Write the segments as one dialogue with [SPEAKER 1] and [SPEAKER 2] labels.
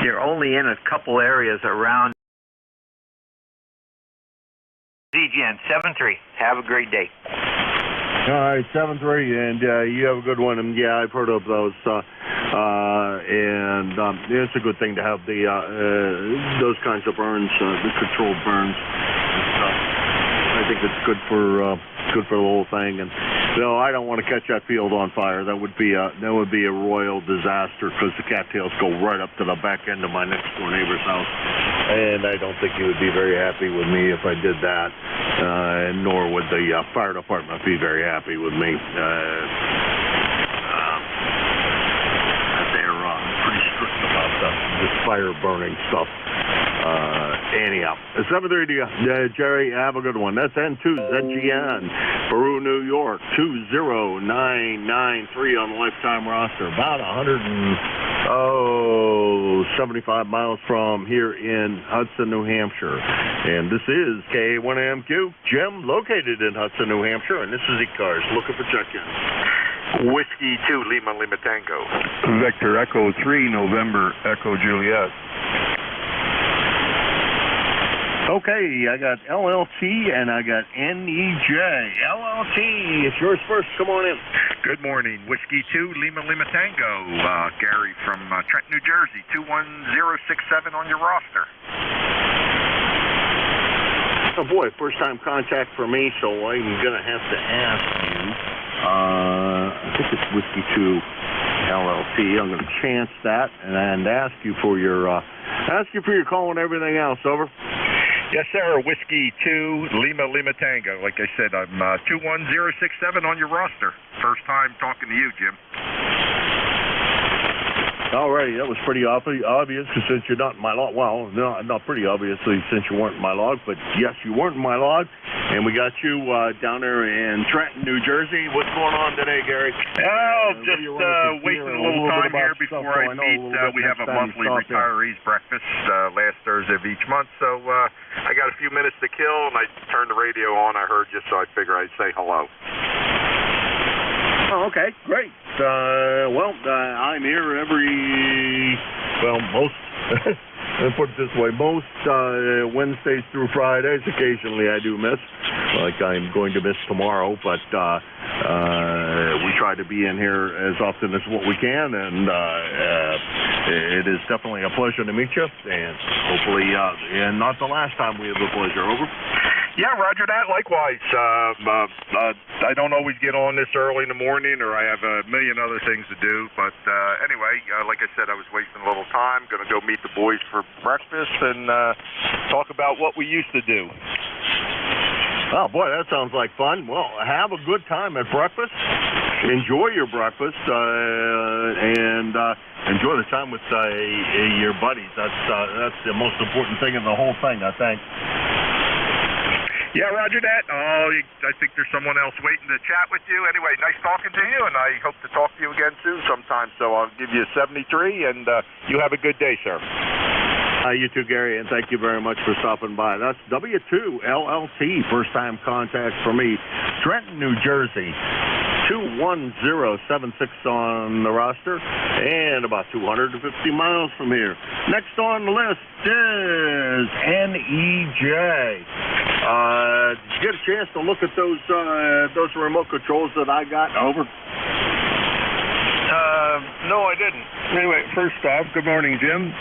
[SPEAKER 1] You're only in a couple areas around. ZGN 7-3. Have a great day.
[SPEAKER 2] All right, 7-3, and you have a good one. And yeah, I've heard of those, and it's a good thing to have the those kinds of burns, the controlled burns. I think it's good for the whole thing. And no, I don't want to catch that field on fire. That would be a royal disaster, because the cattails go right up to the back end of my next door neighbor's house, and I don't think he would be very happy with me if I did that. And nor would the fire department be very happy with me. They're pretty strict about this fire burning stuff. Anyhow, 7:30 to you, Jerry. Have a good one. That's N2ZGN, Peru, New York, 20993 on the lifetime roster. About 175 miles from here in Hudson, New Hampshire. And this is K1MQ, Jim, located in Hudson, New Hampshire. And this is E-Cars, looking for check-in.
[SPEAKER 3] Whiskey 2, Lima Tango.
[SPEAKER 4] Vector Echo 3, November Echo Juliet.
[SPEAKER 2] Okay, I got LLT and I got NEJ. LLT, it's yours first. Come on in.
[SPEAKER 3] Good morning. Whiskey 2, Lima Tango. Gary from Trenton, New Jersey. 21067 on your roster.
[SPEAKER 2] Oh boy, first time contact for me, so I'm going to have to ask you. I think it's Whiskey 2 LLT. I'm going to chance that and ask you for your call and everything else. Over.
[SPEAKER 3] Yes, sir. Whiskey 2, Lima Tango. Like I said, I'm 21067 on your roster. First time talking to you, Jim.
[SPEAKER 2] Alrighty, that was pretty obvious, since you're not in my log. Well, no, not pretty obviously, since you weren't in my log, but yes, you weren't in my log, and we got you down there in Trenton, New Jersey. What's going on today, Gary?
[SPEAKER 3] Well, just wasting a little time here before I meet. We have a monthly retirees breakfast last Thursday of each month, so I got a few minutes to kill, and I turned the radio on. I heard you, so I figure I'd say hello.
[SPEAKER 2] Oh, okay, great. I'm here most, let's put it this way, most Wednesdays through Fridays. Occasionally I do miss, like I'm going to miss tomorrow, but we try to be in here as often as what we can, and it is definitely a pleasure to meet you, and hopefully, and not the last time we have the pleasure. Over.
[SPEAKER 3] Yeah, roger that. Likewise. I don't always get on this early in the morning, or I have a million other things to do. But anyway, like I said, I was wasting a little time. Going to go meet the boys for breakfast and talk about what we used to do.
[SPEAKER 2] Oh, boy, that sounds like fun. Well, have a good time at breakfast. Enjoy your breakfast, and enjoy the time with your buddies. That's the most important thing in the whole thing, I think.
[SPEAKER 3] Yeah, roger that. I think there's someone else waiting to chat with you. Anyway, nice talking to you, and I hope to talk to you again soon sometime. So I'll give you a 73, and you have a good day, sir.
[SPEAKER 2] You too, Gary, and thank you very much for stopping by. That's W2 LLT, first-time contact for me. Trenton, New Jersey, 21076 on the roster, and about 250 miles from here. Next on the list is NEJ. Did you get a chance to look at those remote controls that I got? Over.
[SPEAKER 4] No, I didn't. Anyway, first off, good morning, Jim.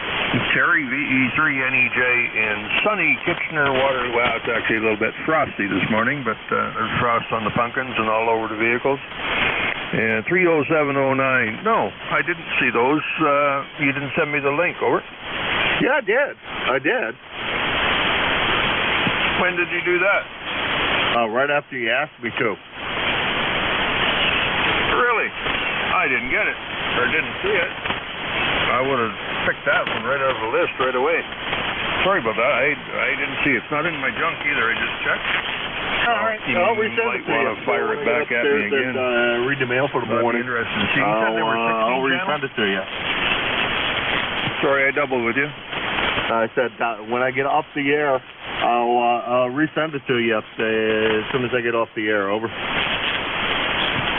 [SPEAKER 4] Terry, VE3NEJ in sunny Kitchener Water. Well, it's actually a little bit frosty this morning, but there's frost on the pumpkins and all over the vehicles. And 30709. No, I didn't see those. You didn't send me the link, over?
[SPEAKER 2] Yeah, I did.
[SPEAKER 4] When did you do that?
[SPEAKER 2] Right after you asked me to.
[SPEAKER 4] Really? I didn't get it, or didn't see it. I would have picked that one right out of the list right away. Sorry about that. I didn't see it. It's not in my junk either. I just checked.
[SPEAKER 2] All right. I'll resend it to you.
[SPEAKER 4] Want to fire it back at me again?
[SPEAKER 2] Read the mail for the morning.
[SPEAKER 4] Interesting. See, you said there were 16
[SPEAKER 2] I'll resend it to you.
[SPEAKER 4] Sorry, I doubled with you.
[SPEAKER 2] I said when I get off the air, I'll resend it to you as soon as I get off the air. Over.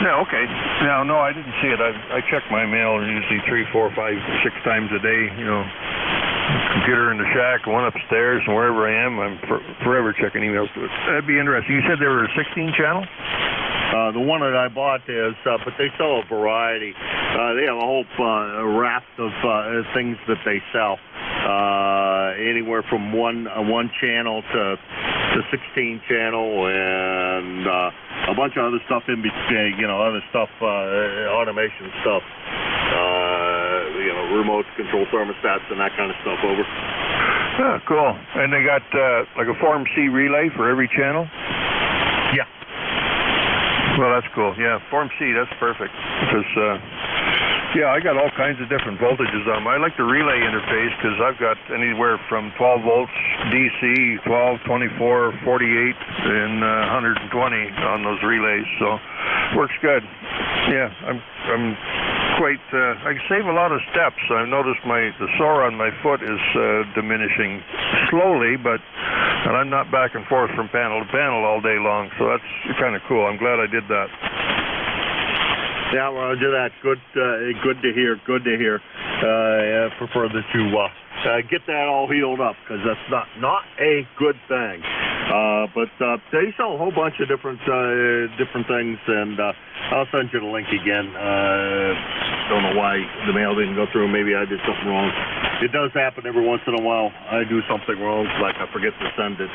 [SPEAKER 4] Yeah, okay. No, I didn't see it. I check my mail usually 3, 4, 5, 6 times a day, computer in the shack, one upstairs, and wherever I am, I'm forever checking emails to it. That'd be interesting. You said there were a 16-channel?
[SPEAKER 2] The one that I bought is, but they sell a variety. They have a whole raft of things that they sell, anywhere from one channel to 16 channel, and a bunch of other stuff in between. Other stuff, automation stuff. Remote control thermostats and that kind of stuff over.
[SPEAKER 4] Oh, cool. And they got like a Form C relay for every channel?
[SPEAKER 2] Yeah.
[SPEAKER 4] Well, that's cool. Yeah, Form C, that's perfect. Because, I got all kinds of different voltages on them. I like the relay interface because I've got anywhere from 12 volts DC, 12, 24, 48, and 120 on those relays. So, works good. Yeah, I'm quite, I save a lot of steps. I've noticed the sore on my foot is diminishing slowly, and I'm not back and forth from panel to panel all day long, so that's kind of cool. I'm glad I did that.
[SPEAKER 2] Yeah, well, do that. Good to hear. Good to hear. I prefer that you get that all healed up, because that's not a good thing. But they sell a whole bunch of different things, and I'll send you the link again. Don't know why the mail didn't go through. Maybe I did something wrong. It does happen every once in a while. I do something wrong, like I forget to send it.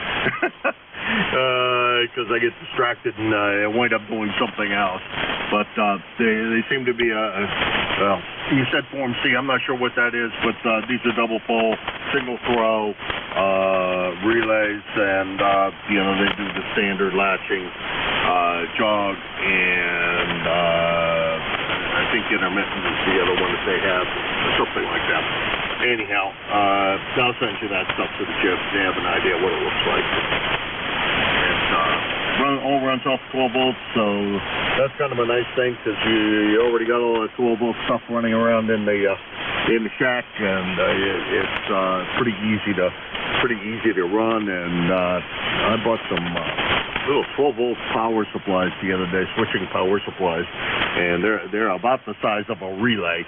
[SPEAKER 2] Because I get distracted and I wind up doing something else. But they seem to be well, you said Form C. I'm not sure what that is, but these are double pole, single throw relays, and they do the standard latching, jog, and I think intermittent is the other one that they have, or something like that. Anyhow, I'll send you that stuff to the chips. They have an idea what it looks like. All runs off 12 volts, so that's kind of a nice thing, because you already got all the 12 volt stuff running around in the shack, and it's pretty easy to run. And I bought some little 12 volt power supplies the other day, switching power supplies, and they're about the size of a relay.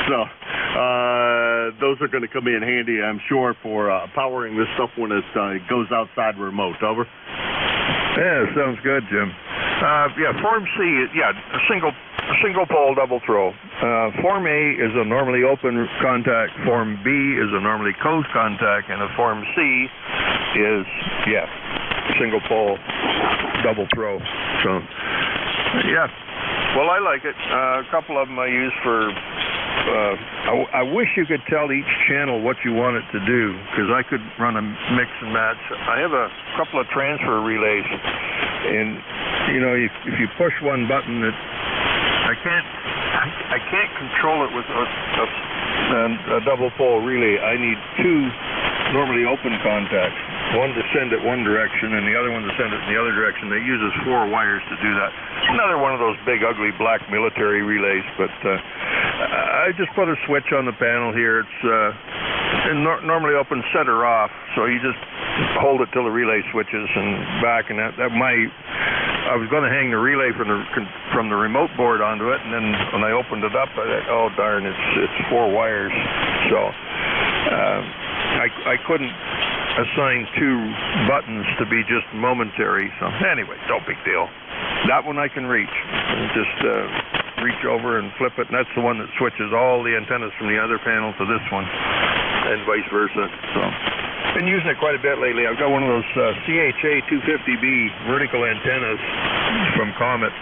[SPEAKER 2] So those are going to come in handy, I'm sure, for powering this stuff when it goes outside remote. Over.
[SPEAKER 4] Yeah, sounds good, Jim. Form C, a single pole double throw. Form A is a normally open contact. Form B is a normally closed contact, and a Form C is single pole double throw. So well, I like it. A couple of them I use for. I wish you could tell each channel what you want it to do, because I could run a mix and match. I have a couple of transfer relays, and if you push one button, I can't control it with a double pole relay. I need two normally open contacts, one to send it one direction and the other one to send it in the other direction. It uses 4 wires to do that. Another one of those big, ugly black military relays, but I just put a switch on the panel here. It's normally open center off, so you just hold it till the relay switches and back, and I was going to hang the relay from the remote board onto it, and then when I opened it up, I thought, oh darn, it's 4 wires. So I couldn't assign 2 buttons to be just momentary. So anyway, no big deal. That one I can reach. Just reach over and flip it, and that's the one that switches all the antennas from the other panel to this one, and vice versa. So been using it quite a bit lately. I've got one of those CHA 250B vertical antennas from Comet.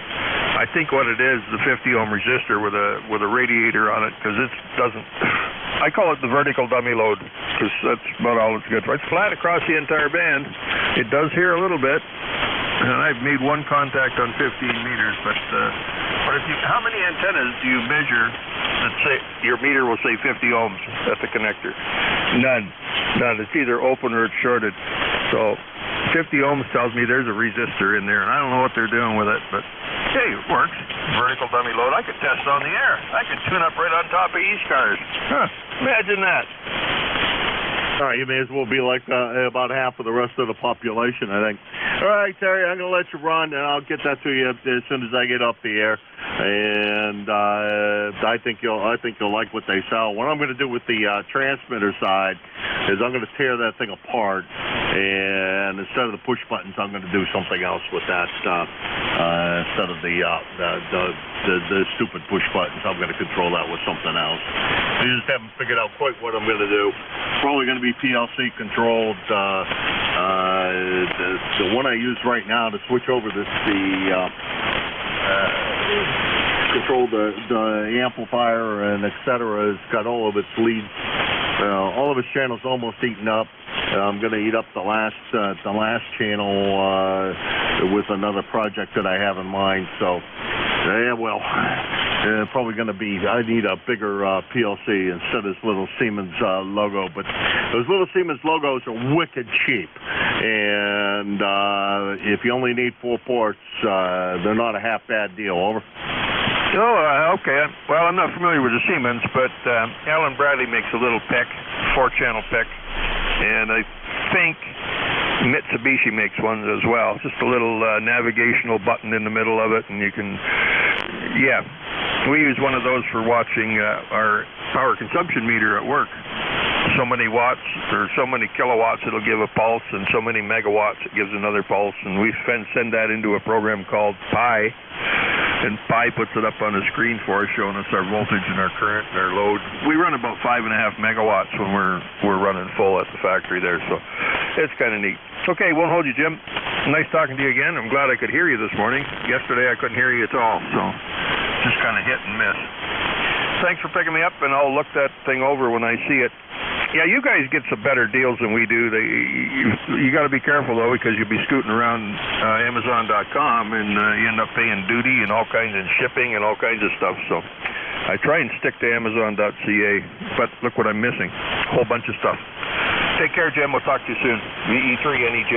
[SPEAKER 4] I think what it is, the 50 ohm resistor with a radiator on it, because it doesn't. I call it the vertical dummy load, because that's about all it's good for. It's flat across the entire band. It does hear a little bit, and I've made one contact on 15 meters. But how many antennas do you measure that say your meter will say 50 ohms at the connector? None. It's either open or it's shorted. So 50 ohms tells me there's a resistor in there, and I don't know what they're doing with it, but hey, it works. Vertical dummy load. I could test on the air. I could tune up right on top of E-cars. Imagine that.
[SPEAKER 2] All right, you may as well be like about half of the rest of the population, I think. All right, Terry, I'm going to let you run, and I'll get that to you as soon as I get up the air. And I think you'll like what they sell. What I'm going to do with the transmitter side is I'm going to tear that thing apart, and instead of the push buttons, I'm going to do something else with that. Instead of the stupid push buttons, I'm going to control that with something else. I just haven't figured out quite what I'm going to do. Probably going to be PLC controlled. The one I use right now to switch over control the amplifier and etc. has got all of its leads, all of its channels almost eaten up. I'm going to eat up the last channel with another project that I have in mind. So, yeah, well, probably going to be. I need a bigger PLC instead of this little Siemens logo. But those little Siemens logos are wicked cheap, and if you only need 4 ports, they're not a half bad deal. Over.
[SPEAKER 4] Oh, okay. Well, I'm not familiar with the Siemens, but Alan Bradley makes a little PIC, 4-channel PIC, and I think Mitsubishi makes one as well. Just a little navigational button in the middle of it, and you can, yeah. We use one of those for watching our power consumption meter at work. So many watts or so many kilowatts it'll give a pulse, and so many megawatts it gives another pulse, and we send that into a program called Pi. And Pi puts it up on the screen for us, showing us our voltage and our current and our load. We run about 5.5 megawatts when we're running full at the factory there, so it's kind of neat. Okay, won't hold you, Jim. Nice talking to you again. I'm glad I could hear you this morning. Yesterday I couldn't hear you at all, so just kind of hit and miss. Thanks for picking me up, and I'll look that thing over when I see it. Yeah, you guys get some better deals than we do. You got to be careful, though, because you'll be scooting around Amazon.com, and you end up paying duty and all kinds of shipping and all kinds of stuff. So I try and stick to Amazon.ca, but look what I'm missing. A whole bunch of stuff. Take care, Jim. We'll talk to you soon. VE3NEJ.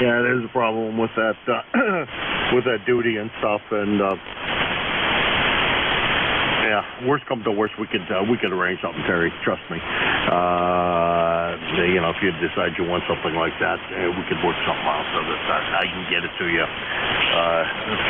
[SPEAKER 2] Yeah, there's a problem with that with that duty and stuff, and yeah, worst come to worst, we could arrange something, Terry. Trust me. You know, if you decide you want something like that, we could work something out so that I can get it to you,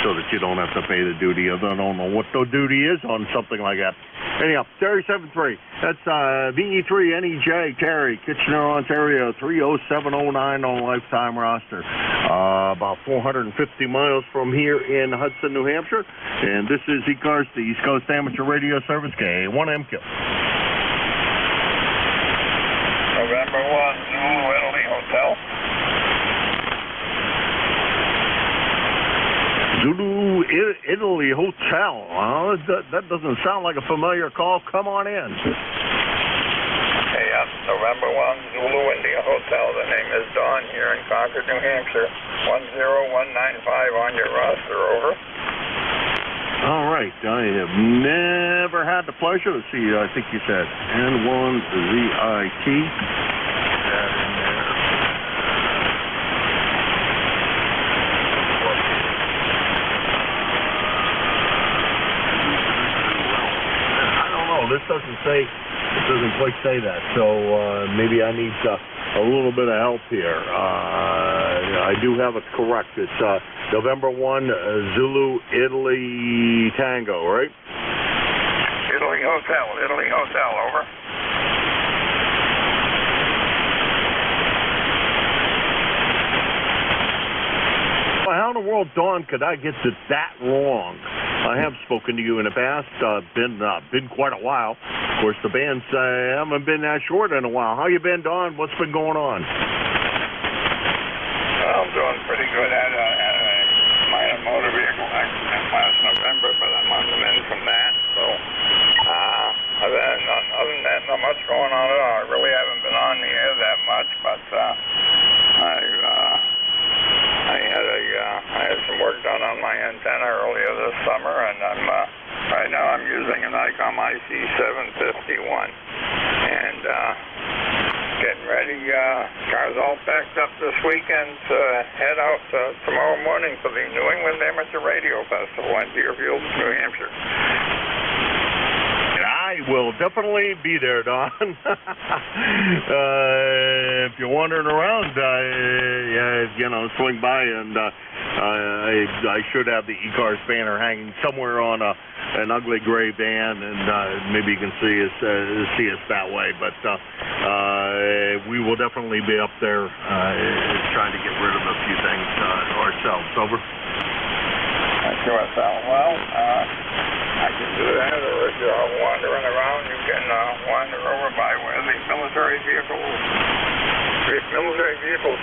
[SPEAKER 2] so that you don't have to pay the duty. I don't know what the duty is on something like that. Anyhow, Terry 73. That's VE3NEJ Terry, Kitchener, Ontario 30709 on lifetime roster. About 450 miles from here in Hudson, New Hampshire. And this is ECARS, the East Coast Amateur Radio Service, K1MQ.
[SPEAKER 5] November 1, Zulu Italy Hotel.
[SPEAKER 2] Zulu Italy Hotel. That doesn't sound like a familiar call. Come on in.
[SPEAKER 5] Hey, November 1, Zulu India Hotel. The name is Dawn here in Concord, New Hampshire. 10195 on your roster, over.
[SPEAKER 2] All right. I have never had the pleasure to see you. I think you said N1ZIT. This doesn't quite say that, so maybe I need a little bit of help here. I do have it correct. It's November 1, Zulu, Italy, Tango, right?
[SPEAKER 5] Italy Hotel, over.
[SPEAKER 2] Well, how in the world, Dawn, could I get that wrong? I have spoken to you in the past. Been quite a while. Of course, the bands haven't been that short in a while. How you been, Don? What's been going on?
[SPEAKER 5] Well, I'm doing pretty good. I had a minor motor vehicle accident last November, but I'm on the mend from that. So, other than that, not much going on at all. I really haven't been on the air that much, but I had some work done on my antenna earlier this summer, and right now I'm using an ICOM IC751, and getting ready. Car's all packed up this weekend to head out tomorrow morning for the New England Amateur Radio Festival in Deerfield, New Hampshire.
[SPEAKER 2] I will definitely be there, Don. If you're wandering around, swing by, and I should have the E-Cars banner hanging somewhere on an ugly gray van, and maybe you can see us that way. But we will definitely be up there trying to get rid of a few things ourselves. Over.
[SPEAKER 5] QSL. Well, I can do that, or if you're wandering around, you can wander over by where the military vehicles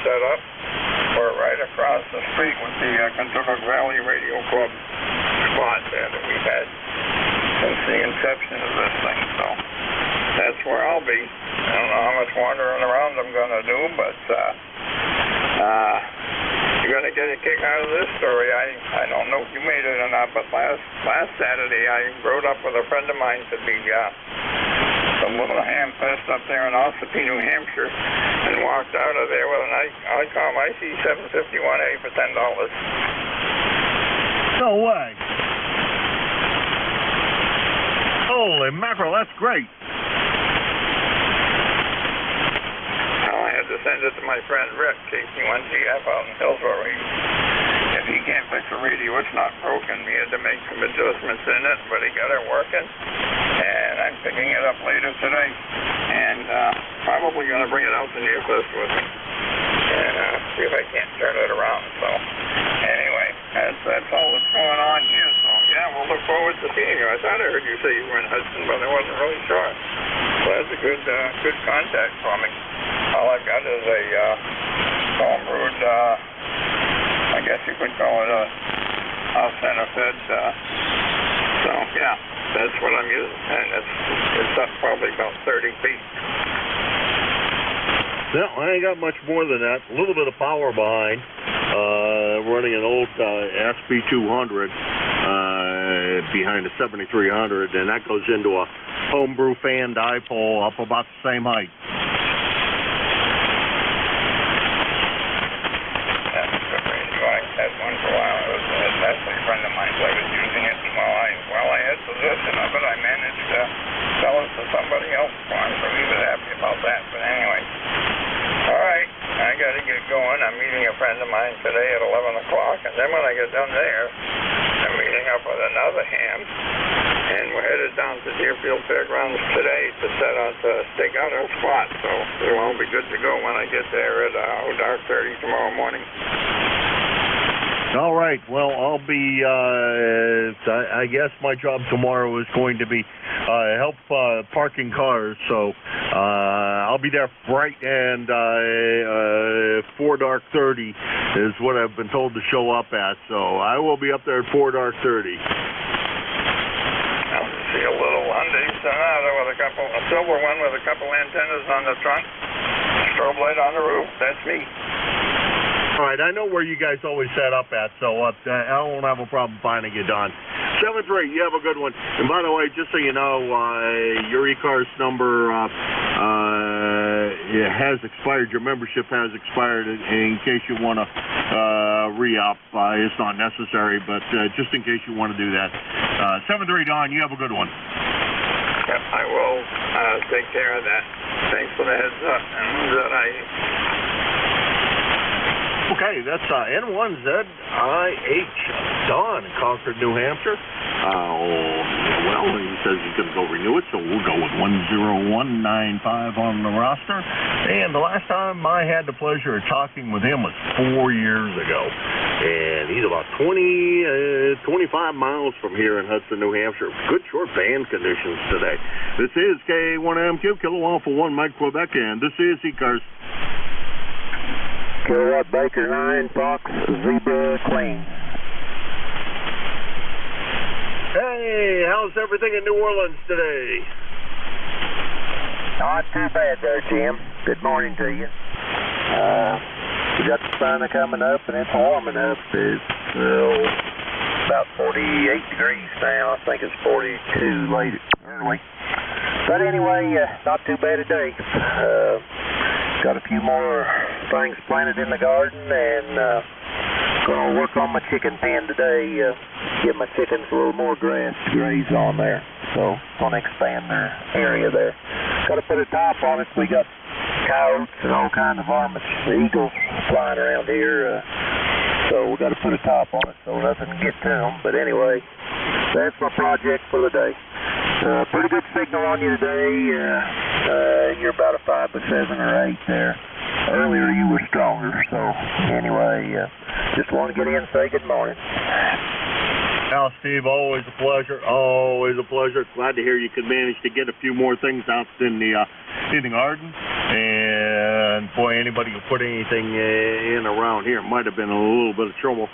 [SPEAKER 5] set up, or right across the street with the Kentucky Valley Radio Club spot there that we've had since the inception of this thing. So that's where I'll be. I don't know how much wandering around I'm going to do, but you're going to get a kick out of this story. I don't know if you made it or not, but last Saturday I rode up with a friend of mine to the little ham fest up there in Ossipee, New Hampshire, and walked out of there with an ICOM IC751A for $10.
[SPEAKER 2] No way. Holy mackerel, that's great.
[SPEAKER 5] To send it to my friend Rick, KC1GF out in Hillsborough. If he can't fix the radio, it's not broken. We had to make some adjustments in it, but he got it working, and I'm picking it up later today, and probably going to bring it out to Newcastle with me, and see if I can't turn it around. So anyway, that's all that's going on here. So yeah, we'll look forward to seeing you. I thought I heard you say you were in Hudson, but I wasn't really sure. So that's a good contact for me. All I've got is a homebrewed, I guess you could call it a center fed. So yeah, that's what I'm using, and it's up probably about 30 feet.
[SPEAKER 2] No, I ain't got much more than that. A little bit of power behind. Running an old SB200 behind a 7300, and that goes into a homebrew fan dipole up about the same height.
[SPEAKER 5] That's a good radio. I had one for a while. It was actually a friend of mine. I was using it, and while I had possession of it, I managed to sell it to somebody else for him, so he was happy about that. But anyway, all right, I got to get going. I'm meeting a friend of mine today at 11 o'clock, and then when I get done there, I'm meeting up with another ham, and we're headed down to Deerfield Fairgrounds today to stake out our spot. So it'll all be good to go when I get there at dark 30 tomorrow morning.
[SPEAKER 2] All right. Well, I'll be, I guess my job tomorrow is going to be help parking cars. So I'll be there bright and 4 dark 30 is what I've been told to show up at. So I will be up there at 4 dark 30.
[SPEAKER 5] I'll see a little Hyundai Sonata with a silver one with a couple antennas on the front, strobe light on the roof. That's me.
[SPEAKER 2] All right, I know where you guys always set up at, so I won't have a problem finding you, Don. 7-3, you have a good one. And by the way, just so you know, your E-Cars number has expired. Your membership has expired. In case you want to re-up, it's not necessary, but just in case you want to do that. 7-3, Don, you have a good one.
[SPEAKER 5] Yep, I will take care of that. Thanks for the heads up. And
[SPEAKER 2] okay, that's N1ZIH, Don in Concord, New Hampshire. Well, he says he's going to go renew it, so we'll go with 10195 on the roster. And the last time I had the pleasure of talking with him was 4 years ago. And he's about 25 miles from here in Hudson, New Hampshire. Good short band conditions today. This is K1MQ, Kilo Alpha 1, Mike, Quebec, and this is E-Cars.
[SPEAKER 6] Kilowatt Baker 9, Fox, Zebra, Queen.
[SPEAKER 2] Hey, how's everything in New Orleans today?
[SPEAKER 6] Not too bad there, Jim. Good morning to you. We got the sun coming up and it's warming up. It's about 48 degrees now. I think it's 42 early. But anyway, not too bad a day. Got a few more things planted in the garden, and going to work on my chicken pen today. give my chickens a little more grass to graze on there. So want to expand their area there. Got to put a top on it. We got coyotes and all kinds of varmints, eagles flying around here. So we got to put a top on it so nothing can get to them. But anyway, that's my project for the day. Pretty good signal on you today. You're about a 5 by 7 or 8 there. Earlier you were stronger. So anyway, just want to get in and say good morning.
[SPEAKER 2] Now, Steve, always a pleasure. Always a pleasure. Glad to hear you could manage to get a few more things out in the garden. And boy, anybody who put anything in around here might have been in a little bit of trouble.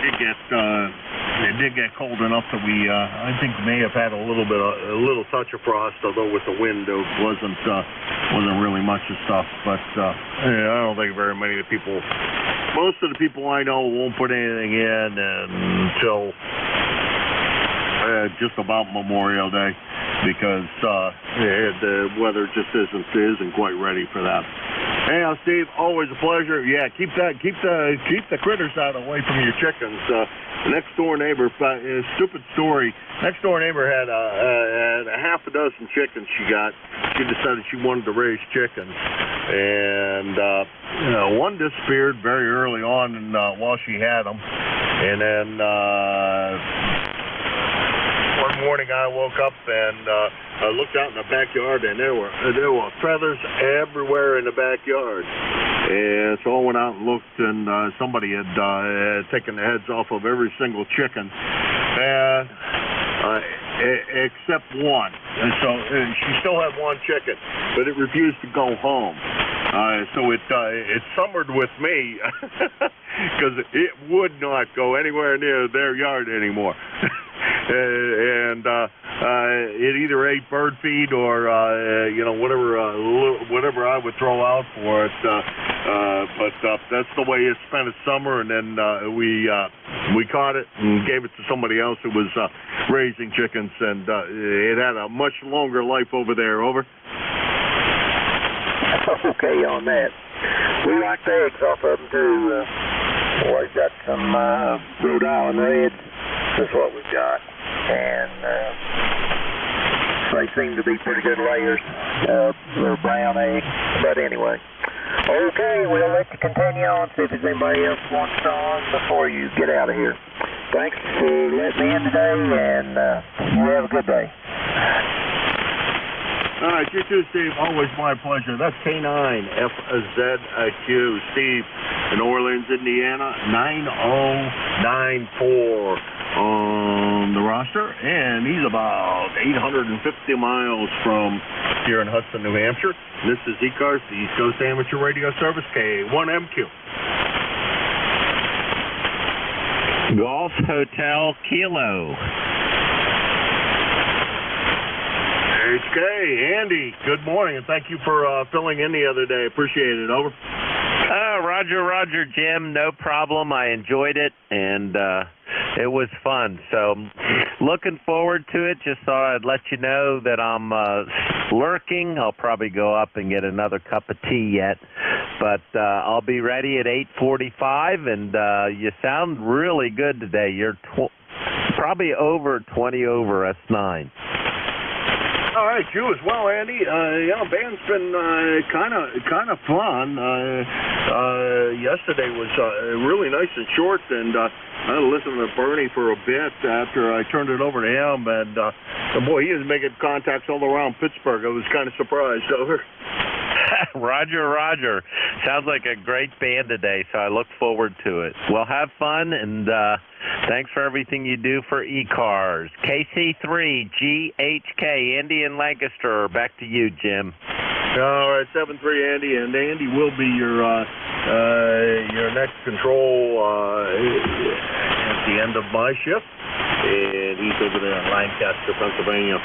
[SPEAKER 2] It did get cold enough that we, I think, may have had a little touch of frost. Although with the wind, it wasn't really much of stuff. But I don't think very many of the people. Most of the people I know won't put anything in until just about Memorial Day, because the weather just isn't quite ready for that. Anyhow, Steve, always a pleasure. Yeah, keep the critters out away from your chickens. The next door neighbor, stupid story. Next door neighbor had a half a dozen chickens she got. She decided she wanted to raise chickens, and one disappeared very early on, and while she had them, and then one morning I woke up and I looked out in the backyard, and there were feathers everywhere in the backyard. And so I went out and looked, and somebody had taken the heads off of every single chicken, except one. And so she still had one chicken, but it refused to go home. So it summered with me because it would not go anywhere near their yard anymore. And it either ate bird feed or whatever I would throw out for it. But that's the way it spent its summer, and then we caught it and gave it to somebody else who was raising chickens, and it had a much longer life over there. Over.
[SPEAKER 6] Okay on that. We like the eggs off of them too. We've got some Rhode Island Reds. That's what we've got. And they seem to be pretty good layers. Little brown eggs. But anyway. Okay, we'll let you continue on, see if there's anybody else wants on before you get out of here. Thanks for letting me in today, and you have a good day.
[SPEAKER 2] All right, you too, Steve. Always my pleasure. That's K9FZQ. Steve in Orleans, Indiana, 9094 on the roster, and he's about 850 miles from here in Hudson, New Hampshire. This is ECARS, the East Coast Amateur Radio Service, K1MQ.
[SPEAKER 7] Golf Hotel Kilo.
[SPEAKER 2] HK, Andy, good morning, and thank you for filling in the other day. Appreciate it. Over.
[SPEAKER 7] Roger, Jim. No problem. I enjoyed it, and it was fun. So looking forward to it. Just thought I'd let you know that I'm lurking. I'll probably go up and get another cup of tea yet. But I'll be ready at 8:45, and you sound really good today. You're probably over 20 over S9.
[SPEAKER 2] All right, you as well, Andy. Band's been kind of fun. Yesterday was really nice and short, and I listened to Bernie for a bit after I turned it over to him, and boy, he was making contacts all around Pittsburgh. I was kind of surprised. Over.
[SPEAKER 7] Roger. Sounds like a great band today, so I look forward to it. Well, have fun, and thanks for everything you do for ECARS. KC3GHK, Andy and Lancaster. Back to you, Jim.
[SPEAKER 2] All right, 7-3, Andy, and Andy will be your next control at the end of my shift, and he's over there in Lancaster, Pennsylvania.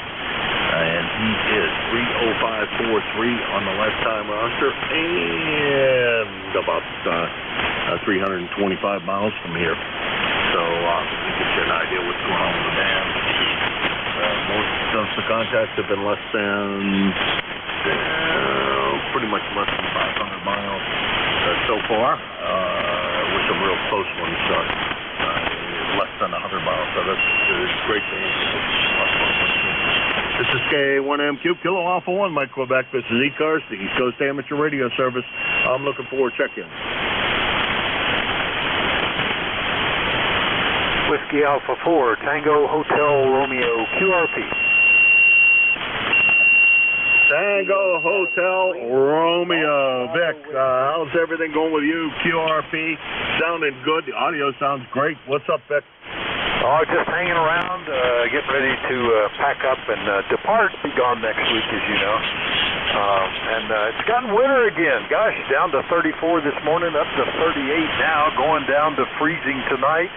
[SPEAKER 2] And he is 30543 on the lifetime roster, and about 325 miles from here. So we get you an idea what's going on with the band. Most of the contacts have been less than, pretty much less than 500 miles so far, with some real close ones. Less than than 100 miles. So that's great thing. This is K1MQ, Kilo Alpha 1, Mike Quebec. This is E-Cars, the East Coast Amateur Radio Service. I'm looking for a check-in.
[SPEAKER 6] Whiskey Alpha 4, Tango Hotel Romeo, QRP.
[SPEAKER 2] Tango Hotel Romeo. Vic, how's everything going with you? QRP, sounding good. The audio sounds great. What's up, Vic?
[SPEAKER 6] Oh, just hanging around, getting ready to pack up and depart. Be gone next week, as you know. And it's gotten winter again. Gosh, down to 34 this morning, up to 38 now, going down to freezing tonight.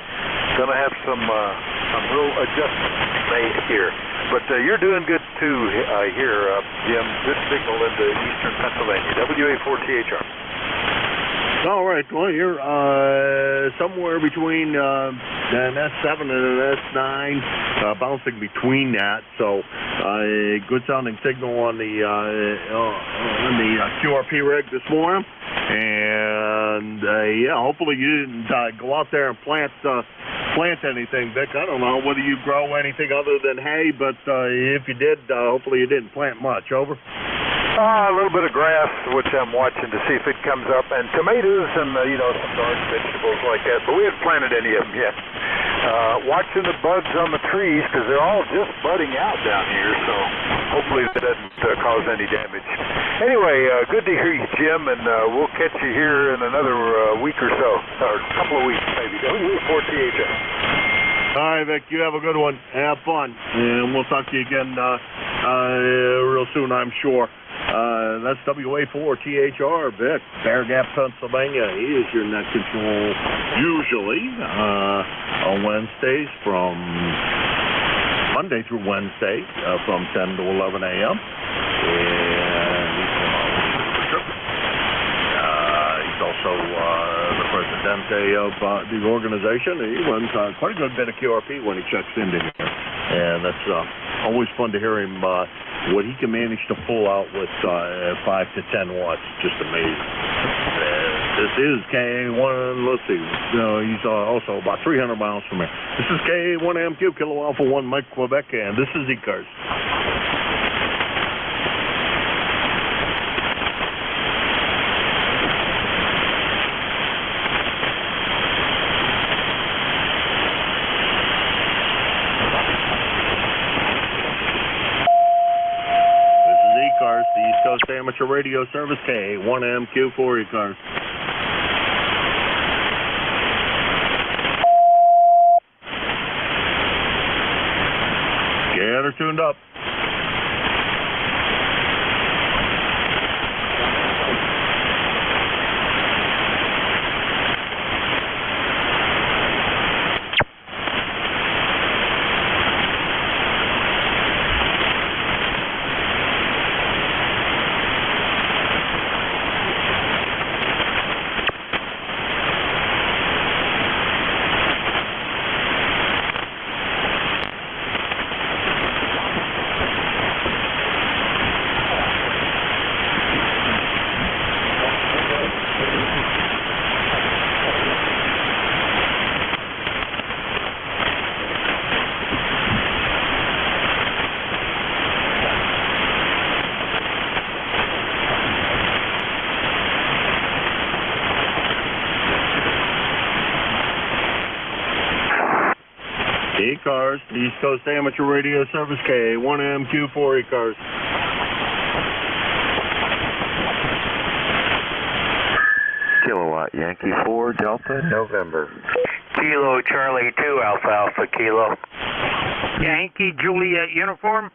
[SPEAKER 6] Going to have some real adjustments made here. But you're doing good too here, Jim. Good signal into eastern Pennsylvania. WA4THR.
[SPEAKER 2] All right, well, you're somewhere between an S7 and an S9, bouncing between that. So, good sounding signal on the QRP rig this morning. And yeah, hopefully you didn't go out there and plant anything, Vic. I don't know whether you grow anything other than hay, but if you did, hopefully you didn't plant much. Over.
[SPEAKER 6] A little bit of grass, which I'm watching to see if it comes up, and tomatoes and, some garden vegetables like that, but we haven't planted any of them yet. Watching the buds on the trees, because they're all just budding out down here, so hopefully that doesn't cause any damage. Anyway, good to hear you, Jim, and we'll catch you here in another week or so, or a couple of weeks maybe. WA4THR.
[SPEAKER 2] All right, Vic, you have a good one. Have fun, and we'll talk to you again real soon, I'm sure. That's WA4THR, Vic, Bear Gap, Pennsylvania. He is your net control, usually, on Wednesdays from Monday through Wednesday, from 10 to 11 a.m. And he's also the presidente of the organization. He runs quite a good bit of QRP when he checks into here. And that's always fun to hear him, what he can manage to pull out with 5 to 10 watts. Just amazing. This is K1, let's see, he's also about 300 miles from here. This is K1MQ, Kilo Alpha 1, Mike Quebec, and this is E-Cars. The East Coast Amateur Radio Service, K1MQ for E-Cars. Get her tuned up. E-Cars, the East Coast Amateur Radio Service, K1MQ for E-Cars.
[SPEAKER 8] Kilowatt Yankee 4 Delta November.
[SPEAKER 1] Kilo Charlie 2 Alpha Alpha Kilo. Yankee Juliet uniform.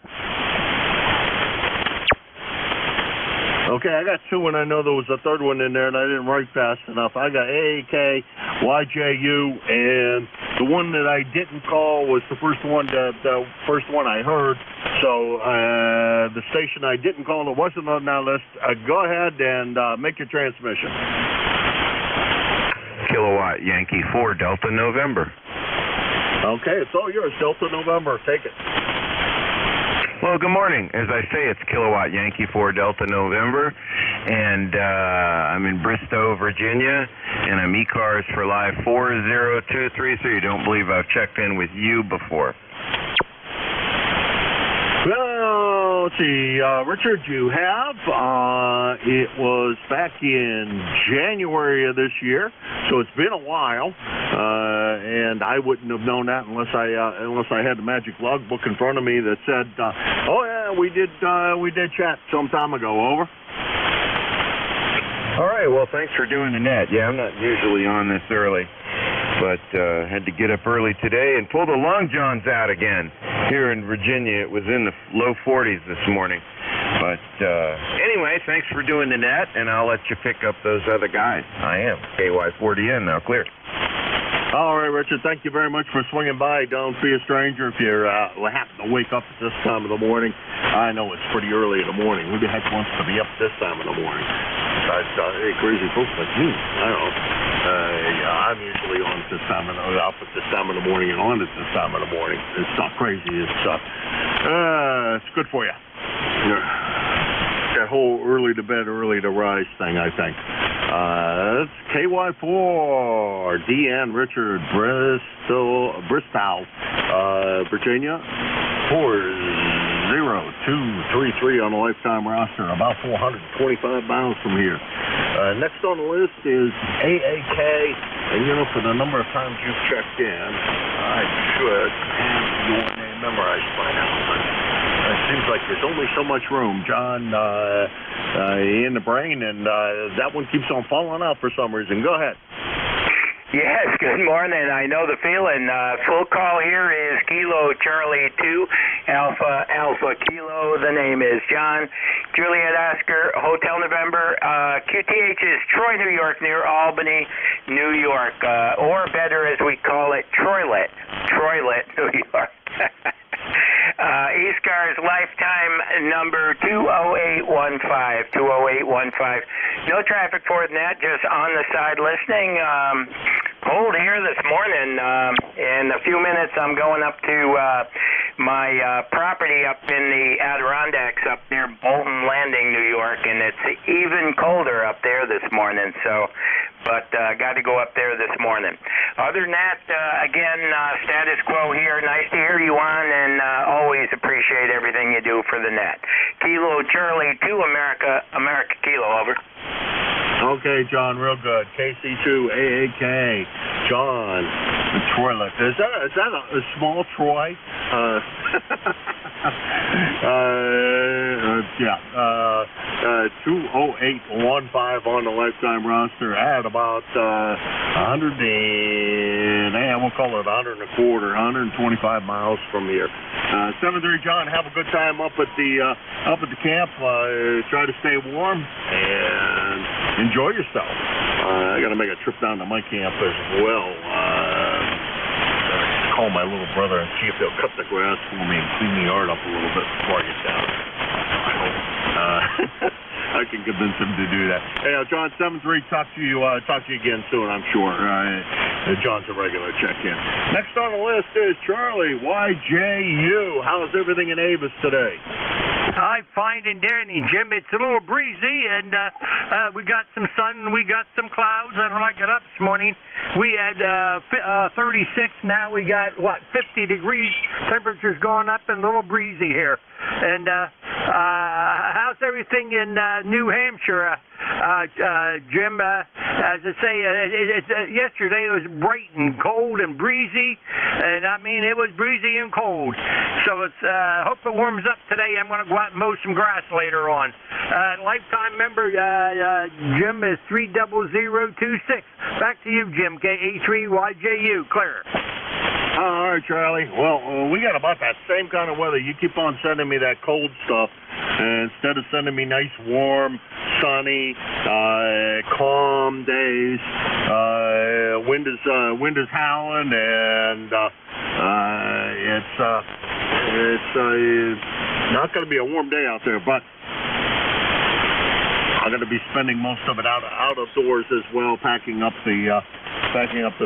[SPEAKER 2] Okay, I got two, and I know there was a third one in there, and I didn't write fast enough. I got AAK, YJU, and the one that I didn't call was the first one I heard. So the station I didn't call that wasn't on that list, go ahead and make your transmission.
[SPEAKER 8] Kilowatt Yankee 4 Delta November.
[SPEAKER 2] Okay, it's all yours. Delta November. Take it.
[SPEAKER 8] Well, good morning. As I say, it's Kilowatt Yankee 4 Delta November, and I'm in Bristow, Virginia, and I'm eCars for Live 40233. Don't believe I've checked in with you before.
[SPEAKER 2] Well, let's see, Richard, you have. It was back in January of this year, so it's been a while, and I wouldn't have known that unless I had the magic logbook in front of me that said, "Oh yeah, we did chat some time ago." Over.
[SPEAKER 8] All right. Well, thanks for doing the net. Yeah, I'm not usually on this early, but had to get up early today and pull the long johns out again. Here in Virginia, it was in the low 40s this morning. But anyway, thanks for doing the net, and I'll let you pick up those other guys. I am KY4DN now, clear.
[SPEAKER 2] All right, Richard, thank you very much for swinging by. Don't be a stranger if you happen to wake up at this time of the morning. I know it's pretty early in the morning. Who the heck wants to be up this time of the morning? Besides, crazy folks like me. I don't know. I'm usually on at this time of up at this time of the morning and on at this time of the morning. It's not crazy. It's good for you. That whole early to bed, early to rise thing, I think. That's KY4DN Richard Bristow, Virginia 40233 on the lifetime roster, about 425 miles from here. Next on the list is AAK, and for the number of times you've checked in, I should have your name memorized by now. It seems like there's only so much room, John, in the brain, and that one keeps on falling out for some reason. Go ahead.
[SPEAKER 1] Yes, good morning. I know the feeling. Full call here is Kilo Charlie 2, Alpha Kilo. The name is John. Juliet Oscar, Hotel November. QTH is Troy, New York, near Albany, New York. Or better, as we call it, Troylet, New York. eCars lifetime number 20815. No traffic for that, just on the side listening. Cold here this morning. In a few minutes, I'm going up to my property up in the Adirondacks up near Bolton Landing, New York, and it's even colder up there this morning. So, but got to go up there this morning. Other than that, again, status quo here. Nice to hear you on, and always appreciate everything you do for the net. Kilo Charlie 2, America Kilo, over.
[SPEAKER 2] Okay, John, real good. KC2 AAK. John, the Troylet. Is that a small Troy? Yeah. 20815 on the lifetime roster at about 100 and we'll call it 125 miles from here. 73 John, have a good time up at the camp. Try to stay warm and enjoy yourself. I got to make a trip down to my camp as well. Call my little brother and see if they'll cut the grass for me and clean the yard up a little bit before I get down. I hope I can convince him to do that. Hey, John 73, talk to you again soon, I'm sure. John's a regular check-in. Next on the list is Charlie YJU. How's everything in Avis today?
[SPEAKER 1] I'm fine and dandy, Jim. It's a little breezy, and we got some sun, we got some clouds. And when I got up this morning, we had 36. Now we got, 50 degrees. Temperature's going up and a little breezy here. And how's everything in New Hampshire, Jim? As I say, yesterday it was bright and cold and breezy, and I mean it was breezy and cold. So it's hope it warms up today. I'm going to go out and mow some grass later on. Lifetime member Jim is 30026. Back to you, Jim. KA3YJU. Clear.
[SPEAKER 2] All right, Charlie. Well, we got about that same kind of weather. You keep on sending me that cold stuff, and instead of sending me nice, warm, sunny, calm days, wind is howling, and it's not going to be a warm day out there, but I'm going to be spending most of it out of doors as well, packing up the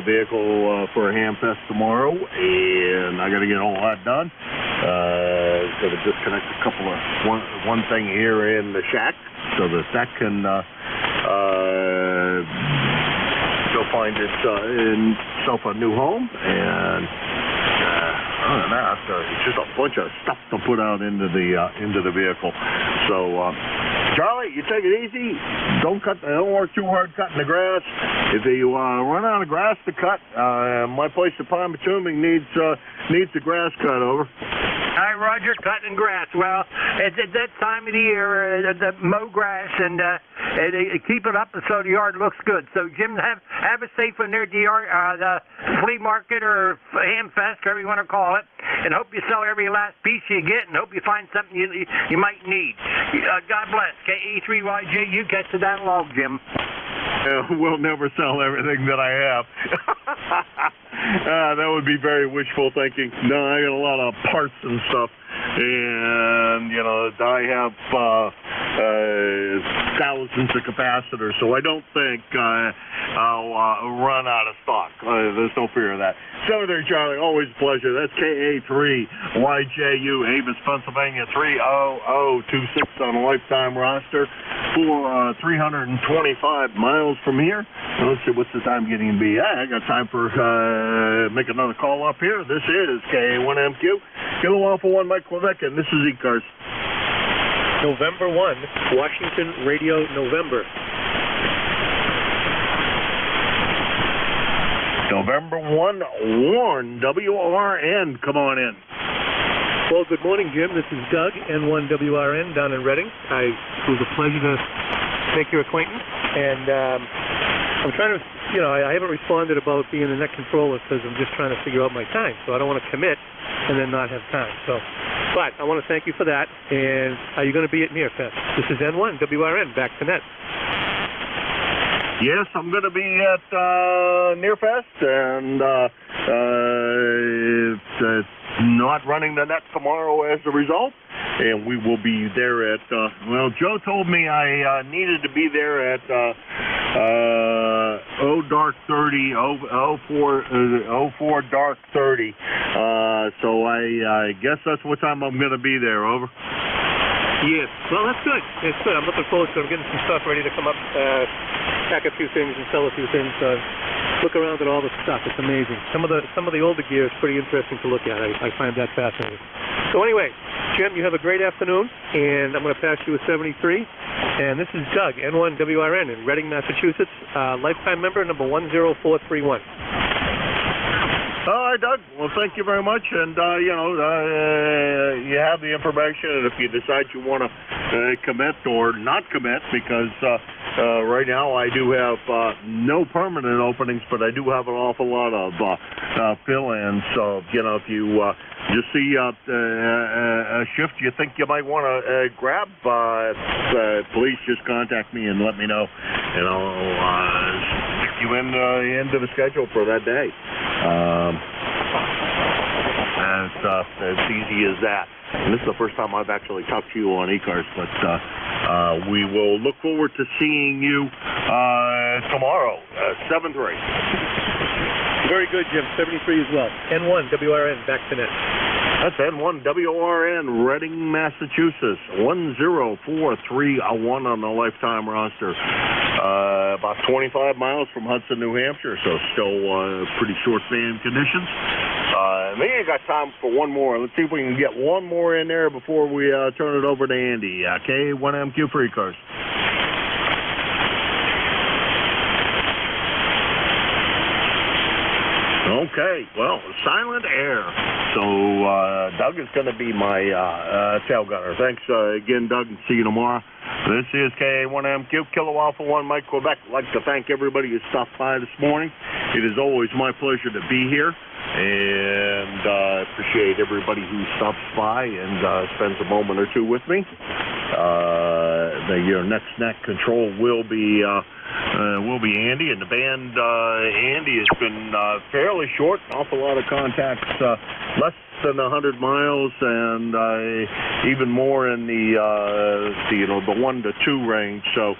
[SPEAKER 2] vehicle for a ham fest tomorrow, and I got to get all that done. going to disconnect a couple of one thing here in the shack so that can go find itself a new home. And other than that, it's just a bunch of stuff to put out into the vehicle. So, Charlie, you take it easy. Don't work too hard cutting the grass. If you run out of grass to cut, my place at Palm Bituming needs the grass cut over.
[SPEAKER 1] Hi, Roger, cutting grass. Well, it's at that time of the year, the mow grass and keep it up so the yard looks good. So, Jim, have a safe one there at the flea market or ham fest, whatever you want to call it, and hope you sell every last piece you get, and hope you find something you might need. God bless. KE3YJ, you catch the dialogue, Jim.
[SPEAKER 2] We'll never sell everything that I have. That would be very wishful thinking. No, I got a lot of parts and stuff, and I have thousands of capacitors, so I don't think I'll run out of stock. There's no fear of that. Senator Charlie, always a pleasure. That's KA3YJU, Avis, Pennsylvania 30026 on a lifetime roster for 325 miles from here. Let's see, what's the time getting to be? I got time for make another call up here. This is KA1MQ, Kilo Alpha 1 Mike Quebec, and this is E-Cars.
[SPEAKER 9] November 1, Washington Radio November.
[SPEAKER 2] November 1, Warren, WRN, come on in.
[SPEAKER 9] Well, good morning, Jim. This is Doug, N1WRN, down in Reading. It was a pleasure to make your acquaintance. And I'm trying to, I haven't responded about being the net controller because I'm just trying to figure out my time. So I don't want to commit and then not have time. But I want to thank you for that. And are you going to be at Nearfest? This is N1WRN, back to net.
[SPEAKER 2] Yes, I'm going to be at Nearfest, and it's not running the net tomorrow as a result. And we will be there at, Joe told me I needed to be there at 04 dark 30. So I guess that's what time I'm going to be there, over.
[SPEAKER 9] Yes. Well, that's good. It's good. I'm looking forward to it. I'm getting some stuff ready to come up, pack a few things and sell a few things. Look around at all the stuff. It's amazing. Some of the older gear is pretty interesting to look at. I find that fascinating. So anyway, Jim, you have a great afternoon, and I'm going to pass you a 73. And this is Doug, N1WRN in Reading, Massachusetts, lifetime member number 10431.
[SPEAKER 2] All right, Doug. Well, thank you very much. And, you have the information, and if you decide you want to commit or not commit, because right now I do have no permanent openings, but I do have an awful lot of fill-ins. So, if you just see a shift you think you might want to grab, please just contact me and let me know, and I'll stick you into the schedule for that day. As easy as that. And this is the first time I've actually talked to you on E-Cars, but we will look forward to seeing you tomorrow, 7-3.
[SPEAKER 9] Very good, Jim. 73 as well. N1WRN, back to net.
[SPEAKER 2] That's N1WRN, Reading, Massachusetts, 10431 on the lifetime roster. About 25 miles from Hudson, New Hampshire, so still pretty short fan conditions. And then you got time for one more. Let's see if we can get one more in there before we turn it over to Andy. K1MQ for E-Cars. Okay, well, silent air. So Doug is going to be my tail gunner. Thanks again, Doug, and see you tomorrow. This is KA1MQ, Kilo Alpha 1 Mike Quebec. I'd like to thank everybody who stopped by this morning. It is always my pleasure to be here, and I appreciate everybody who stops by and spends a moment or two with me. Your next net control will be Andy, and the band. Andy has been fairly short, an awful lot of contacts, less than 100 miles, and even more in the 1 to 2 range. So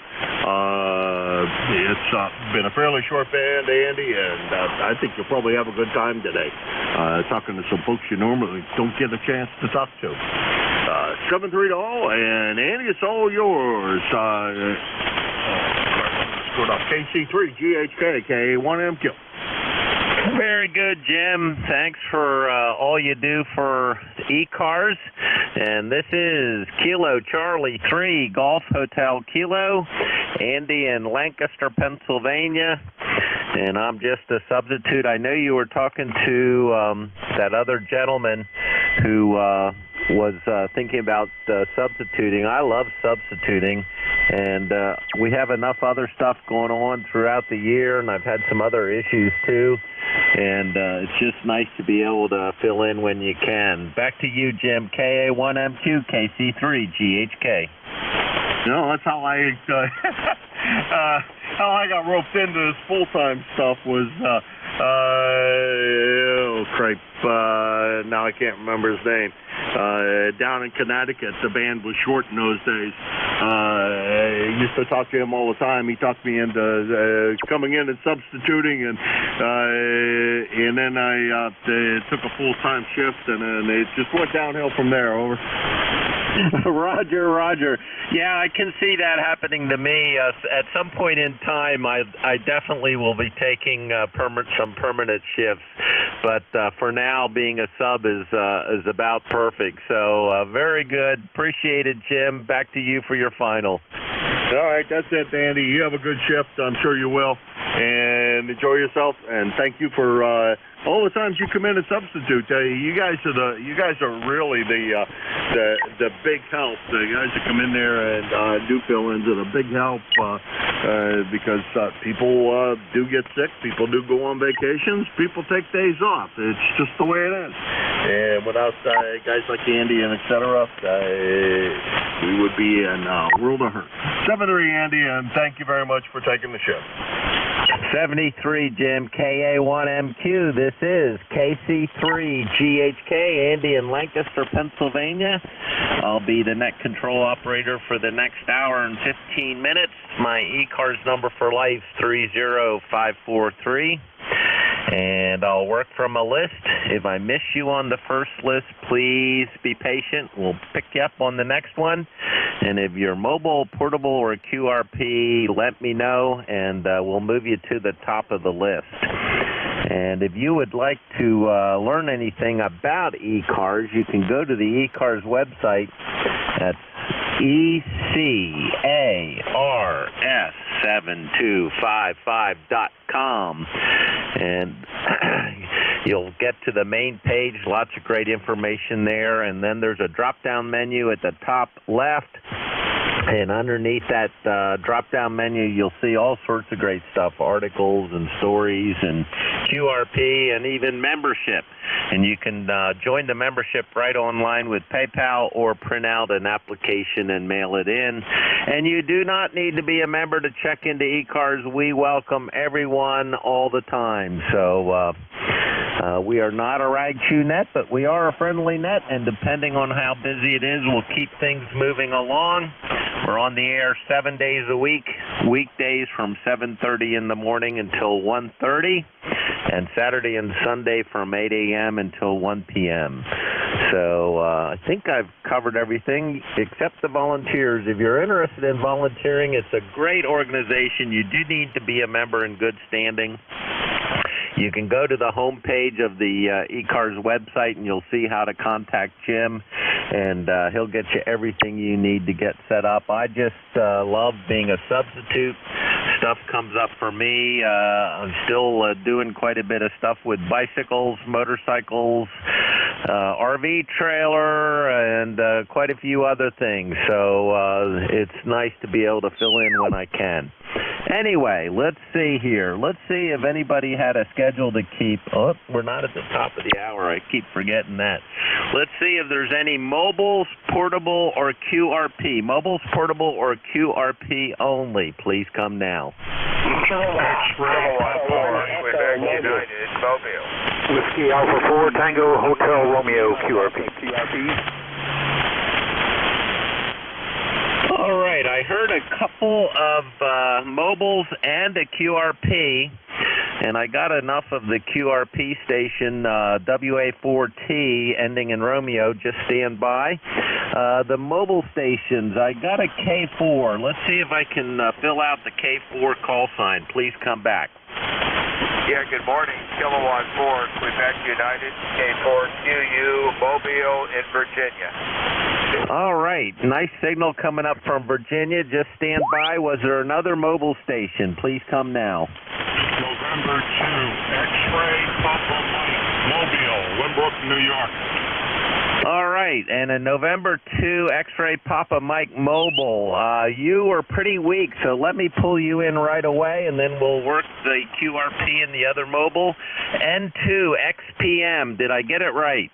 [SPEAKER 2] it's been a fairly short band, Andy, and I think you'll probably have a good time today, talking to some folks you normally don't get a chance to talk to. 7-3 to all, and Andy, it's all yours. KC3, GHK, KA1MQ.
[SPEAKER 7] Very good, Jim. Thanks for all you do for e-cars. And this is Kilo Charlie 3 Golf Hotel Kilo, Andy in Lancaster, Pennsylvania. And I'm just a substitute. I know you were talking to that other gentleman who was thinking about substituting. I love substituting, and we have enough other stuff going on throughout the year, and I've had some other issues too, and it's just nice to be able to fill in when you can. Back to you, Jim. KA1MQ, KC3, GHK.
[SPEAKER 2] No, that's how I how I got roped into this full-time stuff was now I can't remember his name. Down in Connecticut, the band was short in those days. I used to talk to him all the time. He talked me into coming in and substituting, and then I took a full-time shift, and then it just went downhill from there. Over.
[SPEAKER 7] Roger. Yeah, I can see that happening to me. At some point in time, I definitely will be taking some permanent shifts. But for now, being a sub is about perfect. So very good. Appreciate it, Jim. Back to you for your final.
[SPEAKER 2] All right, that's it, Andy. You have a good shift. I'm sure you will. And enjoy yourself. And thank you for all the times you come in and substitute. You guys are really the big help. The guys that come in there and do fill-ins are a big help because people do get sick. People do go on vacations. People take days off. It's just the way it is. And without guys like Andy and et cetera, we would be in a world of hurt. 7-3, Andy, and thank you very much for taking the shift.
[SPEAKER 7] 73, Jim, KA1MQ. This is KC3 GHK, Andy in Lancaster, Pennsylvania. I'll be the net control operator for the next hour and 15 minutes. My e-cars number for life, 30543. And I'll work from a list. If I miss you on the first list, please be patient. We'll pick you up on the next one. And if you're mobile, portable, or QRP, let me know, and we'll move you to the top of the list. And if you would like to learn anything about e-cars, you can go to the e-cars website at ECARS7255.com, and you'll get to the main page. Lots of great information there, and then there's a drop-down menu at the top left, and underneath that drop-down menu, you'll see all sorts of great stuff, articles and stories and QRP and even membership. And you can join the membership right online with PayPal or print out an application and mail it in. And you do not need to be a member to check into e-cars. We welcome everyone all the time. So we are not a rag chew net, but we are a friendly net. And depending on how busy it is, we'll keep things moving along. We're on the air 7 days a week, weekdays from 7:30 in the morning until 1:30, and Saturday and Sunday from 8 a.m. until 1 p.m. So I think I've covered everything except the volunteers. If you're interested in volunteering, it's a great organization. You do need to be a member in good standing. You can go to the home page of the e-cars website, and you'll see how to contact Jim, and he'll get you everything you need to get set up. I just love being a substitute. Stuff comes up for me. I'm still doing quite a bit of stuff with bicycles, motorcycles, RV trailer, and quite a few other things. So it's nice to be able to fill in when I can. Anyway, let's see here. Let's see if anybody had a schedule to keep. Oh, we're not at the top of the hour. I keep forgetting that. Let's see if there's any mobiles, portable, or QRP. Mobiles, portable, or QRP only. Please come now.
[SPEAKER 5] United Mobile.
[SPEAKER 6] Whiskey Alpha 4 Tango Hotel Romeo QRP.
[SPEAKER 7] All right, I heard a couple of mobiles and a QRP. and I got enough of the QRP station, WA4T, ending in Romeo. Just stand by. The mobile stations, I got a K4. Let's see if I can fill out the K4 call sign. Please come back.
[SPEAKER 5] Yeah, good morning. Kilowatt 4, Quebec United, K4QU, Mobile in Virginia.
[SPEAKER 7] All right. Nice signal coming up from Virginia. Just stand by. Was there another mobile station? Please come now.
[SPEAKER 10] November 2, X-Ray Papa Mike, Mobile, Limbrook, New York.
[SPEAKER 7] All right, and a November 2 X-Ray Papa Mike Mobile. You were pretty weak, so let me pull you in right away, and then we'll work the QRP and the other mobile. N2 XPM, did I get it right?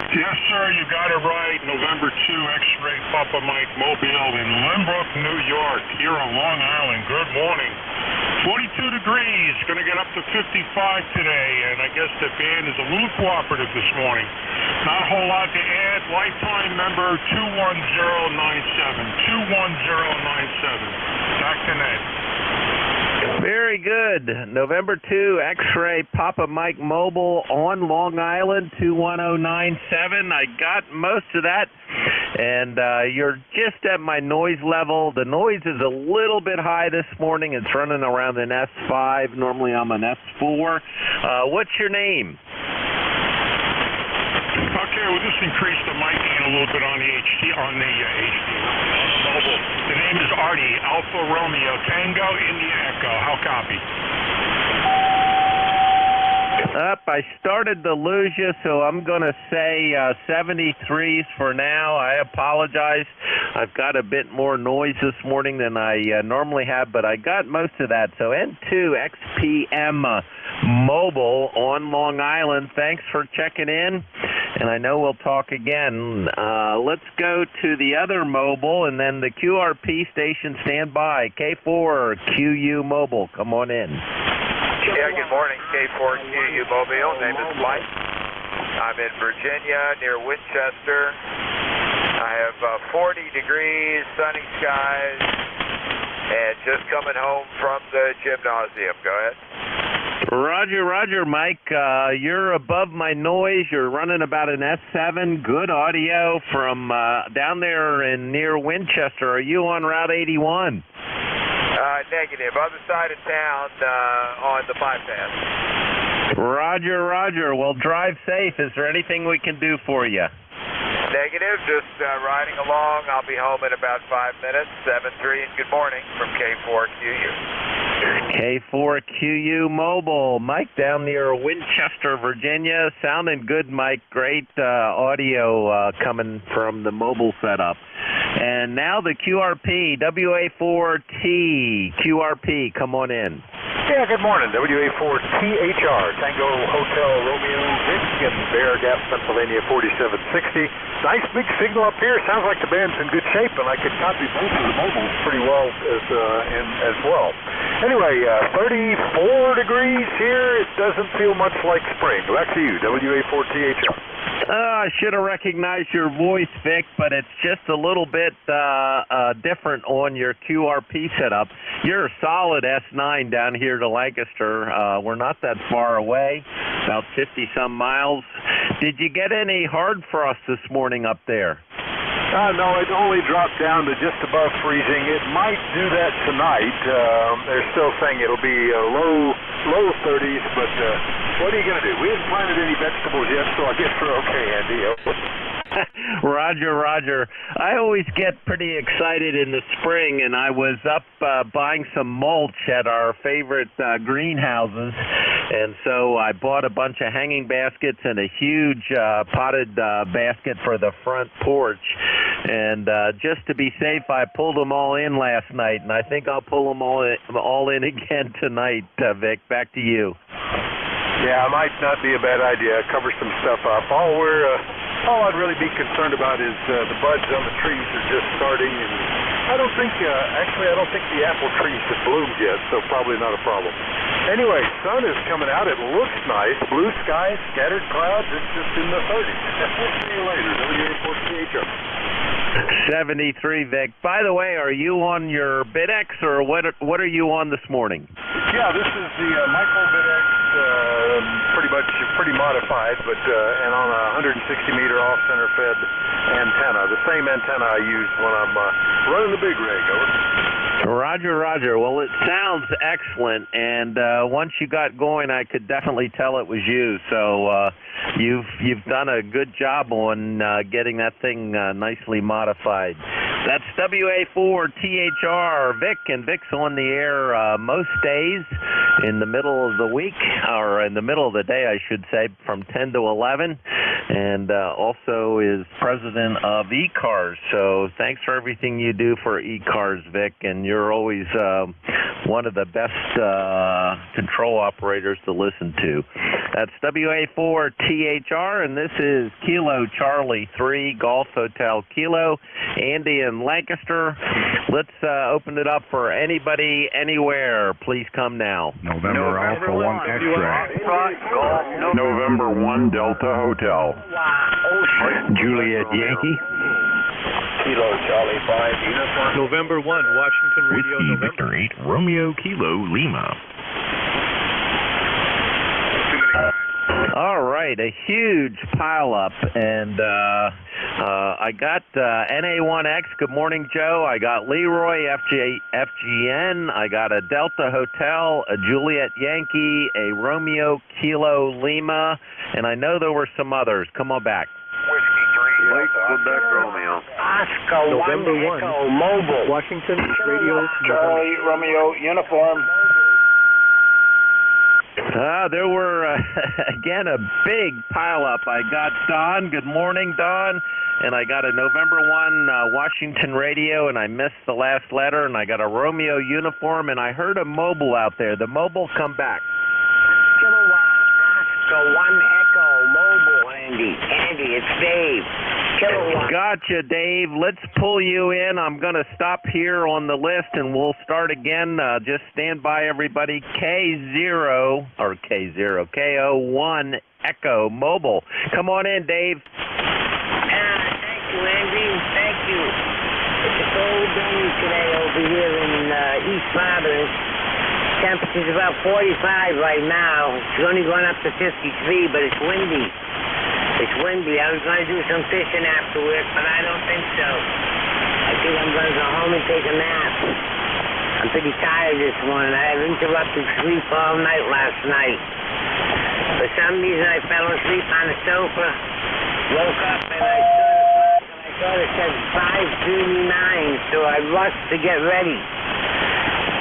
[SPEAKER 10] Yes, sir, you got it right. November 2 X-Ray Papa Mike Mobile in Limbrook, New York, here on Long Island. Good morning. 42 degrees, going to get up to 55 today, and I guess the band is a little cooperative this morning. Not a whole lot to add. Lifetime member 21097. 21097. Back to Ned.
[SPEAKER 7] Very good. November 2 X-Ray Papa Mike Mobile on Long Island, 21097. I got most of that, and you're just at my noise level. The noise is a little bit high this morning. It's running around an S5. Normally I'm an S4. What's your name?
[SPEAKER 10] Okay, we'll just increase the mic gain a little bit on the mobile. The name is Artie, Alpha Romeo, Tango, India Echo. How copy?
[SPEAKER 7] I started to lose you, so I'm going to say 73s for now. I apologize. I've got a bit more noise this morning than I normally have, but I got most of that. So N2 XPM Mobile on Long Island. Thanks for checking in, and I know we'll talk again. Let's go to the other mobile, and then the QRP station standby. K4QU Mobile, come on in.
[SPEAKER 5] Yeah, good morning. K4QU Mobile. Name is Mike. I'm in Virginia near Winchester. I have 40 degrees, sunny skies, and just coming home from the gymnasium. Go ahead.
[SPEAKER 7] Roger, Mike. You're above my noise. You're running about an S7. Good audio from down there in near Winchester. Are you on Route 81?
[SPEAKER 5] Negative. Other side of town on the bypass.
[SPEAKER 7] Roger. Well, drive safe. Is there anything we can do for you?
[SPEAKER 5] Negative. Just riding along. I'll be home in about 5 minutes. 7-3 and good morning from K4QU.
[SPEAKER 7] K4QU Mobile. Mike down near Winchester, Virginia. Sounding good, Mike. Great audio coming from the mobile setup. And now the QRP, WA4T, QRP, come on in.
[SPEAKER 11] Yeah, good morning. WA4THR, Tango Hotel Romeo, Michigan, Bear Gap, Pennsylvania, 4760. Nice big signal up here. Sounds like the band's in good shape, and I could copy both of the mobiles pretty well as well. Anyway, 34 degrees here. It doesn't feel much like spring. Back to you, WA4THR.
[SPEAKER 7] I should have recognized your voice, Vic, but it's just a little bit different on your QRP setup. You're a solid S9 down here to Lancaster. We're not that far away, about 50-some miles. Did you get any hard frost this morning up there?
[SPEAKER 11] No, it only dropped down to just above freezing. It might do that tonight. They're still saying it'll be low 30s, but what are you going to do? We haven't planted any vegetables yet, so I guess we're okay, Andy.
[SPEAKER 7] Roger. I always get pretty excited in the spring, and I was up buying some mulch at our favorite greenhouses, and so I bought a bunch of hanging baskets and a huge potted basket for the front porch. And just to be safe, I pulled them all in last night, and I think I'll pull them all in again tonight, Vic. Back to you.
[SPEAKER 11] Yeah, it might not be a bad idea. Cover some stuff up. All I'd really be concerned about is the buds on the trees are just starting, and I don't think the apple trees have bloomed yet, so probably not a problem. Anyway, sun is coming out. It looks nice. Blue skies, scattered clouds. It's just in the 30s. We'll see you later. WA4THR.
[SPEAKER 7] 73, Vic. By the way, are you on your BitX or what are you on this morning?
[SPEAKER 11] Yeah, this is the Micro BitX, pretty modified, but and on a 160-meter off-center fed antenna, the same antenna I use when I'm running the big rig. Over.
[SPEAKER 7] Roger. Well, it sounds excellent, and once you got going, I could definitely tell it was you. So you've done a good job on getting that thing nicely modified. That's WA4THR, Vic, and Vic's on the air most days in the middle of the week, or in the middle of the day, I should say, from 10 to 11, and also is president of eCars. So thanks for everything you do for eCars, Vic, and you're always one of the best control operators to listen to. That's WA4THR, and this is Kilo Charlie 3 Golf Hotel Kilo, Andy in Lancaster. Let's open it up for anybody, anywhere. Please come now.
[SPEAKER 12] November Alpha 1 X-Ray. November 1 Delta Hotel. Juliet Yankee.
[SPEAKER 6] Kilo Charlie 5 Uniform.
[SPEAKER 9] November 1, Washington Radio,
[SPEAKER 12] Whiskey
[SPEAKER 9] November.
[SPEAKER 12] Victor 8 Romeo Kilo Lima.
[SPEAKER 7] All right, a huge pileup, and I got NA1X. Good morning, Joe. I got Leroy FGN. I got a Delta Hotel, a Juliet Yankee, a Romeo Kilo Lima, and I know there were some others. Come on back.
[SPEAKER 6] Whiskey 3
[SPEAKER 2] Lake Quebec Romeo.
[SPEAKER 6] Oscar
[SPEAKER 9] November
[SPEAKER 6] 1
[SPEAKER 9] 1.
[SPEAKER 6] Echo Mobile.
[SPEAKER 9] Washington Radio,
[SPEAKER 6] Charlie Romeo Uniform.
[SPEAKER 7] There were, again, a big pileup. I got Don. Good morning, Don. And I got a November 1 Washington Radio, and I missed the last letter, and I got a Romeo Uniform, and I heard a mobile out there. The mobile, come back.
[SPEAKER 6] Oscar 1 Echo Mobile, Andy. Andy, it's Dave.
[SPEAKER 7] Gotcha, Dave. Let's pull you in. I'm going to stop here on the list, and we'll start again. Just stand by, everybody. KO1 Echo Mobile. Come on in, Dave.
[SPEAKER 6] Thank you, Andy. Thank you. It's a cold day today over here in East Providence. Temperature's about 45 right now. It's only going up to 53, but it's windy. It's windy. I was going to do some fishing afterwards, but I don't think so. I think I'm going to go home and take a nap. I'm pretty tired this morning. I had interrupted sleep all night last night. For some reason, I fell asleep on the sofa, woke up, and I thought it said 5:39, so I rushed to get ready.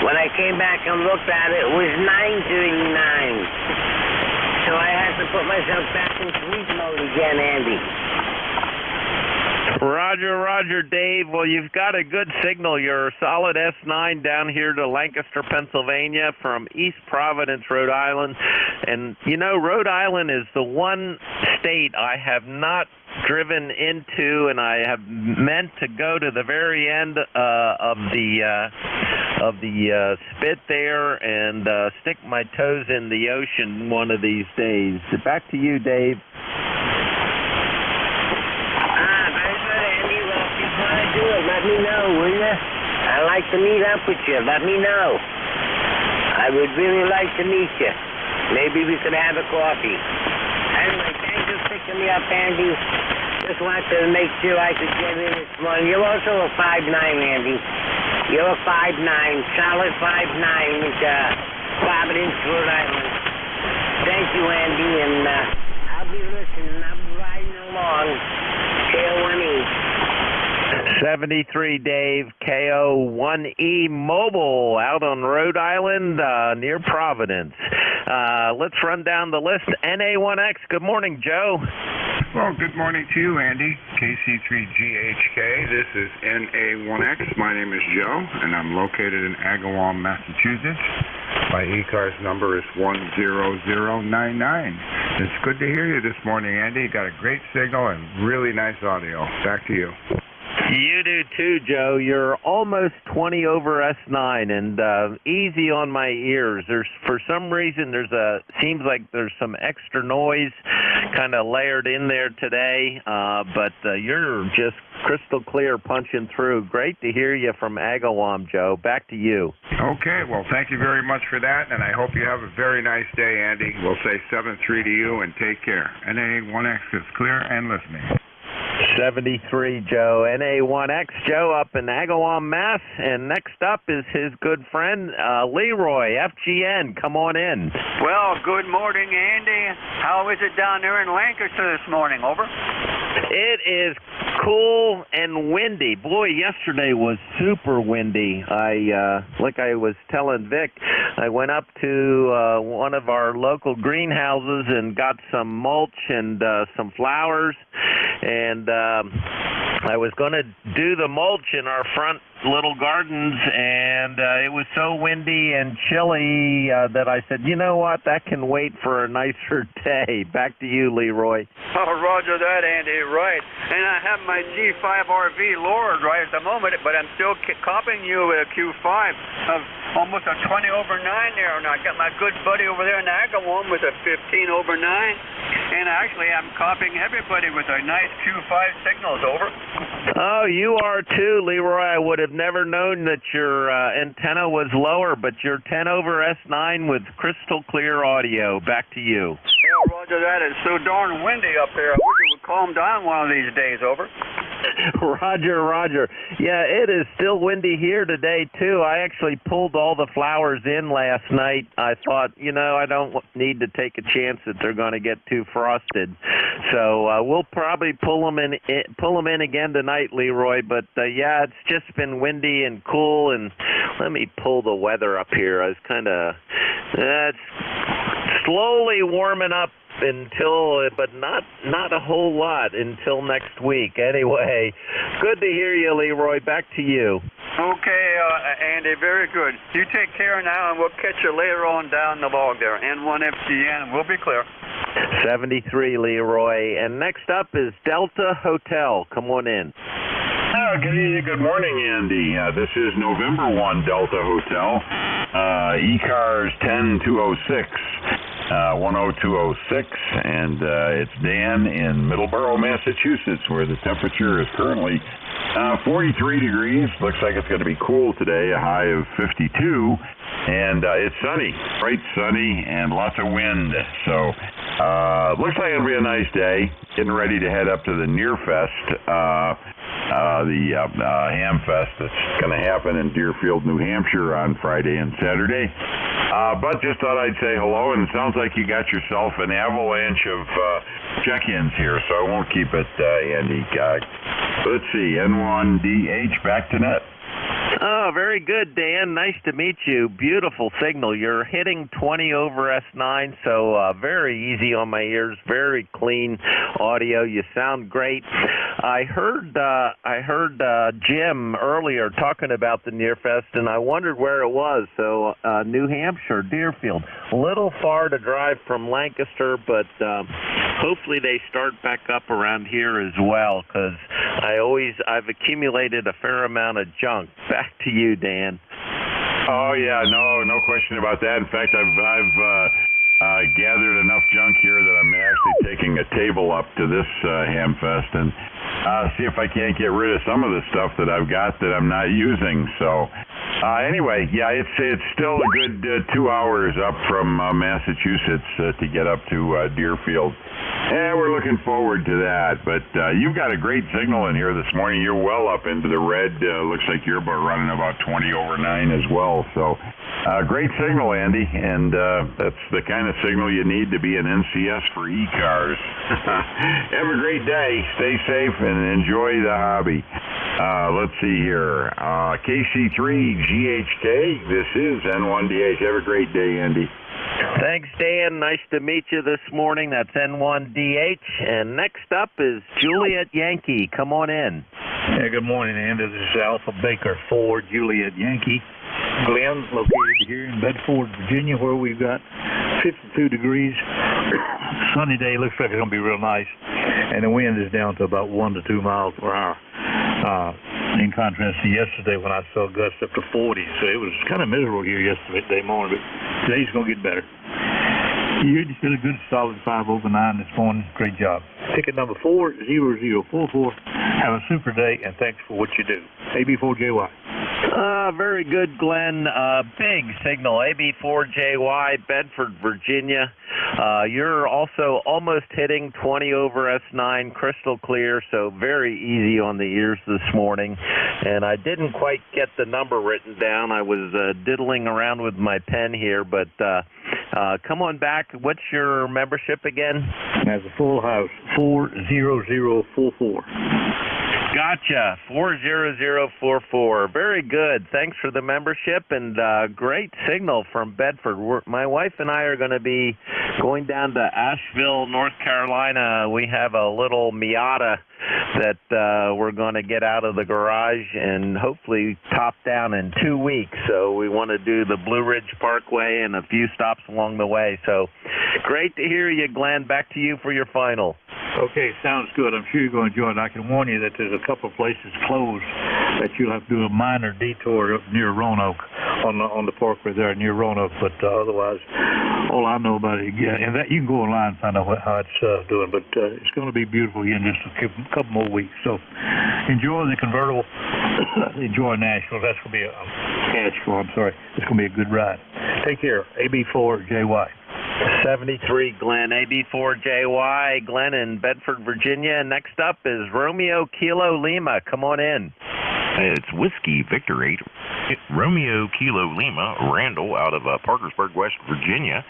[SPEAKER 6] When I came back and looked at it, it was 9:39. So I had to put myself back in sleep mode again, Andy.
[SPEAKER 7] Roger, Dave. Well, you've got a good signal. You're a solid S9 down here to Lancaster, Pennsylvania from East Providence, Rhode Island. And, you know, Rhode Island is the one state I have not driven into, and I have meant to go to the very end of the spit there and stick my toes in the ocean one of these days. Back to you, Dave.
[SPEAKER 6] Very good, Andy. Well, if you want to do it, let me know, will you? I'd like to meet up with you. Let me know. I would really like to meet you. Maybe we could have a coffee. Anyway, thanks for picking me up, Andy. Just wanted to make sure I could get in this morning. You're also a 5'9", Andy. You're a 5'9", solid 5'9", Providence, Rhode Island. Thank you, Andy, and I'll be listening. I'll be riding along. KO1E.
[SPEAKER 7] 73, Dave. KO1E Mobile out on Rhode Island near Providence. Let's run down the list. NA1X. Good morning, Joe.
[SPEAKER 13] Well, good morning to you, Andy. KC3GHK. This is NA1X. My name is Joe, and I'm located in Agawam, Massachusetts. My eCars number is 10099. It's good to hear you this morning, Andy. You got a great signal and really nice audio. Back to you.
[SPEAKER 7] You do too, Joe. You're almost 20 over S9 and easy on my ears. There's for some reason seems like there's some extra noise kind of layered in there today, but you're just crystal clear punching through. Great to hear you from Agawam, Joe. Back to you.
[SPEAKER 13] Okay, well, thank you very much for that, and I hope you have a very nice day, Andy. We'll say 7-3 to you, and take care. NA1X is clear and listening.
[SPEAKER 7] 73, Joe. NA1X, Joe up in Agawam, Mass. And next up is his good friend, Leroy, FGN. Come on in.
[SPEAKER 14] Well, good morning, Andy. How is it down there in Lancaster this morning? Over?
[SPEAKER 7] It is cool and windy. Boy, yesterday was super windy. Like I was telling Vic, I went up to one of our local greenhouses and got some mulch and some flowers, and I was going to do the mulch in our front little gardens, and it was so windy and chilly that I said, you know what, that can wait for a nicer day. Back to you, Leroy.
[SPEAKER 14] Oh, roger that, Andy, right. And I have my G5RV lowered right at the moment, but I'm still copying you with a Q5 of almost a 20 over 9 there, and I got my good buddy over there in Agawam with a 15 over 9, and actually I'm copying everybody with a nice Q5 signals. Over.
[SPEAKER 7] Oh, you are too, Leroy. I would have never known that your antenna was lower, but you're 10 over S9 with crystal clear audio. Back to you.
[SPEAKER 14] Yeah, roger that. It's so darn windy up here. I wish it would calm down one of these days. Over.
[SPEAKER 7] Roger. Yeah, it is still windy here today, too. I actually pulled all the flowers in last night. I thought, I don't need to take a chance that they're going to get too frosted. So we'll probably pull them in again tonight, Leroy. But, yeah, it's just been windy and cool. And let me pull the weather up here. I was kind of it's slowly warming up but not a whole lot until next week. Anyway, good to hear you, Leroy. Back to you.
[SPEAKER 14] Okay, Andy, very good. You take care now, and we'll catch you later on down the log there. N1FGN, we'll be clear.
[SPEAKER 7] 73, Leroy. And next up is Delta Hotel. Come on in.
[SPEAKER 12] Good morning, Andy. This is November 1 Delta Hotel. E-Cars 10206. 10206, and it's Dan in Middleborough, Massachusetts, where the temperature is currently 43 degrees. Looks like it's going to be cool today, a high of 52, and it's sunny, bright sunny, and lots of wind. So looks like it'll be a nice day. Getting ready to head up to the Nearfest, the Ham Fest that's going to happen in Deerfield, New Hampshire on Friday and Saturday. But just thought I'd say hello, and it sounds like you got yourself an avalanche of check-ins here, so I won't keep it, Andy. Let's see, N1DH back to net.
[SPEAKER 7] Oh, very good, Dan. Nice to meet you. Beautiful signal. You're hitting 20 over S9, so very easy on my ears, very clean audio. You sound great. I heard Jim earlier talking about the Nearfest, and I wondered where it was. So New Hampshire, Deerfield. A little far to drive from Lancaster, but hopefully they start back up around here as well, because I've accumulated a fair amount of junk. Back to you, Dan.
[SPEAKER 12] Oh yeah, no question about that. In fact, I've gathered enough junk here that I'm actually taking a table up to this Hamfest and see if I can't get rid of some of the stuff that I've got that I'm not using. So anyway, yeah, it's still a good 2 hours up from Massachusetts to get up to Deerfield. And we're looking forward to that. But you've got a great signal in here this morning. You're well up into the red. Looks like you're running about 20 over 9 as well. So great signal, Andy. And that's the kind of signal you need to be an NCS for e-cars. Have a great day. Stay safe and enjoy the hobby. Let's see here. KC3GHK. This is N1DH. Have a great day, Andy.
[SPEAKER 7] Thanks, Dan. Nice to meet you this morning. That's N1DH. And next up is Juliet Yankee. Come on in.
[SPEAKER 15] Yeah, good morning, Andy. This is Alpha Baker 4, Juliet Yankee. Glenn, located here in Bedford, Virginia, where we've got 52 degrees. Sunny day. Looks like it's going to be real nice. And the wind is down to about 1 to 2 miles per hour. in contrast to yesterday when I saw gusts up to 40. So it was kind of miserable here yesterday morning, but today's going to get better. You did a good solid 5 over 9 this morning. Great job. Ticket number 40044. Have a super day, and thanks for what you do. AB4JY.
[SPEAKER 7] Very good, Glenn. Big signal, AB4JY, Bedford, Virginia. You're also almost hitting 20 over S9, crystal clear, so very easy on the ears this morning. And I didn't quite get the number written down. I was diddling around with my pen here, but come on back. What's your membership again?
[SPEAKER 15] Has a full house, 40044.
[SPEAKER 7] Gotcha, 40044. Very good. Thanks for the membership, and great signal from Bedford. My wife and I are going to be going down to Asheville, North Carolina. We have a little Miata that we're going to get out of the garage and hopefully top down in 2 weeks. So we want to do the Blue Ridge Parkway and a few stops along the way. So great to hear you, Glenn. Back to you for your final.
[SPEAKER 15] Okay, sounds good. I'm sure you're going to enjoy it. I can warn you that there's a couple of places closed that you'll have to do a minor detour up near Roanoke on the parkway there near Roanoke. But otherwise, all I know about it, yeah, and that you can go online and find out how it's doing. But it's going to be beautiful here in just a couple more weeks. So enjoy the convertible. Enjoy Nashville. That's going to be It's going to be a good ride. Take care. AB4JY.
[SPEAKER 7] 73, Glenn. AB4JY, Glenn in Bedford, Virginia. Next up is Romeo Kilo Lima. Come on in.
[SPEAKER 16] It's Whiskey Victor 8, Romeo Kilo Lima, Randall out of Parkersburg, West Virginia.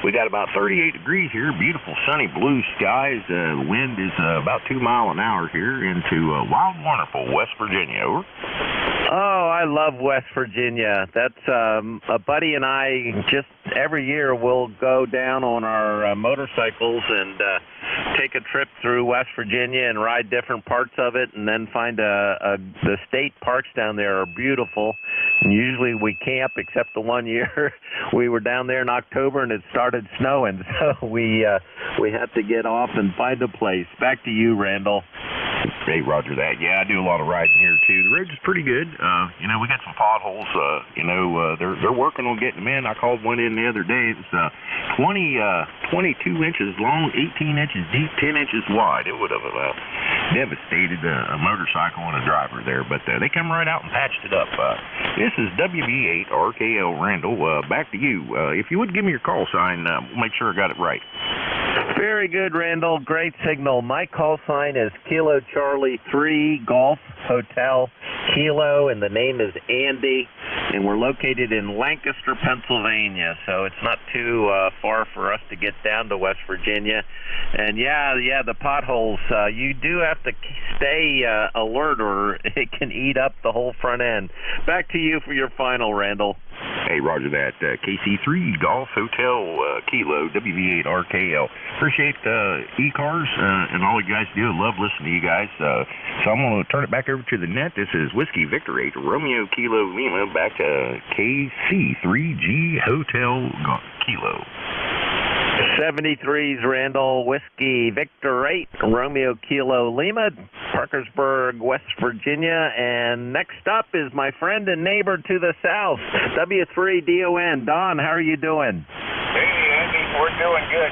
[SPEAKER 16] We got about 38 degrees here, beautiful sunny blue skies. The wind is about 2 miles an hour here into wild, wonderful West Virginia. Over.
[SPEAKER 7] Oh, I love West Virginia. That's a buddy and I just every year we'll go down on our motorcycles and take a trip through West Virginia and ride different parts of it, and then find the state parks down there are beautiful. And usually we camp, except the one year we were down there in October and it started snowing, so we had to get off and find a place. Back to you, Randall.
[SPEAKER 16] Hey, roger that. Yeah, I do a lot of riding here too. The road's pretty good. We got some potholes. They're working on getting them in. I called one in the other day. It was 22 inches long, 18 inches deep, 10 inches wide. It would have devastated a motorcycle and a driver there, but they come right out and patched it up. This is WB8 RKL Randall. Back to you. If you would give me your call sign, we'll make sure I got it right.
[SPEAKER 7] Very good, Randall. Great signal. My call sign is Kilo Charlie 3 Golf Hotel Kilo, and the name is Andy, and we're located in Lancaster, Pennsylvania, so it's not too far for us to get down to West Virginia. And yeah, the potholes, you do have to stay alert or it can eat up the whole front end. Back to you for your final, Randall.
[SPEAKER 16] Hey, roger that. KC3 Golf Hotel Kilo WV8 RKL. Appreciate e-cars and all you guys do. Love listening to you guys. So I'm going to turn it back over to the net. This is Whiskey Victor 8 Romeo Kilo Lima. Back to KC3G Hotel Kilo.
[SPEAKER 7] 73's Randall, Whiskey Victor 8 Romeo Kilo Lima, Parkersburg, West Virginia. And next up is my friend and neighbor to the south, W3DON. Don, how are you doing?
[SPEAKER 17] Hey, Andy, we're doing good,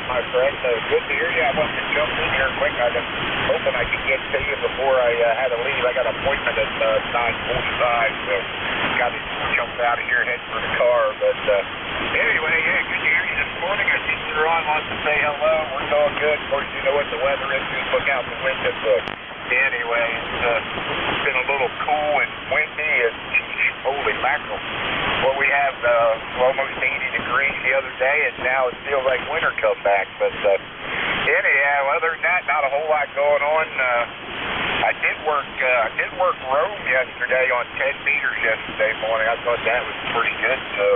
[SPEAKER 17] my friend. Good to hear you. I wanted to jump in here quick. I was hoping I could get to you before I had to leave. I got an appointment at 9:45, so got to jump out of here and head for the car. But anyway, yeah, good to hear you this morning. I see you're on, wants to say hello. We're doing good. Of course, you know what the weather is. Just look out the window. Anyway, it's been a little cool and windy, and holy mackerel. Well, we have almost 80 degrees the other day, and now it feels like winter come back. But anyhow, other than that, not a whole lot going on. I did work Rome yesterday on 10 meters yesterday morning. I thought that was pretty good. So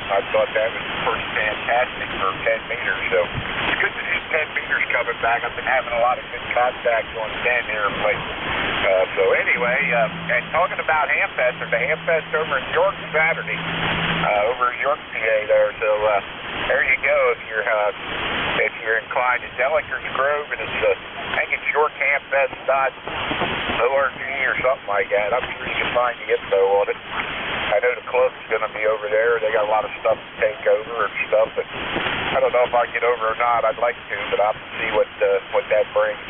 [SPEAKER 17] I thought that was pretty fantastic for 10 meters. So it's good to see 10 meters coming back. I've been having a lot of good contact on 10 here lately. So anyway, and talking about Hamfest, there's a Hamfest over in York Saturday, over in York, PA there. So there you go. If you're inclined to Delicker's Grove, and it's I think it's yorkhamfest.org or something like that. I'm sure you can find the info on it. I know the club's going to be over there. They got a lot of stuff to take over and stuff, but I don't know if I get over or not. I'd like to, but I'll have to see what that brings.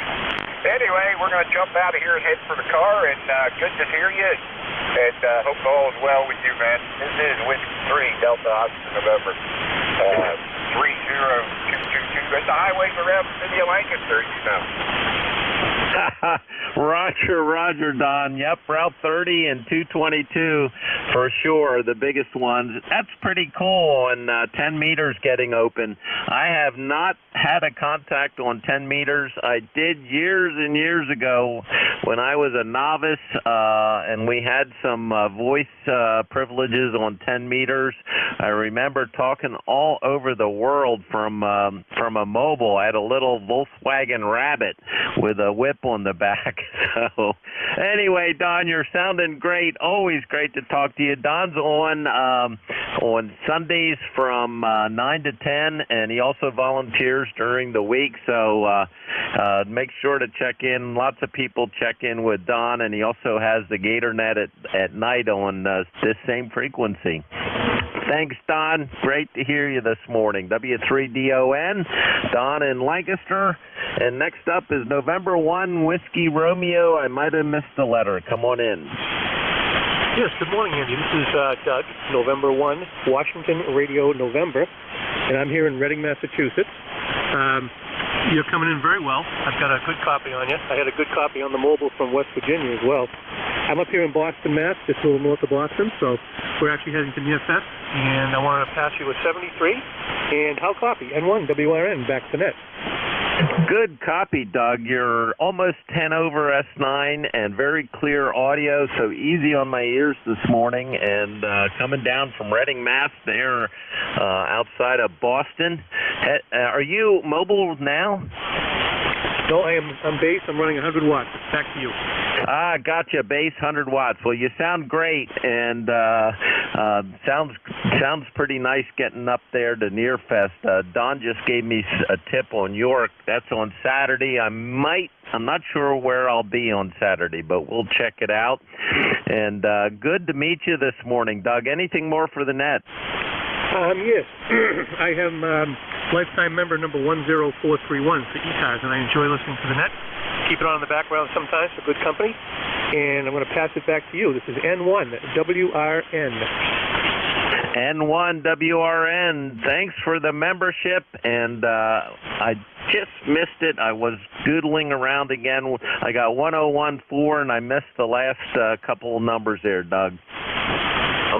[SPEAKER 17] Anyway, we're going to jump out of here and head for the car, and good to hear you, and hope all is well with you, man. This is Whiskey 3, Delta Oscar November, 30222. It's the highways around the city of Lancaster, you know.
[SPEAKER 7] Roger, Don. Yep, Route 30 and 222 for sure, the biggest ones. That's pretty cool, and 10 meters getting open. I have not had a contact on 10 meters. I did years and years ago when I was a novice, and we had some voice privileges on 10 meters. I remember talking all over the world from a mobile. I had a little Volkswagen Rabbit with a whip on the back. So anyway, Don, you're sounding great. Always great to talk to you. Don's on Sundays from 9 to 10, and he also volunteers during the week. So make sure to check in. Lots of people check in with Don, and he also has the GatorNet at night on this same frequency. Thanks, Don. Great to hear you this morning. W3DON, Don in Lancaster. And next up is November 1, Whiskey Romeo. I might have missed the letter. Come on in.
[SPEAKER 9] Yes, good morning, Andy. This is Doug, November 1, Washington Radio November, and I'm here in Reading, Massachusetts. You're coming in very well. I've got a good copy on you. I had a good copy on the mobile from West Virginia as well. I'm up here in Boston, Mass, just a little north of Boston, so we're actually heading to NearFest, and I wanted to pass you a 73, and how copy? N1, WRN, back to net.
[SPEAKER 7] Good copy, Doug. You're almost 10 over S9 and very clear audio, so easy on my ears this morning. And coming down from Reading, Mass, there outside of Boston. Are you mobile now?
[SPEAKER 9] No, I'm base. I'm running 100 watts. Back to you.
[SPEAKER 7] Gotcha. Base 100 watts. Well, you sound great, and sounds pretty nice getting up there to NearFest. Don just gave me a tip on York. That's on Saturday. I'm not sure where I'll be on Saturday, but we'll check it out. And good to meet you this morning, Doug. Anything more for the net?
[SPEAKER 9] Yes. I am lifetime member number 10431 for e-cars, and I enjoy listening to the net. Keep it on in the background sometimes for good company. And I'm going to pass it back to you. This is N1 WRN.
[SPEAKER 7] N1 WRN. Thanks for the membership. And I just missed it. I was doodling around again. I got 1014, and I missed the last couple of numbers there, Doug.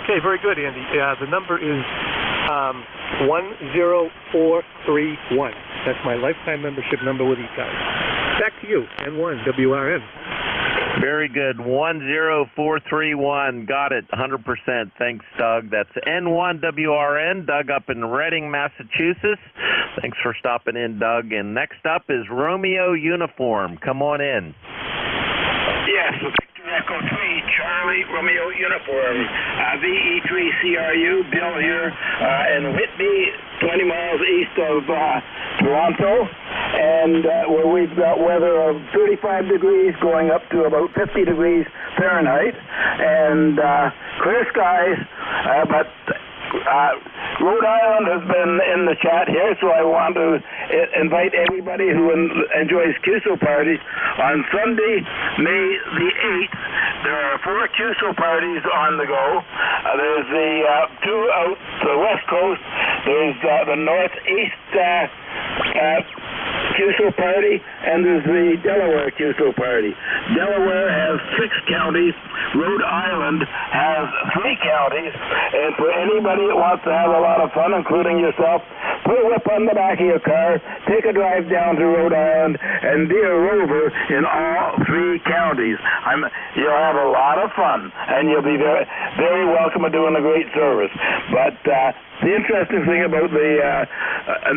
[SPEAKER 9] Okay, very good, Andy. The number is 10431. That's my lifetime membership number with e-cars. Back to you, N1 WRN.
[SPEAKER 7] Very good. 10431. Got it. 100%. Thanks, Doug. That's N1 WRN. Doug up in Reading, Massachusetts. Thanks for stopping in, Doug. And next up is Romeo Uniform. Come on in.
[SPEAKER 18] Yes. Echo 3, Charlie, Romeo Uniform, VE3CRU, Bill here in Whitby, 20 miles east of Toronto, and where we've got weather of 35 degrees going up to about 50 degrees Fahrenheit, and clear skies, but Rhode Island has been in the chat here, so I want to invite everybody who enjoys QSO parties. On Sunday, May the 8th, there are 4 QSO parties on the go. There's the 2 out the west coast. There's the northeast QSO party, and there's the Delaware QSO party. Delaware has 6 counties. Rhode Island has 3 counties. And for anybody that wants to have a lot of fun, including yourself, put a whip on the back of your car, take a drive down to Rhode Island, and be a rover in all 3 counties. You'll have a lot of fun, and you'll be very, very welcome and doing a great service. But the interesting thing about the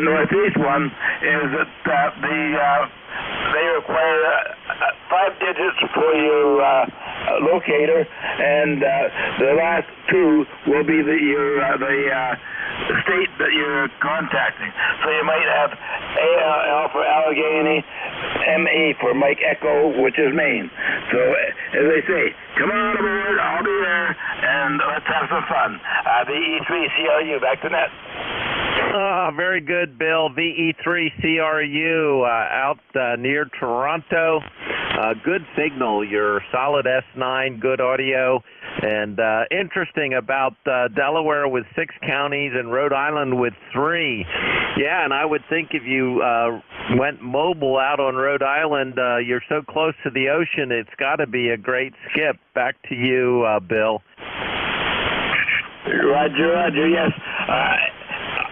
[SPEAKER 18] Northeast one is that they require 5 digits before you locator, and the last two will be the state that you're contacting. So you might have AL for Allegheny, ME for Mike Echo, which is Maine. So as they say, come on aboard, I'll be there, and let's have some fun. VE3CRU, back to net.
[SPEAKER 7] Very good, Bill. VE3CRU out near Toronto. Good signal. Your solid S9, good audio. And interesting about Delaware with 6 counties and Rhode Island with 3. Yeah, and I would think if you went mobile out on Rhode Island, you're so close to the ocean, it's got to be a great skip. Back to you, Bill.
[SPEAKER 18] Roger, yes.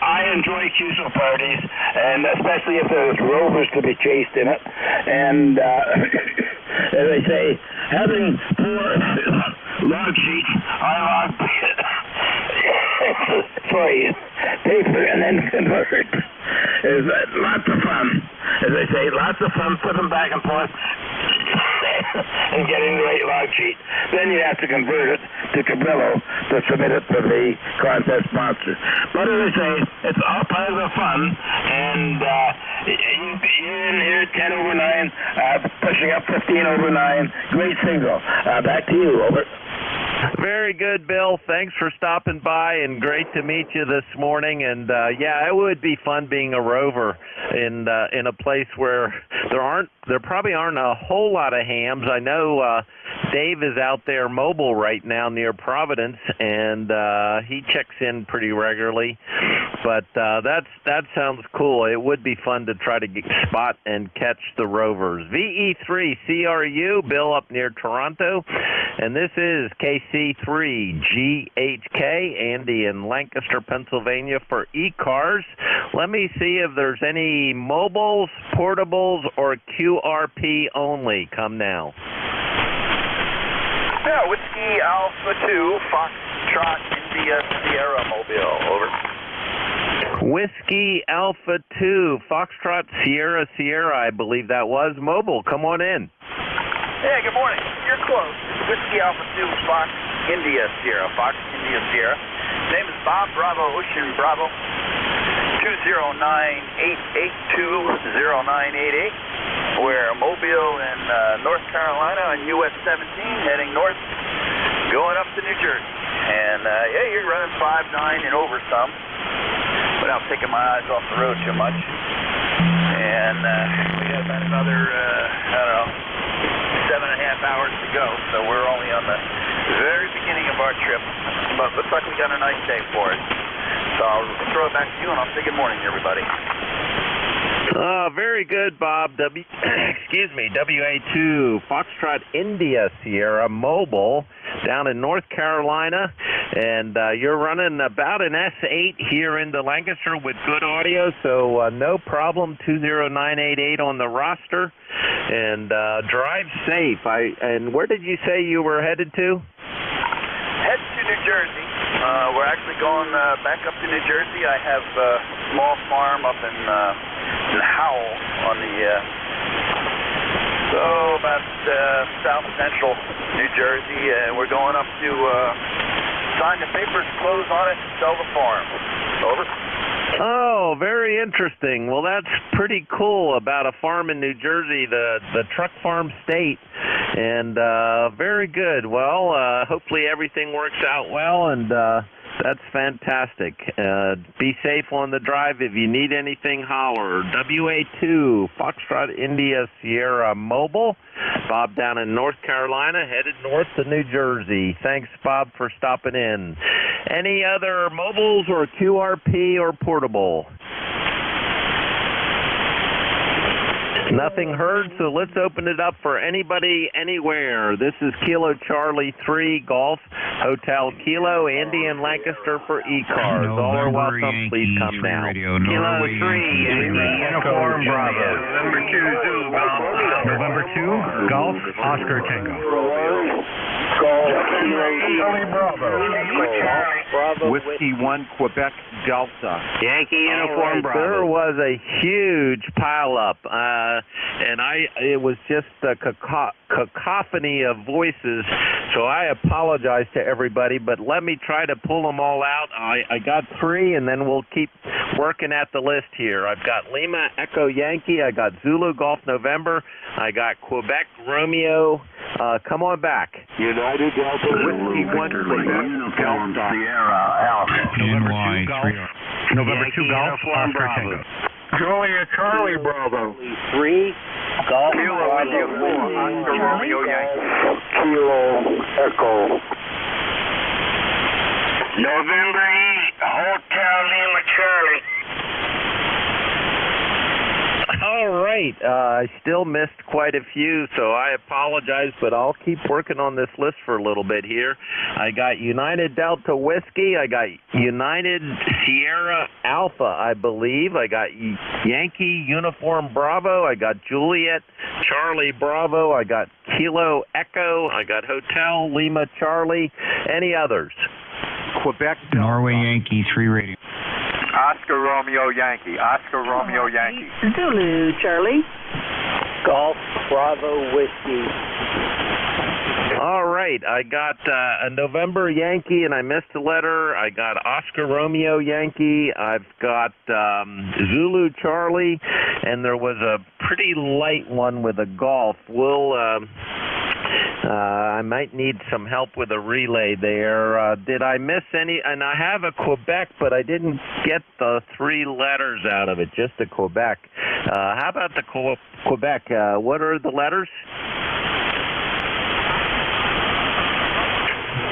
[SPEAKER 18] I enjoy QSO parties, and especially if there's rovers to be chased in it. And as I say, having 4 log sheets, I log paper and then convert is lots of fun. As I say, lots of fun putting them back and forth and getting the right log sheet. Then you have to convert it to Cabrillo to submit it to the contest sponsor. But as I say, it's all part of the fun, and you're in here 10 over 9, pushing up 15 over 9. Great signal. Back to you, over.
[SPEAKER 7] Very good, Bill. Thanks for stopping by, and great to meet you this morning. And yeah, it would be fun being a rover in a place where there probably aren't a whole lot of hams. I know Dave is out there mobile right now near Providence, and he checks in pretty regularly. But that sounds cool. It would be fun to try to spot and catch the rovers. VE3CRU, Bill up near Toronto, and this is KC3GHK, Andy in Lancaster, Pennsylvania for e-cars. Let me see if there's any mobiles, portables, or QRP only. Come now.
[SPEAKER 19] Yeah, Whiskey Alpha 2, Foxtrot, India, Sierra, Mobile, over.
[SPEAKER 7] Whiskey Alpha 2, Foxtrot, Sierra, I believe that was. Mobile, come on in.
[SPEAKER 19] Hey, good morning. You're close. Whiskey Alpha 2, Fox, India, Sierra. Fox, India, Sierra. Name is Bob Bravo, Ocean Bravo. 209-882-0988. We're Mobile in North Carolina on US 17, heading north, going up to New Jersey. And yeah, you're running 5.9 and over some, without taking my eyes off the road too much. And we got about another, I don't know, 7.5 hours to go, so we're only on the very beginning of our trip. But looks like we got a nice day for it. So I'll throw it back to you, and I'll say good morning, everybody.
[SPEAKER 7] Very good, Bob. WA2, Foxtrot, India, Sierra, Mobile, down in North Carolina. And you're running about an S8 here into Lancaster with good audio, so no problem. 20988 on the roster. And drive safe. And where did you say you were headed to?
[SPEAKER 19] Head to New Jersey. We're actually going back up to New Jersey. I have a small farm up in Howell on the about south central New Jersey, and we're going up to sign the papers, close on it, and sell the farm. Over.
[SPEAKER 7] Oh, very interesting. Well, that's pretty cool about a farm in New Jersey, the truck farm state, and very good. Well, hopefully everything works out well, and that's fantastic. Be safe on the drive. If you need anything, holler. WA2, Foxtrot, India, Sierra, Mobile. Bob down in North Carolina, headed north to New Jersey. Thanks, Bob, for stopping in. Any other mobiles or QRP or portable? Nothing heard, so let's open it up for anybody, anywhere. This is Kilo Charlie 3 Golf Hotel Kilo, Andy in Lancaster for e-cars. All are welcome. Please come now.
[SPEAKER 20] Radio,
[SPEAKER 7] Kilo 3, Uniform Bravo.
[SPEAKER 20] November 2, Golf Oscar Tango.
[SPEAKER 18] Golf, Charlie Bravo.
[SPEAKER 20] Whiskey 1, Quebec Delta.
[SPEAKER 14] Yankee Uniform Bravo.
[SPEAKER 7] There was a huge pileup, and it was just a cacophony of voices, so I apologize to everybody, but let me try to pull them all out. I got 3, and then we'll keep working at the list here. I've got Lima Echo Yankee, I got Zulu Golf November, I got Quebec Romeo. Come on back.
[SPEAKER 6] United Delta
[SPEAKER 7] Whiskey 1, Quebec Delta.
[SPEAKER 6] Sierra Alpha.
[SPEAKER 7] November 2 Golf, Oscar Tango.
[SPEAKER 10] Julia Charlie Bravo.
[SPEAKER 6] 3 Golf
[SPEAKER 14] Kilo India 4, Oscar Romeo Yankee.
[SPEAKER 6] Kilo Echo.
[SPEAKER 18] November 8, Hotel Lima Charlie.
[SPEAKER 7] All right. I still missed quite a few, so I apologize, but I'll keep working on this list for a little bit here. I got United Delta Whiskey. I got United Sierra Alpha, I believe. I got Yankee Uniform Bravo. I got Juliet Charlie Bravo. I got Kilo Echo. I got Hotel Lima Charlie. Any others?
[SPEAKER 20] Quebec Delta.
[SPEAKER 21] Norway Yankee 3 radio.
[SPEAKER 14] Oscar Romeo Yankee. Oscar Romeo Yankee.
[SPEAKER 22] Zulu Charlie.
[SPEAKER 6] Golf Bravo Whiskey.
[SPEAKER 7] All right. I got a November Yankee, and I missed a letter. I got Oscar Romeo Yankee. I've got Zulu Charlie, and there was a pretty light one with a golf. I might need some help with a relay there. Did I miss any? And I have a Quebec, but I didn't get the 3 letters out of it, just a Quebec. How about the Quebec? What are the letters?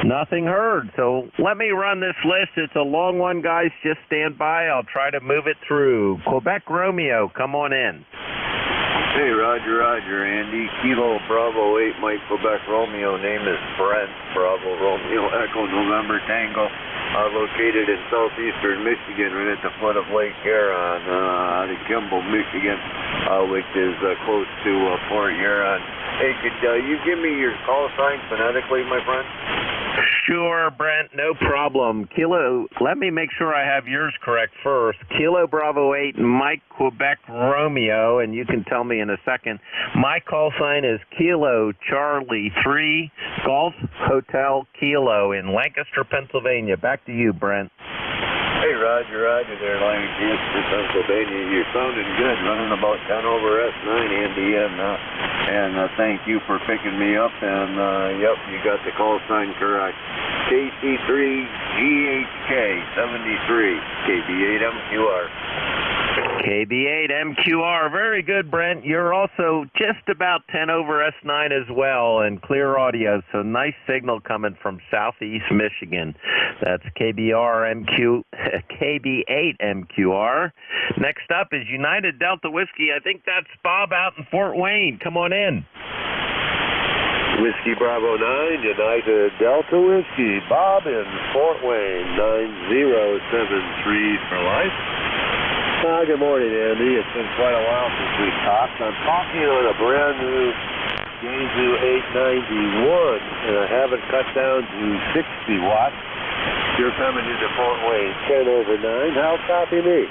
[SPEAKER 7] Nothing heard. So let me run this list. It's a long one, guys. Just stand by. I'll try to move it through. Quebec Romeo, come on in.
[SPEAKER 6] Hey, Roger, Andy. Kilo Bravo 8, Mike Quebec Romeo. Name is Brent. Bravo Romeo Echo November Tango. Located in southeastern Michigan, right at the foot of Lake Huron, out of Kimball, Michigan, which is close to Port Huron. Hey, could you give me your call sign phonetically, my friend?
[SPEAKER 7] Sure, Brent, no problem. Kilo, let me make sure I have yours correct first. Kilo Bravo 8, Mike Quebec Romeo, and you can tell me in a second. My call sign is Kilo Charlie 3, Golf Hotel Kilo in Lancaster, Pennsylvania. Back to you, Brent.
[SPEAKER 6] Hey, Roger there, Lancaster, Pennsylvania. You're sounding good, running about 10 over S9, Andy, and thank you for picking me up, and yep, you got the call sign correct. KC3GHK 73, KB8MQR.
[SPEAKER 7] KB8MQR, very good, Brent. You're also just about 10 over S9 as well, and clear audio, so nice signal coming from southeast Michigan. That's KB8MQR. Next up is United Delta Whiskey. I think that's Bob out in Fort Wayne. Come on in.
[SPEAKER 6] Whiskey Bravo 9, United Delta Whiskey. Bob in Fort Wayne, 9073 for life. Good morning, Andy. It's been quite a while since we talked. I'm talking on a brand new Yaesu 891, and I have it cut down to 60 watts. You're coming into Fort Wayne, 10 over 9. How copy me?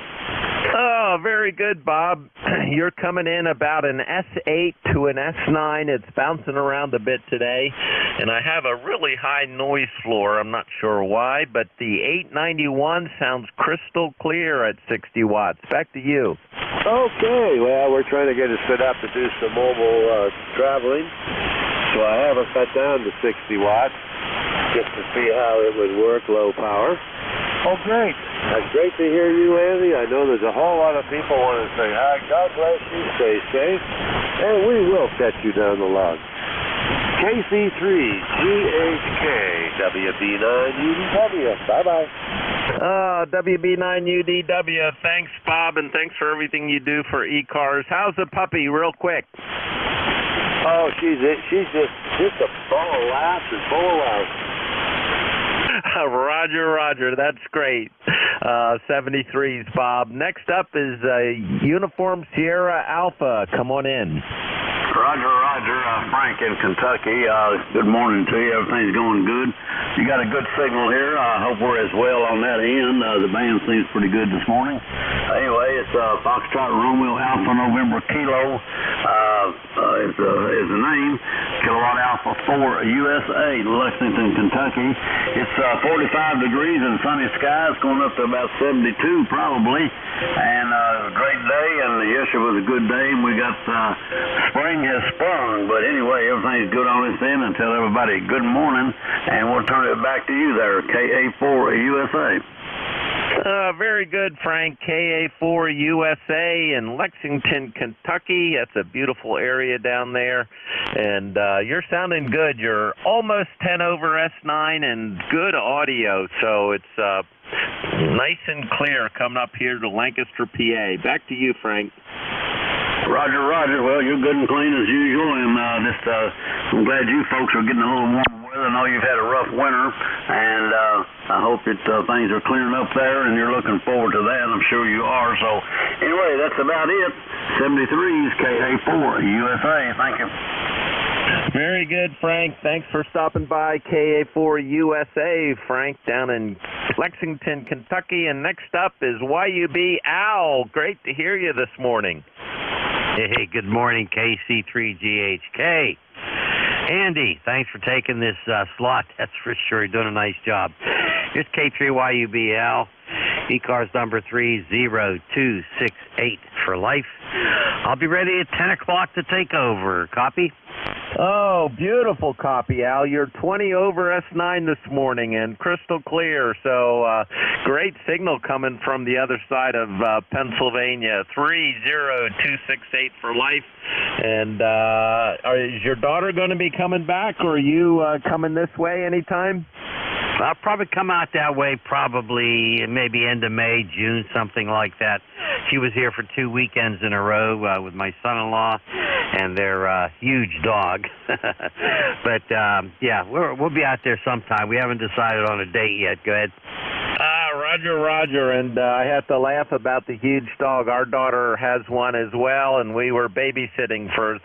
[SPEAKER 7] Oh, very good, Bob. You're coming in about an S8 to an S9. It's bouncing around a bit today, and I have a really high noise floor. I'm not sure why, but the 891 sounds crystal clear at 60 watts. Back to you.
[SPEAKER 6] Okay, well, we're trying to get it set up to do some mobile traveling, so I have it cut down to 60 watts just to see how it would work, low power. Oh, great. That's great to hear you, Andy. I know there's a whole lot of people want to say, hi, God bless you, stay safe, and we will catch you down the log. KC3GHK WB9UDW. Bye-bye.
[SPEAKER 7] WB9UDW. Thanks, Bob, and thanks for everything you do for e-cars. How's the puppy, real quick?
[SPEAKER 6] Oh, she's just a ball of laughs and full of life.
[SPEAKER 7] Roger, that's great. 73s, Bob. Next up is Uniform Sierra Alpha. Come on in.
[SPEAKER 6] Roger. Frank in Kentucky. Good morning to you. Everything's going good. You got a good signal here. I hope we're as well on that end. The band seems pretty good this morning. Anyway, it's Foxtrot Romeo Alpha November Kilo is the name. Kilowatt Alpha 4 USA, Lexington, Kentucky. It's 45 degrees and sunny skies, going up to about 72 probably. And a great day, and yesterday was a good day, and we got spring has sprung. But anyway, everything's good on this end, and tell everybody good morning, and we'll turn it back to you there, KA4 USA.
[SPEAKER 7] Very good, Frank. KA4 USA in Lexington, Kentucky. That's a beautiful area down there. And you're sounding good. You're almost 10 over S9 and good audio. So it's nice and clear coming up here to Lancaster, PA. Back to you, Frank.
[SPEAKER 6] Roger. Well, you're good and clean as usual. And I'm glad you folks are getting a little warmer weather. I know you've had a rough winter. And I hope that things are clearing up there, and you're looking forward to that. I'm sure you are. So, anyway, that's about it. 73's KA4 USA. Thank you.
[SPEAKER 7] Very good, Frank. Thanks for stopping by KA4 USA, Frank, down in Lexington, Kentucky. And next up is YUB Al. Great to hear you this morning.
[SPEAKER 21] Hey, good morning, KC3GHK. Andy, thanks for taking this slot. That's for sure. You're doing a nice job. Here's K3YUBL, E-Cars number 30268 for life. I'll be ready at 10 o'clock to take over. Copy?
[SPEAKER 7] Oh, beautiful copy, Al. You're 20 over S9 this morning and crystal clear. So great signal coming from the other side of Pennsylvania. 30268 for life. And is your daughter going to be coming back, or are you coming this way anytime?
[SPEAKER 21] I'll probably come out that way probably maybe end of May, June, something like that. She was here for 2 weekends in a row with my son-in-law and their huge dog. But, yeah, we'll be out there sometime. We haven't decided on a date yet. Go ahead.
[SPEAKER 7] Roger. And I have to laugh about the huge dog. Our daughter has one as well, and we were babysitting for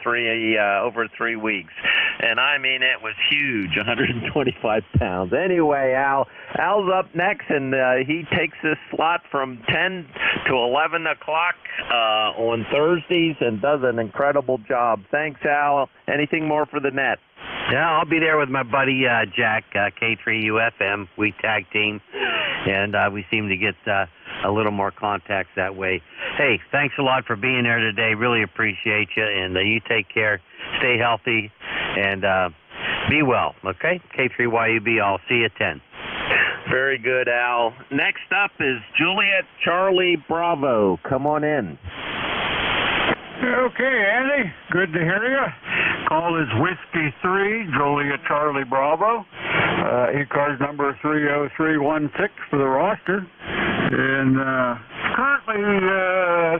[SPEAKER 7] over 3 weeks. And I mean, it was huge, 125 pounds. Anyway, Al's up next, and he takes this slot from 10 to 11 o'clock on Thursdays and does an incredible job. Thanks, Al. Anything more for the net?
[SPEAKER 21] Yeah, I'll be there with my buddy Jack, K3UFM. We tag team, and we seem to get a little more contacts that way. Hey, thanks a lot for being there today. Really appreciate you, and you take care. Stay healthy, and be well, okay? K3YUB, I'll see you at 10.
[SPEAKER 7] Very good, Al. Next up is Juliet Charlie Bravo. Come on in.
[SPEAKER 22] Okay, Andy. Good to hear you. Call is Whiskey 3, Juliet Charlie Bravo. E-Cars number 30316 for the roster. And currently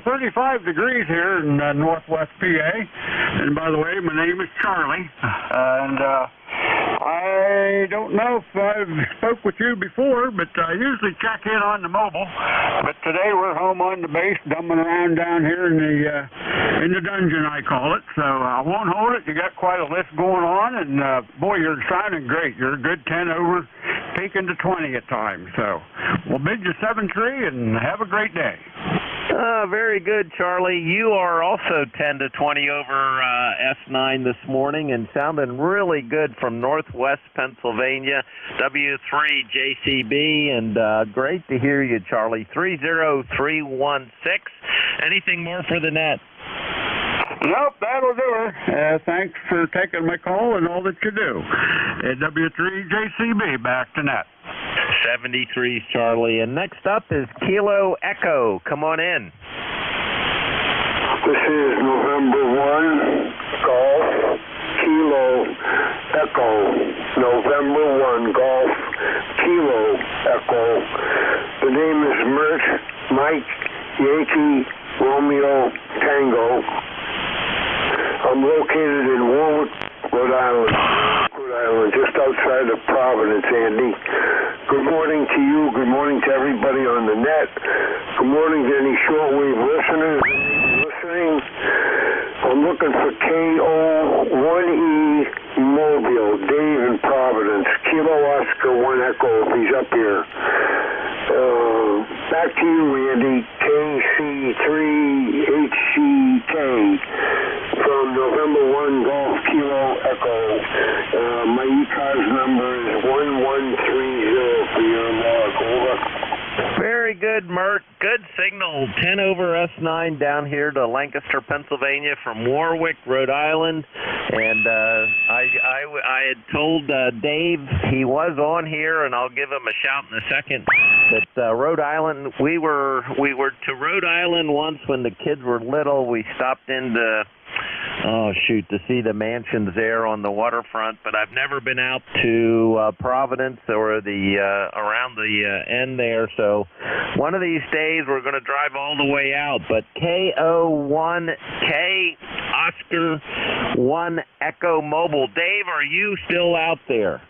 [SPEAKER 22] 35 degrees here in northwest PA. And by the way, my name is Charlie. And I don't know if I've spoke with you before, but I usually check in on the mobile. But today we're home on the base, dumbing around down here in the dungeon, I call it. So I won't hold it. You got quite a list going on, and boy, you're sounding great. You're a good 10 over, peaking to 20 at times. So we'll bid you 7-3 and have a great day.
[SPEAKER 7] Very good, Charlie. You are also 10 to 20 over S9 this morning and sounding really good from northwest Pennsylvania, W3JCB, and great to hear you, Charlie. 30316. Anything more for the net?
[SPEAKER 22] Nope, that'll do her. Thanks for taking my call and all that you do. W3JCB, back to net.
[SPEAKER 7] 73's Charlie. And next up is Kilo Echo. Come on in.
[SPEAKER 23] This is November 1, Golf, Kilo Echo. November 1, Golf, Kilo Echo. The name is Mike Yankee Romeo Tango. I'm located in Warwick, Rhode Island, just outside of Providence, Andy. Good morning to you. Good morning to everybody on the net. Good morning to any shortwave listeners listening. I'm looking for KO1E Mobile, Dave in Providence, Kilo Oscar 1 Echo if he's up here. Back to you, Randy, KC3HCK from November 1 Golf Kilo Echo. My ECARS number is 1130 for your log. Over.
[SPEAKER 7] Very good, Mert. Good signal. 10 over S9 down here to Lancaster, Pennsylvania from Warwick, Rhode Island. And I had told Dave he was on here, and I'll give him a shout in a second. That Rhode Island, we were to Rhode Island once when the kids were little. We stopped into to see the mansions there on the waterfront, but I've never been out to Providence or the around the end there. So one of these days we're going to drive all the way out. But KO1K Oscar 1 Echo Mobile. Dave, are you still out there?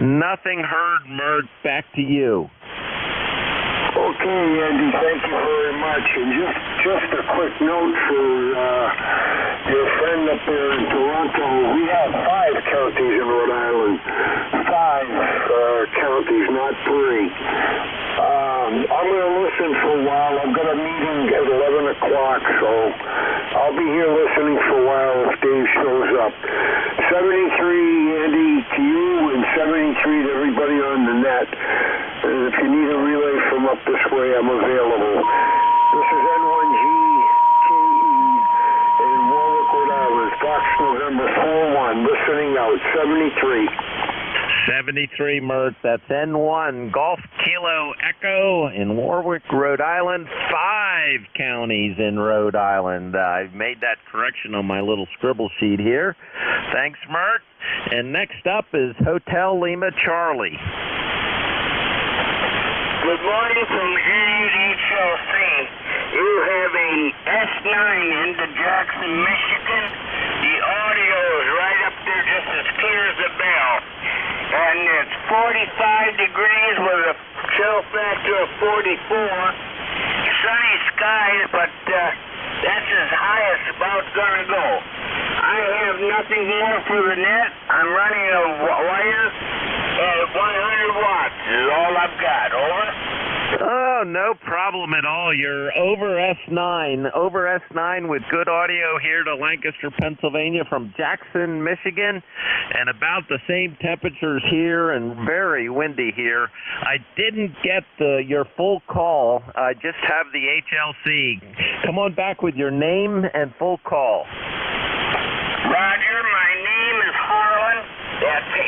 [SPEAKER 7] Nothing heard, Mert. Back to you.
[SPEAKER 23] Okay, Andy, thank you very much. And just a quick note for your friend up there in Toronto. We have 5 counties in Rhode Island. 5 counties, not 3. I'm going to listen for a while. I've got a meeting at 11 o'clock, so I'll be here listening for a while if Dave shows up. 73, Andy, to you, and 73 to everybody on the net. And if you need a relay from up this way, I'm available. This is N1GKE in Warwick, Rhode Island. Fox November 4-1, listening out, 73.
[SPEAKER 7] 73, Mert. That's N1 Golf Kilo Echo in Warwick, Rhode Island. 5 counties in Rhode Island. I've made that correction on my little scribble sheet here. Thanks, Mert. And next up is Hotel Lima Charlie.
[SPEAKER 18] Good morning from NJ2US. You have a S9 into Jackson, Michigan. The audio is right up there just as clear as a bell. And it's 45 degrees with a chill factor of 44. Sunny skies, but that's as high as it's about going to go. I have nothing more for the net. I'm running a wire at 100 watts is all I've got. Over.
[SPEAKER 7] Oh, no problem at all. You're over S9 with good audio here to Lancaster, Pennsylvania from Jackson, Michigan, and about the same temperatures here and very windy here. I didn't get your full call. I just have the HLC. Come on back with your name and full call.
[SPEAKER 18] Roger, my name is Harlan. That's Harlan.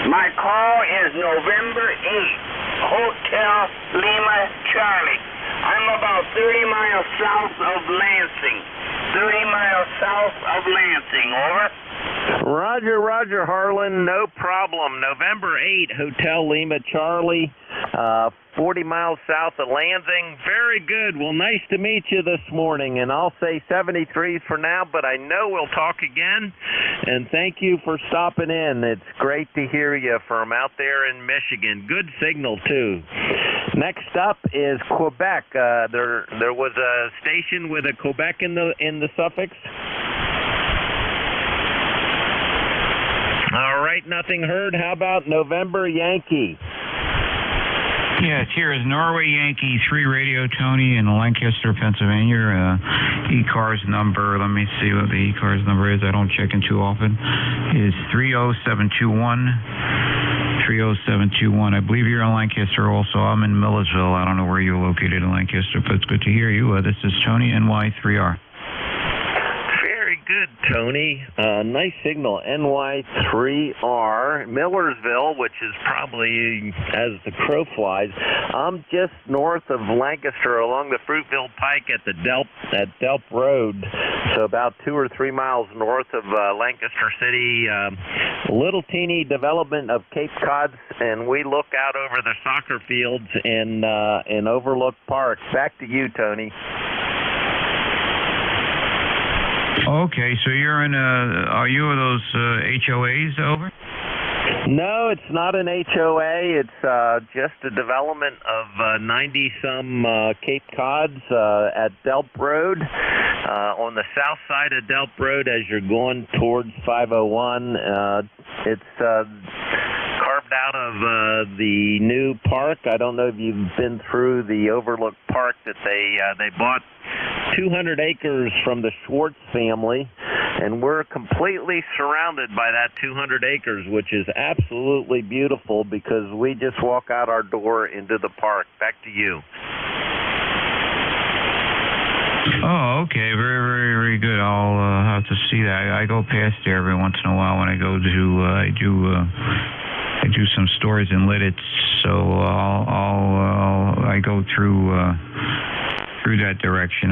[SPEAKER 18] My call is November 8th, Hotel Lima Charlie. I'm about 30 miles south of Lansing. 30 miles south of Lansing, over.
[SPEAKER 7] Roger, Harlan, no problem. November 8, Hotel Lima Charlie, 40 miles south of Lansing. Very good. Well, nice to meet you this morning, and I'll say 73s for now, but I know we'll talk again, and thank you for stopping in. It's great to hear you from out there in Michigan. Good signal, too. Next up is Quebec. There was a station with a Quebec in the suffix. All right, nothing heard. How about November Yankee?
[SPEAKER 3] Yes, here is Norway Yankee 3 Radio Tony in Lancaster, Pennsylvania. E-Cars number, let me see what the E-Cars number is. I don't check in too often. Is 30721. 30721. I believe you're in Lancaster also. I'm in Millersville. I don't know where you're located in Lancaster, but it's good to hear you. This is Tony, NY3R.
[SPEAKER 7] Good, Tony. Nice signal. NY3R, Millersville, which is probably as the crow flies. I'm just north of Lancaster along the Fruitville Pike at Delp Road, so about 2 or 3 miles north of Lancaster City. Little teeny development of Cape Cod, and we look out over the soccer fields in Overlook Park. Back to you, Tony.
[SPEAKER 3] Okay, so you're in are you those HOAs over?
[SPEAKER 7] No, it's not an HOA. It's just a development of 90-some Cape Cods at Delp Road. On the south side of Delp Road as you're going towards 501. It's carved out of the new park. I don't know if you've been through the Overlook Park that they bought 200 acres from the Schwartz family, and we're completely surrounded by that 200 acres, which is absolutely beautiful because we just walk out our door into the park. Back to you.
[SPEAKER 3] Oh, okay. Very, very, very good. I'll have to see that. I go past there every once in a while when I go to I do some stores in Lidditz, so I go through that direction.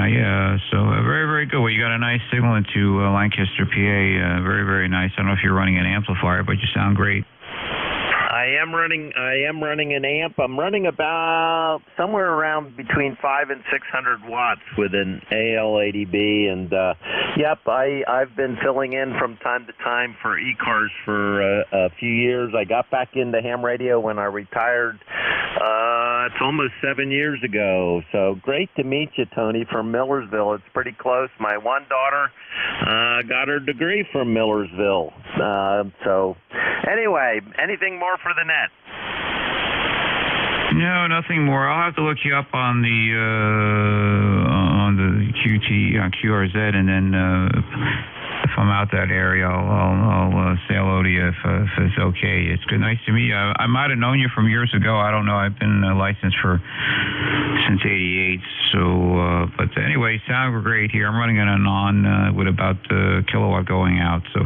[SPEAKER 3] So very, very good. Well, you got a nice signal into Lancaster, PA. Very, very nice. I don't know if you're running an amplifier, but you sound great.
[SPEAKER 7] I am running an amp. I'm running about somewhere around between 500 and 600 watts with an AL80B, and yep, I've been filling in from time to time for e-cars for a few years. I got back into ham radio when I retired. It's almost 7 years ago. So great to meet you, Tony, from Millersville. It's pretty close. My one daughter got her degree from Millersville. So anyway, anything more for the net?
[SPEAKER 3] No, nothing more. I'll have to look you up on the QRZ, and then if I'm out that area, I'll say hello to you if it's okay. It's good, nice to meet you. I might have known you from years ago. I don't know. I've been licensed since '88. So, but anyway, sound great here. I'm running it on with about the kilowatt going out. So,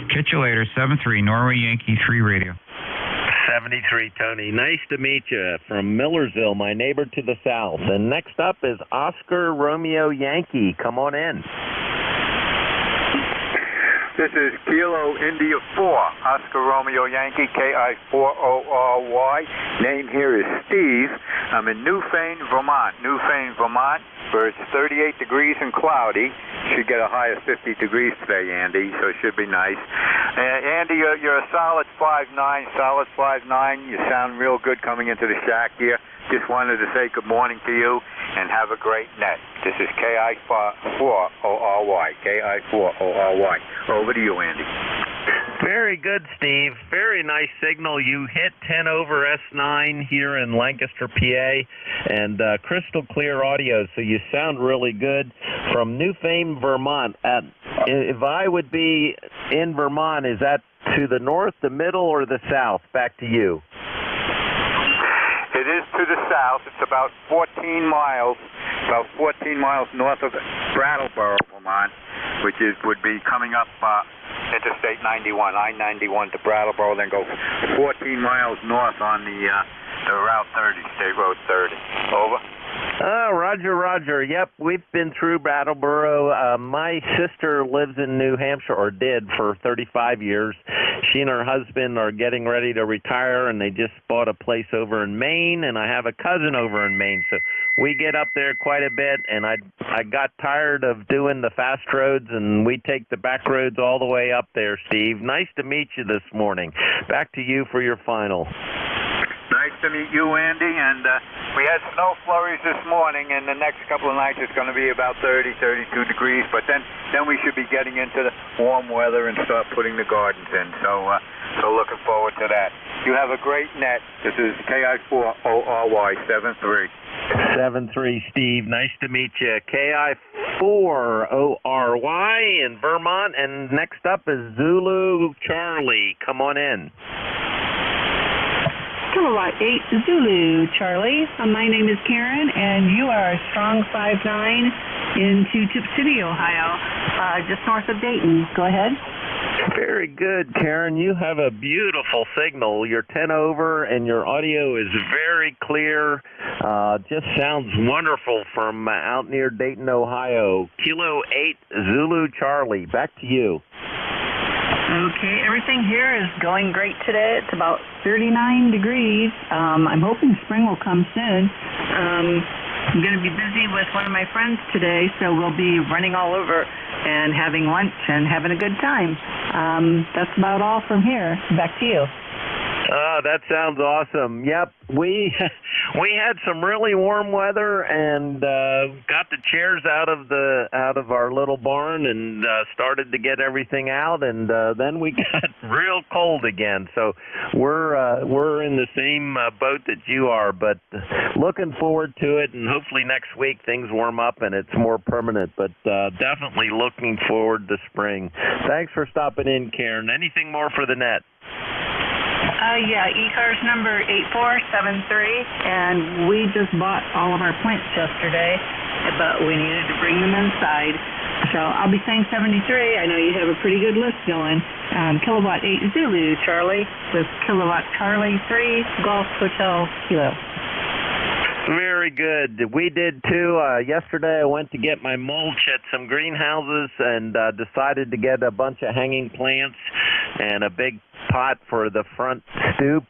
[SPEAKER 3] catch you later. 7-3 Norway Yankee 3 Radio.
[SPEAKER 7] 73, Tony. Nice to meet you from Millersville, my neighbor to the south. And next up is Oscar Romeo Yankee. Come on in.
[SPEAKER 11] This is Kilo India 4, Oscar Romeo Yankee, KI4ORY. Name here is Steve. I'm in Newfane, Vermont, where it's 38 degrees and cloudy. Should get a high of 50 degrees today, Andy, so it should be nice. Andy, you're a solid 5'9". You sound real good coming into the shack here. Just wanted to say good morning to you and have a great net. This is KI4ORY, KI4ORY. Over to you, Andy.
[SPEAKER 7] Very good, Steve. Very nice signal. You hit 10 over S9 here in Lancaster, PA, and crystal clear audio, so you sound really good from Newfane, Vermont. If I would be in Vermont, is that to the north, the middle, or the south? Back to you.
[SPEAKER 11] It is to the south. It's about 14 miles north of Brattleboro, Vermont, which would be coming up Interstate 91, I-91 to Brattleboro, then go 14 miles north on the Route 30, State Road 30. Over.
[SPEAKER 7] Roger. Yep, we've been through Brattleboro. My sister lives in New Hampshire, or did, for 35 years. She and her husband are getting ready to retire, and they just bought a place over in Maine, and I have a cousin over in Maine, so we get up there quite a bit, and I got tired of doing the fast roads, and we take the back roads all the way up there, Steve. Nice to meet you this morning. Back to you for your final.
[SPEAKER 11] Nice to meet you, Andy, and we had snow flurries this morning, and the next couple of nights it's going to be about 30, 32 degrees, but then we should be getting into the warm weather and start putting the gardens in, so looking forward to that. You have a great net. This is KI4ORY 73.
[SPEAKER 7] 73, Steve. Nice to meet you. KI4ORY in Vermont, and next up is Zulu Charlie. Come on in.
[SPEAKER 1] Kilowatt 8 Zulu, Charlie. My name is Karen, and you are a strong 5'9" into Tip City, Ohio, just north of Dayton. Go ahead.
[SPEAKER 7] Very good, Karen. You have a beautiful signal. You're 10 over, and your audio is very clear. Just sounds wonderful from out near Dayton, Ohio. Kilo 8 Zulu Charlie. Back to you.
[SPEAKER 1] Okay, everything here is going great today. It's about 39 degrees. I'm hoping spring will come soon. I'm going to be busy with one of my friends today, so we'll be running all over and having lunch and having a good time. That's about all from here. Back to you.
[SPEAKER 7] That sounds awesome. Yep, we had some really warm weather and got the chairs out of our little barn and started to get everything out, and then we got real cold again. So we're in the same boat that you are, but looking forward to it, and hopefully next week things warm up and it's more permanent. But definitely looking forward to spring. Thanks for stopping in, Karen. Anything more for the net?
[SPEAKER 1] Yeah, e-cars number 8473, and we just bought all of our plants yesterday, but we needed to bring them inside. So I'll be saying 73. I know you have a pretty good list going. Kilowatt 8 Zulu Charlie with Kilowatt Charlie 3 Golf Hotel Kilo.
[SPEAKER 7] Very good. We did too. Yesterday I went to get my mulch at some greenhouses and decided to get a bunch of hanging plants and a big pot for the front stoop,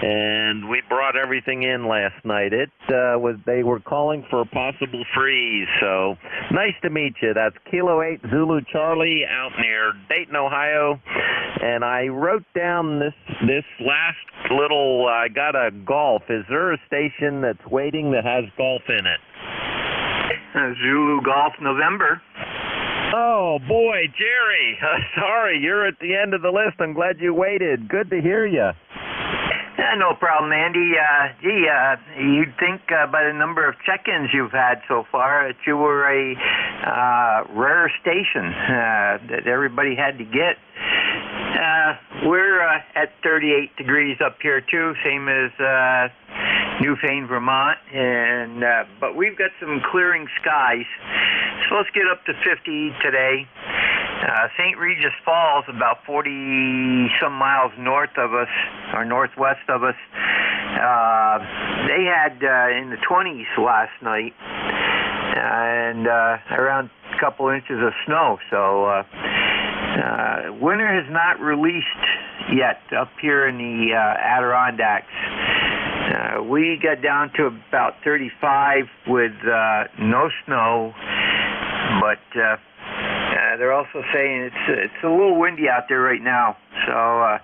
[SPEAKER 7] and we brought everything in last night. They were calling for a possible freeze, so nice to meet you. That's Kilo 8 Zulu Charlie out near Dayton, Ohio. And I wrote down this last little, I got a golf. Is there a station that's waiting that has golf in it?
[SPEAKER 4] Zulu Golf November.
[SPEAKER 7] Oh, boy, Jerry. Sorry, you're at the end of the list. I'm glad you waited. Good to hear you.
[SPEAKER 4] No problem, Andy. You'd think by the number of check-ins you've had so far that you were a rare station that everybody had to get. We're at 38 degrees up here, too, same as Newfane, Vermont, and but we've got some clearing skies. Supposed to get up to 50 today. St. Regis Falls, about 40-some miles north of us, or northwest of us, they had in the 20s last night, and around a couple inches of snow. So winter has not released yet up here in the Adirondacks. We got down to about 35 with no snow, but they're also saying it's a little windy out there right now, so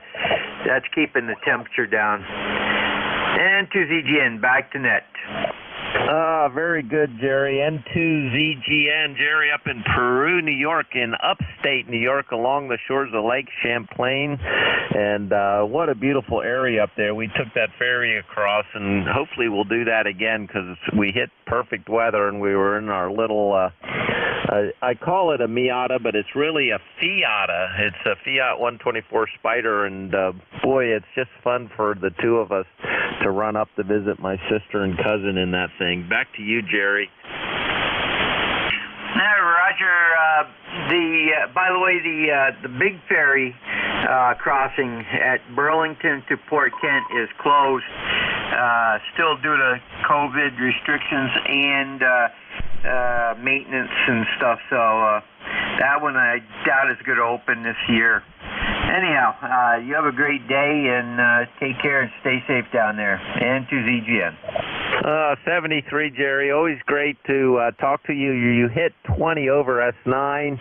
[SPEAKER 4] that's keeping the temperature down. And to ZGN, back to net.
[SPEAKER 7] Very good, Jerry. N2ZGN, Jerry up in Peru, New York, in upstate New York along the shores of Lake Champlain. And what a beautiful area up there. We took that ferry across, and hopefully we'll do that again because we hit perfect weather and we were in our little, I call it a Miata, but it's really a Fiata. It's a Fiat 124 Spider, and boy, it's just fun for the two of us to run up to visit my sister and cousin in that thing. Back to you, Jerry.
[SPEAKER 4] Roger. By the way, the big ferry crossing at Burlington to Port Kent is closed, still due to COVID restrictions and maintenance and stuff. So that one I doubt is going to open this year. Anyhow, you have a great day and take care and stay safe down there. And to ZGN.
[SPEAKER 7] 73, Jerry. Always great to talk to you. You hit 20 over S9,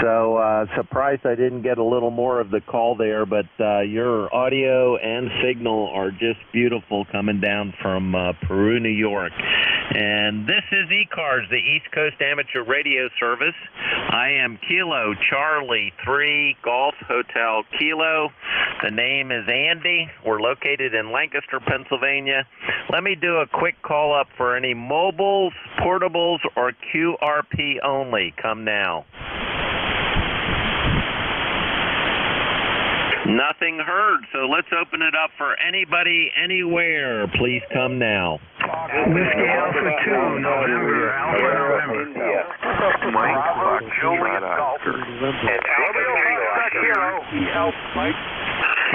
[SPEAKER 7] so surprised I didn't get a little more of the call there, but your audio and signal are just beautiful coming down from Peru, New York. And this is eCars, the East Coast Amateur Radio Service. I am Kilo Charlie 3 Golf Hotel Kilo. The name is Andy. We're located in Lancaster, Pennsylvania. Let me do a quick call up for any mobiles, portables, or QRP only. Come now. Nothing heard, so let's open it up for anybody, anywhere. Please come now.
[SPEAKER 4] Whiskey Alpha 2, November, Alpha November.
[SPEAKER 17] Mike, Julian Golf. And Mike.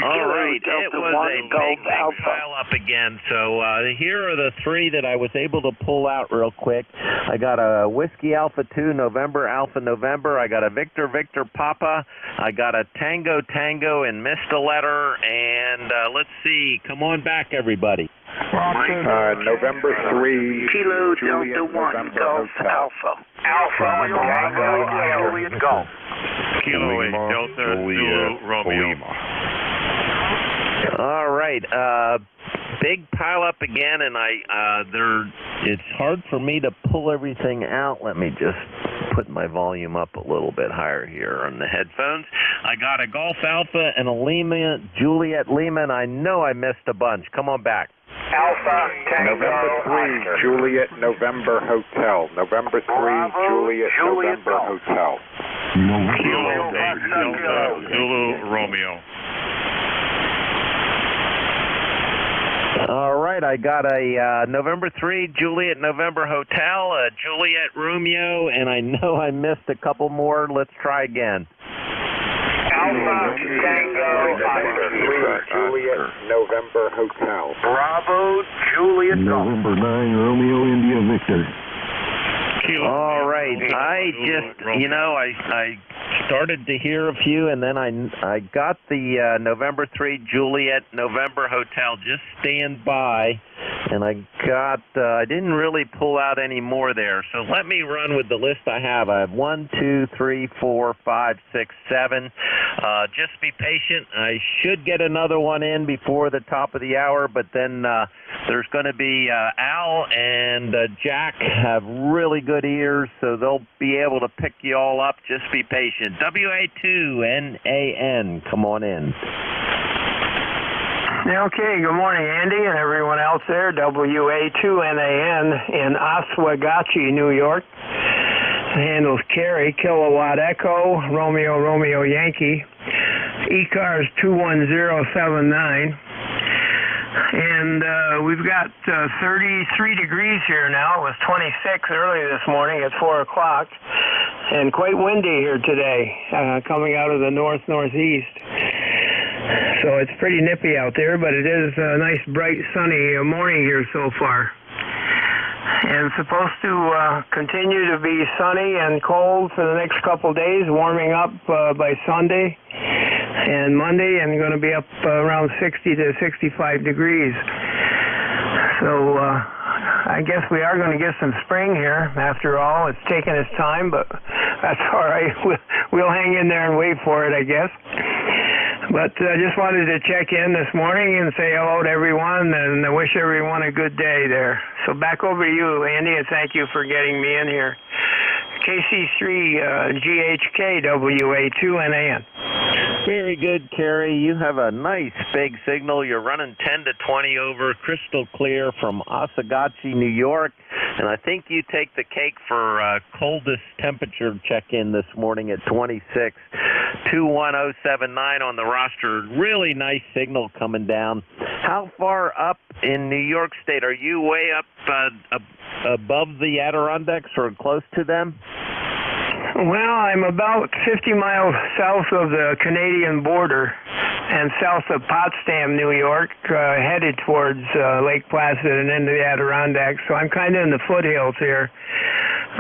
[SPEAKER 7] All right, it was a big pile up again. So here are the three that I was able to pull out real quick. I got a Whiskey Alpha 2 November Alpha November. I got a Victor Victor Papa. I got a Tango Tango and missed a letter. And let's see. Come on back, everybody.
[SPEAKER 17] November 3
[SPEAKER 18] Kilo Delta 1 Golf Alpha.
[SPEAKER 17] Juliet Golf.
[SPEAKER 10] Kilo 8 Delta Zulu Romeo.
[SPEAKER 7] All right. Big pile up again, and it's hard for me to pull everything out. Let me just put my volume up a little bit higher here on the headphones. I got a Golf Alpha and a Lima, Juliet Lima, and I know I missed a bunch. Come on back.
[SPEAKER 17] Alpha Tango
[SPEAKER 13] November 3,
[SPEAKER 17] Oscar.
[SPEAKER 13] Juliet November Hotel. November 3,
[SPEAKER 17] Bravo,
[SPEAKER 13] Juliet November Hotel.
[SPEAKER 10] Zulu Romeo.
[SPEAKER 7] All right, I got a November 3, Juliet November Hotel, a Juliet Romeo, and I know I missed a couple more. Let's try again.
[SPEAKER 17] Alpha Tango Oscar.
[SPEAKER 13] Juliet November Hotel.
[SPEAKER 17] Bravo Juliet
[SPEAKER 22] November 9, Romeo India Victor.
[SPEAKER 7] All right, I just, I started to hear a few, and then I got the November 3 Juliet November Hotel. Just stand by, and I didn't really pull out any more there. So let me run with the list I have. I have 1, 2, 3, 4, 5, 6, 7. Just be patient. I should get another one in before the top of the hour, but then there's going to be Al and Jack have really good ears, so they'll be able to pick you all up. Just be patient. WA2NAN, come on in.
[SPEAKER 2] Okay, good morning, Andy, and everyone else there. WA2NAN in Oswegatchie, New York. Handles Carrie, Kilowatt Echo, Romeo, Romeo Yankee. E-Cars 21079. And we've got 33 degrees here now. It was 26 early this morning at 4 o'clock. And quite windy here today, coming out of the northeast. So it's pretty nippy out there, but it is a nice, bright, sunny morning here so far. And supposed to continue to be sunny and cold for the next couple days, warming up by Sunday and Monday, and going to be up around 60 to 65 degrees. So I guess we are going to get some spring here. After all, it's taken its time, but that's all right. We'll hang in there and wait for it, I guess. But I just wanted to check in this morning and say hello to everyone, and I wish everyone a good day there. So back over to you, Andy, and thank you for getting me in here. KC3 GHK WA2NAN.
[SPEAKER 7] Very good, Kerry. You have a nice big signal. You're running 10 to 20 over, crystal clear from Oswegatchie, New York. And I think you take the cake for coldest temperature check-in this morning at 26. 21079 on the roster. Really nice signal coming down. How far up in New York State? Are you way up above the Adirondacks or close to them?
[SPEAKER 2] Well, I'm about 50 miles south of the Canadian border and south of Potsdam, New York, headed towards Lake Placid and into the Adirondacks. So I'm kind of in the foothills here.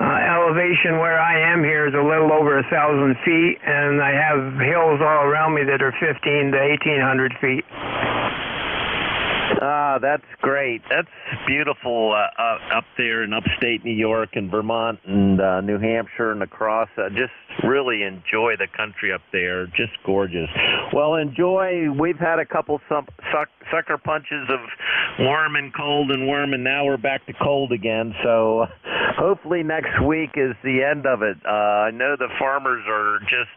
[SPEAKER 2] Elevation where I am here is a little over 1,000 feet, and I have hills all around me that are 15 to 1,800 feet.
[SPEAKER 7] That's great. That's beautiful up there in upstate New York and Vermont and New Hampshire and across. Just really enjoy the country up there. Just gorgeous. Well, enjoy. We've had a couple sucker punches of warm and cold and warm, and now we're back to cold again. So hopefully next week is the end of it. I know the farmers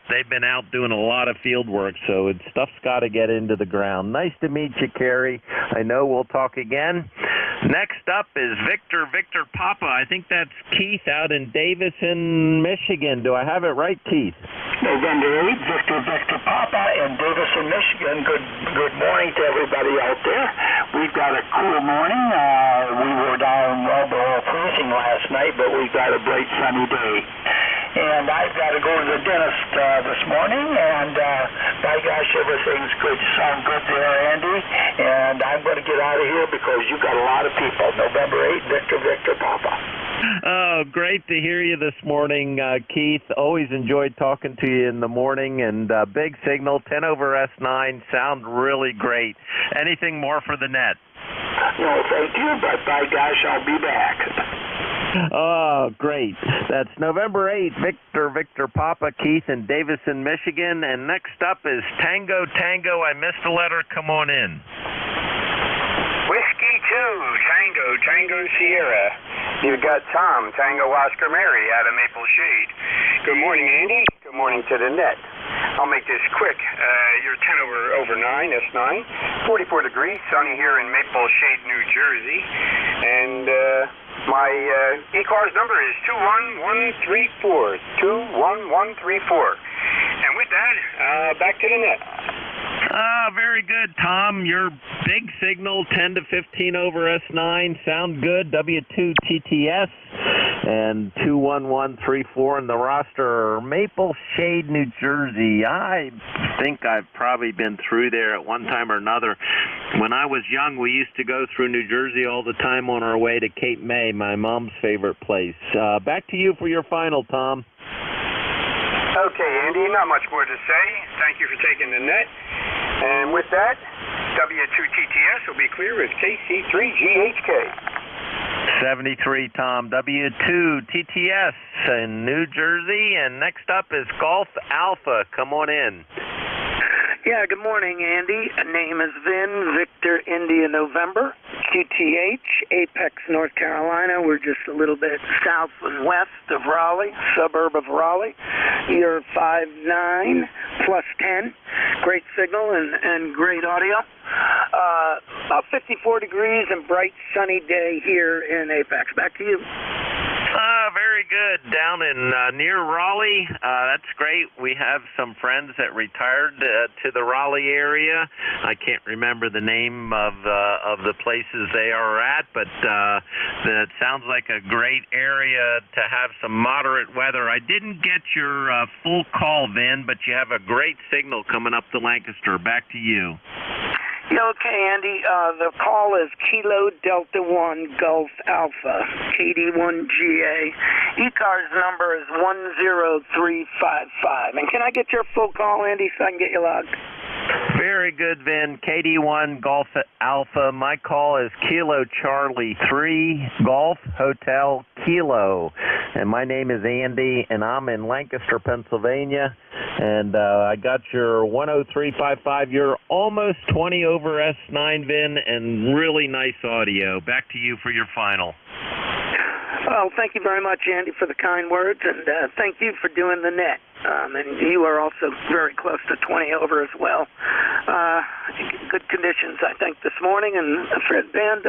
[SPEAKER 7] they've been out doing a lot of field work, so stuff's got to get into the ground. Nice to meet you, Kerry. I know we'll talk again. Next up is Victor Papa. I think that's Keith out in Davison, Michigan. Do I have it right, Keith?
[SPEAKER 18] November 8th, Victor Papa in Davison, Michigan. Good morning to everybody out there. We've got a cool morning. We were down well below freezing last night, but we've got a bright sunny day. And I've got to go to the dentist this morning, and by gosh, everything's good. You sound good there, Andy. And I'm going to get out of here because you got a lot of people. November 8th, Victor Papa.
[SPEAKER 7] Oh, great to hear you this morning, Keith. Always enjoyed talking to you in the morning. And big signal, 10 over S9, sound really great. Anything more for the net?
[SPEAKER 18] No, thank you, but by gosh, I'll be back.
[SPEAKER 7] Oh, great. That's November 8th, Victor Papa, Keith in Davison, Michigan. And next up is Tango. I missed a letter. Come on in.
[SPEAKER 5] Whiskey 2, Tango Sierra. You've got Tom, Tango Oscar Mary out of Maple Shade. Good morning, Andy. Good morning to the net. I'll make this quick. You're 10 over 9, S9. 44 degrees, sunny here in Maple Shade, New Jersey. And my e-cars number is 21134. 21134. And with that, back to the net.
[SPEAKER 7] Very good, Tom. Your big signal, 10 to 15 over S9. Sound good. W2 TTS and 21134 in the roster. Maple Shade, New Jersey. I think I've probably been through there at one time or another. When I was young, we used to go through New Jersey all the time on our way to Cape May, my mom's favorite place. Back to you for your final, Tom.
[SPEAKER 5] Okay, Andy, not much more to say. Thank you for taking the net. And with that, W2TTS will be clear with KC3GHK.
[SPEAKER 7] 73, Tom. W2TTS in New Jersey. And next up is Golf Alpha. Come on in.
[SPEAKER 18] Yeah, good morning, Andy. Name is Vin, Victor, India, November, QTH, Apex, North Carolina. We're just a little bit south and west of Raleigh, suburb of Raleigh. You're 5'9", plus 10. Great signal and great audio. About 54 degrees and bright sunny day here in Apex. Back to you.
[SPEAKER 7] Very good. Down in near Raleigh. That's great. We have some friends that retired to the Raleigh area. I can't remember the name of the places they are at, but that sounds like a great area to have some moderate weather. I didn't get your full call, Vin, but you have a great signal coming up to Lancaster. Back to you.
[SPEAKER 18] Yeah, okay, Andy. The call is Kilo Delta 1 Golf Alpha, KD1GA. E-car's number is 10355. And can I get your full call, Andy, so I can get you logged?
[SPEAKER 7] Very good, Vin. KD1 Golf Alpha. My call is Kilo Charlie 3 Golf Hotel Kilo. And my name is Andy, and I'm in Lancaster, Pennsylvania. And I got your 10355. You're almost 20 over S9, Vin, and really nice audio. Back to you for your final.
[SPEAKER 18] Well, thank you very much, Andy, for the kind words, and thank you for doing the net. And you are also very close to 20 over as well. Good conditions, I think, this morning, and the Fred Band,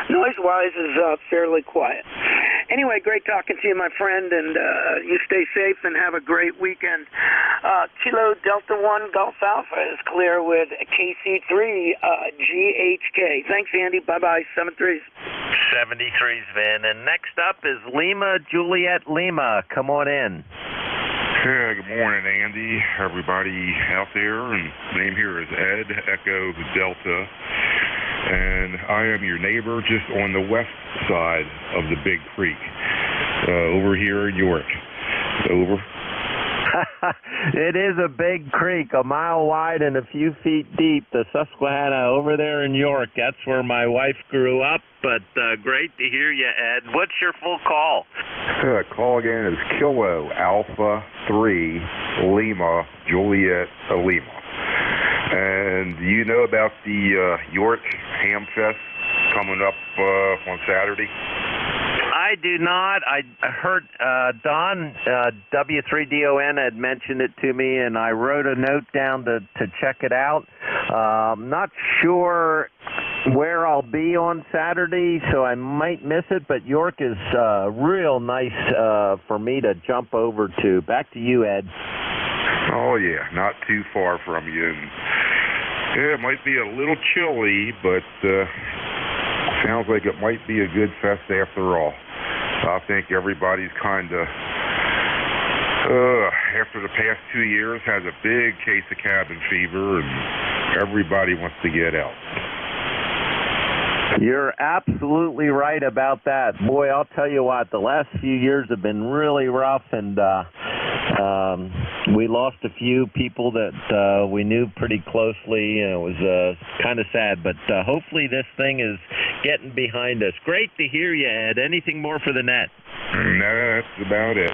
[SPEAKER 18] noise-wise, is fairly quiet. Anyway, great talking to you, my friend, and you stay safe and have a great weekend. Kilo Delta 1 Golf Alpha is clear with KC3 GHK. Thanks, Andy. Bye-bye. 73s.
[SPEAKER 7] 73s, Vin. And next up is Lima Juliet Lima. Come on in.
[SPEAKER 13] Yeah, good morning, Andy, everybody out there, and name here is Ed, Echo Delta, and I am your neighbor just on the west side of the Big Creek, over here in York. Over.
[SPEAKER 7] It is a big creek, a mile wide and a few feet deep, the Susquehanna over there in York. That's where my wife grew up, but great to hear you, Ed. What's your full call?
[SPEAKER 13] Call again is Kilo Alpha 3 Lima Juliet Lima. And do you know about the York Ham Fest coming up on Saturday?
[SPEAKER 7] I do not. I heard Don, W3DON, had mentioned it to me, and I wrote a note down to check it out. Not sure where I'll be on Saturday, so I might miss it, but York is real nice for me to jump over to. Back to you, Ed.
[SPEAKER 13] Oh, yeah, not too far from you. And, yeah, it might be a little chilly, but sounds like it might be a good fest after all. I think everybody's kind of, after the past 2 years, has a big case of cabin fever, and everybody wants to get out.
[SPEAKER 7] You're absolutely right about that. Boy, I'll tell you what, the last few years have been really rough, and we lost a few people that we knew pretty closely, and it was kind of sad, but hopefully this thing is getting behind us. Great to hear you, Ed. Anything more for the net?
[SPEAKER 13] No, that's about it.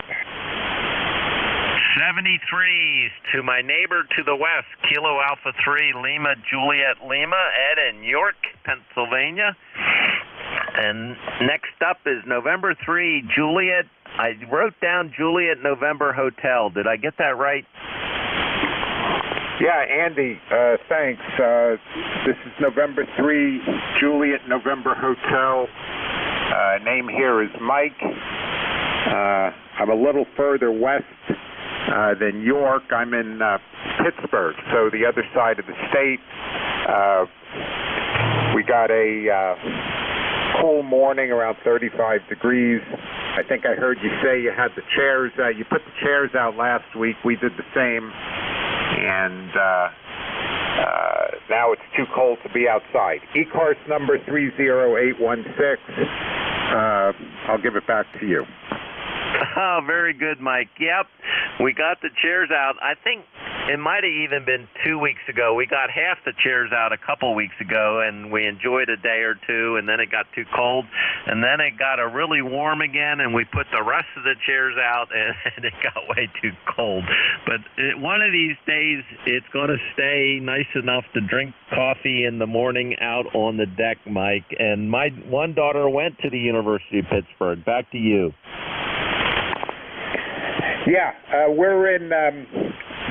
[SPEAKER 7] 73s to my neighbor to the west, Kilo Alpha 3, Lima, Juliet, Lima, Ed in York, Pennsylvania. And next up is November 3, Juliet. I wrote down Juliet November Hotel. Did I get that right?
[SPEAKER 11] Yeah, Andy, thanks. This is November 3, Juliet November Hotel. Name here is Mike. I'm a little further west than York. I'm in Pittsburgh, so the other side of the state. We got a cool morning, around 35 degrees. I think I heard you say you had the chairs, you put the chairs out last week. We did the same, and now it's too cold to be outside. E-Cars number 30816. I'll give it back to you.
[SPEAKER 7] Oh, very good, Mike. Yep, we got the chairs out. I think it might have even been 2 weeks ago. We got half the chairs out a couple weeks ago, and we enjoyed a day or two, and then it got too cold, and then it got really warm again, and we put the rest of the chairs out, and it got way too cold. But one of these days, it's going to stay nice enough to drink coffee in the morning out on the deck, Mike. And my one daughter went to the University of Pittsburgh. Back to you.
[SPEAKER 11] Yeah, we're in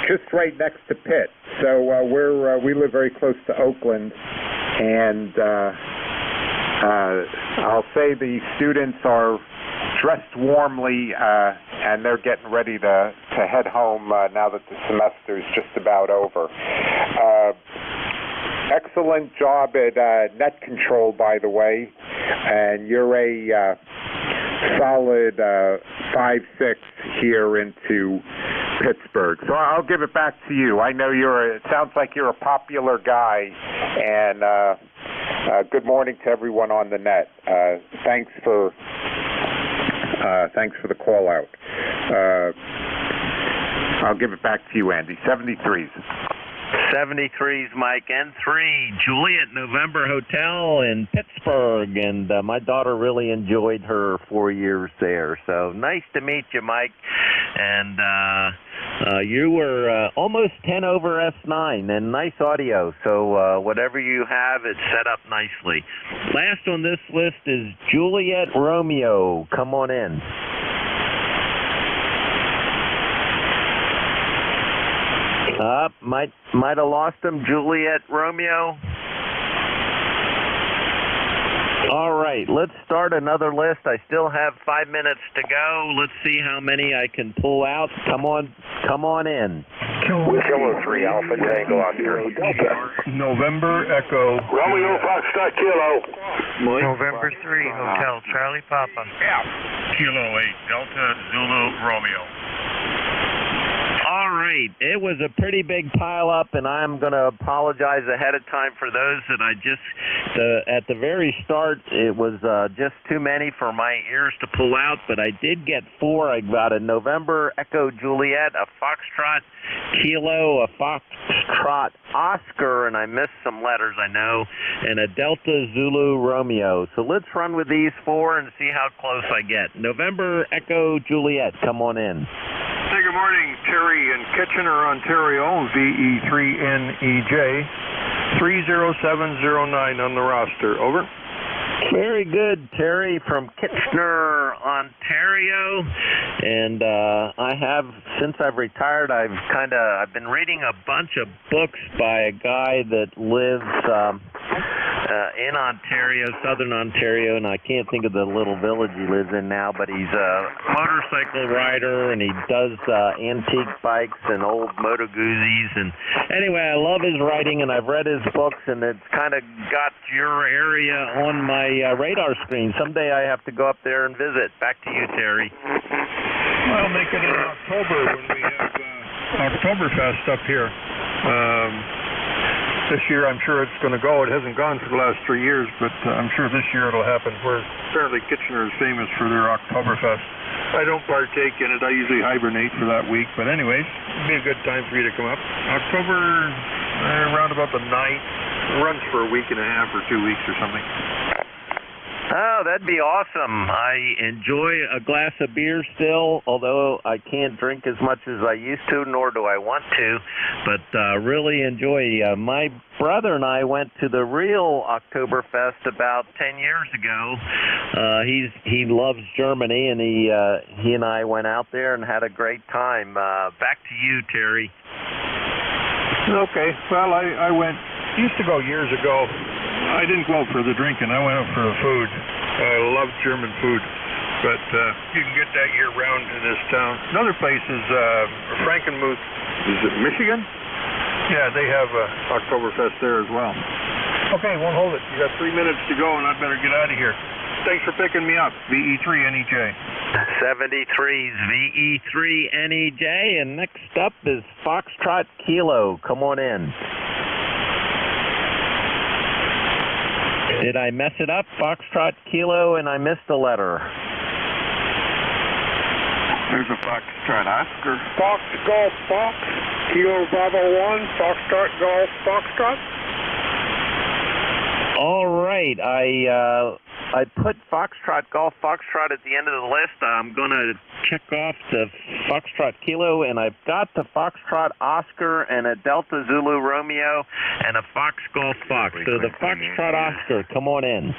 [SPEAKER 11] just right next to Pitt, so we live very close to Oakland, and I'll say the students are dressed warmly, and they're getting ready to head home now that the semester is just about over. Excellent job at net control, by the way, and you're a solid 5-6 here into Pittsburgh. So I'll give it back to you. I know it sounds like you're a popular guy, and good morning to everyone on the net. Thanks for the call out. I'll give it back to you, Andy. 73s.
[SPEAKER 7] 73s, Mike. N3, Juliet November Hotel in Pittsburgh, and my daughter really enjoyed her 4 years there. So nice to meet you, Mike. And you were almost 10 over S9, and nice audio. So whatever you have, it's set up nicely. Last on this list is Juliet Romeo. Come on in. Might have lost him, Juliet Romeo. All right, let's start another list. I still have 5 minutes to go. Let's see how many I can pull out. Come on in.
[SPEAKER 23] Kilo 3 Alpha Tango Oscar Delta.
[SPEAKER 10] November Echo.
[SPEAKER 23] Romeo Foxtrot Kilo.
[SPEAKER 8] November 3 Hotel Charlie Papa.
[SPEAKER 10] Kilo 8 Delta Zulu Romeo.
[SPEAKER 7] All right, it was a pretty big pile-up, and I'm going to apologize ahead of time for those that at the very start, it was just too many for my ears to pull out, but I did get 4. I got a November Echo Juliet, a Foxtrot Kilo, a Foxtrot Oscar, and I missed some letters, I know, and a Delta Zulu Romeo. So let's run with these 4 and see how close I get. November Echo Juliet, come on in.
[SPEAKER 22] Hey, good morning. Terry in Kitchener, Ontario, VE3NEJ, 30709 on the roster. Over.
[SPEAKER 7] Very good, Terry from Kitchener, Ontario. And I have, since I've retired, I've been reading a bunch of books by a guy that lives in Ontario, southern Ontario, and I can't think of the little village he lives in now, but he's a motorcycle rider, and he does antique bikes and old Moto Guzzi's. And anyway, I love his writing, and I've read his books, and it's kind of got your area on my radar screen. Someday I have to go up there and visit. Back to you, Terry.
[SPEAKER 22] I'll make it in October when we have Oktoberfest up here. This year I'm sure it's going to go. It hasn't gone for the last 3 years, but I'm sure this year it'll happen. Apparently Kitchener is famous for their Oktoberfest. I don't partake in it. I usually hibernate for that week. But anyways, it'd be a good time for you to come up. October, around about the 9th. It runs for a week and a half or 2 weeks or something.
[SPEAKER 7] Oh, that'd be awesome. I enjoy a glass of beer still, although I can't drink as much as I used to, nor do I want to, but really enjoy. My brother and I went to the real Oktoberfest about 10 years ago. He loves Germany, and he and I went out there and had a great time. Back to you, Terry.
[SPEAKER 10] Okay. Well, I used to go years ago. I didn't go out for the drinking. I went out for the food. I love German food. But you can get that year-round in this town. Another place is Frankenmuth. Is it Michigan? Yeah, they have Oktoberfest there as well. Okay, won't hold it. You got 3 minutes to go, and I'd better get out of here. Thanks for picking me up. VE3NEJ.
[SPEAKER 7] 73's VE3NEJ, and next up is Foxtrot Kilo. Come on in. Did I mess it up? Foxtrot Kilo, and I missed a letter.
[SPEAKER 23] There's a Foxtrot Oscar. Fox Golf Fox, Kilo Bravo 1, Foxtrot Golf Foxtrot.
[SPEAKER 7] All right, I put Foxtrot Golf Foxtrot at the end of the list. I'm going to check off the Foxtrot Kilo, and I've got the Foxtrot Oscar and a Delta Zulu Romeo and a Fox Golf Fox. So the Foxtrot Oscar, come on in.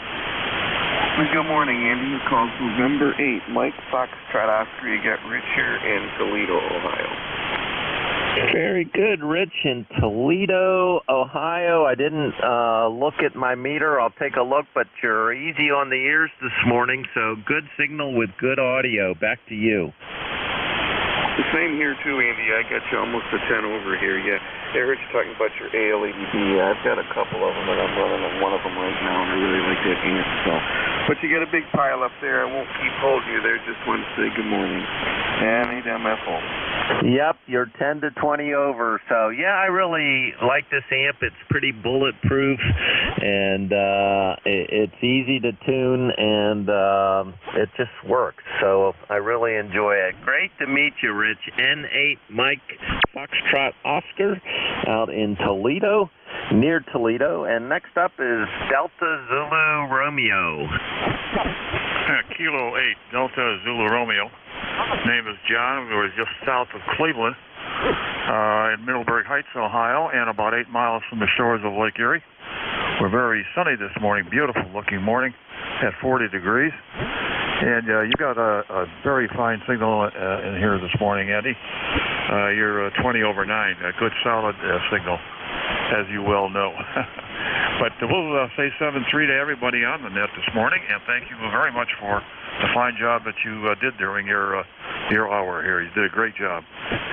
[SPEAKER 12] Good morning, Andy. You called November 8, Mike Foxtrot Oscar. You got Rich here in Toledo, Ohio.
[SPEAKER 7] Very good, Rich in Toledo, Ohio. I didn't look at my meter. I'll take a look, but you're easy on the ears this morning, so good signal with good audio. Back to you.
[SPEAKER 12] The same here, too, Andy. I got you almost a 10 over here. Yeah, I heard you talking about your ALADB. I've got a couple of them that I'm running on one of them right now, and I really like that amp. So. But you got a big pile up there. I won't keep holding you there. Just want to say good morning. And AMFO.
[SPEAKER 7] Yep, you're 10 to 20 over. So, yeah, I really like this amp. It's pretty bulletproof, and it's easy to tune, and it just works. So I really enjoy it. Great to meet you, Rich. N8 Mike Foxtrot Oscar out in Toledo, near Toledo. And next up is Delta Zulu Romeo.
[SPEAKER 10] Kilo 8, Delta Zulu Romeo. Name is John. We were just south of Cleveland in Middleburg Heights, Ohio, and about 8 miles from the shores of Lake Erie. We're very sunny this morning, beautiful looking morning at 40 degrees. And you got a very fine signal in here this morning, Andy. You're 20 over 9, a good solid signal, as you well know. But we'll say 7-3 to everybody on the net this morning, and thank you very much for the fine job that you did during your hour here. You did a great job,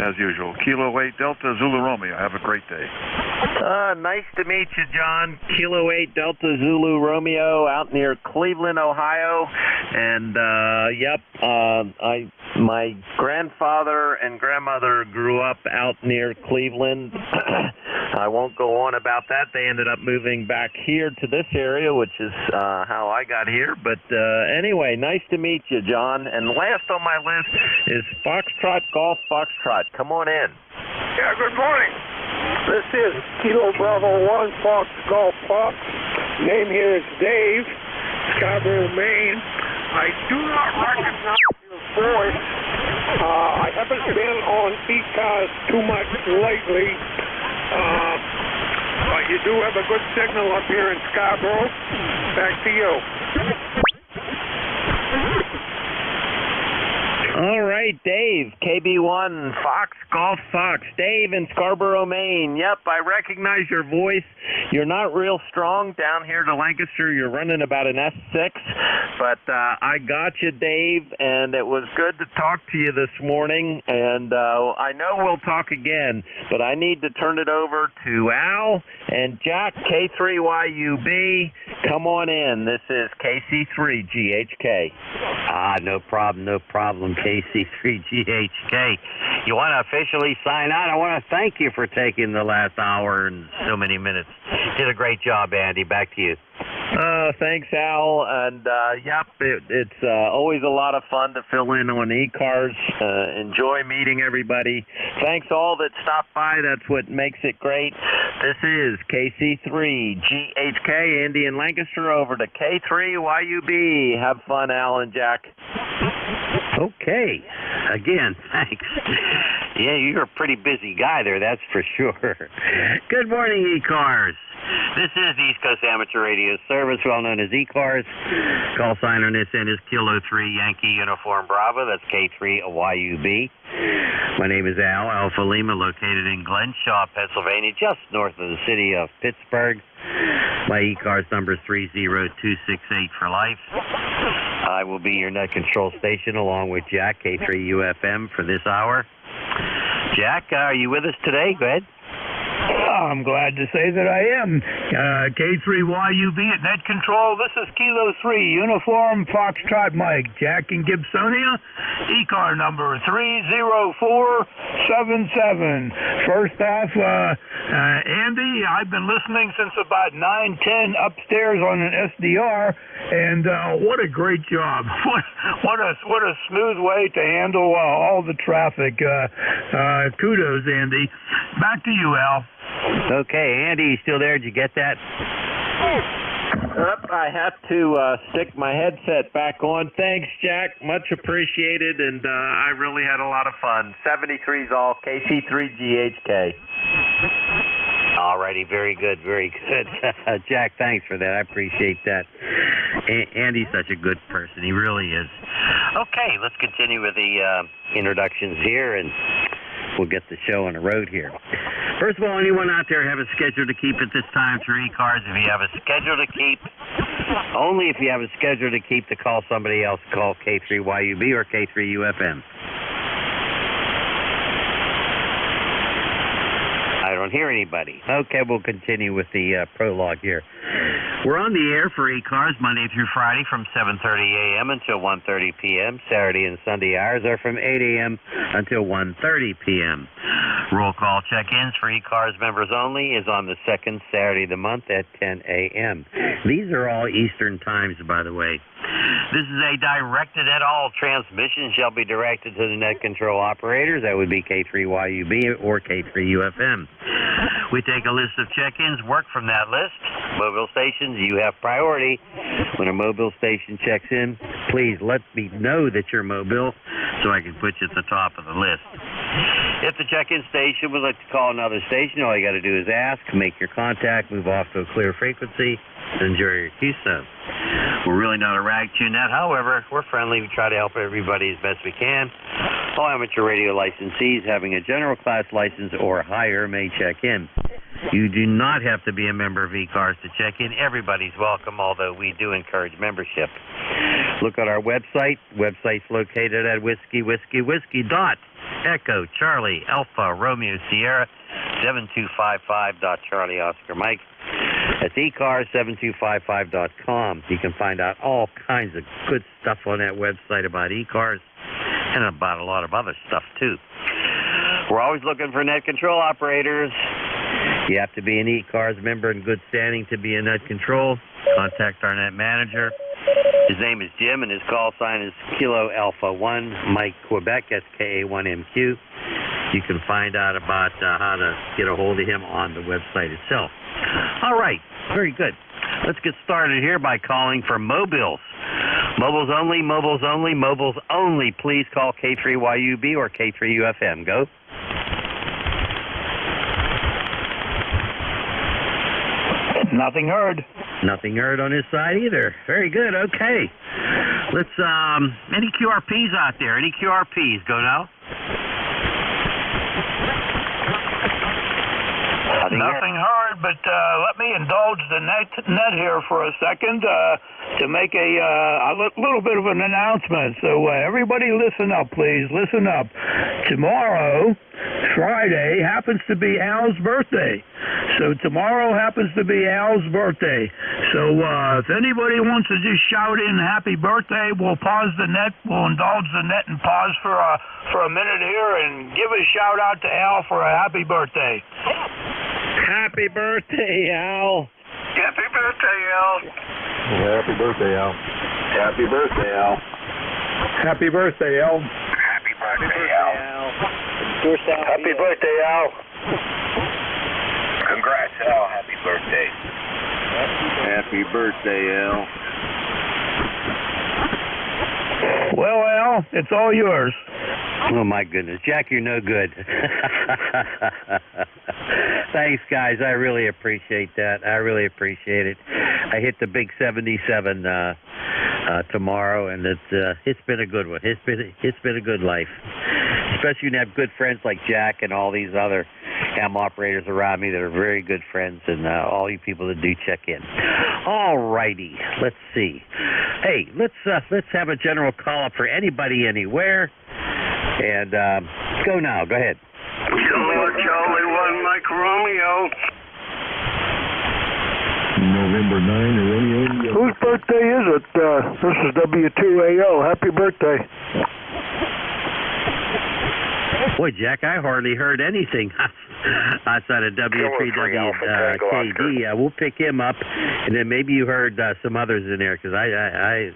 [SPEAKER 10] as usual. Kilo 8 Delta Zulu Romeo. Have a great day.
[SPEAKER 7] Nice to meet you, John. Kilo 8 Delta Zulu Romeo out near Cleveland, Ohio. And, my grandfather and grandmother grew up out near Cleveland. I won't go on about that. They ended up moving back here to this area, which is how I got here. But anyway, nice to meet you, John. And last on my list is Foxtrot Golf Foxtrot. Come on in.
[SPEAKER 23] Yeah, good morning. This is Kilo Bravo 1 Fox Golf Fox. Name here is Dave, Scarborough, Maine. I do not recognize your voice. I haven't been on e-cars too much lately. But you do have a good signal up here in Scarborough. Back to you.
[SPEAKER 7] All right, Dave, KB1, Fox Golf Fox. Dave in Scarborough, Maine. Yep, I recognize your voice. You're not real strong down here to Lancaster. You're running about an S6, but I got you, Dave, and it was good to talk to you this morning, and I know we'll talk again, but I need to turn it over to Al and Jack, K3YUB. Come on in. This is KC3GHK.
[SPEAKER 21] No problem, KC3GHK. You want to officially sign out? I want to thank you for taking the last hour and so many minutes. Did a great job, Andy. Back to you.
[SPEAKER 7] Thanks, Al. And, yep, it's always a lot of fun to fill in on e-cars. Enjoy meeting everybody. Thanks all that stopped by. That's what makes it great. This is KC3 GHK, Andy and Lancaster, over to K3YUB. Have fun, Al and Jack.
[SPEAKER 21] Okay. Again, thanks. Yeah, you're a pretty busy guy there, that's for sure. Good morning, e-cars. This is the East Coast Amateur Radio Service, well known as e-cars. Call sign on this end is Kilo 3 Yankee Uniform Bravo. That's K3YUB. My name is Al, Alpha Lima, located in Glenshaw, Pennsylvania, just north of the city of Pittsburgh. My e-cars number is 30268 for life. I will be your net control station along with Jack, K3UFM, for this hour. Jack, are you with us today? Go ahead.
[SPEAKER 2] I'm glad to say that I am. K3YUB at net control. This is Kilo 3 Uniform Foxtrot Mike, Jack and Gibsonia. E-car number 30477. First off, Andy, I've been listening since about 9:10 upstairs on an SDR, and what a great job! What a smooth way to handle all the traffic. Kudos, Andy. Back to you, Al.
[SPEAKER 21] Okay, Andy, you still there? Did you get that?
[SPEAKER 7] I have to stick my headset back on. Thanks, Jack. Much appreciated, and I really had a lot of fun. 73's all, KC3GHK.
[SPEAKER 21] All righty, very good, very good. Jack, thanks for that. I appreciate that. Andy's such a good person. He really is. Okay, let's continue with the introductions here, and we'll get the show on the road here. First of all, anyone out there have a schedule to keep at this time for e-cars? If you have a schedule to keep, only if you have a schedule to keep, to call somebody else, call K3YUB or K3UFM. I don't hear anybody. Okay, we'll continue with the prologue here. We're on the air for e-cars Monday through Friday from 7:30 a.m. until 1:30 p.m. Saturday and Sunday hours are from 8 a.m. until 1:30 p.m. Roll call check-ins for e-cars members only is on the second Saturday of the month at 10 a.m. These are all Eastern times, by the way. This is a directed at all. Transmissions shall be directed to the net control operators. That would be K3YUB or K3UFM. We take a list of check-ins, work from that list. Mobile stations, you have priority. When a mobile station checks in, please let me know that you're mobile so I can put you at the top of the list. If the check-in station would like to call another station, all you got to do is ask, make your contact, move off to a clear frequency, and enjoy your Keystone. We're really not a rag tune net. However, we're friendly. We try to help everybody as best we can. All amateur radio licensees having a general class license or higher may check in. You do not have to be a member of e-cars to check in. Everybody's welcome, although we do encourage membership. Look at our website. Website's located at whiskey.Echo Charlie Alpha Romeo Sierra 7255. Charlie Oscar Mike. That's ecars7255.com. You can find out all kinds of good stuff on that website about e-cars and about a lot of other stuff, too. We're always looking for net control operators. You have to be an e-cars member in good standing to be a net control. Contact our net manager. His name is Jim, and his call sign is Kilo Alpha 1 Mike Quebec, SKA1MQ. You can find out about how to get a hold of him on the website itself. All right, very good. Let's get started here by calling for mobiles. Mobiles only, mobiles only, mobiles only. Please call K3YUB or K3UFM. Go.
[SPEAKER 2] Nothing heard.
[SPEAKER 21] Nothing heard on his side either. Very good. Okay. Let's, any QRPs out there? Any QRPs? Go now.
[SPEAKER 2] Nothing heard, but let me indulge the net here for a second to make a little bit of an announcement. So everybody listen up, please. Listen up. Tomorrow, Friday, happens to be Al's birthday. So tomorrow happens to be Al's birthday. So if anybody wants to just shout in happy birthday, we'll pause the net. We'll indulge the net and pause for a minute here and give a shout out to Al for a happy birthday.
[SPEAKER 7] Happy birthday, Al.
[SPEAKER 17] Happy birthday.
[SPEAKER 23] birthday, Al.
[SPEAKER 11] Happy birthday, Al.
[SPEAKER 23] Happy birthday, Al.
[SPEAKER 2] Happy birthday, Al.
[SPEAKER 23] Happy birthday, Al. Happy birthday, Al. Congrats, Al. Happy birthday.
[SPEAKER 11] Happy birthday, Al.
[SPEAKER 2] Well, Al, it's all yours.
[SPEAKER 21] Oh, my goodness. Jack, you're no good. Thanks, guys. I really appreciate that. I really appreciate it. I hit the big 77 tomorrow, and it's been a good one. It's been a good life, especially when you have good friends like Jack and all these other ham operators around me that are very good friends, and all you people that do check in. All righty, let's see. Hey, let's have a general call up for anybody, anywhere, and go now. Go ahead.
[SPEAKER 23] Charlie 1, Mike Romeo.
[SPEAKER 11] November 9, Romeo.
[SPEAKER 23] Whose birthday is it? This is W2AO. Happy birthday.
[SPEAKER 21] Boy, Jack, I hardly heard anything outside of W3WKD. We'll pick him up, and then maybe you heard some others in there, because I a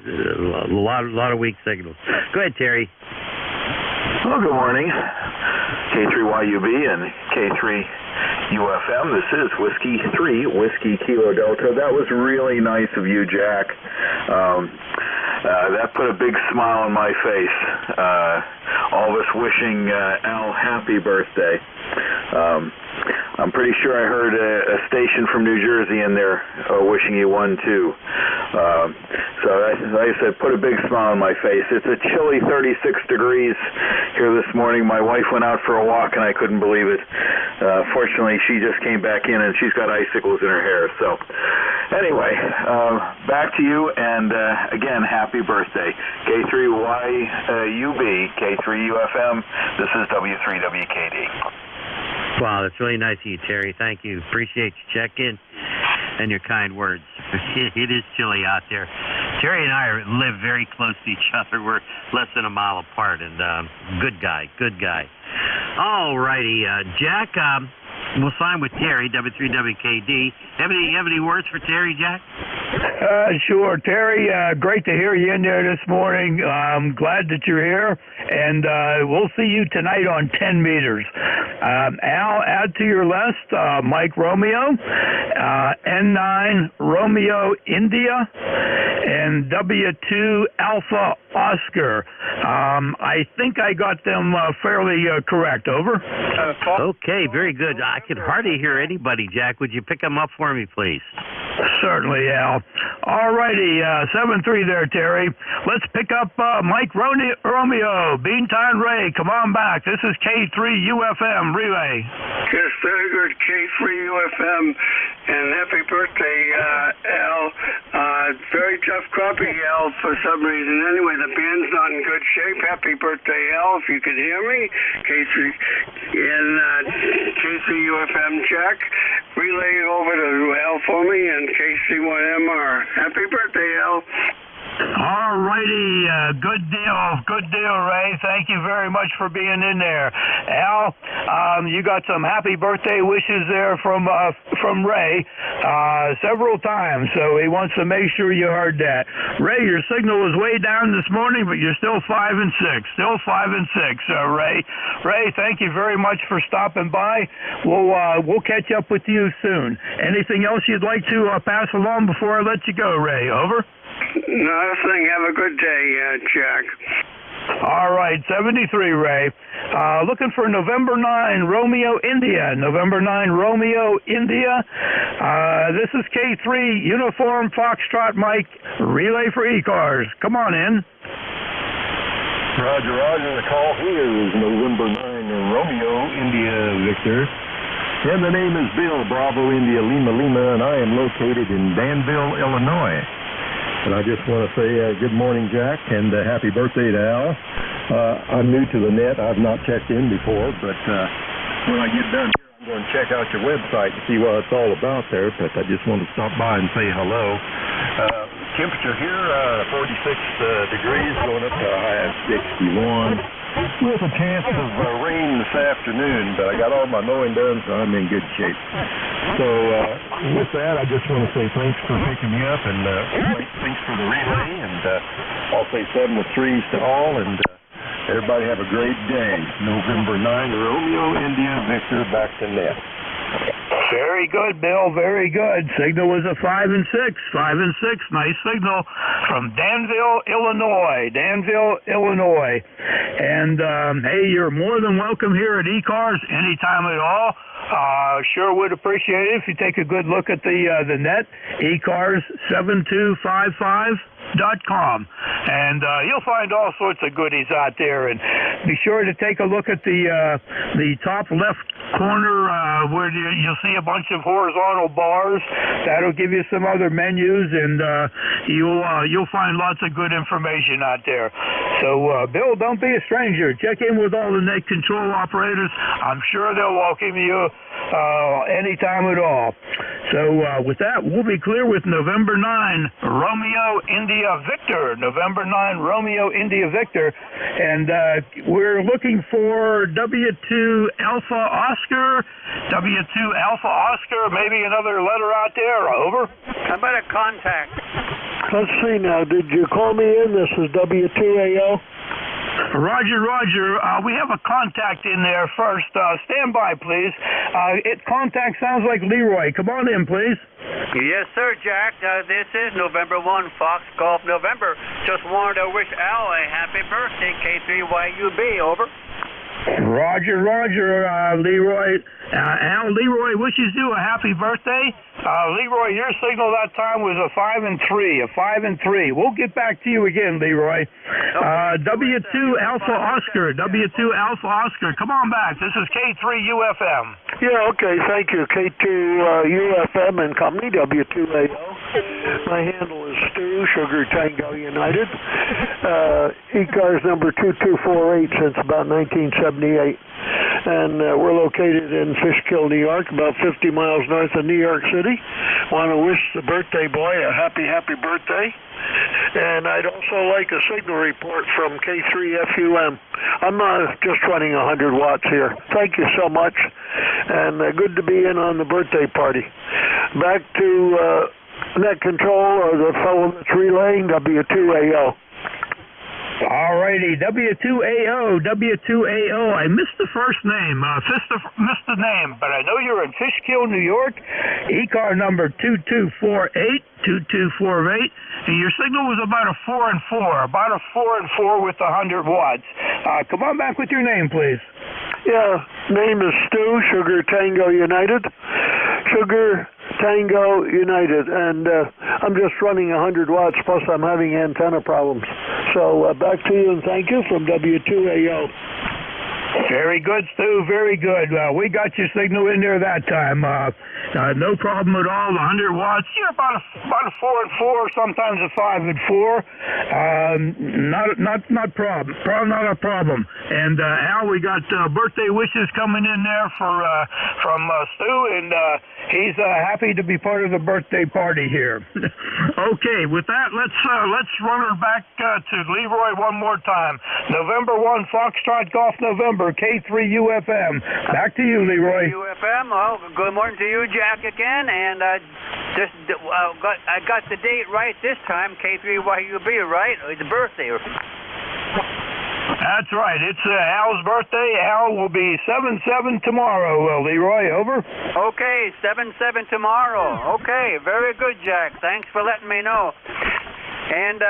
[SPEAKER 21] lot of weak signals. Go ahead, Terry.
[SPEAKER 5] Well, good morning, K3YUB and K3UFM. This is Whiskey 3, Whiskey Kilo Delta. That was really nice of you, Jack. That put a big smile on my face. All of us wishing Al happy birthday. I'm pretty sure I heard a station from New Jersey in there wishing you one too. So like I said, put a big smile on my face. It's a chilly 36 degrees here this morning. My wife went out for a walk and I couldn't believe it. Fortunately, she just came back in and she's got icicles in her hair. So anyway, back to you, and again, happy birthday. K3YUB, K3UFM, this is W3WKD.
[SPEAKER 21] Wow, that's really nice of you, Terry. Thank you. Appreciate you checking and your kind words. It is chilly out there. Terry and I live very close to each other. We're less than a mile apart, and good guy. All righty, Jack, we'll sign with Terry, W3WKD. Have any words for Terry, Jack?
[SPEAKER 2] Sure, Terry. Great to hear you in there this morning. I'm glad that you're here, and we'll see you tonight on 10 meters. Al, add to your list Mike Romeo, N9 Romeo India, and W2 Alpha Oscar. I think I got them fairly correct. Over.
[SPEAKER 21] Okay, very good. I can hardly hear anybody, Jack. Would you pick them up for me, please?
[SPEAKER 2] Certainly, Al. All righty, 7-3 there, Terry. Let's pick up Mike Romeo, Beantown Ray. Come on back. This is K3UFM Relay.
[SPEAKER 23] Yes, very good, K3UFM, and happy birthday, Al. Very tough copy, Al, for some reason. Anyway, the band's not in good shape. Happy birthday, Al, if you could hear me. K3 and K3UFM Jack. Relay over to Al for me and KC1MR. Happy birthday, Al.
[SPEAKER 2] All righty, good deal, Ray. Thank you very much for being in there. Al, you got some happy birthday wishes there from Ray several times, so he wants to make sure you heard that. Ray, your signal was way down this morning, but you're still 5 and 6. Still 5 and 6, Ray. Ray, thank you very much for stopping by. We'll catch up with you soon. Anything else you'd like to pass along before I let you go, Ray? Over.
[SPEAKER 23] Nothing. Have a good day, Jack.
[SPEAKER 2] All right, 73, Ray. Looking for November 9, Romeo India. November 9, Romeo India. This is K3, Uniform Foxtrot Mike, Relay for E-Cars. Come on in.
[SPEAKER 11] Roger. The call here is November 9, Romeo India Victor. And the name is Bill, Bravo India Lima, and I am located in Danville, Illinois. And I just want to say good morning, Jack, and happy birthday to Al. I'm new to the net. I've not checked in before, but when I get done here, I'm going to check out your website and see what it's all about there. But I just want to stop by and say hello. Temperature here, 46 degrees, going up to a high of 61. With a chance of rain this afternoon, but I got all my mowing done, so I'm in good shape. So with that, I just want to say thanks for picking me up, and thanks for the relay, and I'll say 7 with 3s to all, and everybody have a great day. November 9, Romeo, India, Victor, back to net.
[SPEAKER 2] Very good, Bill. Very good. Signal was a 5 and 6. 5 and 6. Nice signal from Danville, Illinois. Danville, Illinois. And hey, you're more than welcome here at eCars anytime at all. Sure would appreciate it if you take a good look at the net, ecars7255.com, and you'll find all sorts of goodies out there. And be sure to take a look at the top left corner where you'll see a bunch of horizontal bars. That'll give you some other menus, and you'll find lots of good information out there. So, Bill, don't be a stranger. Check in with all the net control operators. I'm sure they'll welcome you anytime at all. So, with that, we'll be clear with November 9, Romeo, India, Victor. November 9, Romeo, India, Victor. And we're looking for W2 Alpha Oscar, W2 Alpha Oscar, maybe another letter out there. Over.
[SPEAKER 14] How about a contact?
[SPEAKER 23] Let's see now. Did you call me in? This is W2AO.
[SPEAKER 2] Roger, Roger. We have a contact in there first. Stand by, please. Contact sounds like Leroy. Come on in, please.
[SPEAKER 14] Yes, sir, Jack. This is November 1, Fox Golf November. Just wanted to wish Al a happy birthday, K3YUB. Over.
[SPEAKER 2] Roger, Roger, Leroy. Al, Leroy wishes you a happy birthday. Leroy, your signal that time was a 5 and 3, a 5 and 3. We'll get back to you again, Leroy. W2 Alpha Oscar, W2 Alpha Oscar. Come on back. This is K3UFM.
[SPEAKER 23] Yeah, okay, thank you. K2UFM and Company, W2AO. My handle is Stu, Sugar Tango United. eCars number 2248 since about 1978. And we're located in Fishkill, New York, about 50 miles north of New York City. Want to wish the birthday boy a happy, happy birthday. And I'd also like a signal report from K3FUM. I'm just running 100 watts here. Thank you so much, and good to be in on the birthday party. Back to net control, or the fellow that's relaying, W2AO.
[SPEAKER 2] All righty, W2AO, W2AO. I missed the first name, missed the name, but I know you're in Fishkill, New York. eCar number 2248, 2248, and your signal was about a 4 and 4, about a 4 and 4 with 100 watts. Come on back with your name, please.
[SPEAKER 23] Yeah, name is Stu, Sugar Tango United. Sugar Tango United, and I'm just running 100 watts, plus I'm having antenna problems. So back to you, and thank you from W2AO.
[SPEAKER 2] Very good, Stu. Very good. We got your signal in there that time. No problem at all. 100 watts. You're about a 4 and 4, sometimes a 5 and 4. Not a problem. And Al, we got birthday wishes coming in there from Stu, and he's happy to be part of the birthday party here. Okay, with that, let's run her back to Leroy one more time. November 1, Foxtrot Golf November. K3UFM. Back to you, Leroy.
[SPEAKER 14] UFM. Oh, good morning to you, Jack, again. And I got the date right this time. K3YUB, right? It's a birthday.
[SPEAKER 2] That's right. It's Al's birthday. Al will be 7-7 tomorrow, Leroy. Over.
[SPEAKER 14] Okay, 7-7 tomorrow. Okay, very good, Jack. Thanks for letting me know. And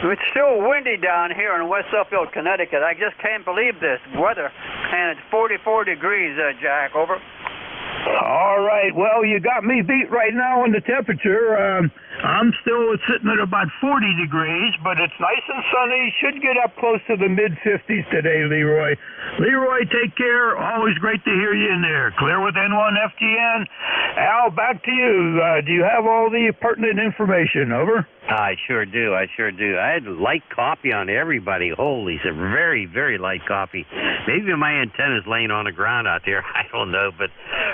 [SPEAKER 14] it's still windy down here in West Suffield, Connecticut. I just can't believe this weather. And it's 44 degrees, Jack. Over.
[SPEAKER 2] All right. Well, you got me beat right now on the temperature. I'm still sitting at about 40 degrees, but it's nice and sunny. Should get up close to the mid-50s today, Leroy. Leroy, take care. Always great to hear you in there. Clear with N1FGN. Al, back to you. Do you have all the pertinent information? Over.
[SPEAKER 21] I sure do. I had light copy on everybody. Holy, it's a very, very light copy. Maybe my antenna's laying on the ground out there. I don't know. But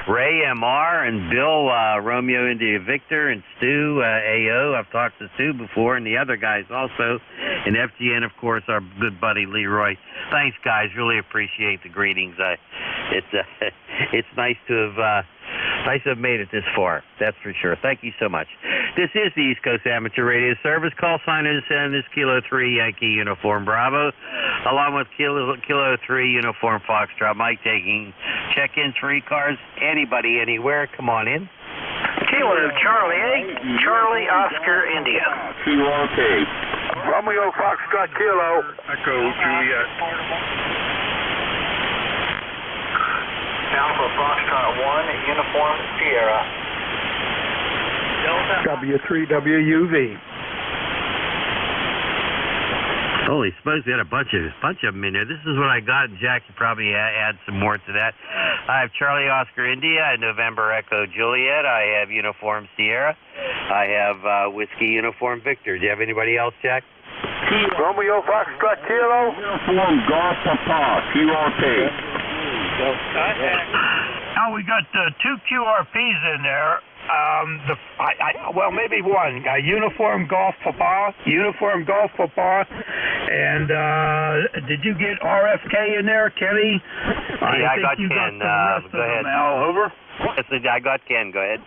[SPEAKER 21] Ray, MR, and Bill, Romeo, India, Victor, and Stu, AO. I've talked to Stu before, and the other guys also. And FGN, of course, our good buddy Leroy. Thanks, guys. Really appreciate the greetings. It's nice to have Nice to have made it this far. That's for sure. Thank you so much. This is the East Coast Amateur Radio Service. Call sign is Kilo 3 Yankee Uniform Bravo, along with Kilo 3 Uniform Foxtrot. Mike taking check-ins for e-cars. Anybody, anywhere, come on in.
[SPEAKER 18] Kilo Charlie 8, Charlie Oscar India.
[SPEAKER 23] QRP. Romeo Foxtrot Kilo.
[SPEAKER 10] Echo Juliet.
[SPEAKER 18] Alpha Foxtrot 1, Uniform Sierra.
[SPEAKER 2] W3WUV.
[SPEAKER 21] Holy smokes, we had a bunch of them in there. This is what I got. Jack, you probably add some more to that. I have Charlie Oscar India. I have November Echo Juliet. I have Uniform Sierra. I have Whiskey Uniform Victor. Do you have anybody else, Jack?
[SPEAKER 23] Romeo Foxtrot Kilo.
[SPEAKER 10] Uniform Golf Papa, QRP.
[SPEAKER 2] Now we got two QRPs in there. Well, maybe one. Uniform Golf Papa, and did you get RFK in there, Kenny?
[SPEAKER 21] Yeah, I got Ken. Go ahead.
[SPEAKER 2] Al, over.
[SPEAKER 21] I got Ken. Go ahead.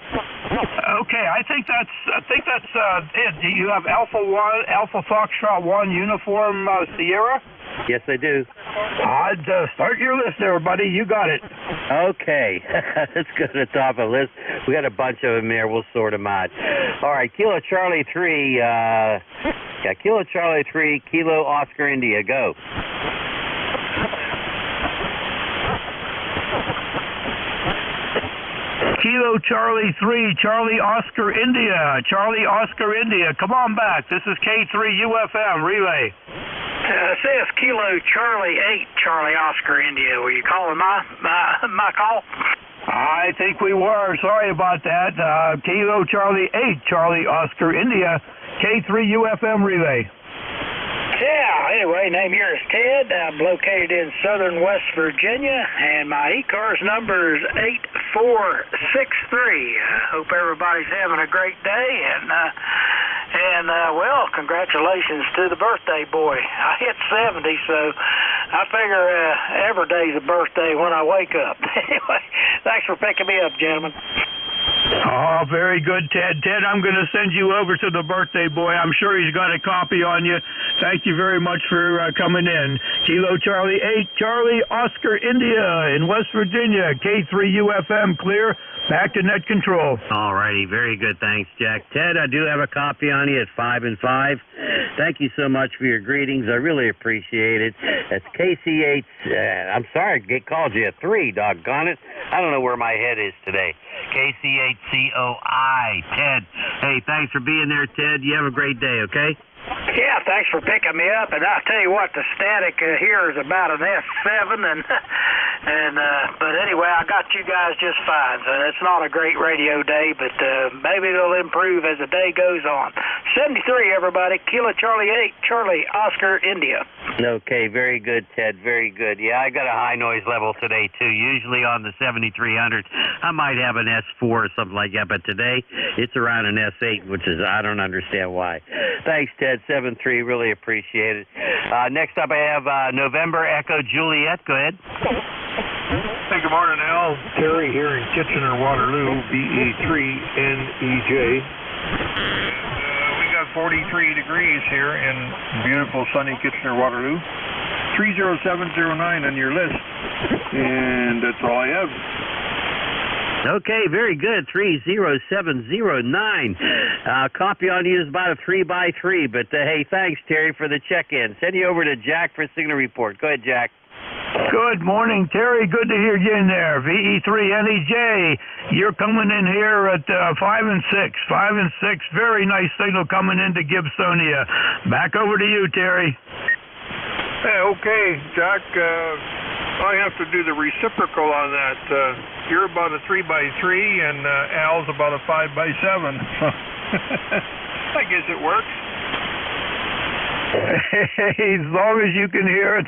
[SPEAKER 2] Okay, I think that's it. Do you have Alpha Foxtrot 1 Uniform Sierra?
[SPEAKER 21] Yes, I do.
[SPEAKER 2] I'd start your list there, buddy. You got it.
[SPEAKER 21] Okay. Let's go to the top of the list. We got a bunch of them there. We'll sort them out. All right, Kilo Charlie 3. Kilo Charlie 3, Kilo Oscar India. Go.
[SPEAKER 2] Kilo Charlie 3, Charlie Oscar India. Charlie Oscar India. Come on back. This is K3UFM Relay.
[SPEAKER 18] Says Kilo Charlie 8, Charlie Oscar India. Were you calling my call?
[SPEAKER 2] I think we were. Sorry about that. Kilo Charlie 8, Charlie Oscar India, K3UFM Relay.
[SPEAKER 18] Yeah, anyway, name here is Ted. I'm located in southern West Virginia, and my e-cars number is 8463. Hope everybody's having a great day, and well, congratulations to the birthday boy. I hit 70, so I figure every day's a birthday when I wake up. Anyway, thanks for picking me up, gentlemen.
[SPEAKER 2] Oh, very good, Ted. Ted, I'm going to send you over to the birthday boy. I'm sure he's got a copy on you. Thank you very much for coming in. Kilo Charlie 8, Charlie Oscar India in West Virginia, K3UFM clear. Back to net control.
[SPEAKER 21] All righty. Very good. Thanks, Jack. Ted, I do have a copy on you at 5 and 5. Thank you so much for your greetings. I really appreciate it. That's KC8. I'm sorry I called you a 3, doggone it. I don't know where my head is today. KC8COI. Ted. Hey, thanks for being there, Ted. You have a great day, okay?
[SPEAKER 18] Yeah, thanks for picking me up. And I'll tell you what, the static here is about an S7, but anyway, I got you guys just fine. So it's not a great radio day, but maybe it'll improve as the day goes on. 73, everybody. Kilo Charlie 8, Charlie Oscar India.
[SPEAKER 21] Okay, very good, Ted. Very good. Yeah, I got a high noise level today too. Usually on the 7300, I might have an S4 or something like that, but today it's around an S8, which is I don't understand why. Thanks, Ted. 7-3, really appreciate it. Next up, I have November Echo Juliet. Go ahead.
[SPEAKER 9] Hey, good morning, Al. Terry here in Kitchener-Waterloo, BE3NEJ. We got 43 degrees here in beautiful sunny Kitchener-Waterloo. 30709 on your list, and that's all I have.
[SPEAKER 21] Okay, very good. 30709. Copy on you is about a 3x3, but hey, thanks, Terry, for the check-in. Send you over to Jack for signal report. Go ahead, Jack.
[SPEAKER 2] Good morning, Terry. Good to hear you in there. VE3NEJ, you're coming in here at 5 and 6. 5 and 6. Very nice signal coming into Gibsonia. Back over to you, Terry.
[SPEAKER 9] Hey, okay, Jack. I have to do the reciprocal on that. You're about a 3x3, and Al's about a 5x7. I guess it works.
[SPEAKER 2] Hey, as long as you can hear it,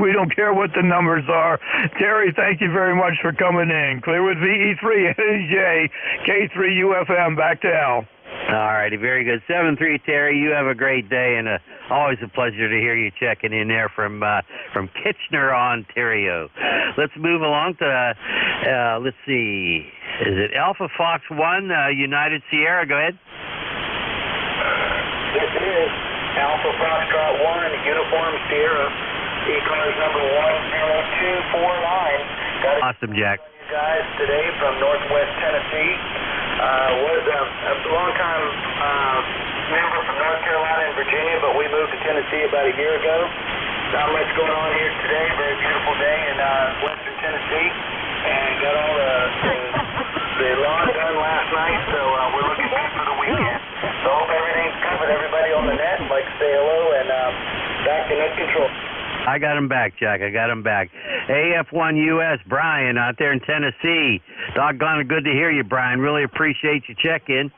[SPEAKER 2] we don't care what the numbers are. Terry, thank you very much for coming in. Clear with VE3NJ, K3UFM. Back to Al.
[SPEAKER 21] All righty, very good. 7-3, Terry. You have a great day, and always a pleasure to hear you checking in there from Kitchener, Ontario. Let's move along to, let's see, is it Alpha Fox 1, United Sierra? Go ahead.
[SPEAKER 17] This is Alpha Foxtrot 1, Uniform Sierra, E-Cars number 10249.
[SPEAKER 21] Awesome, Jack.
[SPEAKER 17] You guys today from Northwest Tennessee. Was a long-time member from North Carolina and Virginia, but we moved to Tennessee about a year ago. Not much going on here today. Very beautiful day in western Tennessee, and got all the lawn done last night, so we're looking good for the weekend. So hope everything's covered. Everybody on the net, like to say hello, and back to net control.
[SPEAKER 21] I got him back, Jack. I got him back. AF1US, Brian, out there in Tennessee. Doggone good to hear you, Brian. Really appreciate your check-in.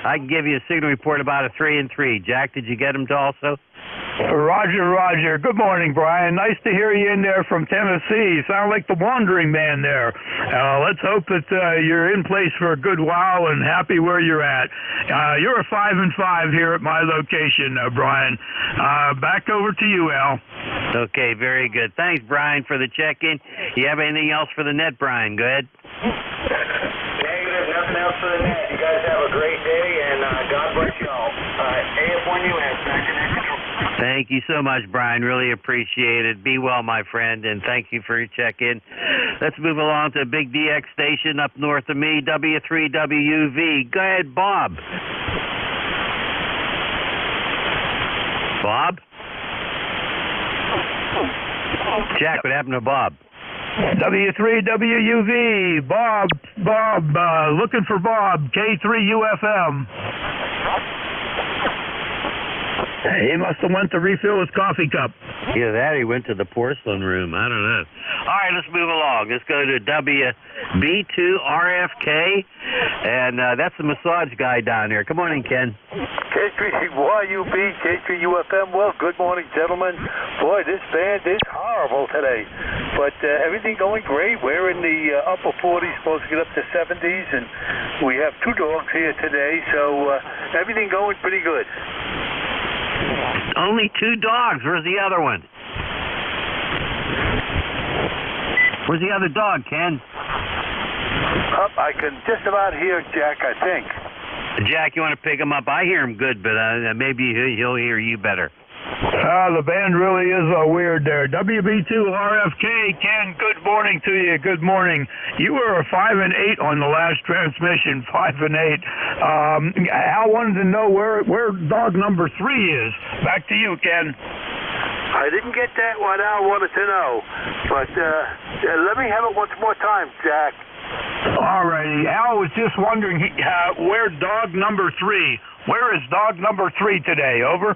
[SPEAKER 21] I can give you a signal report about a 3 and 3. Jack, did you get him to also?
[SPEAKER 9] Roger. Good morning, Brian. Nice to hear you in there from Tennessee. You sound like the wandering man there. Let's hope that you're in place for a good while and happy where you're at. You're a 5 and 5 here at my location, Brian. Back over to you, Al.
[SPEAKER 21] Okay, very good. Thanks, Brian, for the check-in. You have anything else for the net, Brian? Go ahead.
[SPEAKER 17] Negative, nothing else for the net. You guys have a great day, and God bless you all. AF1US, back to net control.
[SPEAKER 21] Thank you so much, Brian. Really appreciate it. Be well, my friend, and thank you for your check-in. Let's move along to a big DX station up north of me, W3WV. Go ahead, Bob. Bob? Jack, what happened to Bob?
[SPEAKER 9] W3WUV, Bob, looking for Bob, K3UFM. He must have went to refill his coffee cup.
[SPEAKER 21] Either that or he went to the porcelain room. I don't know. All right, let's move along. Let's go to WB2RFK, and that's the massage guy down there. Good morning, Ken.
[SPEAKER 11] K3YUB, K3UFM. Well, good morning, gentlemen. Boy, this band is horrible today, but everything going great. We're in the upper 40s, supposed to get up to 70s, and we have 2 dogs here today, so everything going pretty good.
[SPEAKER 21] Only 2 dogs. Where's the other one? Where's the other dog, Ken?
[SPEAKER 11] I can just about hear Jack, I think.
[SPEAKER 21] Jack, you want to pick him up? I hear him good, but maybe he'll hear you better.
[SPEAKER 9] The band really is weird there. WB2RFK, Ken, good morning to you. Good morning. You were a 5 and 8 on the last transmission, 5 and 8. Al wanted to know where dog number 3 is. Back to you, Ken.
[SPEAKER 11] I didn't get that one Al wanted to know, but let me have it once more time, Jack.
[SPEAKER 9] All righty. Al was just wondering where dog number 3. Where is dog number 3 today? Over.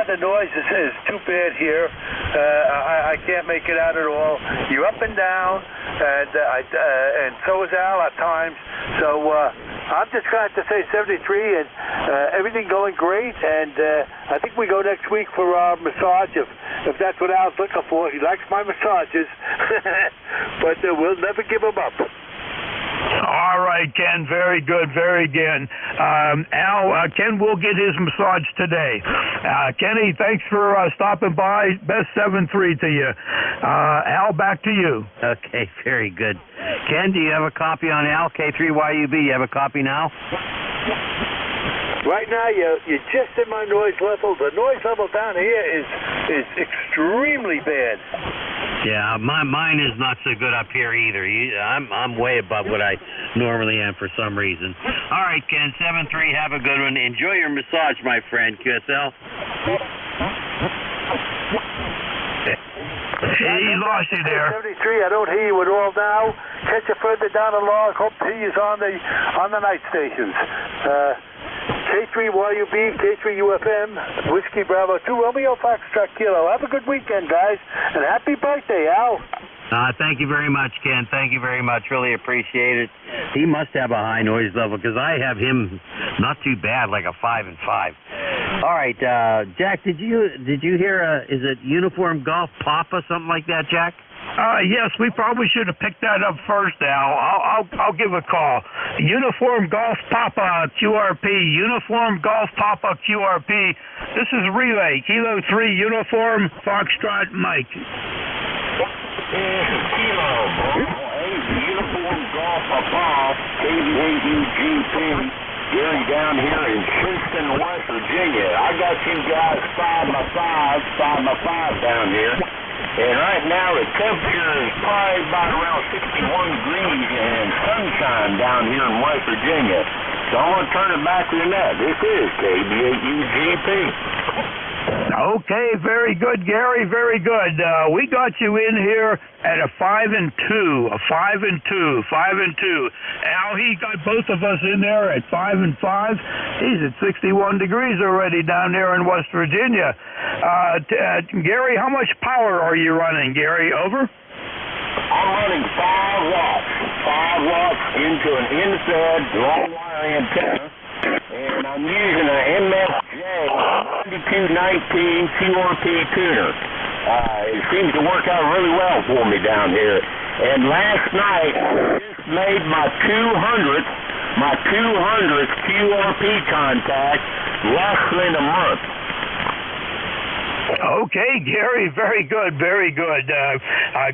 [SPEAKER 11] The noise is too bad here. I can't make it out at all. You're up and down, and so is Al at times. So I'm just going to have to say 73, and everything going great. And I think we go next week for our massage, if that's what Al's looking for. He likes my massages, but we'll never give him up.
[SPEAKER 9] All right, Ken. Very good. Very good. Al, Ken will get his massage today. Kenny, thanks for stopping by. Best 7-3 to you. Al, back to you.
[SPEAKER 21] Okay, very good. Ken, do you have a copy on Al, K3YUB? You have a copy now?
[SPEAKER 11] Right now, you're just in my noise level. The noise level down here is extremely bad.
[SPEAKER 21] Yeah, mine is not so good up here either. I'm way above what I normally am for some reason. All right, Ken, 7-3, have a good one. Enjoy your massage, my friend, QSL.
[SPEAKER 9] He lost you there.
[SPEAKER 11] 73, I don't hear you at all now. Catch you further down the log. Hope to hear you on the night stations. K3YUB, K3UFM, Whiskey Bravo 2, Romeo Foxtrot Kilo. Have a good weekend, guys, and happy birthday, Al.
[SPEAKER 21] Thank you very much, Ken. Thank you very much. Really appreciate it. He must have a high noise level because I have him not too bad, like a 5 and 5. All right, Jack, did you hear? Is it Uniform Golf Papa, something like that, Jack?
[SPEAKER 2] Yes, we probably should have picked that up first, Al. I'll give a call. Uniform Golf Papa QRP. Uniform Golf Papa QRP. This is Relay. Kilo 3 Uniform Foxtrot Mike.
[SPEAKER 18] Kilo, Uniform Golf Papa, KVAUGP. Gary down here in Kinston, West Virginia. I got you guys 5x5 down here. And right now the temperature is probably about around 61 degrees and sunshine down here in West Virginia. So I'm going to turn it back to the net. This is KBAUGP.
[SPEAKER 2] Okay, very good, Gary, very good. We got you in here at a 5 and 2. Al, he got both of us in there at 5 and 5. He's at 61 degrees already down there in West Virginia. Gary, how much power are you running, Gary? Over?
[SPEAKER 18] I'm running 5 watts. 5 watts into an infrared long wire antenna. And I'm using an MFJ 9219 QRP tuner. It seems to work out really well for me down here. And last night, I just made my 200th QRP contact less than a month.
[SPEAKER 2] Okay, Gary, very good, very good.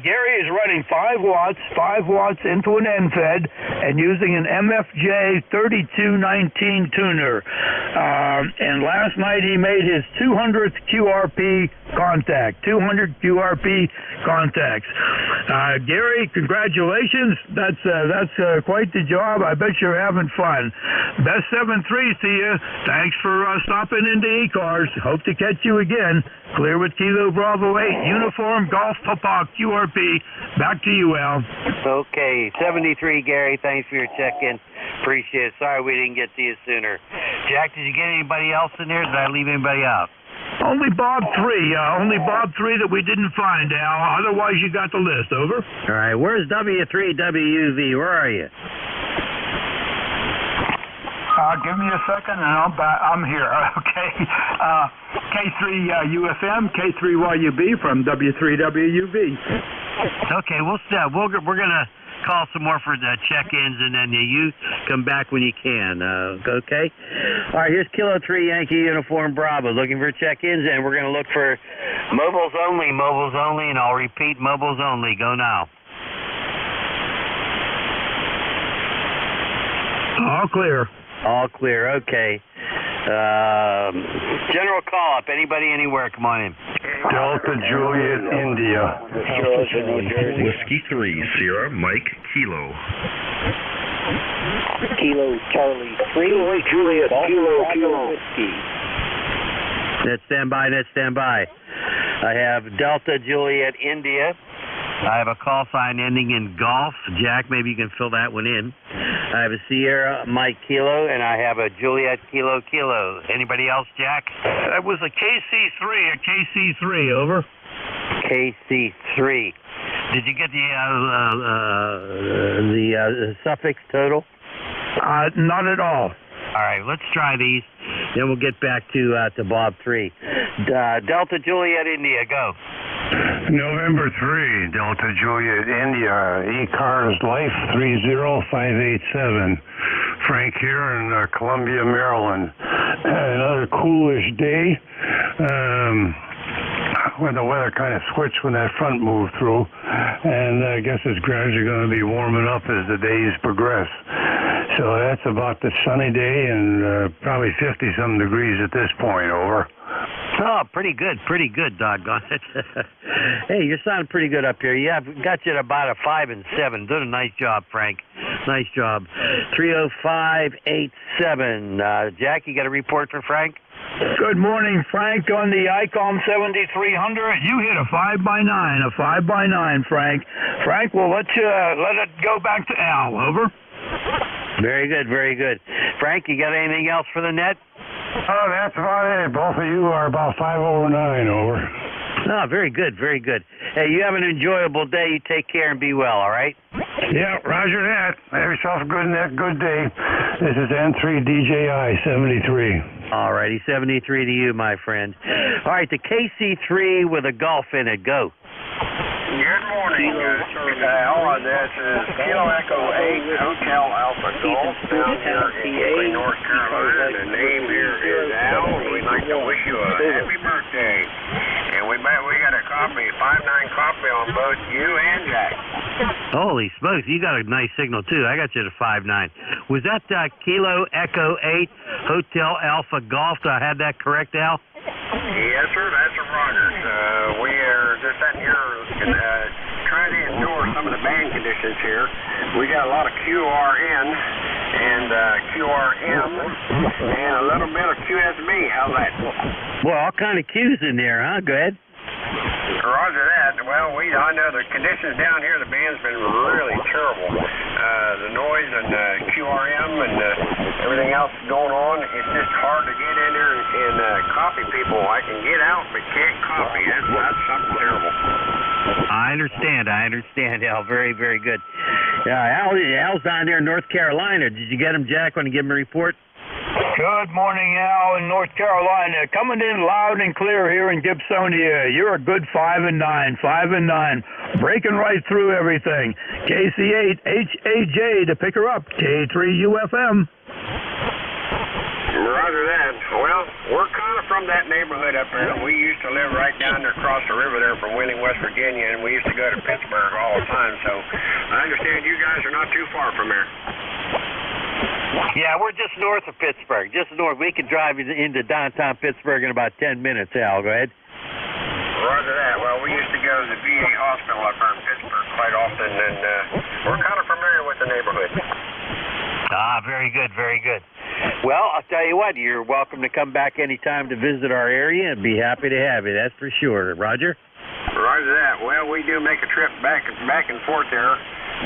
[SPEAKER 2] Gary is running 5 watts into an NFED and using an MFJ 3219 tuner. And last night he made his 200th QRP contact, 200 QRP contacts. Gary, congratulations. That's quite the job. I bet you're having fun. Best 7-3 to you. Thanks for stopping into E-Cars. Hope to catch you again. Clear with Kilo Bravo 8, Uniform Golf Papa QRP. Back to you, Al.
[SPEAKER 21] Okay, 73, Gary. Thanks for your check-in. Appreciate it. Sorry we didn't get to you sooner. Jack, did you get anybody else in there? Did I leave anybody out?
[SPEAKER 2] Only Bob 3. Only Bob 3 that we didn't find, Al. Otherwise, you got the list. Over.
[SPEAKER 21] All right. Where's W3WUV? Where are you?
[SPEAKER 2] Give me a second, and I'm here. Okay. K3UFM, K3YUB from W3WUV.
[SPEAKER 21] Okay, we're gonna call some more for the check-ins, and then you come back when you can. Okay. All right. Here's Kilo 3 Yankee Uniform Bravo looking for check-ins, and we're gonna look for mobiles only, and I'll repeat, mobiles only. Go now.
[SPEAKER 2] All clear.
[SPEAKER 21] All clear, okay. General call-up, anybody, anywhere, come on in.
[SPEAKER 23] Delta Juliet, India.
[SPEAKER 15] Whiskey 3, Sierra, Mike, Kilo.
[SPEAKER 16] Kilo, Charlie 3.
[SPEAKER 23] Juliet, Kilo.
[SPEAKER 16] Whiskey.
[SPEAKER 21] Net standby. I have Delta Juliet, India. I have a call sign ending in Golf. Jack, maybe you can fill that one in. I have a Sierra Mike Kilo, and I have a Juliet Kilo. Anybody else, Jack?
[SPEAKER 2] That was a KC3, over.
[SPEAKER 21] KC3. Did you get the suffix total?
[SPEAKER 2] Not at all.
[SPEAKER 21] All right, let's try these. Then we'll get back to Bob 3. Delta Juliet, India, go.
[SPEAKER 23] November 3, Delta Juliet, India, E-Cars Life 30587. Frank here in Columbia, Maryland. Another coolish day. When the weather kind of switched when that front moved through, and I guess it's gradually going to be warming up as the days progress. So that's about the sunny day and probably 50-some degrees at this point, over.
[SPEAKER 21] Oh, pretty good, doggone it. Hey, you're sounding pretty good up here. Yeah, I've got you at about a 5 and 7. Doing a nice job, Frank. Nice job. 30587. Jack, you got a report for Frank?
[SPEAKER 2] Good morning, Frank, on the ICOM 7300. You hit a 5x9, Frank. Frank, we'll let it go back to Al, over.
[SPEAKER 21] Very good. Frank, you got anything else for the net?
[SPEAKER 23] Oh, that's about it. Both of you are about 5 over 9, over.
[SPEAKER 21] Oh, very good. Hey, you have an enjoyable day. You take care and be well, all right?
[SPEAKER 23] Yeah, roger that. Have yourself a good day. This is N3DJI 73.
[SPEAKER 21] All righty, 73 to you, my friend. All right, the KC3 with a Golf in it. Go.
[SPEAKER 17] Good morning.
[SPEAKER 5] morning. All of this is Kilo Echo 8 Hotel Alpha Golf down here in Ely, North Carolina. The name here is Al. We'd like to wish you a happy birthday. And we got a coffee, 5-9 coffee on both you and Jack.
[SPEAKER 21] Holy smokes, you got a nice signal too. I got you to 5-9. Was that Kilo Echo 8 Hotel Alpha Golf? Did I have that correct, Al?
[SPEAKER 5] Yes, sir. That's a Rogers. We are just sitting here trying to endure some of the band conditions here. We got a lot of QRN and QRM and a little bit of QSB. How's that?
[SPEAKER 21] Well, all kind of Q's in there, huh? Go ahead.
[SPEAKER 5] Roger that. Well, I know the conditions down here, the band's been really terrible. The noise and QRM and everything else going on, it's just hard to get in there and copy people. I can get out but can't copy. That's something terrible.
[SPEAKER 21] I understand, Al. Very, very good. Al's down there in North Carolina. Did you get him, Jack, when you give him a report?
[SPEAKER 22] Good morning, Al, in North Carolina. Coming in loud and clear here in Gibsonia. You're a good 5-9, 5-9. Breaking right through everything. KC8 HAJ to pick her up. K3UFM.
[SPEAKER 5] Roger that. Well, we're kind of from that neighborhood up there. We used to live right down there across the river there from Wheeling, West Virginia, and we used to go to Pittsburgh all the time. So I understand you guys are not too far from there.
[SPEAKER 21] Yeah, we're just north of Pittsburgh. Just north. We can drive into downtown Pittsburgh in about 10 minutes, Al. Go ahead.
[SPEAKER 5] Roger that. Well, we used to go to the VA hospital up there in Pittsburgh quite often, and we're kind of familiar with the neighborhood.
[SPEAKER 21] Very good, very good. Well, I'll tell you what, you're welcome to come back anytime to visit our area and be happy to have you, that's for sure. Roger?
[SPEAKER 5] Roger that. Well, we do make a trip back and forth there.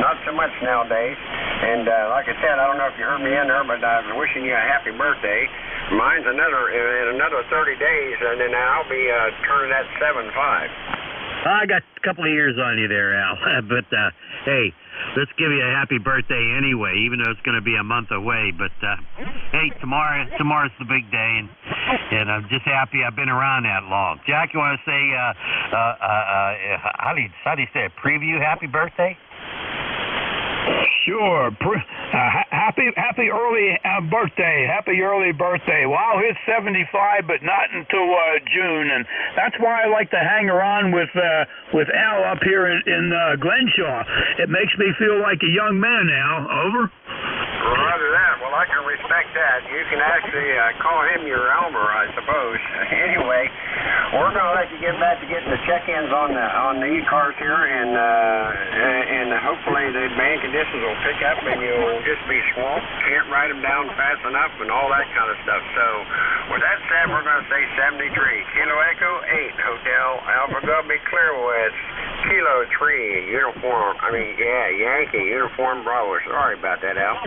[SPEAKER 5] Not so much nowadays. And like I said, I don't know if you heard me in there, but I'm wishing you a happy birthday. Mine's in another 30 days, and then I'll be turning that 7-5.
[SPEAKER 21] I got a couple of years on you there, Al. But, hey, let's give you a happy birthday anyway, even though it's going to be a month away. But, hey, tomorrow's the big day, and I'm just happy I've been around that long. Jack, you want to say, how do you say it, preview happy birthday?
[SPEAKER 22] Sure. Happy early birthday. Happy early birthday. Wow, it's 75, but not until June, and that's why I like to hang around with Al up here in Glenshaw. It makes me feel like a young man, Al. Over.
[SPEAKER 5] Roger that. Well, I can respect that. You can actually call him your Elmer, I suppose. Anyway, we're going to let you get back to getting the check-ins on the e-cars here, and hopefully the band conditions will pick up and you'll just be swamped. Can't write them down fast enough and all that kind of stuff. So, with that said, we're going to say 73. Kilo Echo 8 Hotel Alpha Gulby Clearwest Kilo 3 Yankee Uniform Bravo. Sorry about that, Al.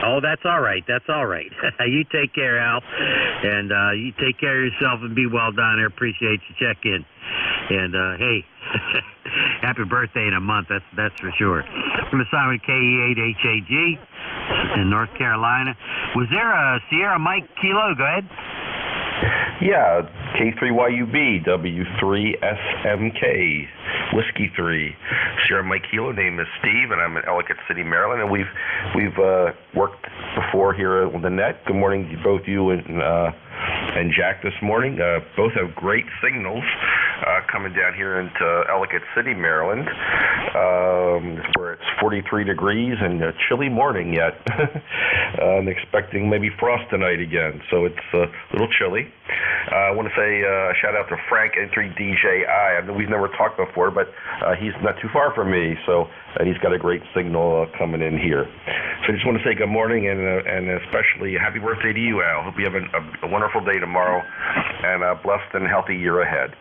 [SPEAKER 21] Oh, that's all right. That's all right. You take care, Al, and you take care of yourself and be well down there. Appreciate you checking. And hey, happy birthday in a month. That's for sure. From the Simon KE8HAG in North Carolina. Was there a Sierra Mike Kilo? Go ahead.
[SPEAKER 15] Yeah, K3YUB, W3SMK, Whiskey 3. Sierra Mike Kilo, name is Steve, and I'm in Ellicott City, Maryland, and we've worked before here on the net. Good morning to both you and Jack this morning. Both have great signals coming down here into Ellicott City, Maryland, where it's 43 degrees and a chilly morning yet. I'm expecting maybe frost tonight again, so it's a little chilly. I want to say a shout out to Frank N3DJI. I know we've never talked before, but he's not too far from me, so he's got a great signal coming in here. So I just want to say good morning and especially happy birthday to you, Al. Hope you have a wonderful day tomorrow and a blessed and healthy year ahead.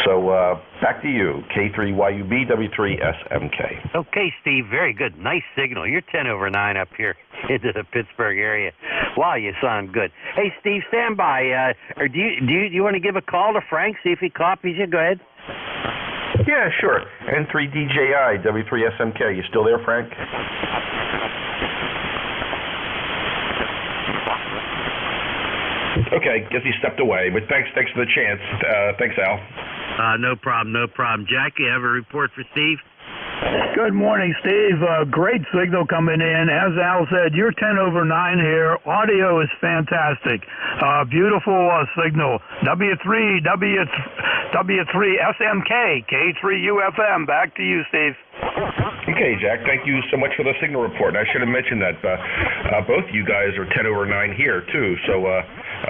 [SPEAKER 15] So back to you, K3YUB, W3SMK.
[SPEAKER 21] Okay, Steve, very good. Nice signal. You're 10 over 9 up here into the Pittsburgh area. Wow, you sound good. Hey, Steve, stand by. Or do you want to give a call to Frank, see if he copies you? Go ahead.
[SPEAKER 15] Yeah, sure. N3DJI, W3SMK. You still there, Frank? Okay, guess he stepped away, but thanks for the chance. Thanks, Al.
[SPEAKER 21] No problem, no problem. Jack, you have a report for Steve?
[SPEAKER 6] Good morning, Steve. Great signal coming in. As Al said, you're 10 over 9 here. Audio is fantastic. Beautiful signal. W3 SMK, K3UFM. Back to you, Steve.
[SPEAKER 15] Okay, Jack, thank you so much for the signal report. And I should have mentioned that both you guys are 10 over 9 here, too. So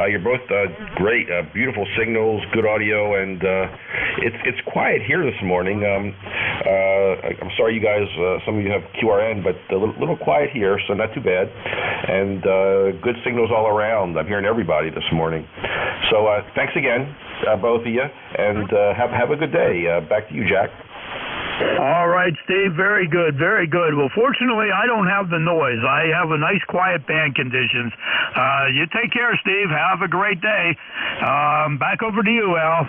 [SPEAKER 15] you're both great, beautiful signals, good audio, and it's quiet here this morning. I'm sorry you guys, some of you have QRN, but a little quiet here, so not too bad. And good signals all around. I'm hearing everybody this morning. So thanks again, both of you, and have a good day. Back to you, Jack.
[SPEAKER 6] All right, Steve. Very good, very good. Well, fortunately, I don't have the noise. I have a nice, quiet band conditions. You take care, Steve. Have a great day. Back over to you, Al.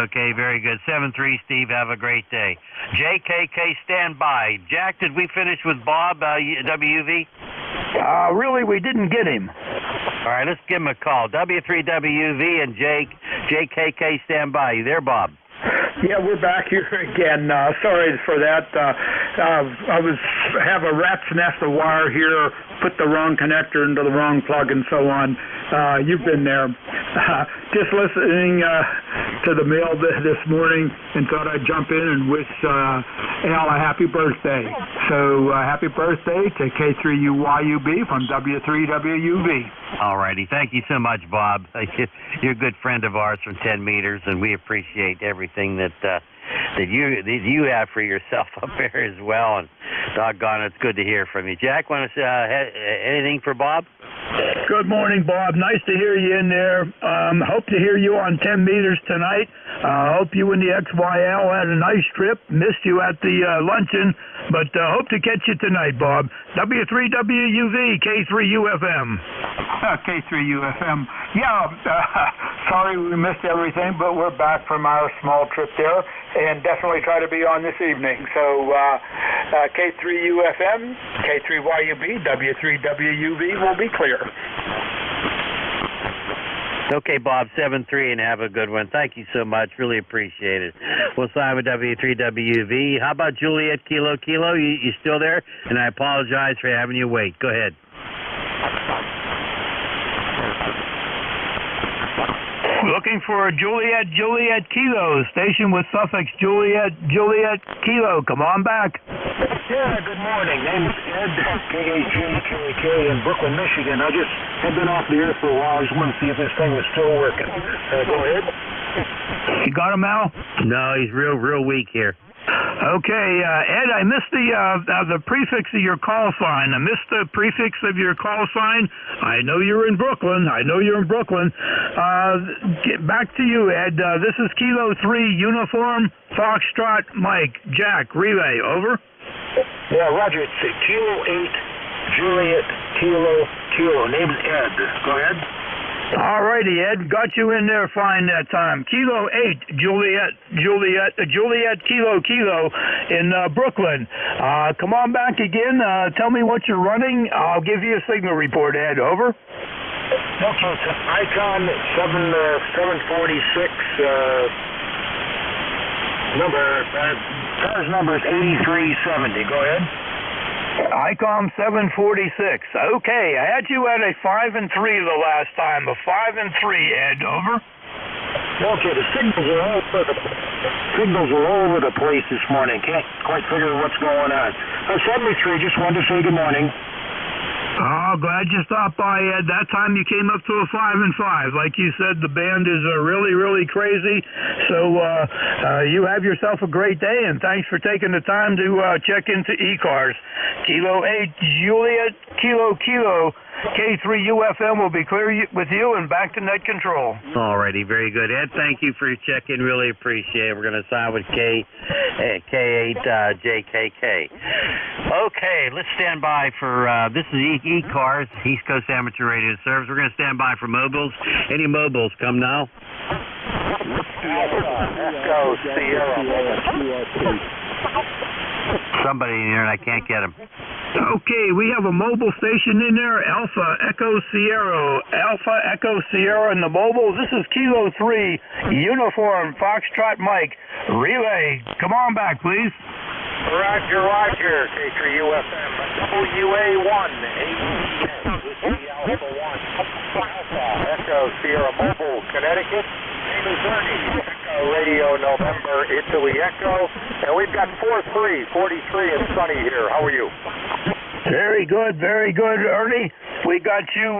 [SPEAKER 21] Okay, very good. 7-3, Steve. Have a great day. JKK, stand by. Jack, did we finish with Bob, WV?
[SPEAKER 6] Really, we didn't get him.
[SPEAKER 21] All right, let's give him a call. W3WV and JKK, stand by. You there, Bob?
[SPEAKER 19] Yeah, we're back here again. Sorry for that. I have a rat's nest of wire here, put the wrong connector into the wrong plug and so on. You've been there. Just listening to the mail this morning and thought I'd jump in and wish Al a happy birthday. So happy birthday to K3UYUB from W3WUV.
[SPEAKER 21] All righty. Thank you so much, Bob. You're a good friend of ours from 10 meters, and we appreciate everything that you have for yourself up there as well. And doggone, it's good to hear from you. Jack, want to say anything for Bob?
[SPEAKER 6] Good morning, Bob. Nice to hear you in there. Hope to hear you on 10 meters tonight. Hope you and the XYL had a nice trip. Missed you at the luncheon, but hope to catch you tonight, Bob. W3WUV, K3UFM.
[SPEAKER 19] K3UFM. Yeah, sorry we missed everything, but we're back from our small trip there and definitely try to be on this evening. So K3UFM, K3YUB, W3WUV will be clear.
[SPEAKER 21] Okay, Bob, 7-3, and have a good one. Thank you so much. Really appreciate it. We'll sign with W3WV. How about Juliet Kilo Kilo? You still there? And I apologize for having you wait. Go ahead.
[SPEAKER 6] Looking for Juliet Kilo, station with suffix Juliet Kilo. Come on back.
[SPEAKER 20] Yeah, good morning. Name's Ed, KHGKK in Brooklyn, Michigan. I just have been off the air for a while. I just want to see if this thing was still working. Go ahead.
[SPEAKER 6] You got him, Al?
[SPEAKER 21] No, he's real weak here.
[SPEAKER 6] Okay, Ed, I missed the prefix of your call sign. I missed the prefix of your call sign. I know you're in Brooklyn. Get back to you, Ed. This is Kilo 3, Uniform, Foxtrot, Mike, Jack, Relay, over.
[SPEAKER 20] Yeah, Roger. It's Kilo 8, Juliet, Kilo. Name's Ed. Go ahead.
[SPEAKER 6] All righty, Ed. Got you in there fine that time. Kilo 8, Juliet, Kilo in Brooklyn. Come on back again. Tell me what you're running. I'll give you a signal report, Ed. Over.
[SPEAKER 20] Okay, it's an Icon 746. Car's number is 8370. Go ahead.
[SPEAKER 6] ICOM 746. Okay, I had you at a 5 and 3 the last time. A 5 and 3, Ed. Over.
[SPEAKER 20] Okay, the signals are all over the place this morning. Can't quite figure out what's going on. 73, just wanted to say good morning.
[SPEAKER 6] Oh, glad you stopped by, Ed. That time you came up to a 5 and 5. Like you said, the band is really crazy. So you have yourself a great day, and thanks for taking the time to check into E-Cars. Kilo 8, Juliet, Kilo, K3UFM will be clear with you and back to net control.
[SPEAKER 21] All righty, very good. Ed, thank you for your check-in. Really appreciate it. We're going to sign with K8JKK. Okay, let's stand by for, this is E-Cars, East Coast Amateur Radio Service. We're going to stand by for mobiles. Any mobiles come now?
[SPEAKER 20] Echo Sierra.
[SPEAKER 21] Somebody in here and I can't get him.
[SPEAKER 6] Okay, we have a mobile station in there, Alpha Echo Sierra in the mobile. This is Kilo 3, Uniform Foxtrot Mike, relay. Come on back, please.
[SPEAKER 20] Roger, Roger, K3UFM, WA1, Alpha 1, Alpha Echo Sierra Mobile, Connecticut. Name is Ernie, Echo Radio November, Italy Echo, and we've got 43 and sunny here. How are you?
[SPEAKER 6] Very good, Ernie. We got you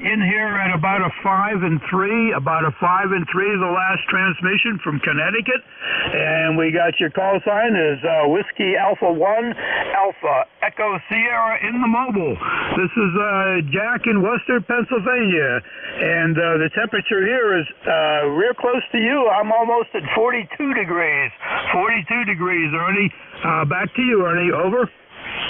[SPEAKER 6] in here at about a 5 and 3, the last transmission from Connecticut, and we got your call sign is Whiskey Alpha 1, Alpha Echo Sierra in the mobile. This is Jack in Worcester, Pennsylvania, and the temperature here is real close to you. I'm almost at 42 degrees. 42 degrees, Ernie. Back to you, Ernie. Over.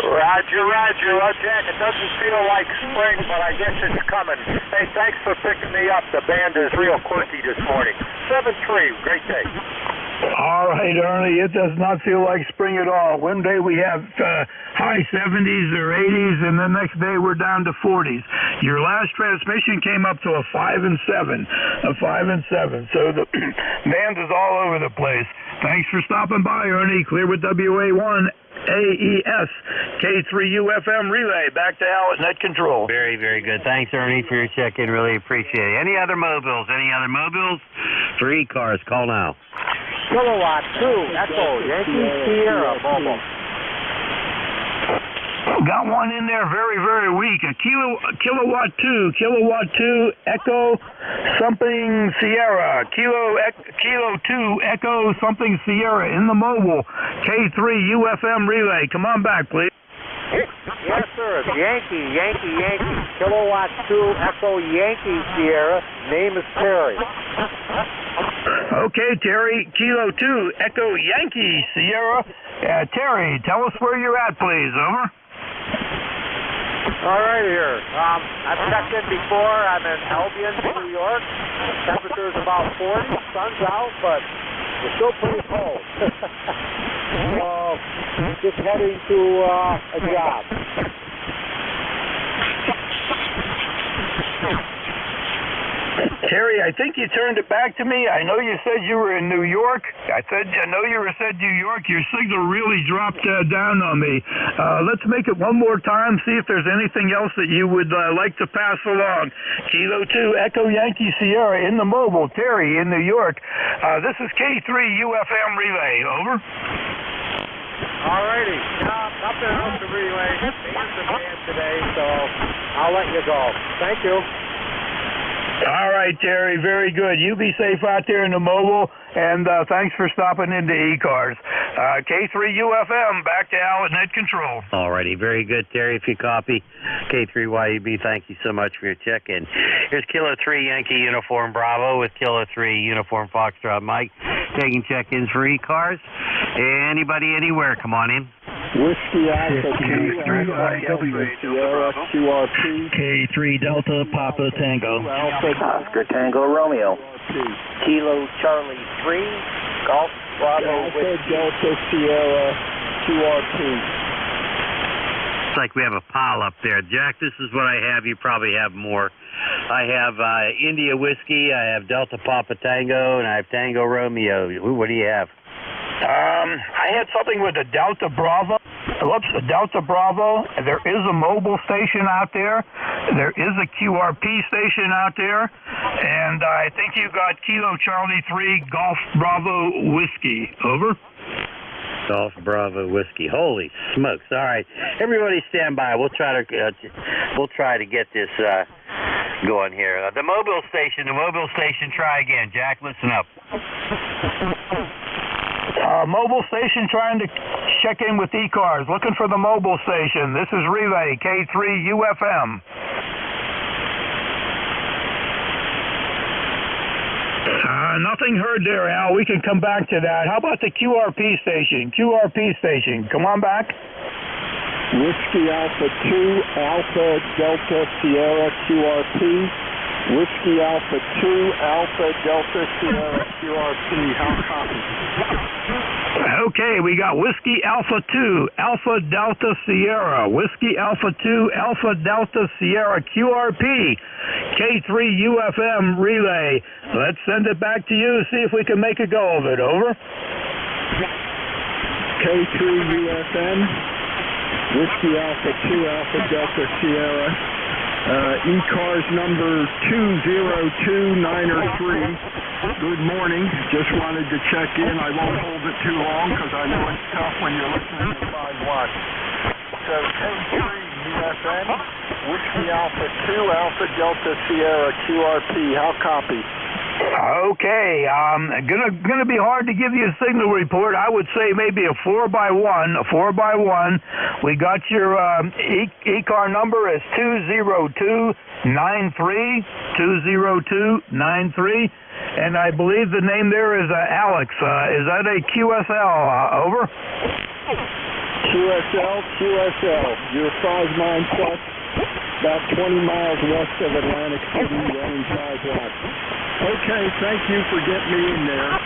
[SPEAKER 20] Roger. Well, Jack, it doesn't feel like spring, but I guess it's coming. Hey, thanks for picking me up. The band is real quirky this morning. 7-3, great day.
[SPEAKER 6] All right, Ernie, it does not feel like spring at all. One day we have high 70s or 80s, and the next day we're down to 40s. Your last transmission came up to a 5 and 7. So the band is all over the place. Thanks for stopping by, Ernie. Clear with WA1. AES K3UFM relay. Back to Al at net control.
[SPEAKER 21] Very, very good. Thanks, Ernie, for your check-in. Really appreciate it. Any other mobiles? For E-Cars, call now.
[SPEAKER 20] Kilowatt 2, Echo, Yankee Sierra Mobile.
[SPEAKER 6] Got one in there very, very weak. A kilowatt 2, Echo something Sierra. Kilo 2, Echo something Sierra in the mobile. K3 UFM relay. Come on back, please.
[SPEAKER 20] Yes, sir. Yankee. Kilowatt 2, Echo Yankee Sierra. Name is Terry.
[SPEAKER 6] Okay, Terry. Kilo 2, Echo Yankee Sierra. Terry, tell us where you're at, please. Over.
[SPEAKER 20] All right, here. I've checked in before. I'm in Albion, New York. Temperature is about 40. Sun's out, but we're still pretty cold. So, just heading to a job.
[SPEAKER 6] Terry, I think you turned it back to me. I know you said you were in New York. I know you said New York. Your signal really dropped down on me. Let's make it one more time, see if there's anything else that you would like to pass along. Kilo 2, Echo Yankee Sierra in the mobile. Terry in New York. This is K3 UFM relay. Over.
[SPEAKER 20] All righty. Nothing else to relay. It's the band today, so I'll let you go. Thank you.
[SPEAKER 6] All right, Terry, very good. You be safe out there in the mobile, and thanks for stopping into E-Cars. K3UFM, back to Al at net control.
[SPEAKER 21] All righty, very good, Terry, if you copy. K3YUB, thank you so much for your check-in. Here's Kilo 3 Yankee Uniform Bravo with Kilo 3 Uniform Foxtrot Mike, taking check-ins for E-Cars. Anybody, anywhere, come on in.
[SPEAKER 1] Whiskey Alpha 2, Alpha Sierra QRP.
[SPEAKER 3] K3 Delta Papa Tango.
[SPEAKER 16] Oscar Tango Romeo. Kilo Charlie 3, Golf Bravo
[SPEAKER 1] Alpha Delta Sierra QRP.
[SPEAKER 21] Looks like we have a pile up there. Jack, this is what I have. You probably have more. I have India Whiskey, I have Delta Papa Tango, and I have Tango Romeo. What do you have?
[SPEAKER 6] I had something with a Delta Bravo. Whoops, a Delta Bravo. There is a mobile station out there. There is a QRP station out there. And I think you got Kilo Charlie 3 Golf Bravo Whiskey. Over.
[SPEAKER 21] Golf Bravo Whiskey. Holy smokes! All right, everybody, stand by. We'll try to get this going here. The mobile station. Try again. Jack, listen up.
[SPEAKER 6] Mobile station trying to check in with E-Cars. Looking for the mobile station. This is Relay K3 UFM. Nothing heard there, Al. We can come back to that. How about the QRP station? Come on back.
[SPEAKER 1] Whiskey Alpha 2, Alpha Delta Sierra QRP. Whiskey Alpha 2, Alpha Delta Sierra QRP. How copy?
[SPEAKER 6] Okay, we got Whiskey Alpha 2, Alpha Delta Sierra, Whiskey Alpha 2, Alpha Delta Sierra QRP, K3UFM relay. Let's send it back to you, see if we can make a go of it. Over.
[SPEAKER 1] K3UFM, Whiskey Alpha 2, Alpha Delta Sierra. E-cars number 202903. Good morning. Just wanted to check in. I won't hold it too long because I know it's tough when you're listening to 5-1. So K3UFM, Whiskey Alpha 2, Alpha Delta Sierra QRP. How copy?
[SPEAKER 6] Okay, gonna be hard to give you a signal report. I would say maybe a 4x1, a 4x1. We got your E-car number is 20293, 20293, and I believe the name there is Alex. Is that a QSL? Over.
[SPEAKER 1] QSL. You're 5-9 plus, about 20 miles west of Atlantic City, running 5 watts. Okay, thank you for getting me in there.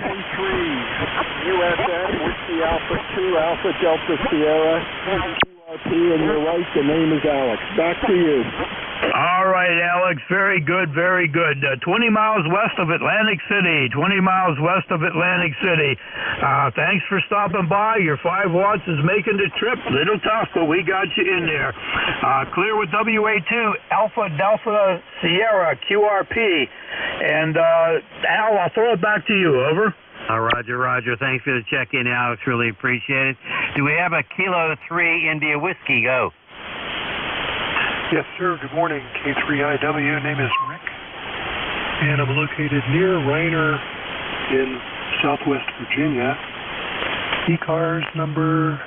[SPEAKER 1] K3UFM, Whiskey Alpha 2, Alpha Delta Sierra, QRP, and you're right, the name is Alex. Back to you.
[SPEAKER 6] All right, Alex, very good, very good. 20 miles west of Atlantic City, 20 miles west of Atlantic City. Thanks for stopping by. Your 5 watts is making the trip. Little tough, but we got you in there. Clear with WA2, Alpha Delta Sierra, QRP. And Al, I'll throw it back to you. Over.
[SPEAKER 21] Roger. Thanks for the check-in, Alex. Really appreciate it. Do we have a Kilo 3 India Whiskey? Go.
[SPEAKER 4] Yes, sir. Good morning, K3IW. Name is Rick, and I'm located near Rainer in Southwest Virginia. E-cars number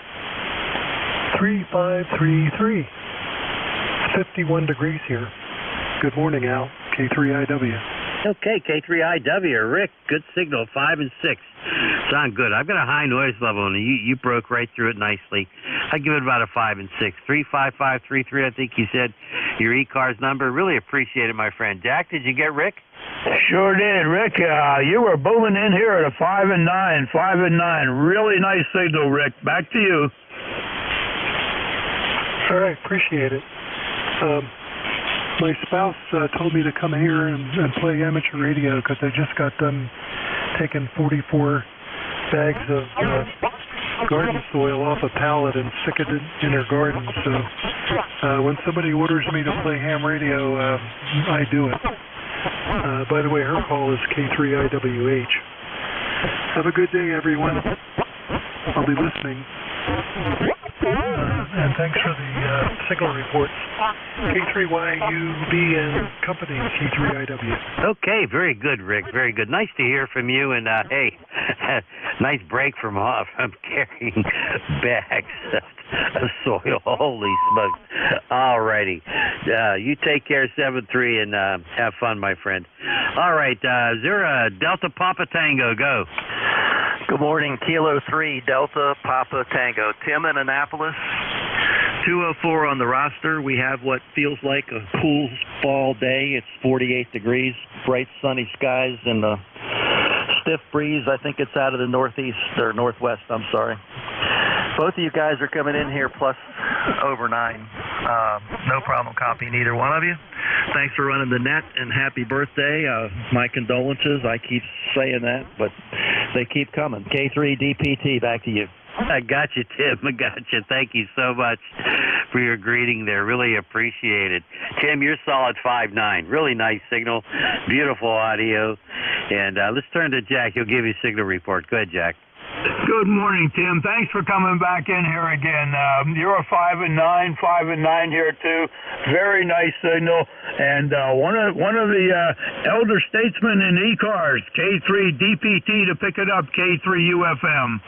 [SPEAKER 4] 3533. 51 degrees here. Good morning, Al. K3IW.
[SPEAKER 21] Okay, K3IW. Rick, good signal, 5 and 6. Sound good. I've got a high noise level, and you broke right through it nicely. I'd give it about a 5 and 6. 35533, I think you said your E-cars number. Really appreciate it, my friend. Jack, did you get Rick?
[SPEAKER 6] Sure did, Rick. You were booming in here at a 5 and 9, 5 and 9. Really nice signal, Rick. Back to you.
[SPEAKER 4] All right, appreciate it. My spouse told me to come here and play amateur radio because I just got done taking 44 bags of garden soil off a pallet and stick it in her garden. So when somebody orders me to play ham radio, I do it. By the way, her call is K3IWH. Have a good day, everyone. I'll be listening. And thanks for the signal reports. K3YUB and company, K3IW.
[SPEAKER 21] Okay, very good, Rick. Very good. Nice to hear from you. And hey, nice break from carrying bags of soil. Holy smokes! All righty, you take care, 7-3, and have fun, my friend. All right, is there a Delta Papa Tango? Go.
[SPEAKER 8] Good morning, Kilo 3, Delta Papa Tango. Tim in Annapolis. 204 on the roster. We have what feels like a cool fall day. It's 48 degrees, bright sunny skies, and a stiff breeze. I think it's out of the northeast, or northwest, I'm sorry. Both of you guys are coming in here plus over 9. No problem copying either one of you. Thanks for running the net, and happy birthday. My condolences. I keep saying that, but they keep coming. K3DPT, back to you.
[SPEAKER 21] I got you, Tim. I got you. Thank you so much for your greeting there. Really appreciate it. Tim, you're solid 5-9. Really nice signal. Beautiful audio. And let's turn to Jack. He'll give you a signal report. Go ahead, Jack.
[SPEAKER 6] Good morning, Tim. Thanks for coming back in here again. You're a 5 and 9 here too. Very nice signal. And one of the elder statesmen in E-cars, K3DPT, to pick it up, K3UFM.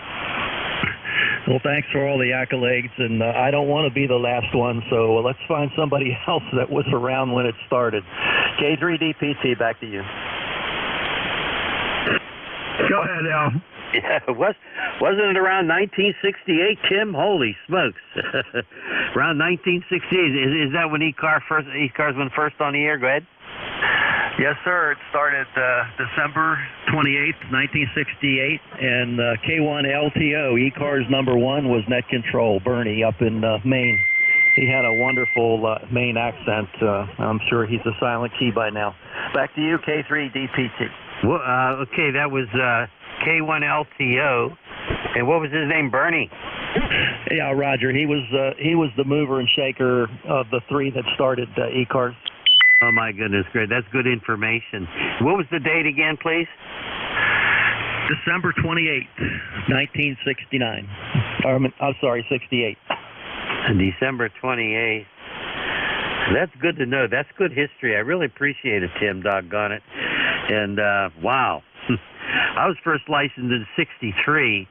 [SPEAKER 8] Well, thanks for all the accolades, and I don't want to be the last one, so let's find somebody else that was around when it started. K3DPT, back to you.
[SPEAKER 6] Go ahead, Al.
[SPEAKER 21] Yeah, wasn't it around 1968, Tim? Holy smokes. Around 1968. Is that when E-cars went first on the air? Go ahead.
[SPEAKER 8] Yes, sir. It started December 28th, 1968, and K1LTO, E-Cars number 1, was Net Control, Bernie, up in Maine. He had a wonderful Maine accent. I'm sure he's a silent key by now. Back to you, K3DPT.
[SPEAKER 21] Well, okay, that was K1LTO. And what was his name, Bernie?
[SPEAKER 8] Yeah, Roger. He was the mover and shaker of the 3 that started E-Cars.
[SPEAKER 21] Oh, my goodness, great. That's good information. What was the date again, please?
[SPEAKER 8] December 28th, 1969. I'm sorry, 68.
[SPEAKER 21] December 28th. That's good to know. That's good history. I really appreciate it, Tim, doggone it. And, wow. I was first licensed in 63,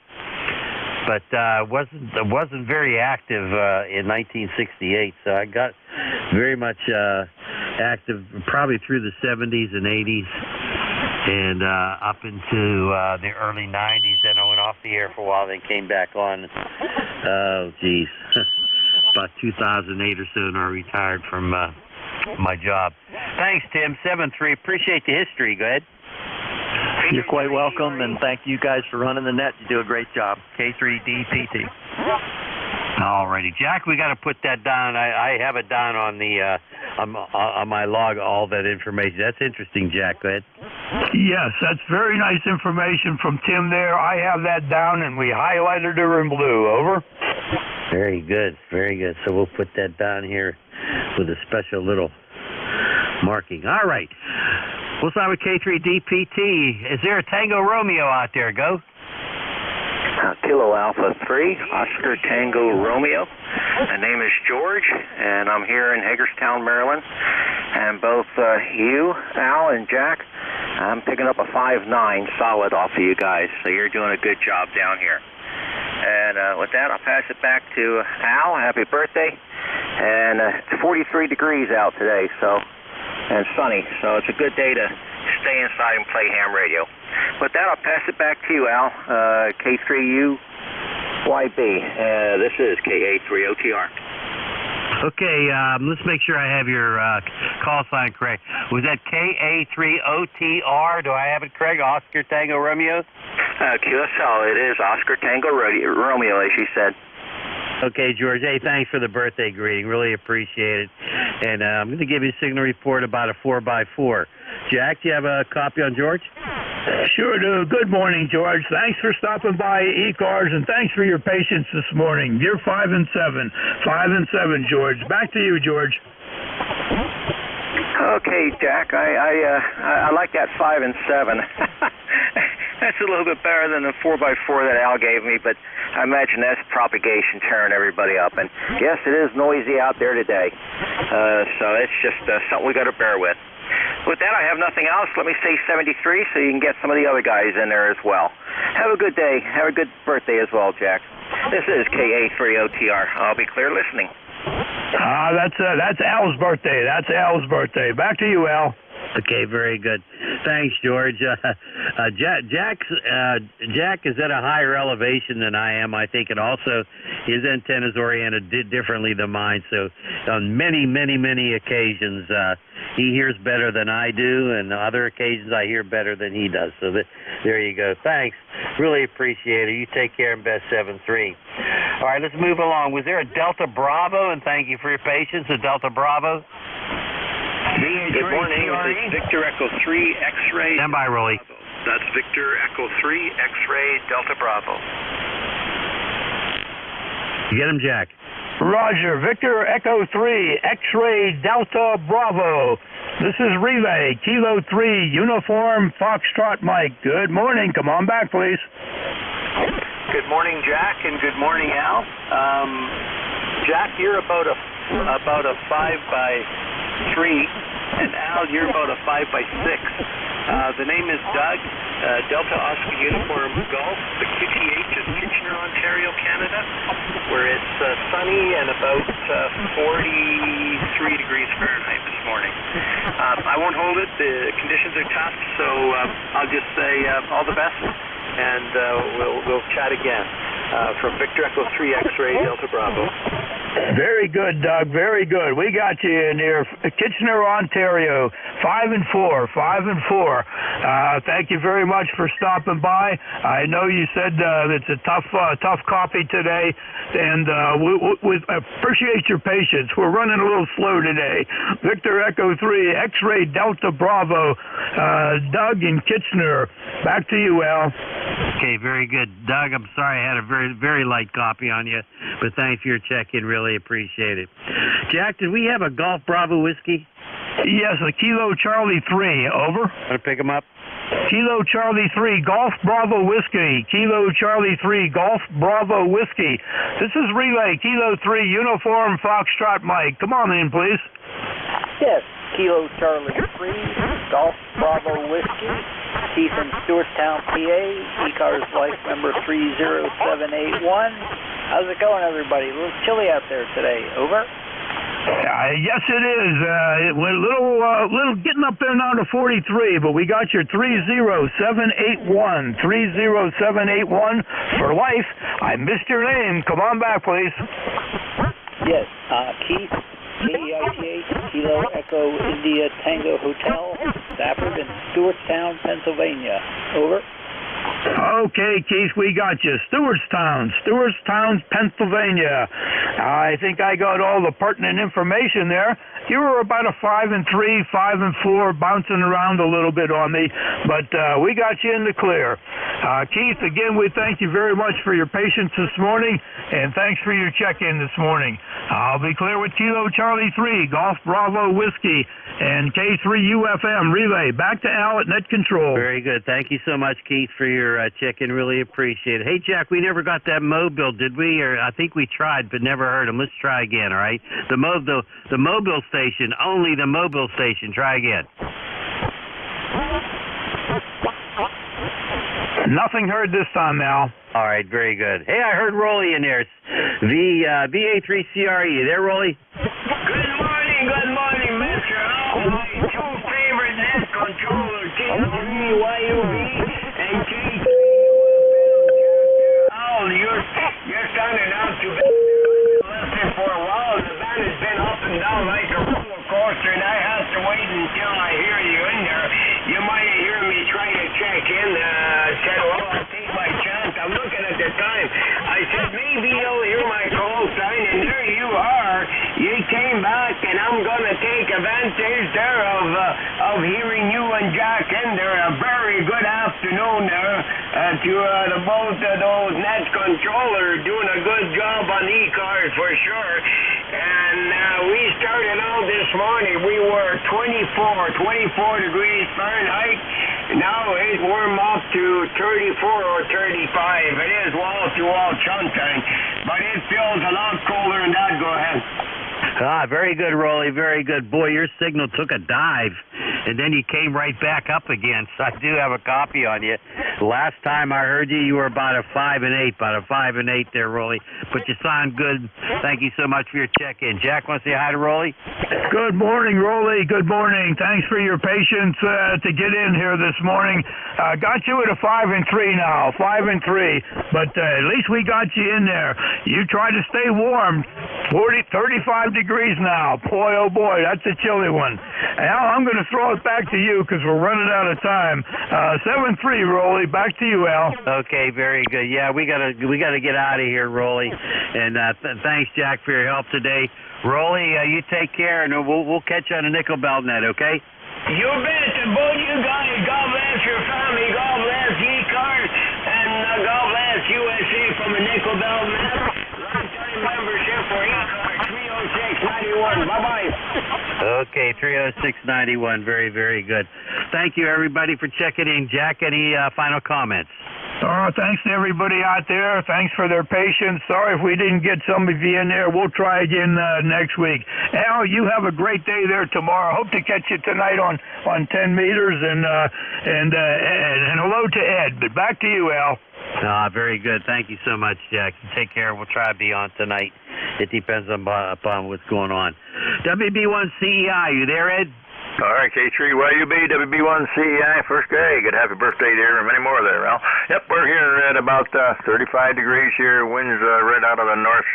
[SPEAKER 21] but wasn't very active in 1968, so I got very much active probably through the 70s and 80s and up into the early 90s. Then I went off the air for a while, then came back on. Oh, geez. About 2008 or so, and I retired from my job. Thanks, Tim. 7-3. Appreciate the history. Go ahead.
[SPEAKER 8] You're quite welcome, and thank you guys for running the net. You do a great job. K3DPT.
[SPEAKER 21] All righty, Jack. We got to put that down. I have it down on the on my log. All that information. That's interesting, Jack. Go ahead.
[SPEAKER 6] Yes, that's very nice information from Tim there. I have that down, and we highlighted her in blue. Over.
[SPEAKER 21] Very good. Very good. So we'll put that down here with a special little marking. All right. We'll start with K3DPT. Is there a Tango Romeo out there? Go.
[SPEAKER 7] Kilo Alpha 3, Oscar Tango Romeo. My name is George, and I'm here in Hagerstown, Maryland. And both you, Al, and Jack, I'm picking up a 5.9 solid off of you guys, so you're doing a good job down here. And with that, I'll pass it back to Al. Happy birthday. And it's 43 degrees out today, and sunny, so it's a good day to stay inside and play ham radio. With that, I'll pass it back to you, Al. K3UYB. This is KA3OTR.
[SPEAKER 21] Okay, let's make sure I have your call sign correct. Was that KA3OTR? Do I have it correct? Oscar Tango Romeo?
[SPEAKER 7] QSL, it is Oscar Tango Romeo, as you said.
[SPEAKER 21] Okay, George. Hey, thanks for the birthday greeting. Really appreciate it. And I'm going to give you a signal report about a 4x4. Jack, do you have a copy on George?
[SPEAKER 6] Sure do. Good morning, George. Thanks for stopping by E-Cars, and thanks for your patience this morning. You're 5 and 7. 5 and 7, George. Back to you, George.
[SPEAKER 7] Okay, Jack. I like that 5 and 7. That's a little bit better than the 4x4 that Al gave me, but I imagine that's propagation tearing everybody up. And yes, it is noisy out there today, so it's just something we got to bear with. With that, I have nothing else. Let me say 73 so you can get some of the other guys in there as well. Have a good day. Have a good birthday as well, Jack. This is KA3OTR. I'll be clear listening.
[SPEAKER 6] That's Al's birthday. That's Al's birthday. Back to you, Al.
[SPEAKER 21] Okay, very good. Thanks, George. Jack is at a higher elevation than I am, I think, and also his antenna is oriented differently than mine. So on many, many, many occasions, he hears better than I do, and other occasions I hear better than he does. So there you go. Thanks. Really appreciate it. You take care and best 7-3. All right, let's move along. Was there a Delta Bravo? And thank you for your patience, a Delta Bravo.
[SPEAKER 7] Good morning. This is Victor Echo 3 X-Ray.
[SPEAKER 21] Stand by, Rolly.
[SPEAKER 7] That's Victor Echo 3 X-Ray Delta Bravo.
[SPEAKER 21] You get him, Jack?
[SPEAKER 6] Roger. Victor Echo 3 X-Ray Delta Bravo. This is Relay Kilo 3 Uniform Foxtrot Mike. Good morning. Come on back, please.
[SPEAKER 7] Good morning, Jack, and good morning, Al. Jack, you're about a 5x3, and Al, you're about a 5x6. The name is Doug, Delta Oscar Uniform Golf. The QTH is Kitchener, Ontario, Canada, where it's sunny and about 43 degrees Fahrenheit this morning. I won't hold it. The conditions are tough, so I'll just say all the best, and we'll chat again. From Victor Echo 3 X-Ray Delta Bravo.
[SPEAKER 6] Very good, Doug. Very good. We got you in here. Kitchener, Ontario, 5-4, 5-4. Thank you very much for stopping by. I know you said it's a tough copy today, and we appreciate your patience. We're running a little slow today. Victor Echo 3, X-Ray Delta Bravo, Doug in Kitchener. Back to you, Al.
[SPEAKER 21] Okay, very good. Doug, I'm sorry I had a very, very light copy on you, but thanks for your check-in. Really appreciate it. Jack, did we have a Golf Bravo whiskey?
[SPEAKER 6] Yes, a Kilo Charlie 3. Over.
[SPEAKER 21] Want to pick him up?
[SPEAKER 6] Kilo Charlie 3, Golf Bravo Whiskey. Kilo Charlie 3, Golf Bravo Whiskey. This is Relay, Kilo 3, Uniform Foxtrot Mike. Come on in, please.
[SPEAKER 16] Yes, Kilo Charlie 3, Golf Bravo Whiskey. Keith in Stewartstown, PA. E-Cars Life number 30781. How's it going, everybody? A little chilly out there today. Over.
[SPEAKER 6] Yes, it is. It went a little getting up there now to 43, but we got your 30781. 30781 for life. I missed your name. Come on back, please.
[SPEAKER 16] Yes, Keith, KEITH, Kilo Echo India Tango Hotel, Stafford in Stewartstown, Pennsylvania. Over.
[SPEAKER 6] Okay, Keith, we got you. Stewartstown, Pennsylvania. I think I got all the pertinent information there. You were about a 5-3, 5-4, bouncing around a little bit on me, but we got you in the clear. Keith, again, we thank you very much for your patience this morning, and thanks for your check-in this morning. I'll be clear with Kilo Charlie 3, Golf Bravo Whiskey, and K3UFM Relay. Back to Al at Net Control.
[SPEAKER 21] Very good. Thank you so much, Keith, for your check-in. Really appreciate it. Hey, Jack, we never got that mobile, did we? Or I think we tried, but never heard him. Let's try again, all right? The mobile station, only the mobile station. Try again.
[SPEAKER 6] Nothing heard this time, Al.
[SPEAKER 21] All right, very good. Hey, I heard Rolly in there. VA3CRE. You there, Rolly?
[SPEAKER 18] Good morning, Mr. Al. My two favorite net controllers, K3YUB and K3. Al, you're sounding out too bad. Listening for a while, the band has been up and down like a roller coaster, and I have to wait until I hear you in there. You might hear me trying to check in. Said, well, I'll take my chance. I'm looking at the time. I said, maybe you'll hear my call sign, and there you are. You came back, and I'm going to take advantage there of hearing you and Jack in there. A very good afternoon there to the both of those net controllers doing a good job on e-cars for sure. And we started out this morning. We were 24 degrees Fahrenheit. Now it's warmed up to 34 or 35. It is wall-to-wall sunshine, but it feels a lot colder than that. Go ahead.
[SPEAKER 21] Very good, Rolly. Very good. Boy, your signal took a dive, and then you came right back up again. So I do have a copy on you. Last time I heard you, you were about a 5-8, there, Rolly. But you sound good. Thank you so much for your check-in. Jack, want to say hi to Rolly?
[SPEAKER 6] Good morning, Rolly. Good morning. Thanks for your patience to get in here this morning. Got you at a 5-3 now, 5-3. But at least we got you in there. You try to stay warm. 35 degrees now. Boy, oh boy, that's a chilly one. Al, I'm going to throw it back to you because we're running out of time. 7-3, Rolly. Back to you, Al.
[SPEAKER 21] Okay, very good. Yeah, we gotta get out of here, Rolly. And thanks, Jack, for your help today. Rolly, you take care, and we'll catch you on a nickel belt net, okay?
[SPEAKER 18] You bet. And both you guys, God bless your family, God bless E-Cars, and God bless USA from a nickel belt net. Lifetime membership for E-Cars, 30691. Bye-bye.
[SPEAKER 21] Okay, 30691. Very, very good. Thank you, everybody, for checking in. Jack, any final comments?
[SPEAKER 6] Thanks to everybody out there. Thanks for their patience. Sorry if we didn't get some of you in there. We'll try again next week. Al, you have a great day there tomorrow. Hope to catch you tonight on 10 meters. And hello to Ed. But back to you, Al.
[SPEAKER 21] Very good. Thank you so much, Jack. Take care. We'll try to be on tonight. It depends upon what's going on. WB1CEI, you there, Ed?
[SPEAKER 12] All right, K3YUB, WB1CEI, first day. Good happy birthday there, and many more there, Al. Yep, we're here at about 35 degrees here. Winds right out of the north.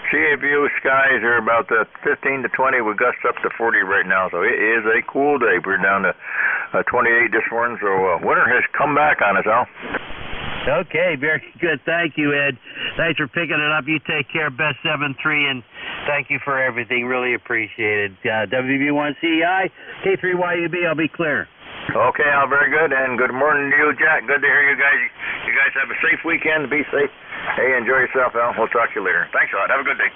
[SPEAKER 12] Sea view skies are about 15 to 20 with gusts up to 40 right now, so it is a cool day. We're down to 28 this morning, so winter has come back on us, Al.
[SPEAKER 21] Okay, very good. Thank you, Ed. Thanks for picking it up. You take care. Best 7-3, and thank you for everything. Really appreciate it. WB1CEI, K3YUB, I'll be clear.
[SPEAKER 12] Okay, Al, very good, and good morning to you, Jack. Good to hear you guys. You guys have a safe weekend. Be safe. Hey, enjoy yourself, Al. We'll talk to you later. Thanks a lot. Have a good day.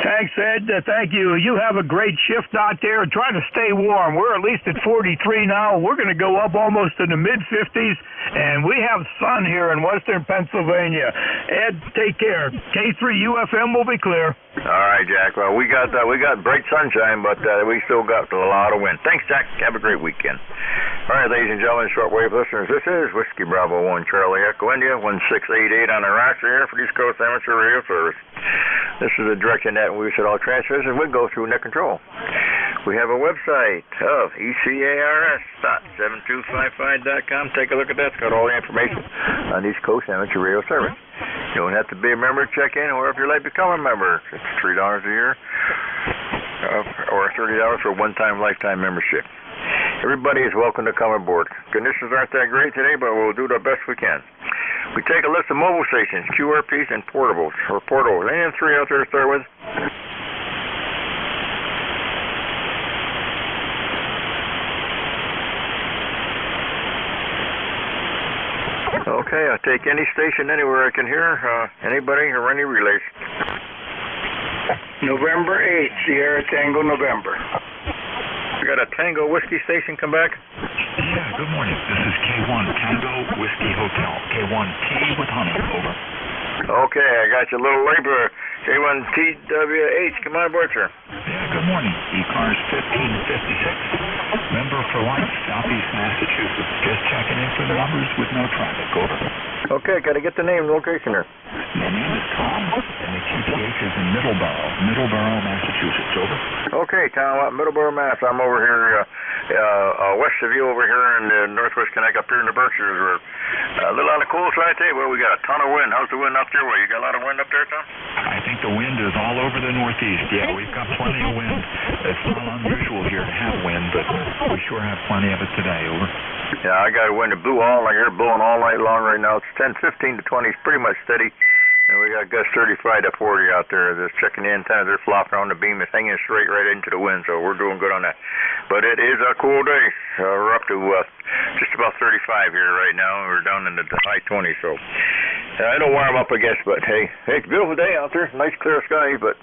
[SPEAKER 6] Thanks, Ed. Thank you. You have a great shift out there. Try to stay warm. We're at least at 43 now. We're going to go up almost in the mid-50s, and we have sun here in western Pennsylvania. Ed, take care. K3UFM will be clear.
[SPEAKER 12] All right, Jack. Well, we got bright sunshine, but we still got a lot of wind. Thanks, Jack. Have a great weekend. All right, ladies and gentlemen, shortwave listeners, this is Whiskey Bravo 1 Charlie Echo India 1688 on the roster here for East Coast Amateur Radio Service. This is a direction that we said all transfers and we go through net control. We have a website of ecars.7255.com. Take a look at that. It's got all the information on East Coast Amateur Radio Service. You don't have to be a member to check in, or if you'd like to become a member, it's $3 a year or $30 for a one-time lifetime membership. Everybody is welcome to come aboard. Conditions aren't that great today, but we'll do the best we can. We take a list of mobile stations, QRPs, and portables. Or portables. Any of the three out there to start with? Okay, I'll take any station anywhere I can hear. Anybody or any relays?
[SPEAKER 18] November 8th, Sierra Tango, November.
[SPEAKER 12] We got a Tango Whiskey station come back?
[SPEAKER 13] Yeah, good morning. This is K1 Tango Whiskey Hotel. K1T with honey, over.
[SPEAKER 12] Okay, I got you a little laborer. K1TWH, come on aboard, sir.
[SPEAKER 13] Yeah, good morning. E-Cars 1556. Member for life, Southeast Massachusetts. Just checking in for the numbers with no traffic, over.
[SPEAKER 12] Okay, got to get the name and location there.
[SPEAKER 13] My name is Tom, and the QTH is in Middleborough, Massachusetts, over.
[SPEAKER 12] Okay, Tom, Middleborough, Mass. I'm over here west of you over here in the Northwest Connect, up here in the Berkshires. We're a little on the cool side today. Well, we got a ton of wind. How's the wind up there? Well, you got a lot of wind up there, Tom?
[SPEAKER 13] I think the wind is all over the Northeast. Yeah, we've got plenty of wind. It's not unusual here to have wind, but we sure have plenty of it today, over.
[SPEAKER 12] Yeah, I got wind that blew all night here, blowing all night long right now. It's 10-15 to 20. It's pretty much steady. And we got gusts 35 to 40 out there. Just checking the antenna. They're flopping on the beam. It's hanging straight right into the wind, so we're doing good on that. But it is a cool day. We're up to just about 35 here right now. We're down in the high 20s, so it'll warm up, I guess. But hey, it's a beautiful day out there. Nice clear sky, but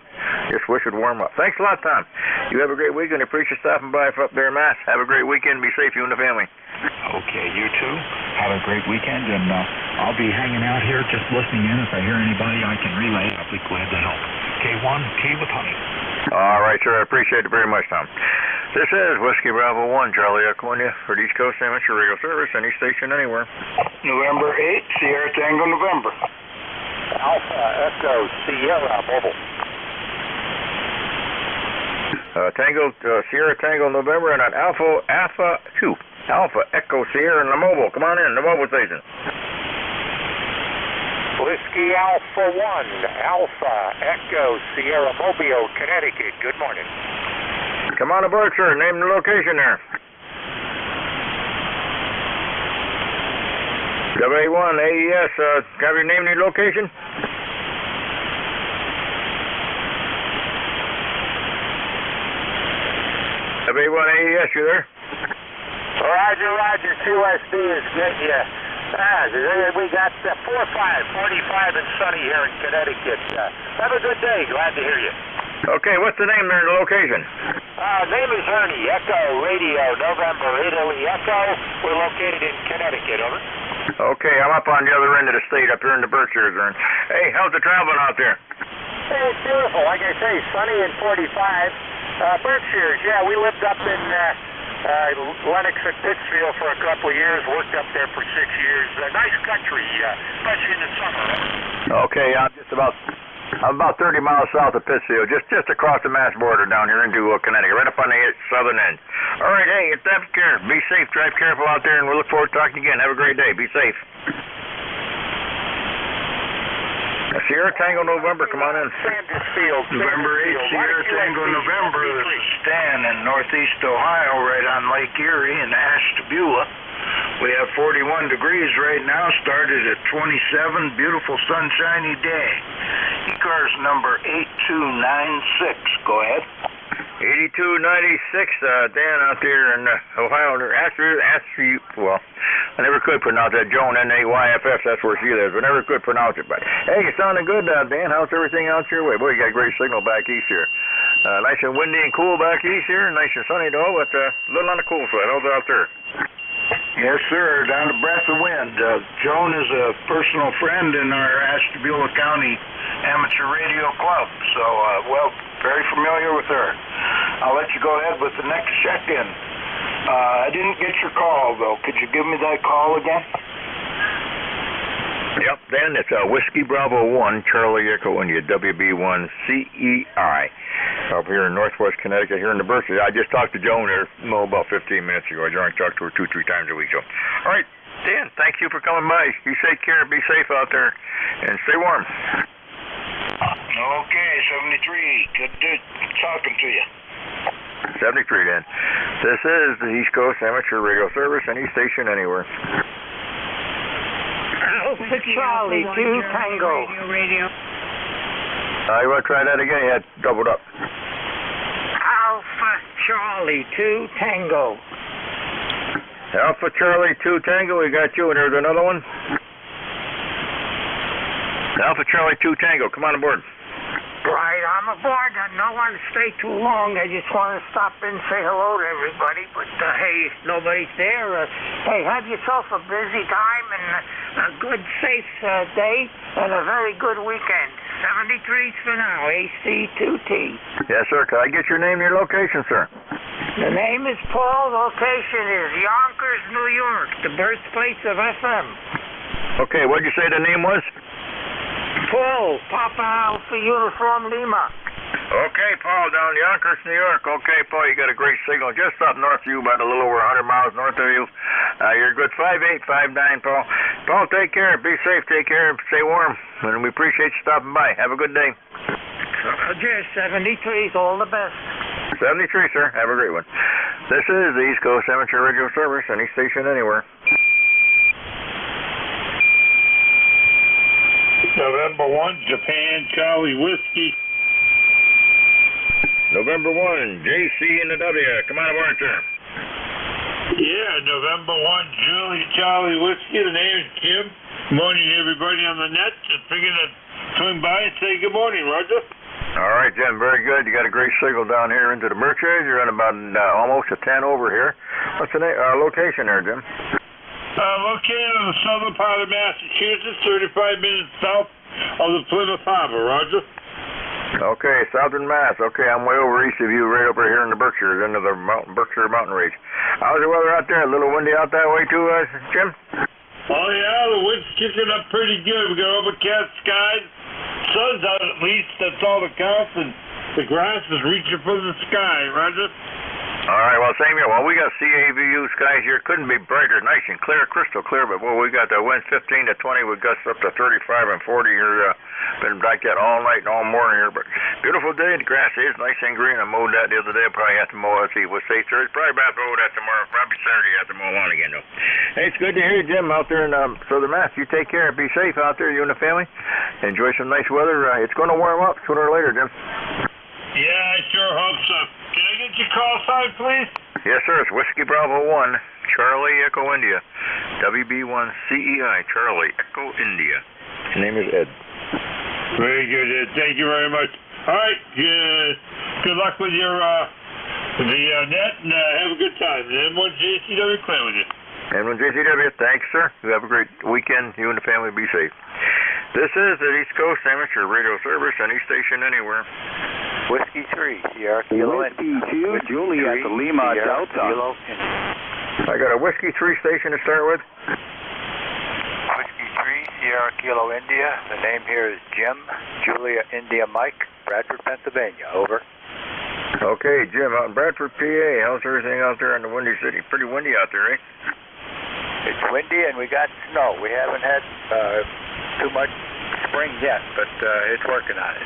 [SPEAKER 12] just wish it'd warm up. Thanks a lot, Tom. You have a great weekend. Appreciate you stopping by up there in Mass. Have a great weekend. Be safe, you and the family.
[SPEAKER 13] Okay, you too. Have a great weekend, and I'll be hanging out here just listening in. If I hear anybody I can relay, I'll be glad to help. K1T with honey.
[SPEAKER 12] All right, sir. I appreciate it very much, Tom. This is Whiskey Bravo 1, Charlie Echo India for the East Coast Amateur Radio Service, any station anywhere.
[SPEAKER 18] November 8th, Sierra Tango, November.
[SPEAKER 20] Alpha Echo Sierra Mobile.
[SPEAKER 12] Tango Sierra Tango November and an Alpha Echo Sierra in the mobile. Come on in, the mobile station.
[SPEAKER 20] Whiskey Alpha 1, Alpha Echo Sierra Mobile, Connecticut. Good morning.
[SPEAKER 12] Come on aboard, sir. Name the location there. WA1 AES, have your name and your location? WA1 AES, you there?
[SPEAKER 20] Roger. QSD is good, yeah. We got 45 and sunny here in Connecticut. Have a good day. Glad to hear you.
[SPEAKER 12] Okay, what's the name there and the location?
[SPEAKER 20] Name is Ernie. Echo Radio, November, Italy, Echo. We're located in Connecticut, over.
[SPEAKER 12] Okay, I'm up on the other end of the state, up here in the Berkshires. Hey, how's the traveling out there?
[SPEAKER 20] Hey, it's beautiful. Like I say, sunny and 45. Berkshires, yeah, we lived up in Lenox and Pittsfield for a couple of years, worked up there for 6 years. Nice country, especially in the summer.
[SPEAKER 12] Okay, I'm I'm about 30 miles south of Pittsfield, just across the Mass border down here into Connecticut, right up on the southern end. All right, hey, take care. Be safe. Drive careful out there, and we'll look forward to talking again. Have a great day. Be safe. Sierra Tango November, come on in.
[SPEAKER 18] November 8th, Sierra Tango November. This is Stan in northeast Ohio, right on Lake Erie in Ashtabula. We have 41 degrees right now, started at 27, beautiful sunshiny day. E-cars number 8296, go ahead.
[SPEAKER 12] 8296, Dan out there in Ohio. Well, I never could pronounce that. Joan, N-A-Y-F-F, that's where she lives. I never could pronounce it. But, hey, you sounding good, Dan. How's everything out your way? Boy, you got great signal back east here. Nice and windy and cool back east here. Nice and sunny, though, but a little on the cool side. How's it out there?
[SPEAKER 18] Yes, sir, down to breath of wind. Joan is a personal friend in our Ashtabula County Amateur Radio Club, so, well, very familiar with her. I'll let you go ahead with the next check-in. I didn't get your call, though. Could you give me that call again?
[SPEAKER 12] Yep, Dan, it's Whiskey Bravo 1, Charlie Echo India, WB1 CEI, up here in northwest Connecticut, here in the Berkshire. I just talked to Joan there, about 15 minutes ago. I generally talk to her 2-3 times a week. So, all right, Dan, thank you for coming by. You take care, be safe out there, and stay warm.
[SPEAKER 18] Okay, 73. Good talking to you.
[SPEAKER 12] 73, Dan. This is the East Coast Amateur Radio Service, any station, anywhere.
[SPEAKER 9] Alpha Charlie 2 Tango.
[SPEAKER 12] You want to try that again? Yeah, doubled up.
[SPEAKER 9] Alpha Charlie 2 Tango.
[SPEAKER 12] Alpha Charlie 2 Tango, we got you, and there's another one. Alpha Charlie 2 Tango, come on aboard.
[SPEAKER 9] Right, I'm aboard. I don't want to stay too long. I just want to stop in and say hello to everybody. But, hey, if nobody's there, hey, have yourself a busy time and a good, safe day and a very good weekend. 73's for now, AC2T.
[SPEAKER 12] Yes, sir. Can I get your name and your location, sir?
[SPEAKER 9] The name is Paul. Location is Yonkers, New York, the birthplace of FM.
[SPEAKER 12] Okay, what did you say the name was?
[SPEAKER 9] Paul, Papa Alpha Uniform Lima.
[SPEAKER 12] Okay, Paul, down Yonkers, New York. Okay, Paul, you got a great signal just up north of you, about a little over 100 miles north of you. You're a good 5859, Paul. Paul, take care. Be safe. Take care. Stay warm. And we appreciate you stopping by. Have a good day.
[SPEAKER 9] Roger, 73's all the best.
[SPEAKER 12] 73, sir. Have a great one. This is the East Coast Amateur Radio Service, any station, anywhere.
[SPEAKER 18] November 1, Japan Charlie Whiskey.
[SPEAKER 12] November 1, JC and the W. Come on aboard, sir.
[SPEAKER 18] Yeah, November 1, Julie Charlie Whiskey. The name is Kim. Morning, everybody on the net. Just figuring to swing by and say good morning, Roger.
[SPEAKER 12] All right, Jim, very good. You got a great signal down here into the Berkshires. You're at about almost a 10 over here. What's the location there, Jim?
[SPEAKER 18] Located in the southern part of Massachusetts, 35 minutes south of the Plymouth Harbor, Roger.
[SPEAKER 12] Okay, southern Mass. Okay, I'm way over east of you, right over here in the Berkshires, into the Berkshire Mountain Range. How's the weather out there? A little windy out that way too, Jim?
[SPEAKER 18] Oh, yeah, the wind's kicking up pretty good. We got overcast skies. Sun's out at least, that's all that counts, and the grass is reaching for the sky, Roger.
[SPEAKER 12] All right, well, same here. Well, we got CAVU skies here. Couldn't be brighter, nice and clear, crystal clear, but, well, we got the winds 15 to 20 with gusts up to 35 and 40 here. Been like that all night and all morning here, but beautiful day. The grass is nice and green. I mowed that the other day. I'll probably have to mow it. See, what's Thursday? Probably about to mow that tomorrow. Probably Saturday I have to mow on again, though. Hey, it's good to hear you, Jim, out there in southern Mass. You take care. Be safe out there, you and the family. Enjoy some nice weather. It's going to warm up sooner or later, Jim.
[SPEAKER 18] Yeah, I sure hope so. Can I get your call sign, please?
[SPEAKER 12] Yes, sir. It's Whiskey Bravo 1, Charlie Echo India, WB1 CEI, Charlie Echo India. His name is Ed.
[SPEAKER 18] Very good, Ed. Thank you very much. All right. Good luck with your net, and have a good time. And M1JCW clear with you.
[SPEAKER 12] M1JCW, thanks, sir. You have a great weekend. You and the family be safe. This is the East Coast Amateur Radio Service, any station, anywhere.
[SPEAKER 10] Whiskey 3, Sierra Kilo.
[SPEAKER 14] Whiskey 2, Juliet, Lima, Delta.
[SPEAKER 12] I got a Whiskey 3 station to start with.
[SPEAKER 10] Whiskey 3, Sierra Kilo India. The name here is Jim. Julia India Mike, Bradford, Pennsylvania. Over.
[SPEAKER 12] Okay, Jim, out in Bradford, PA. How's everything out there in the Windy City? Pretty windy out there, eh?
[SPEAKER 10] It's windy and we got snow. We haven't had too much spring yet, but it's working on it.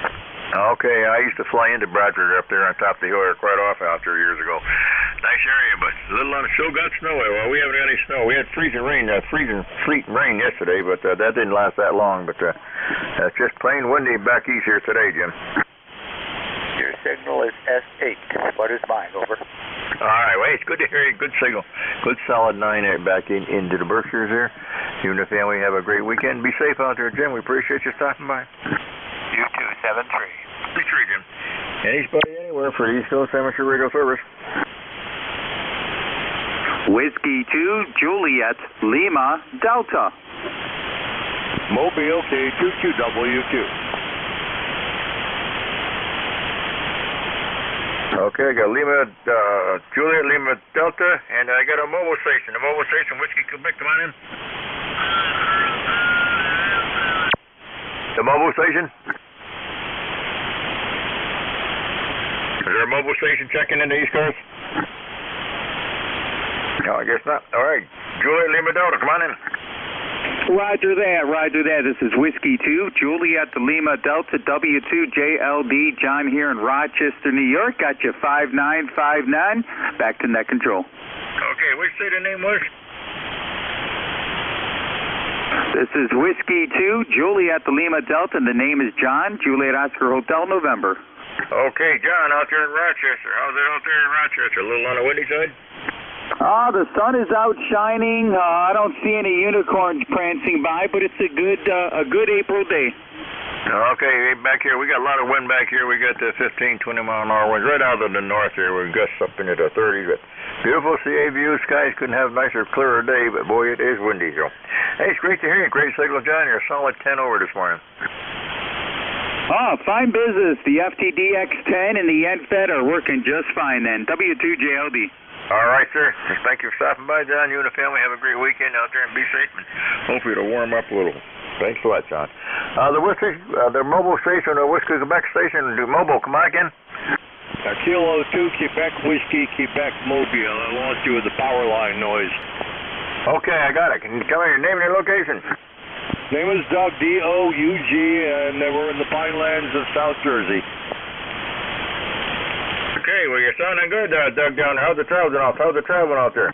[SPEAKER 12] Okay, I used to fly into Bradford up there on top of the hill quite often out there years ago. Nice area, but a little still got snow. Well, we haven't got any snow. We had freezing rain yesterday, but that didn't last that long. But it's just plain windy back east here today, Jim.
[SPEAKER 10] Your signal is S8. What is mine? Over.
[SPEAKER 12] All right, well, it's good to hear you. Good signal. Good solid 9 back into the Berkshires here. You and the family have a great weekend. Be safe out there, Jim. We appreciate you stopping by.
[SPEAKER 10] You too, 7-3.
[SPEAKER 12] 3, Jim. Anybody anywhere for East Coast Amateur Radio Service.
[SPEAKER 14] Whiskey 2, Juliet, Lima, Delta.
[SPEAKER 2] Mobile K22WQ.
[SPEAKER 12] Okay, I got Lima, Juliet, Lima, Delta, and I got a mobile station. The mobile station, Whiskey, Quebec, come on in. The mobile station? Is there a mobile station checking in the East Coast? No, I guess not. All right. Juliet, Lima, Delta, come on in.
[SPEAKER 14] Roger that. This is Whiskey 2, Juliet Lima Delta W2JLD, John here in Rochester, New York. Got you 5959. Back to net control.
[SPEAKER 12] Okay, which say the name was?
[SPEAKER 14] This is Whiskey 2, Juliet Lima Delta, and the name is John, Juliet Oscar Hotel, November.
[SPEAKER 12] Okay, John, out there in Rochester. How's it out there in Rochester? A little on the windy side?
[SPEAKER 14] The sun is out shining. I don't see any unicorns prancing by, but it's a good April day.
[SPEAKER 12] Okay, back here, we got a lot of wind back here. We got the 15, 20-mile-an-hour winds right out of the north here. We've gusts up into the 30s. But beautiful CA view. Skies couldn't have a nicer, clearer day, but boy, it is windy. So, hey, it's great to hear you. Great signal, John. You're a solid 10 over this morning.
[SPEAKER 14] Fine business. The FTD X10 and the NFED are working just fine then. W2JLD.
[SPEAKER 12] All right, sir. Thank you for stopping by, John. You and the family have a great weekend out there and be safe. And hopefully it'll warm up a little. Thanks a lot, John. The mobile station, the Whiskey Quebec station, mobile, come on again.
[SPEAKER 2] Kilo 2, Quebec Whiskey, Quebec Mobile. I lost you with the power line noise.
[SPEAKER 12] Okay, I got it. Can you tell me your name and your location?
[SPEAKER 2] Name is Doug, D-O-U-G, and we're in the Pinelands of South Jersey.
[SPEAKER 12] Okay, well, you're sounding good, Doug, down there. How's the traveling out there?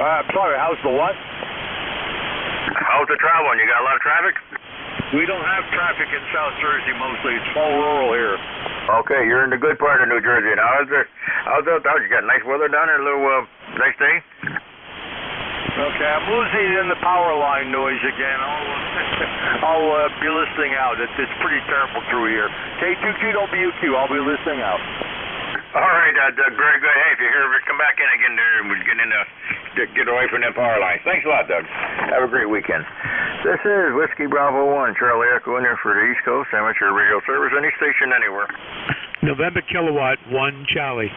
[SPEAKER 2] I'm sorry, how's the what?
[SPEAKER 12] How's the traveling? You got a lot of traffic?
[SPEAKER 2] We don't have traffic in South Jersey mostly. It's all rural here.
[SPEAKER 12] Okay, you're in the good part of New Jersey. Now, how's you got nice weather down there? A little nice day?
[SPEAKER 2] Okay, I'm losing in the power line noise again. I'll be listening out. It's pretty terrible through here. K22WQ, I'll be listening out.
[SPEAKER 12] All right, Doug, very good. Hey, if you hear it, come back in again there and we'll get away from them power lines. Thanks a lot, Doug. Have a great weekend. This is Whiskey Bravo 1, Charlie Echo in there for the East Coast Amateur Radio Service, any station anywhere.
[SPEAKER 11] November Kilowatt 1, Charlie.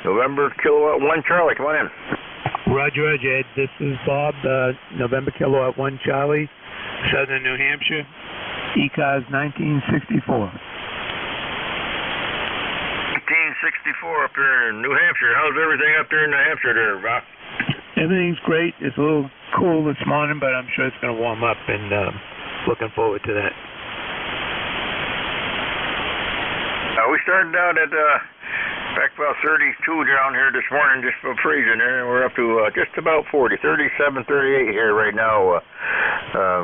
[SPEAKER 12] November Kilowatt 1, Charlie, come on in.
[SPEAKER 11] Roger, Ed. This is Bob, November Kilowatt 1, Charlie, Southern New Hampshire, ECOS 1964.
[SPEAKER 12] 1964 up here in New Hampshire. How's everything up there in New Hampshire there, Bob?
[SPEAKER 11] Everything's great. It's a little cool this morning, but I'm sure it's going to warm up, and looking forward to that.
[SPEAKER 12] We started out at back about 32 down here this morning, just about freezing there, and we're up to just about 40, 37, 38 here right now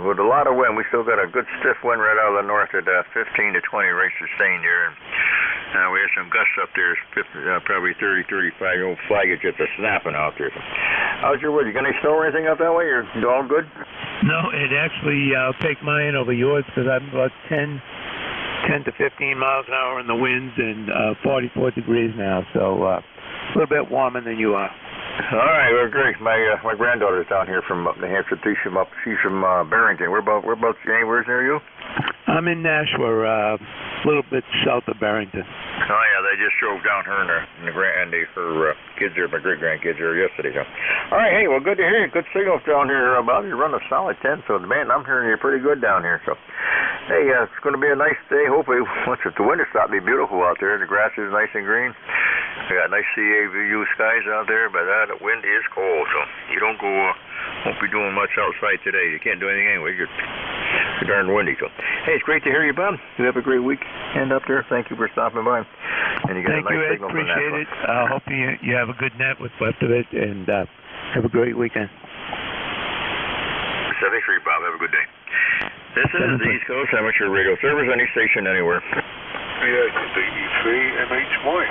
[SPEAKER 12] with a lot of wind. We still got a good stiff wind right out of the north at 15 to 20 right sustained here. And we had some gusts up there, probably 30, 35. Old flag is just a snapping out there. How's your wood? You got any snow or anything up that way? You're all good?
[SPEAKER 11] No, it actually, I'll take mine over yours because I'm about 10 to 15 miles an hour in the winds and 44 degrees now, so a little bit warmer than you are.
[SPEAKER 12] All right, well, great. My granddaughter's down here from up New Hampshire. She's from Barrington. Whereabouts? Where's near you?
[SPEAKER 11] I'm in Nashua, a little bit south of Barrington.
[SPEAKER 12] Oh yeah, they just drove down her and her kids here, my great grandkids here yesterday. So. All right, hey, well, good to hear you. Good signals down here. Bob, you run a solid 10, so man, I'm hearing you pretty good down here. So, hey, it's going to be a nice day. Hopefully, once the winter stops, it'll be beautiful out there. The grass is nice and green. We got nice CAVU skies out there, but the wind is cold, so you don't go. Won't be doing much outside today. You can't do anything anyway. You're darn windy. So, hey, it's great to hear you, Bob. You have a great weekend up there. Thank you for stopping by. And you got
[SPEAKER 11] Thank
[SPEAKER 12] a nice
[SPEAKER 11] you, Ed.
[SPEAKER 12] signal
[SPEAKER 11] Appreciate it. I hope you have a good net with left of it, and have a great weekend.
[SPEAKER 12] 73, Bob. Have a good day. This is the East Coast Amateur Radio Service. Any station anywhere.
[SPEAKER 17] Yeah, it's the E3 MHY.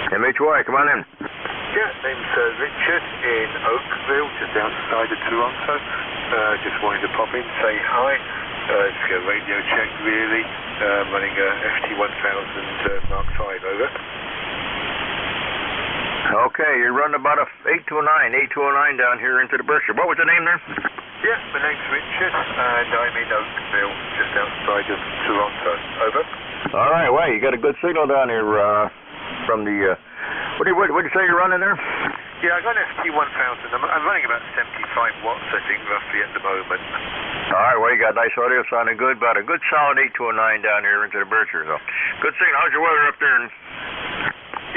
[SPEAKER 12] MHY, come on in.
[SPEAKER 17] Yeah, name's Richard in Oakville, just outside of Toronto. Just wanted to pop in, say hi. Just get a radio check, really. Running a FT1000 Mark V, over.
[SPEAKER 12] Okay, you're running about a 8209 down here into the Berkshire. What was the name there?
[SPEAKER 17] Yeah, my name's Richard, and I'm in Oakville, just outside of Toronto, over.
[SPEAKER 12] All right, well, you got a good signal down here from the, what did you say you're running there?
[SPEAKER 17] Yeah, I got an FT1000. I'm running about 75 watts, I think, roughly at the moment.
[SPEAKER 12] All right, well, you got nice audio sounding good, about a good solid 8209 down here into the Berkshire. So, good signal. How's your weather up there?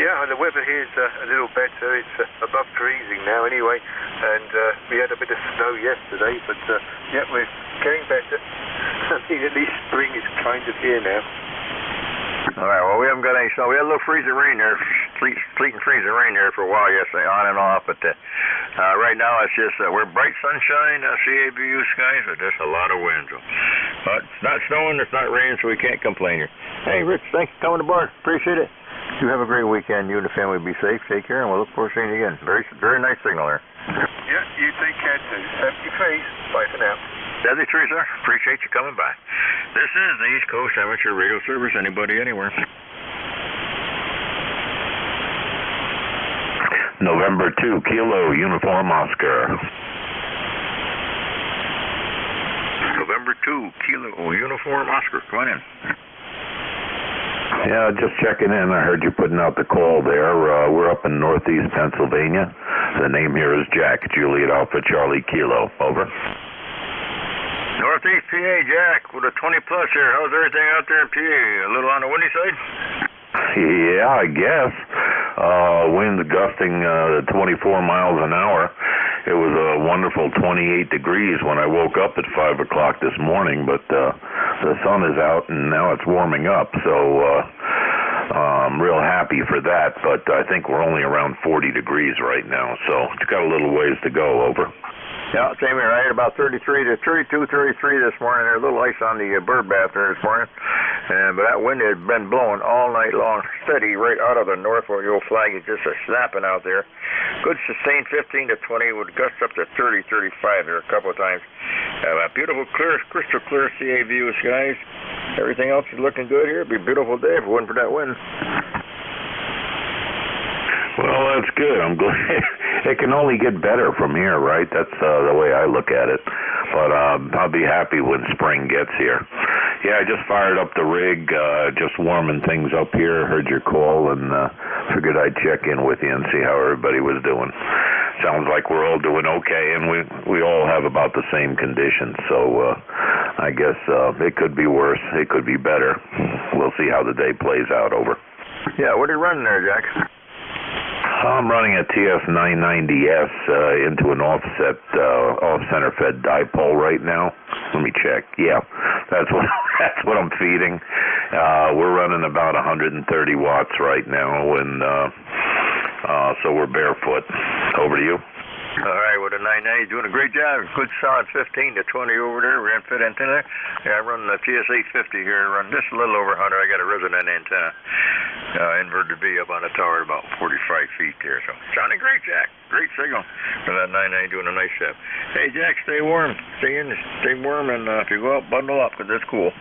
[SPEAKER 17] Yeah, the weather here is a little better. It's above freezing now anyway, and we had a bit of snow yesterday, but yeah, we're getting better. I think at least spring is kind of here now.
[SPEAKER 12] All right, well, we haven't got any snow. We had a little freezing rain there, sleet and freezing rain there for a while yesterday, on and off, but right now it's just, we're bright sunshine, CABU skies, but there's a lot of wind. So. But it's not snowing, it's not raining, so we can't complain here. Hey, Rich, thanks for coming aboard. Appreciate it. You have a great weekend. You and the family be safe. Take care, and we'll look forward to seeing you again. Very, very nice signal there.
[SPEAKER 17] Yeah, you take care too. 73. Bye for now.
[SPEAKER 12] 73, sir. Appreciate you coming by. This is the East Coast Amateur Radio Service. Anybody, anywhere.
[SPEAKER 22] November 2, Kilo, Uniform Oscar.
[SPEAKER 12] November 2, Kilo, Uniform Oscar. Come on in.
[SPEAKER 22] Yeah, just checking in. I heard you putting out the call there. We're up in northeast Pennsylvania. The name here is Jack, Juliet Alpha Charlie Kilo. Over.
[SPEAKER 12] Northeast PA, Jack, with a 20 plus here. How's everything out there in PA? A little on the windy side?
[SPEAKER 22] Yeah, I guess. Winds gusting 24 miles an hour. It was a wonderful 28 degrees when I woke up at 5 o'clock this morning, but the sun is out and now it's warming up, so I'm real happy for that, but I think we're only around 40 degrees right now, so it's got a little ways to go. Over.
[SPEAKER 12] Yeah, same here. I had about 33 to 32, 33 this morning. There's a little ice on the bird bath there this morning. But that wind had been blowing all night long, steady right out of the north where the old flag is just a snapping out there. Good sustained 15 to 20 with gusts up to 30, 35 there a couple of times. Beautiful, clear, crystal clear CA view of skies. Everything else is looking good here. It'd be a beautiful day if it wasn't for that wind.
[SPEAKER 22] Well, that's good. I'm glad. It can only get better from here, right? That's the way I look at it. But I'll be happy when spring gets here. Yeah, I just fired up the rig, just warming things up here. Heard your call and figured I'd check in with you and see how everybody was doing. Sounds like we're all doing okay, and we all have about the same conditions. So I guess it could be worse. It could be better. We'll see how the day plays out. Over.
[SPEAKER 12] Yeah, what are you running there, Jack?
[SPEAKER 22] I'm running a TS990S into an offset, off-center fed dipole right now. Let me check. Yeah, that's what I'm feeding. We're running about 130 watts right now, and so we're barefoot. Over to you.
[SPEAKER 12] All right, with a 990, doing a great job. Good solid 15 to 20 over there. Ran fit antenna. Yeah, I run the TS850 here. Run just a little over 100. I got a resonant antenna, inverted V up on the tower at about 45 feet there. So sounding great, Jack. Great signal for that 990, doing a nice job. Hey, Jack, stay warm. Stay warm, and if you go out, bundle up because it's cool.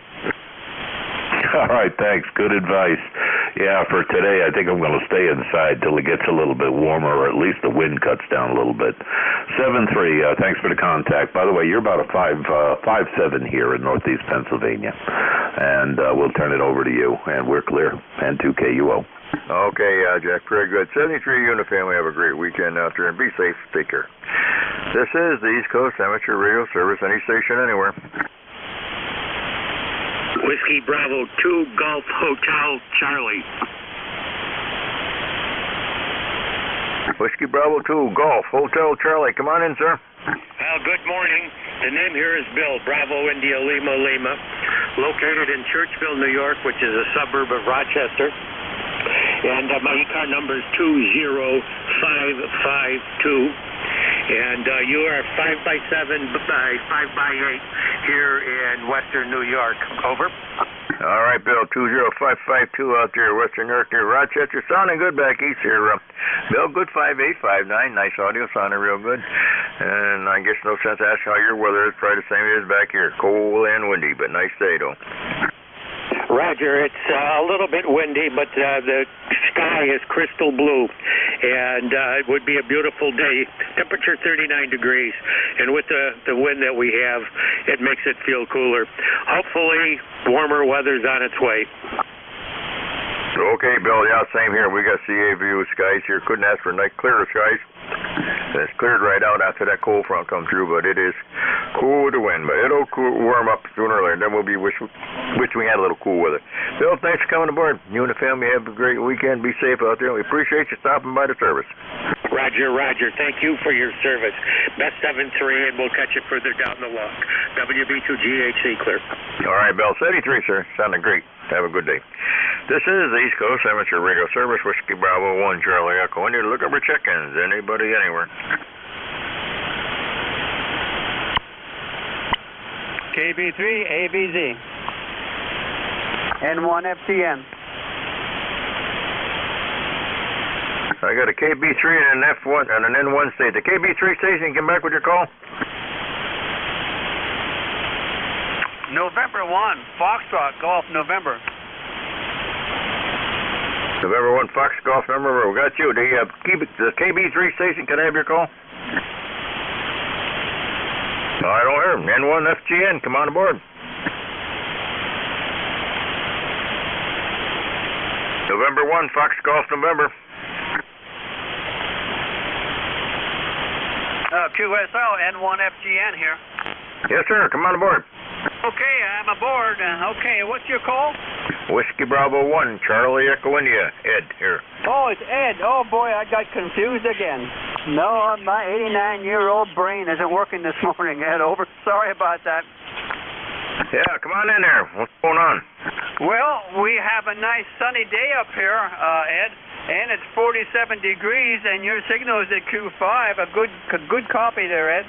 [SPEAKER 22] All right, thanks. Good advice. Yeah, for today, I think I'm going to stay inside till it gets a little bit warmer, or at least the wind cuts down a little bit. 7-3, thanks for the contact. By the way, you're about a 5-7 here in Northeast Pennsylvania, and we'll turn it over to you, and we're clear. And 2KUO.
[SPEAKER 12] Okay, Jack, very good. 73 unit family, have a great weekend out there, and be safe. Take care. This is the East Coast Amateur Radio Service, any station, anywhere.
[SPEAKER 18] Whiskey Bravo 2 Golf Hotel Charlie.
[SPEAKER 12] Whiskey Bravo 2 Golf Hotel Charlie. Come on in, sir.
[SPEAKER 18] Well, good morning. The name here is Bill, Bravo India Lima Lima, located in Churchville, New York, which is a suburb of Rochester. And my car number is 20552. And you are 5x7 by 5x8 here in Western New York. Over.
[SPEAKER 12] All right, Bill, 20552 out there, Western New York, near Rochester. Sounding good back east here. Bill, good 5859. Nice audio, sounding real good. And I guess no sense to ask how your weather is. Probably the same as back here. Cold and windy, but nice day, though.
[SPEAKER 18] Roger, it's a little bit windy, but the sky is crystal blue, and it would be a beautiful day. Temperature 39 degrees, and with the wind that we have, it makes it feel cooler. Hopefully, warmer weather's on its way.
[SPEAKER 12] Okay, Bill, yeah, same here. We got CA view skies here. Couldn't ask for nice clearer skies. It's cleared right out after that cold front come through, but it is cool with the wind. But it'll warm up sooner or later, and then we'll be wish we had a little cool weather. Bill, thanks for coming aboard. You and the family have a great weekend. Be safe out there. We appreciate you stopping by the service.
[SPEAKER 18] Roger, Roger. Thank you for your service. Best 7-3, and we'll catch you further down the log. WB2GHC clear.
[SPEAKER 12] All right, Bill. 73, sir. Sounding great. Have a good day. This is the East Coast Amateur Radio Service, Whiskey Bravo 1 Charlie Echo. I need to look up for check-ins. Anybody, anywhere.
[SPEAKER 5] KB3, ABZ. N1FTN.
[SPEAKER 12] I got a KB3 and an F1 and an N1 state. The KB3 station, come back with your call.
[SPEAKER 5] November 1, Foxtrot, Golf, November.
[SPEAKER 12] November 1, Fox Golf, November. We got you. The KB3 station, can I have your call? No, I don't hear him. N1FGN, come on aboard. November 1, Fox Golf, November.
[SPEAKER 5] QSL, N1FGN here.
[SPEAKER 12] Yes, sir. Come on aboard.
[SPEAKER 5] Okay, I'm aboard. Okay, what's your call?
[SPEAKER 12] Whiskey Bravo 1, Charlie Echo India. Ed, here.
[SPEAKER 5] Oh, it's Ed. Oh, boy, I got confused again. No, my 89-year-old brain isn't working this morning, Ed. Over. Sorry about that.
[SPEAKER 12] Yeah, come on in there. What's going on?
[SPEAKER 5] Well, we have a nice sunny day up here, Ed, and it's 47 degrees, and your signal is at Q5. A good copy there, Ed.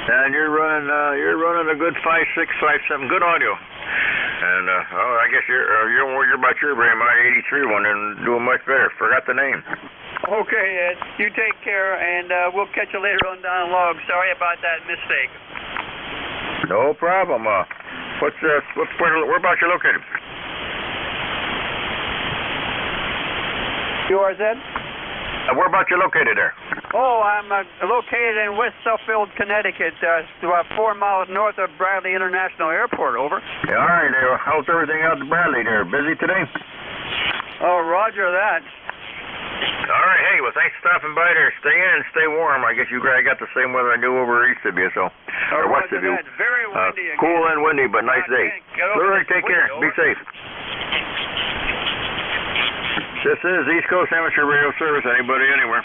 [SPEAKER 12] And you're running a good 5.6, 5.7, good audio. And I guess you're worried about your brain. My 83 one and doing much better. Forgot the name.
[SPEAKER 5] Okay, Ed. You take care, and we'll catch you later on down log. Sorry about that mistake.
[SPEAKER 12] No problem. Whereabouts you located?
[SPEAKER 5] Yours, Ed?
[SPEAKER 12] Whereabouts you located there?
[SPEAKER 5] Oh, I'm located in West Suffield, Connecticut, about 4 miles north of Bradley International Airport. Over.
[SPEAKER 12] Yeah, all right. How's everything out in Bradley there? Busy today?
[SPEAKER 5] Oh, roger that.
[SPEAKER 12] All right. Hey, well, thanks for stopping by there. Stay in and stay warm. I guess you guys got the same weather I do over east of you, so. Or west of you.
[SPEAKER 5] Very windy again.
[SPEAKER 12] Cool and windy, but nice day. All right, take care. Be safe. This is East Coast Amateur Radio Service. Anybody, anywhere.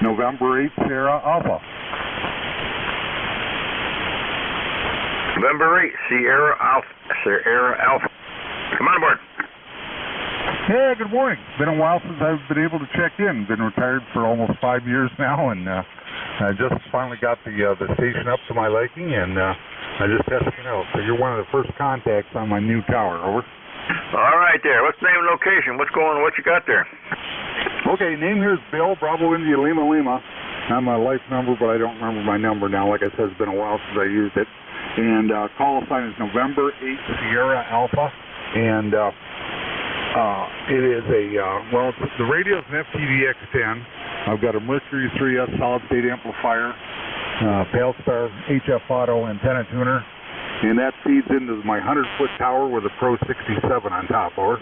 [SPEAKER 15] November 8, Sierra Alpha.
[SPEAKER 12] November 8, Sierra Alpha. Come on aboard.
[SPEAKER 15] Hey, good morning. Been a while since I've been able to check in. Been retired for almost 5 years now, and I just finally got the station up to my liking, and I just tested it out. So you're one of the first contacts on my new tower. Over.
[SPEAKER 12] All right there. What's the name and location? What you got there?
[SPEAKER 15] Okay, name here is Bill, Bravo India Lima Lima. Not my life number, but I don't remember my number now. Like I said, it's been a while since I used it. and call sign is November 8 Sierra Alpha, and it is the radio is an FTDX10. I've got a Mercury 3S solid-state amplifier, Palestar HF Auto antenna tuner, and that feeds into my 100-foot tower with a Pro 67 on top, over.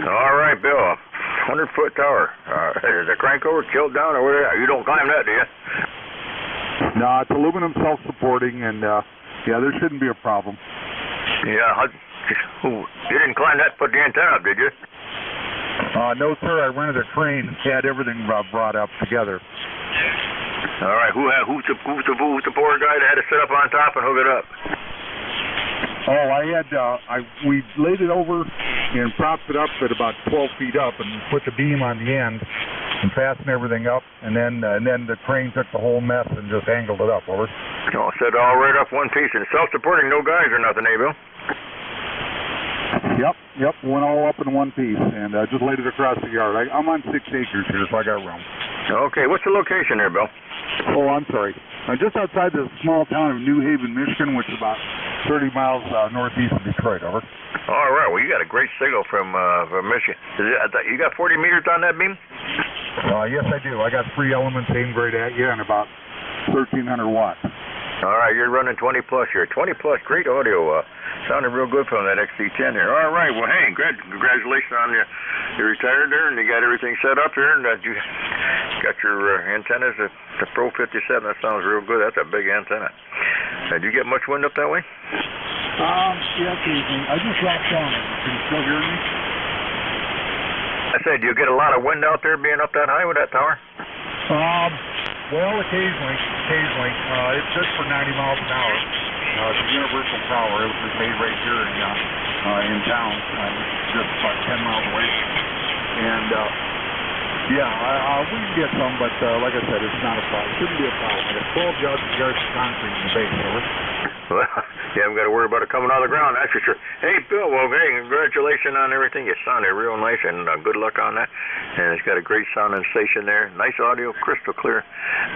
[SPEAKER 12] All right, Bill. 100-foot tower. Is the crank over killed down or where? You don't climb that, do you?
[SPEAKER 15] No, it's aluminum self-supporting, and yeah, there shouldn't be a problem.
[SPEAKER 12] Yeah, you didn't climb that, put the antenna up, did you?
[SPEAKER 15] No, sir. I rented a crane, had everything brought up together.
[SPEAKER 12] All right, who's the poor guy that had to sit up on top and hook it up?
[SPEAKER 15] Oh, we laid it over and propped it up at about 12 feet up and put the beam on the end and fastened everything up, and then the crane took the whole mess and just angled it up, over.
[SPEAKER 12] Oh, set all right up one piece and self-supporting, no guys or nothing, eh, Bill?
[SPEAKER 15] Yep, went all up in one piece, and just laid it across the yard. I'm on 6 acres here, so I got room.
[SPEAKER 12] Okay, what's the location there, Bill?
[SPEAKER 15] Oh, I'm sorry. Just outside the small town of New Haven, Michigan, which is about 30 miles northeast of Detroit, over.
[SPEAKER 12] All right, well, you got a great signal from Michigan. You got 40 meters on that beam?
[SPEAKER 15] Yes, I do. I got 3 elements aimed right at you and about 1,300 watts.
[SPEAKER 12] All right, you're running 20 plus here. 20 plus, great audio. Sounded real good from that XC10 there. All right, well, hey, congratulations on you retired there, and you got everything set up here, and you got your antennas at the Pro 57. That sounds real good. That's a big antenna. Do you get much wind up that way?
[SPEAKER 3] Yeah, occasionally. I just dropped down. Can you still hear me?
[SPEAKER 12] I said, do you get a lot of wind out there being up that high with that tower?
[SPEAKER 15] Well, occasionally. It's just for 90 miles an hour. It's a universal tower. It was made right here in town, just about 10 miles away. And we can get some, but like I said, it's not a problem. It shouldn't be a problem. I got 12 yards of concrete in the base, over.
[SPEAKER 12] Well, you haven't got to worry about it coming out of the ground, that's for sure. Hey, Bill, well, hey, congratulations on everything. You sounded real nice, and good luck on that. And it's got a great sounding station there. Nice audio, crystal clear.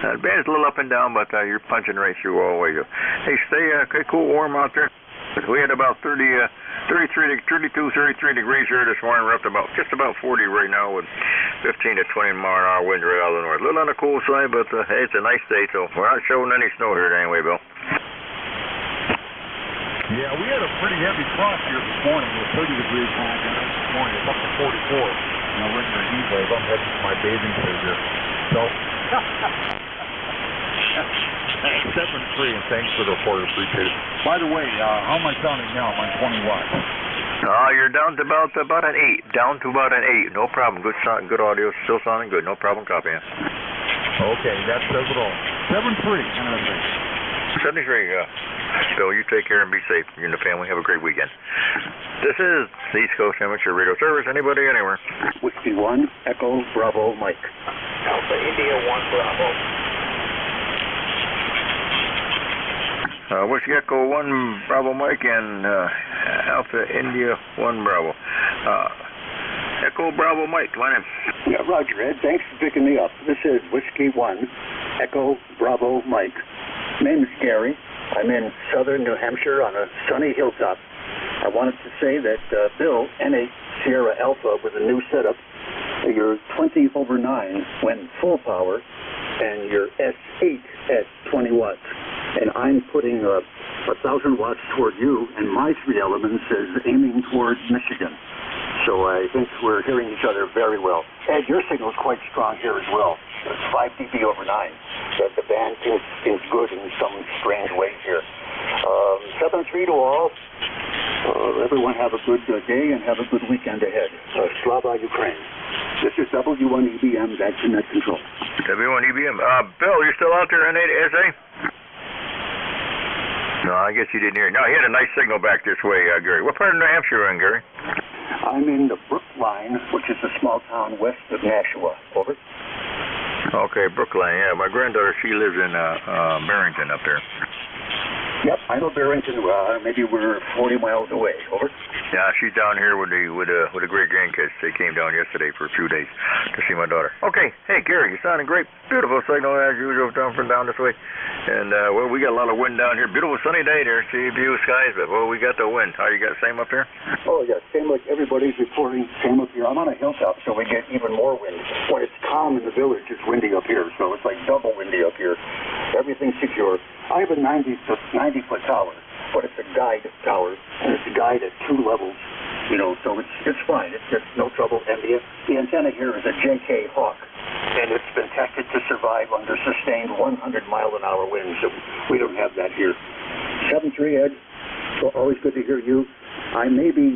[SPEAKER 12] The band's a little up and down, but you're punching right through all the way. Hey, stay cool, warm out there. We had about 32, 33 degrees here this morning. We're up to just about 40 right now with 15 to 20 mile an hour winds right out of the north. A little on the cool side, but hey, it's a nice day, so we're not showing any snow here anyway, Bill.
[SPEAKER 15] Yeah, we had a pretty heavy frost here this morning with 30 degrees high down this morning. It's up to 44. Regular heat wave. I'm heading to my bathing suit here. So, 7-3, and thanks for the report. Appreciate it. By the way, how am I sounding now? I'm on 20 watts.
[SPEAKER 12] You're down to about an 8. Down to about an 8. No problem. Good audio. Still sounding good. No problem copying.
[SPEAKER 15] Okay, that says it all. 7-3.
[SPEAKER 12] 73. Bill, you take care and be safe. You and the family have a great weekend. This is the East Coast Amateur Radio Service. Anybody, anywhere.
[SPEAKER 19] Whiskey 1, Echo, Bravo, Mike.
[SPEAKER 18] Alpha India 1, Bravo.
[SPEAKER 12] Whiskey Echo 1, Bravo, Mike, and Alpha India 1, Bravo. Echo, Bravo, Mike, come on in.
[SPEAKER 19] Yeah, Roger, Ed. Thanks for picking me up. This is Whiskey 1, Echo, Bravo, Mike. My name is Gary. I'm in southern New Hampshire on a sunny hilltop. I wanted to say that Bill, N8 Sierra Alpha with a new setup, your 20/9 went full power, and your S8 at 20 watts. And I'm putting 1,000 watts toward you, and my 3 elements is aiming towards Michigan. So I think we're hearing each other very well. Ed, your signal is quite strong here as well. It's 5 dB/9. The band seems good in some strange way here. 7-3 to all. Everyone have a good day and have a good weekend ahead. Slava, Ukraine. This is W1EBM, that's in net control.
[SPEAKER 12] W1EBM. Bill, you still out there, N8SA? No, I guess you didn't hear it. No, he had a nice signal back this way, Gary. What part of New Hampshire are you in, Gary?
[SPEAKER 19] I'm in the Brookline, which is a small town west of Nashua. Over.
[SPEAKER 12] Okay, Brookline, yeah. My granddaughter, she lives in Barrington up there.
[SPEAKER 19] Yep, I'm up Barrington. Maybe we're 40 miles away. Over.
[SPEAKER 12] Yeah, she's down here with the great grandkids. They came down yesterday for a few days to see my daughter. Okay, hey Gary, you sounding great. Beautiful signal as usual down this way. And well, we got a lot of wind down here. Beautiful sunny day there. See blue skies, but well, we got the wind. How you got the same up here?
[SPEAKER 19] Oh yeah, same like everybody's reporting. Same up here. I'm on a hilltop, so we get even more wind. When it's calm in the village, it's windy up here, so it's like double windy up here. Everything's secure. I have a 90-foot tower, but it's a guide tower, and it's a guide at 2 levels. You know, so it's fine. It's no trouble. And the antenna here is a JK Hawk, and it's been tested to survive under sustained 100-mile-an-hour winds. So we don't have that here. 7-3, Ed. So always good to hear you. I may be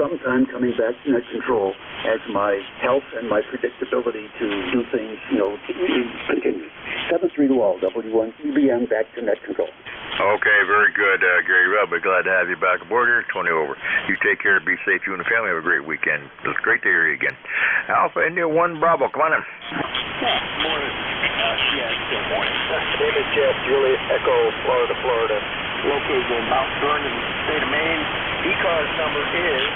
[SPEAKER 19] sometime coming back to net control as my health and my predictability to do things, you know, continue. 7-3 to all. W1 EBM back to net control.
[SPEAKER 12] Okay, very good, Gary. Well, we're glad to have you back aboard here. 20 over. You take care, be safe, you and the family. Have a great weekend. It's great to hear you again. Alpha India 1 Bravo, come on in.
[SPEAKER 1] Good morning. Good morning. Name is Jeff, Juliet, Echo, Florida. Located in Mount Vernon, state of Maine. ECAR's number is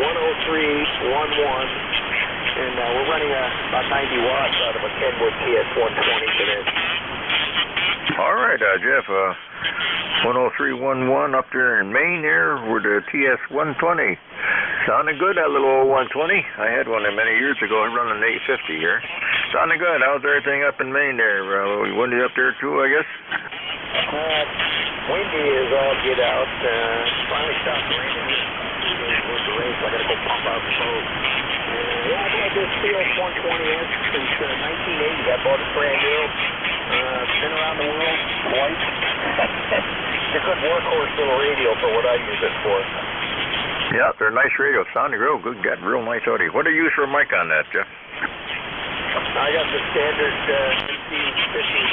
[SPEAKER 1] 10311, and we're running about 90 watts out of a Kenwood TS-120 today.
[SPEAKER 12] All right, Jeff, 10311 up there in Maine here with the TS-120. Sounding good, that little old 120. I had one many years ago. I run an 850 here. Sounding good. How's everything up in Maine there? Windy up there too, I guess?
[SPEAKER 1] Windy is all get out. Finally stopped raining. With the rain, so I got to go pump out the boat. Yeah, I've had this TS-120 since 1980. I bought it brand new. Been around the world twice. It's a good workhorse little radio for what I use it for.
[SPEAKER 12] Yeah, they're nice radio. Sounding real good. Got real nice audio. What do you use for a mic on that, Jeff?
[SPEAKER 1] I got the standard NC50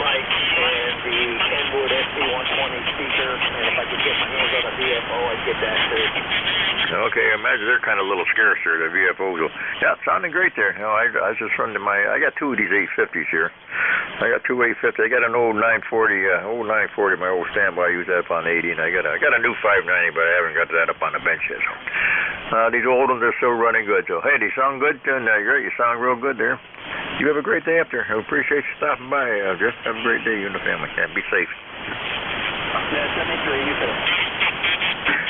[SPEAKER 1] mic and the Kenwood SC120 speaker, and if I could get my hands on a VFO, I'd get that too.
[SPEAKER 12] Okay, I imagine they're kind of a little scarce there, the VFOs. Yeah, sounding great there. You know, I was just running I got 2 of these 850s here. I got 2 850s. I got an old 940, my old standby. I use that up on 80, and I got a new 590, but I haven't got that up on the bench yet. So, these old ones are still running good. So, hey, they sound good, and great. You sound real good there. You have a great day up there. I appreciate you stopping by. Just have a great day, you and the family. And be safe.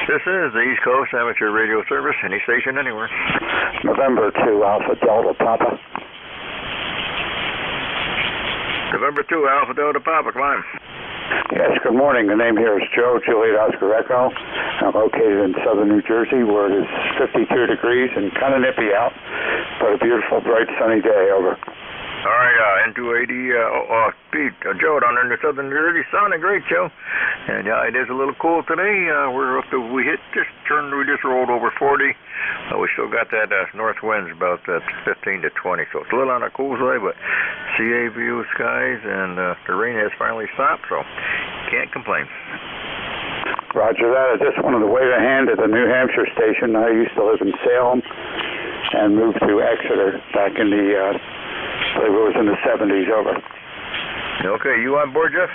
[SPEAKER 12] This is the East Coast Amateur Radio Service. Any station anywhere.
[SPEAKER 4] November 2 Alpha Delta Papa.
[SPEAKER 12] November 2 Alpha Delta Papa. Come on.
[SPEAKER 4] Yes, good morning. The name here is Joe, Juliet Oscar Echo. I'm located in southern New Jersey where it is 52 degrees and kind of nippy out, but a beautiful, bright, sunny day. Over.
[SPEAKER 12] All right, N280, Pete, Joe down there in the southern New Jersey. Sounding great, Joe. And yeah, it is a little cool today. We just rolled over 40. We still got that north winds about 15 to 20, so it's a little on the cool side, but CA view skies, and the rain has finally stopped, so can't complain.
[SPEAKER 4] Roger that. I just wanted to wave a hand at the New Hampshire station. I used to live in Salem and moved to Exeter back in the, I believe it was in the 70s. Over.
[SPEAKER 12] Okay, you on board, Jeff?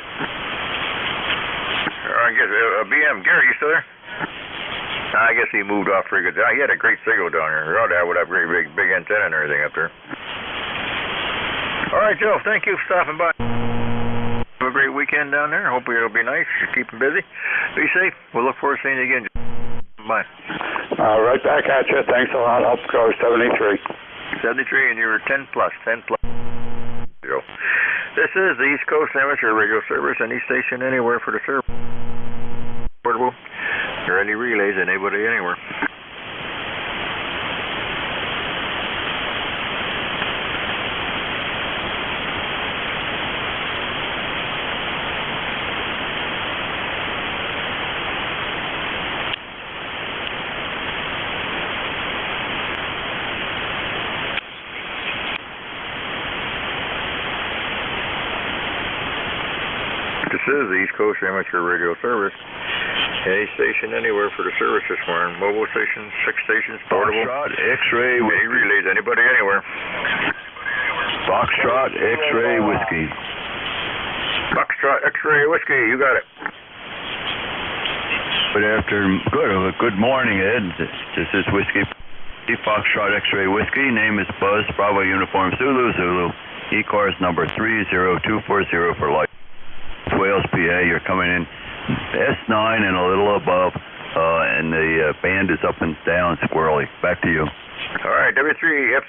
[SPEAKER 12] I guess, BM, Gary, you still there? I guess he moved off pretty good. He had a great signal down here. He ought to have a great big antenna and everything up there. All right, Joe, thank you for stopping by. Have a great weekend down there. Hopefully it'll be nice. You keep them busy. Be safe. We'll look forward to seeing you again. Bye.
[SPEAKER 4] Right back at you. Thanks a lot. I'll go 73.
[SPEAKER 12] 73, and you're 10 plus. This is the East Coast Amateur Radio Service. Any station anywhere for the service. Portable. Or any relays, anybody anywhere. This is the East Coast Amateur Radio Service. Any station anywhere for the service this morning. Mobile stations, 6 stations, portable.
[SPEAKER 22] Foxtrot, X-ray,
[SPEAKER 12] any relays, anybody anywhere.
[SPEAKER 22] Foxtrot, X-ray, whiskey.
[SPEAKER 12] Foxtrot. Foxtrot X-ray whiskey. You got it.
[SPEAKER 7] Good morning, Ed. This is Whiskey Foxtrot X-ray whiskey. Name is Buzz. Bravo Uniform Zulu Zulu. E-cars number 30240 for life. Wales, PA. You're coming in S9 and a little above, and the band is up and down, squirrely. Back to you.
[SPEAKER 12] All right, WB3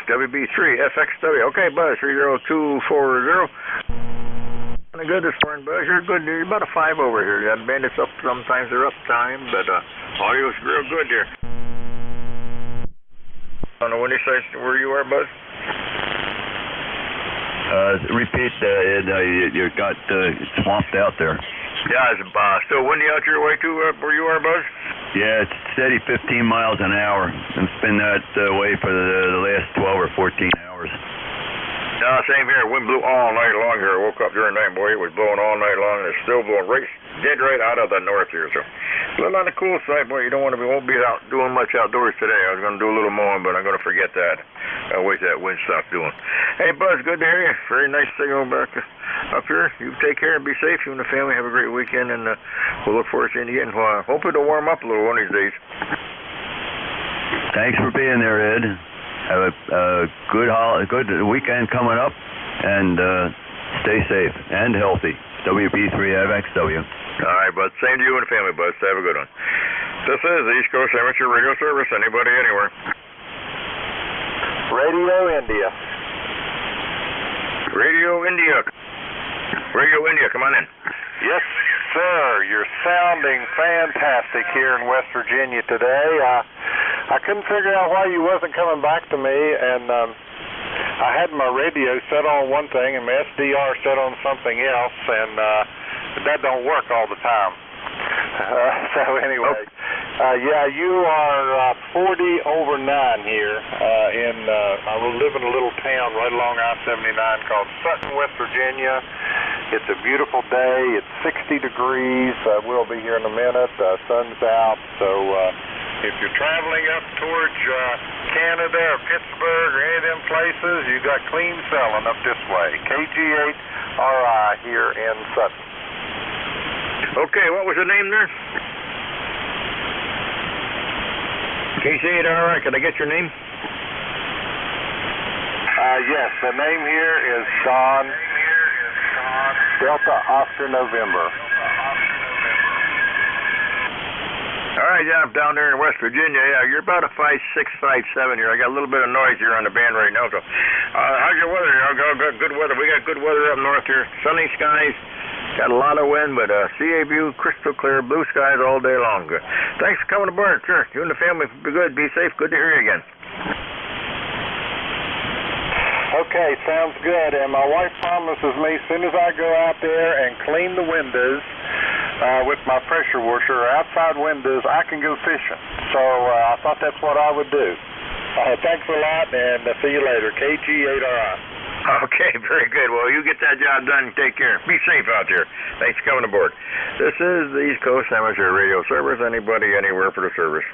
[SPEAKER 12] FXW. Okay, Buzz, 30240. Good this morning, Buzz. You're good. You're about a 5 over here. That bandits up. Sometimes they're up time, but audio's real good here. On the windy side where you are, Buzz?
[SPEAKER 7] Repeat, Ed. You got swamped out there.
[SPEAKER 12] Yeah, it's still windy out your way too, where you are, Buzz?
[SPEAKER 7] Yeah, it's steady 15 miles an hour. It's been that way for the last 12 or 14 hours.
[SPEAKER 12] No, same here. Wind blew all night long here. I woke up during the night, boy. It was blowing all night long, and it's still blowing dead right out of the north here. So a little on the cool side, boy. You won't be out doing much outdoors today. I was going to do a little mowing, but I'm going to forget that. I'll wait that wind stops doing. Hey, Buzz, good to hear you. Very nice signal back up here. You take care and be safe. You and the family have a great weekend, and we'll look forward to seeing you again. Hope it'll warm up a little one of these days.
[SPEAKER 7] Thanks for being there, Ed. Have a good weekend coming up, and stay safe and healthy. WB3FXW.
[SPEAKER 12] All right, bud. Same to you and the family, bud. Have a good one. This is the East Coast Amateur Radio Service. Anybody, anywhere.
[SPEAKER 8] Radio India.
[SPEAKER 12] Radio India. Radio India, come on in.
[SPEAKER 8] Yes, sir. You're sounding fantastic here in West Virginia today. I couldn't figure out why you wasn't coming back to me, and I had my radio set on one thing and my SDR set on something else, and that don't work all the time. So anyway, yeah, you are 40 over 9 here I live in a little town right along I-79 called Sutton, West Virginia. It's a beautiful day. It's 60 degrees. We'll be here in a minute. Sun's out, so if you're traveling up towards Canada or Pittsburgh or any of them places, you got clean selling up this way. KG8RI here in Sutton.
[SPEAKER 12] Okay, what was the name there? KG8RI, can I get your name?
[SPEAKER 8] Yes, the name here is Don Delta Oscar November.
[SPEAKER 12] All right, yeah, I'm down there in West Virginia. Yeah, you're about a 5'6", 5'7" here. I got a little bit of noise here on the band right now. So, how's your weather? Good weather. We got good weather up north here. Sunny skies. Got a lot of wind, but sea view, crystal clear, blue skies all day long. Good. Thanks for coming aboard. Sure, you and the family be good. Be safe. Good to hear you again.
[SPEAKER 8] Okay, sounds good. And my wife promises me as soon as I go out there and clean the windows with my pressure washer or outside windows, I can go fishing. So I thought that's what I would do. Thanks a lot, and see you later. KG8RI.
[SPEAKER 12] Okay, very good. Well, you get that job done and take care. Be safe out there. Thanks for coming aboard. This is the East Coast Amateur Radio Service. Anybody, anywhere for the service.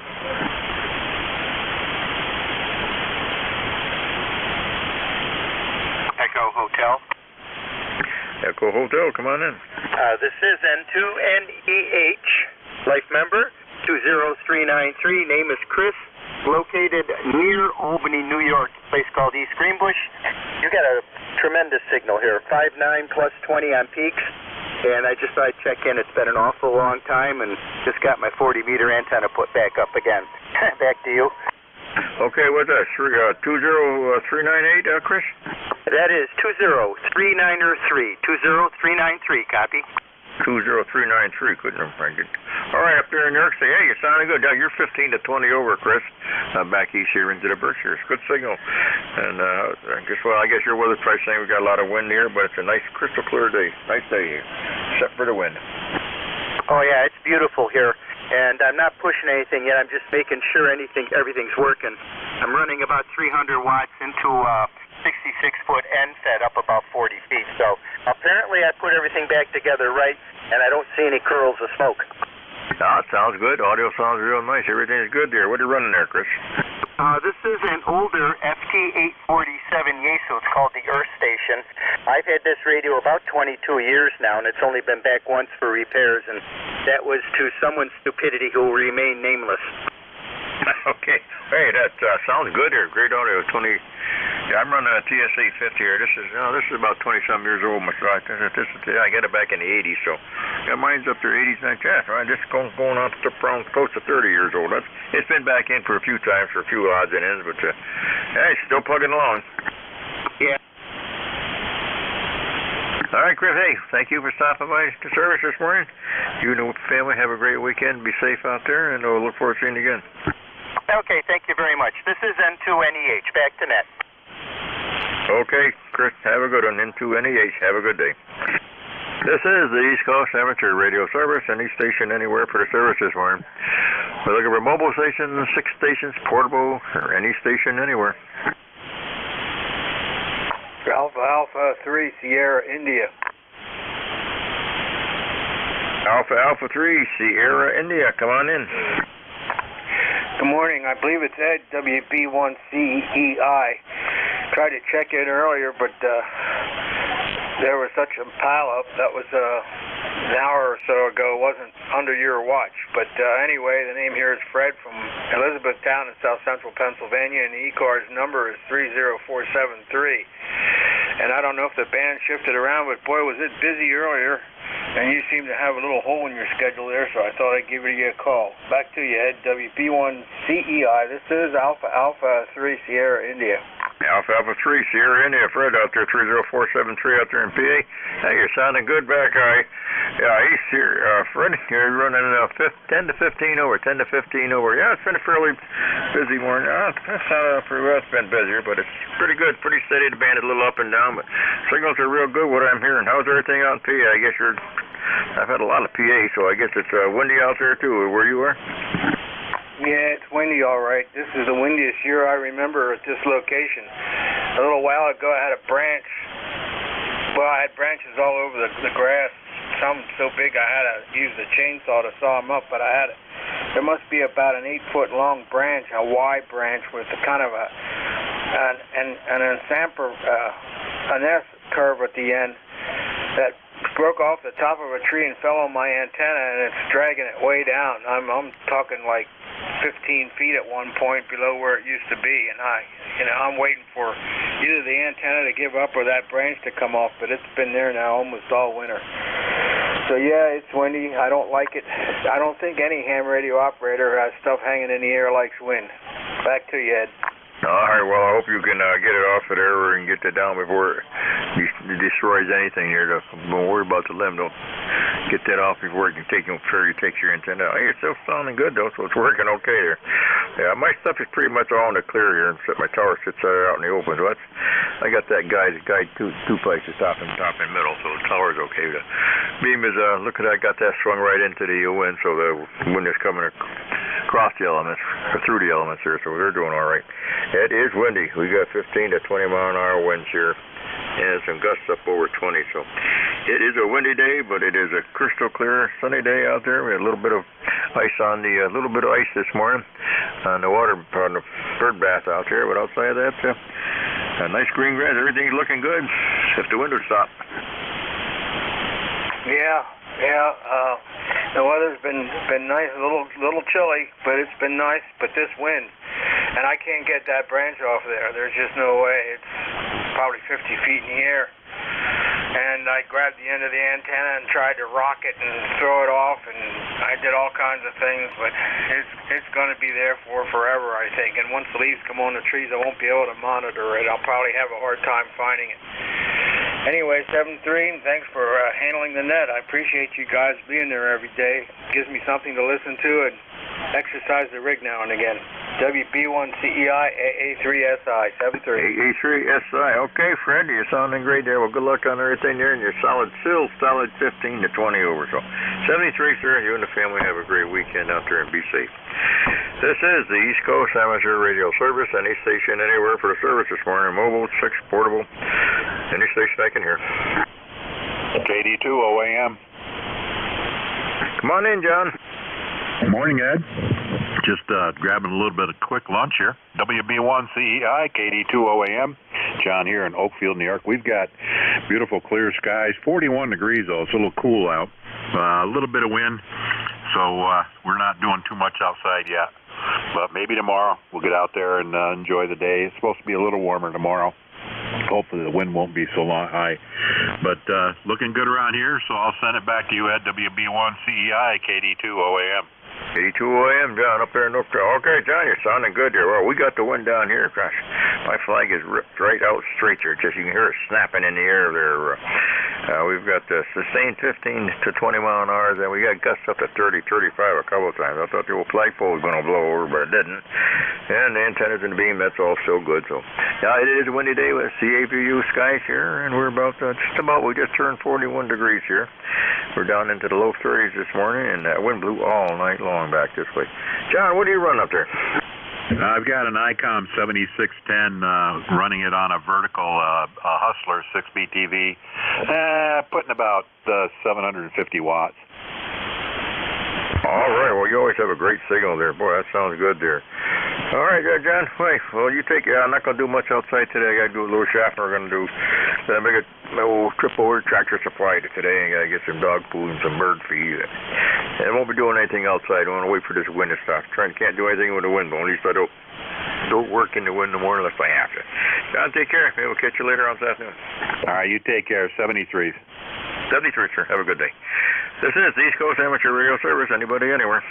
[SPEAKER 23] Echo Hotel.
[SPEAKER 12] Echo Hotel, come on in.
[SPEAKER 23] This is N2NEH, life member, 20393. Name is Chris. Located near Albany, New York, a place called East Greenbush. You got a tremendous signal here, 5.9 plus 20 on peaks, and I just thought I'd check in. It's been an awful long time, and just got my 40-meter antenna put back up again. Back to you.
[SPEAKER 12] Okay, what's that? 20398, Chris?
[SPEAKER 23] That is 20393. 20393, copy.
[SPEAKER 12] 20393, couldn't have find it. All right, up there in New York, say, hey, you're sounding good. You're 15 to 20 over, Chris. Back east here into the Berkshires. Good signal. And I guess your weather's probably saying we got a lot of wind here, but it's a nice crystal clear day. Nice day here, except for the wind.
[SPEAKER 23] Oh yeah, it's beautiful here. And I'm not pushing anything yet. I'm just making sure everything's working. I'm running about 300 watts into 66-foot end fed up about 40 feet. So apparently I put everything back together right, and I don't see any curls of smoke.
[SPEAKER 12] It sounds good. Audio sounds real nice. Everything's good there. What are you running there, Chris?
[SPEAKER 23] This is an older FK T847 Yeso. It's called the Earth Station. I've had this radio about 22 years now, and it's only been back once for repairs, and that was to someone's stupidity who will remain nameless.
[SPEAKER 12] Okay. Hey, that sounds good here. Great audio. 20. Yeah, I'm running a TSA 50 here. This is about 20-some years old myself. I got it back in the 80s, so yeah, mine's up there 80s, 90s. Yeah, right. This going on to around close to 30 years old. It's been back in for a few times for a few odds and ends, but yeah, it's still plugging along.
[SPEAKER 23] Yeah.
[SPEAKER 12] All right, Chris. Hey, thank you for stopping by the service this morning. You and the family have a great weekend. Be safe out there, and we'll look forward to seeing you again.
[SPEAKER 23] Okay, thank you very much. This is N2NEH. Back to net.
[SPEAKER 12] Okay, Chris, have a good one. N2NEH, have a good day. This is the East Coast Amateur Radio Service, any station anywhere for the service this morning. We're looking for mobile stations, 6 stations, portable, or any station anywhere.
[SPEAKER 8] Alpha 3, Sierra, India.
[SPEAKER 12] Alpha 3, Sierra, India, come on in.
[SPEAKER 8] Good morning. I believe it's Ed, WB1CEI. Tried to check in earlier, but there was such a pileup. That was an hour or so ago. It wasn't under your watch. But anyway, the name here is Fred from Elizabethtown in south central Pennsylvania, and the E-car's number is 30473. And I don't know if the band shifted around, but boy, was it busy earlier. And you seem to have a little hole in your schedule there, so I thought I'd give you a call. Back to you, Ed, WB1CEI. This is Alpha 3, Sierra, India.
[SPEAKER 12] Alpha 3, Sierra, India. Fred out there, 30473 out there in PA. Hey, you're sounding good back, all right. Yeah, he's here. Fred, you're running 10 to 15 over, 10 to 15 over. Yeah, it's been a fairly busy morning. It's been busier, but it's pretty good, pretty steady. The band is a little up and down, but signals are real good, what I'm hearing. How's everything out in PA? I guess I've had a lot of PA, so I guess it's windy out there, too, where you are?
[SPEAKER 8] Yeah, it's windy, all right. This is the windiest year I remember at this location. A little while ago, I had a branch. Well, I had branches all over the grass. Some so big I had to use the chainsaw to saw them up, but there must be about an 8-foot long branch, a Y branch with a kind of an S curve at the end that broke off the top of a tree and fell on my antenna, and it's dragging it way down. I'm talking like 15 feet at one point below where it used to be, and I'm waiting for either the antenna to give up or that branch to come off, but it's been there now almost all winter. So yeah, it's windy. I don't like it. I don't think any ham radio operator who has stuff hanging in the air likes wind. Back to you, Ed.
[SPEAKER 12] All right, well, I hope you can get it off of there and get it down before it destroys anything here. Don't worry about the limb. Don't get that off before it can take your antenna out. Hey, it's still sounding good, though, so it's working okay there. Yeah, my stuff is pretty much all in the clear here, except my tower sits out in the open. So I got that guide two places, top and middle, so the tower's okay. The beam is, look at that, I got that swung right into the wind, so the wind is coming across the elements, or through the elements here, so they're doing all right. It is windy. We got 15 to 20 mile an hour winds here, and some gusts up over 20. So it is a windy day, but it is a crystal clear, sunny day out there. We had a little bit of ice this morning on the water, on the bird bath out there. But outside of that, a nice green grass. Everything's looking good. If the wind would stop.
[SPEAKER 8] Yeah. The weather's been nice, a little chilly, but it's been nice. But this wind, and I can't get that branch off there. There's just no way. It's probably 50 feet in the air. And I grabbed the end of the antenna and tried to rock it and throw it off, and I did all kinds of things, but it's going to be there for forever, I think. And once the leaves come on the trees, I won't be able to monitor it. I'll probably have a hard time finding it. Anyway, 7-3, thanks for handling the net. I appreciate you guys being there every day. It gives me something to listen to and exercise the rig now and again. WB1CEI, AA3SI, 7-3.
[SPEAKER 12] AA3SI, okay, Fred, you're sounding great there. Well, good luck on everything there, and you're solid 15 to 20 over. So 73, sir, you and the family have a great weekend out there and be safe. This is the East Coast Amateur Radio Service, any station anywhere for the service this morning, mobile, 6, portable, any station I can hear.
[SPEAKER 6] JD2 OAM.
[SPEAKER 12] Come on in, John.
[SPEAKER 6] Good morning, Ed. Just grabbing a little bit of quick lunch here. WB1CEI, KD2OAM. John here in Oakfield, New York. We've got beautiful clear skies. 41 degrees, though. It's a little cool out. A little bit of wind, so we're not doing too much outside yet. But maybe tomorrow we'll get out there and enjoy the day. It's supposed to be a little warmer tomorrow. Hopefully the wind won't be so high. But looking good around here, so I'll send it back to you at WB1CEI, KD2OAM.
[SPEAKER 12] KD2OAM, John, up there in North Carolina. Okay, John, you're sounding good here. Well, we got the wind down here. Gosh, my flag is ripped right out straight here. Just you can hear it snapping in the air there. We've got the sustained 15 to 20 mile an hour, then we got gusts up to 30, 35 a couple of times. I thought the old flagpole was going to blow over, but it didn't. And the antennas and the beam, that's all still good. So, yeah, it is a windy day with CAVU skies here, and we're about we just turned 41 degrees here. We're down into the low 30s this morning, and that wind blew all night long back this way. John, what do you run up there?
[SPEAKER 6] I've got an ICOM 7610 running it on a vertical Hustler 6BTV, putting about 750 watts.
[SPEAKER 12] All right, well, you always have a great signal there. Boy, that sounds good there. All right, John, wait, well, you take it. I'm not going to do much outside today. I got to do a little shopping. We're going to do make a little trip over to Tractor Supply today and got to get some dog food and some bird feed. And I won't be doing anything outside. I want to wait for this wind to stop. Can't do anything with the wind, but at least I don't work in the wind no more unless I have to. John, take care. Maybe we'll catch you later on this afternoon.
[SPEAKER 6] All right, you take care. 73.
[SPEAKER 12] 73, sir. Have a good day. This is the East Coast Amateur Radio Service. Anybody, anywhere.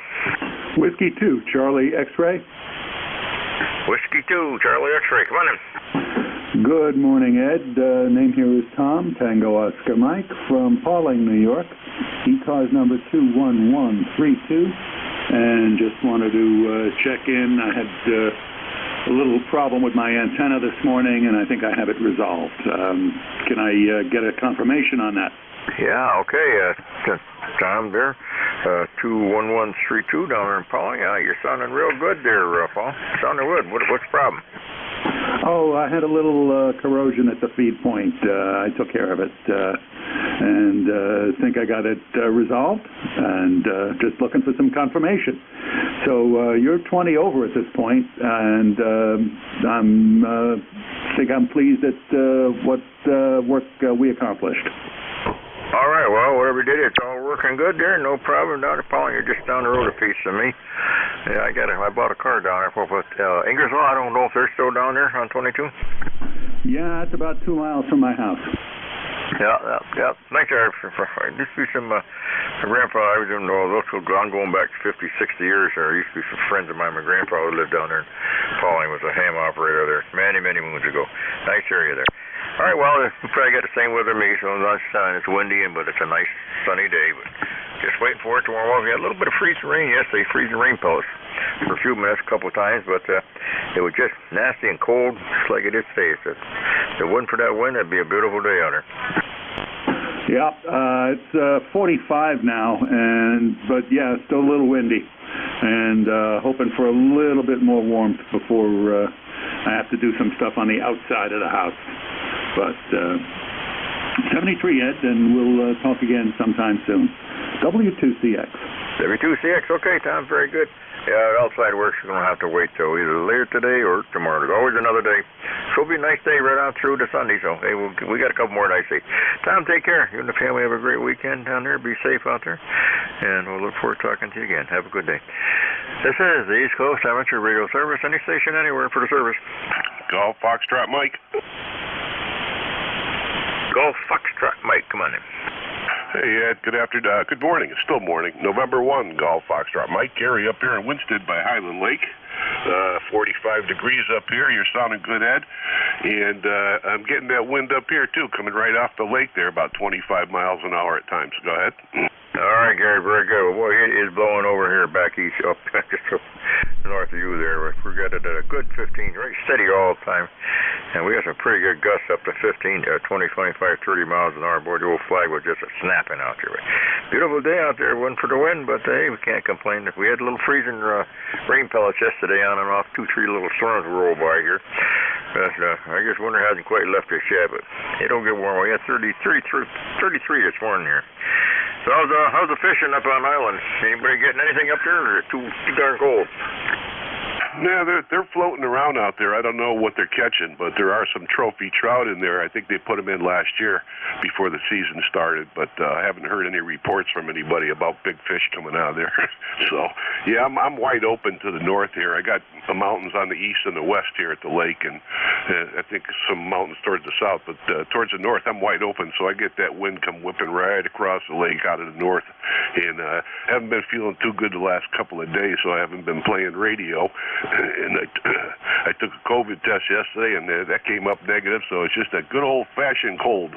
[SPEAKER 13] Whiskey 2, Charlie X-Ray.
[SPEAKER 12] Whiskey 2, Charlie X-Ray. Come on in.
[SPEAKER 13] Good morning, Ed. Name here is Tom, Tango Oscar Mike, from Pauling, New York. ECARS number 21132. And just wanted to check in. I had a little problem with my antenna this morning, and I think I have it resolved. Can I get a confirmation on that?
[SPEAKER 12] Yeah, okay. Tom there, 21132 down there in Pauling. You're sounding real good there, Paul. Sounding good. What's the problem?
[SPEAKER 13] Oh, I had a little corrosion at the feed point. I took care of it, and think I got it resolved, and just looking for some confirmation. So you're 20 over at this point, and think I'm pleased at what work we accomplished.
[SPEAKER 12] All right, well, whatever you did, it's all working good there. No problem down at Pauling. You're just down the road a piece from me. Yeah, I bought a car down there for Ingersoll. I don't know if they're still down there on 22.
[SPEAKER 13] Yeah, it's about 2 miles from my house.
[SPEAKER 12] Yeah. Nice area. Used to be some my grandpa. I was in I'm going back 50, 60 years there. Used to be some friends of mine. My grandpa lived down there in Pauling, was a ham operator there many moons ago. Nice area there. All right, well, we probably got the same weather me, so it's windy, but it's a nice sunny day. But just waiting for it tomorrow. We had a little bit of freezing rain yesterday, freezing rain pellets for a few minutes, a couple of times, but it was just nasty and cold, just like it is today. So if it wasn't for that wind, it'd be a beautiful day out there.
[SPEAKER 13] Yeah, it's 45 now, but yeah, still a little windy, and hoping for a little bit more warmth before I have to do some stuff on the outside of the house. But 73, Ed, and we'll talk again sometime soon. W2CX.
[SPEAKER 12] W2CX, okay, Tom, very good. Yeah, outside work's going to have to wait till either later today or tomorrow. There's always another day. So it'll be a nice day right on through to Sunday, so hey, we got a couple more nice days. Tom, take care. You and the family have a great weekend down there. Be safe out there, and we'll look forward to talking to you again. Have a good day. This is the East Coast Amateur Radio Service. Any station anywhere for the service.
[SPEAKER 6] Golf Foxtrot Mike.
[SPEAKER 12] Golf Foxtrot Mike, come on in.
[SPEAKER 6] Hey, Ed, good afternoon. Good morning. It's still morning. November 1, Golf Foxtrot Mike. Gary up here in Winsted by Highland Lake. 45 degrees up here. You're sounding good, Ed. And I'm getting that wind up here, too, coming right off the lake there, about 25 miles an hour at times. Go ahead.
[SPEAKER 12] All right, Gary, very good. Well, boy, it is blowing over here back east, up just north of you there. We got it at a good 15, right steady all the time. And we got some pretty good gusts up to 15, 20, 25, 30 miles an hour. Boy, the old flag was just snapping out there. Beautiful day out there. Wasn't for the wind, but hey, we can't complain. We had a little freezing rain pellets yesterday on and off. 2-3 little storms roll by here. But I guess winter hasn't quite left us yet, but it don't get warm. We got 33 this morning here. So how's the fishing up on island? Anybody getting anything up there, or is it too darn cold?
[SPEAKER 16] Yeah, they're floating around out there. I don't know what they're catching, but there are some trophy trout in there. I think they put them in last year before the season started, but I haven't heard any reports from anybody about big fish coming out of there. So, yeah, I'm wide open to the north here. I got the mountains on the east and the west here at the lake, and I think some mountains towards the south, but towards the north, I'm wide open, so I get that wind come whipping right across the lake out of the north, and I haven't been feeling too good the last couple of days, so I haven't been playing radio. And I took a COVID test yesterday, and that came up negative, so it's just a good old-fashioned cold.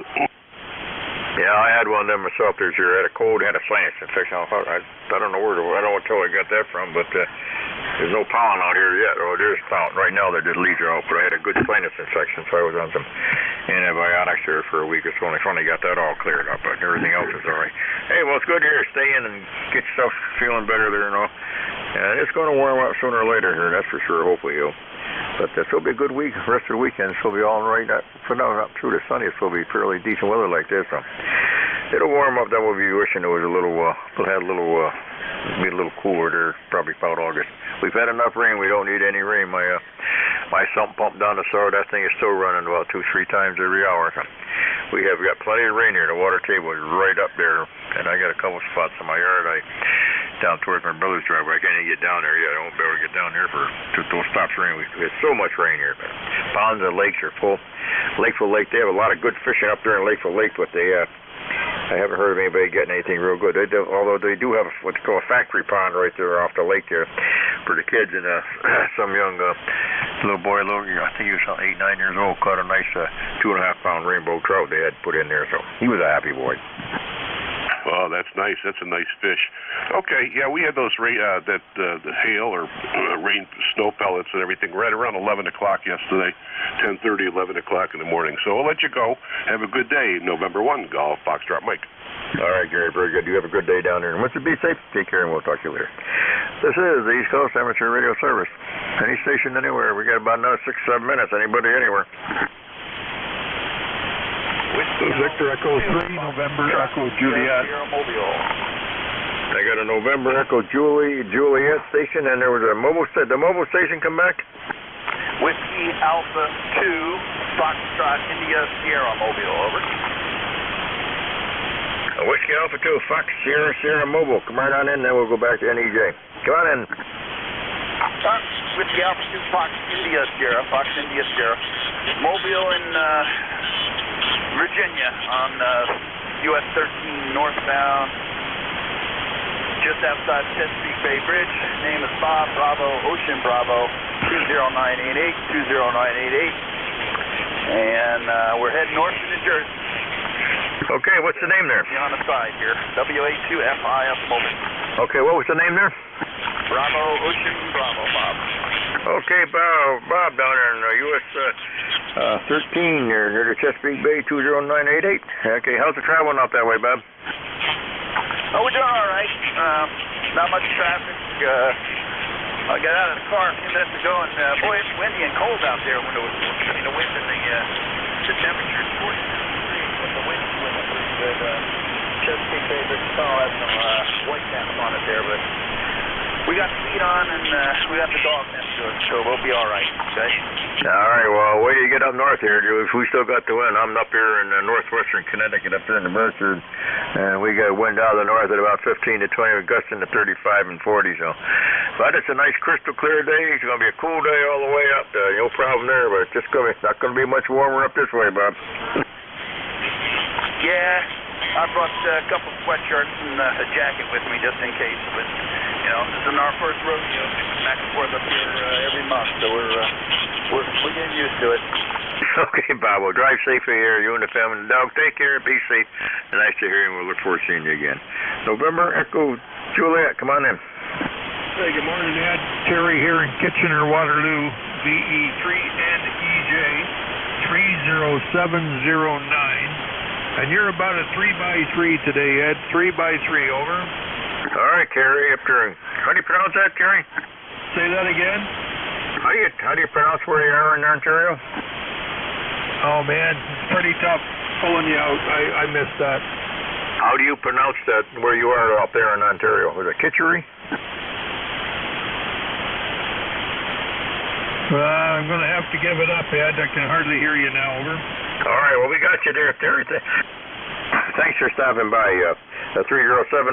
[SPEAKER 12] Yeah, I had one of them myself this year. I had a cold, had a sinus infection. I don't know I don't know where I got that from, but there's no pollen out here yet. Oh, there's pollen. Right now, they're just leaves out, but I had a good sinus infection, so I was on some antibiotics there for a week or so, and I finally got that all cleared up, but everything else is all right. Hey, well, it's good to hear. Stay in and get yourself feeling better there, and it's going to warm up sooner or later here, that's for sure, hopefully. But this will be a good week. The rest of the weekend will be all right. For now, not through the sunny, it's will be fairly decent weather like this. So it'll warm up. Then we'll be wishing it was a little cooler there, probably about August. We've had enough rain. We don't need any rain. My sump pump down the sewer, that thing is still running about 2-3 times every hour. So we have got plenty of rain here. The water table is right up there, and I got a couple spots in my yard. Down towards my brother's driveway. I can't even get down there yet. I won't be able to get down there for those stops rain. There's so much rain here. But ponds and lakes are full. Lakeville Lake, they have a lot of good fishing up there in Lakeville Lake, but I haven't heard of anybody getting anything real good. Although they do have what's called a factory pond right there off the lake there for the kids, and some young little boy, I think he was 8-9 years old, caught a nice 2.5-pound rainbow trout they had put in there, so he was a happy boy.
[SPEAKER 16] Oh, that's nice. That's a nice fish. Okay, yeah, we had those the hail or rain, snow pellets and everything right around 11 o'clock yesterday, 10:30, 11 o'clock in the morning. So I'll let you go. Have a good day. November 1, Golf Foxtrot Mike.
[SPEAKER 12] All right, Gary, very good. You have a good day down there. And once you be safe, take care, and we'll talk to you later. This is the East Coast Amateur Radio Service. Any station, anywhere. We got about another 6-7 minutes. Anybody, anywhere.
[SPEAKER 15] Victor Echo 3, November Echo Juliet.
[SPEAKER 12] I got a November Echo Juliet station, and there was the mobile station come back?
[SPEAKER 20] Whiskey Alpha 2, Foxtrot India Sierra Mobile, over.
[SPEAKER 12] Whiskey Alpha 2, Fox Sierra Mobile. Come right on in, then we'll go back to NEJ. Come on in.
[SPEAKER 20] Whiskey Alpha 2, Fox India Sierra Mobile in Virginia on US 13 northbound, just outside Chesapeake Bay Bridge. Name is Bob, Bravo, Ocean Bravo, 20988, 20988. And we're heading north to New Jersey.
[SPEAKER 12] Okay, what's the name there?
[SPEAKER 20] On the side here, WA2FI at the moment.
[SPEAKER 12] Okay, what was the name there?
[SPEAKER 20] Bravo, Ocean Bravo, Bob.
[SPEAKER 12] Okay, Bob down there in US 13 near the Chesapeake Bay, 20988. Okay, how's the traveling out that way, Bob?
[SPEAKER 20] Oh, we're doing all right. Not much traffic. I got out of the car a few minutes ago, and boy, it's windy and cold out there. When the wind and the temperature is 40 degrees, but the wind's pretty good. Chesapeake Bay Bridge Tunnel has some white caps on it there, but we got the heat on, and we got the dog next to us, so we'll be all right, okay?
[SPEAKER 12] All right, well, wait till you get up north here, Julius. We still got the wind. I'm up here in northwestern Connecticut, up there in the Berkshires, and we got wind out of the north at about 15 to 20, gusting to 35 and 40, so. But it's a nice crystal clear day. It's going to be a cool day all the way up. No problem there, but it's not going to be much warmer up this way, Bob.
[SPEAKER 20] Yeah, I brought a couple of sweatshirts and a jacket with me just in case, but this is our first rodeo. Back and forth up here every month, so we're getting used to it.
[SPEAKER 12] Okay, Bob. Well, drive safely here. You and the family and the dog. Take care. Be safe. Nice to hear you, and we'll look forward to seeing you again. November Echo Juliet, come on in.
[SPEAKER 15] Hey, good morning, Ed. Terry here in Kitchener-Waterloo, VE3 and EJ 30709. And you're about a 3x3 today, Ed. 3x3, over.
[SPEAKER 12] All right, Kerry, up there. How do you pronounce that, Kerry?
[SPEAKER 15] Say that again?
[SPEAKER 12] How do you pronounce where you are in Ontario?
[SPEAKER 15] Oh, man, it's pretty tough pulling you out. I missed that.
[SPEAKER 12] How do you pronounce that where you are up there in Ontario? Was it Kitchery?
[SPEAKER 11] I'm going to have to give it up, Ed. I can hardly hear you now. Over.
[SPEAKER 12] All right, well, we got you there, Terry. Thanks for stopping by. 30709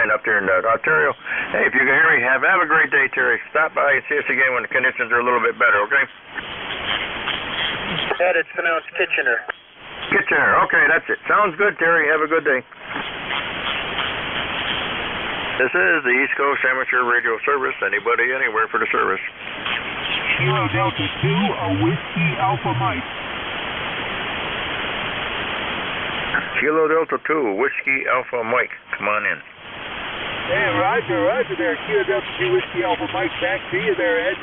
[SPEAKER 12] up there in Ontario. Hey, if you can hear me, have a great day, Terry. Stop by and see us again when the conditions are a little bit better, okay?
[SPEAKER 23] Ed, it's pronounced Kitchener.
[SPEAKER 12] Kitchener, okay, that's it. Sounds good, Terry. Have a good day. This is the East Coast Amateur Radio Service. Anybody, anywhere for the service.
[SPEAKER 3] Kilo Delta 2, a Whiskey Alpha Mike.
[SPEAKER 12] Kilo Delta 2, Whiskey Alpha Mike. Come on in.
[SPEAKER 3] Hey, Roger there. Kilo Delta 2, Whiskey Alpha Mike. Back to you there, Ed.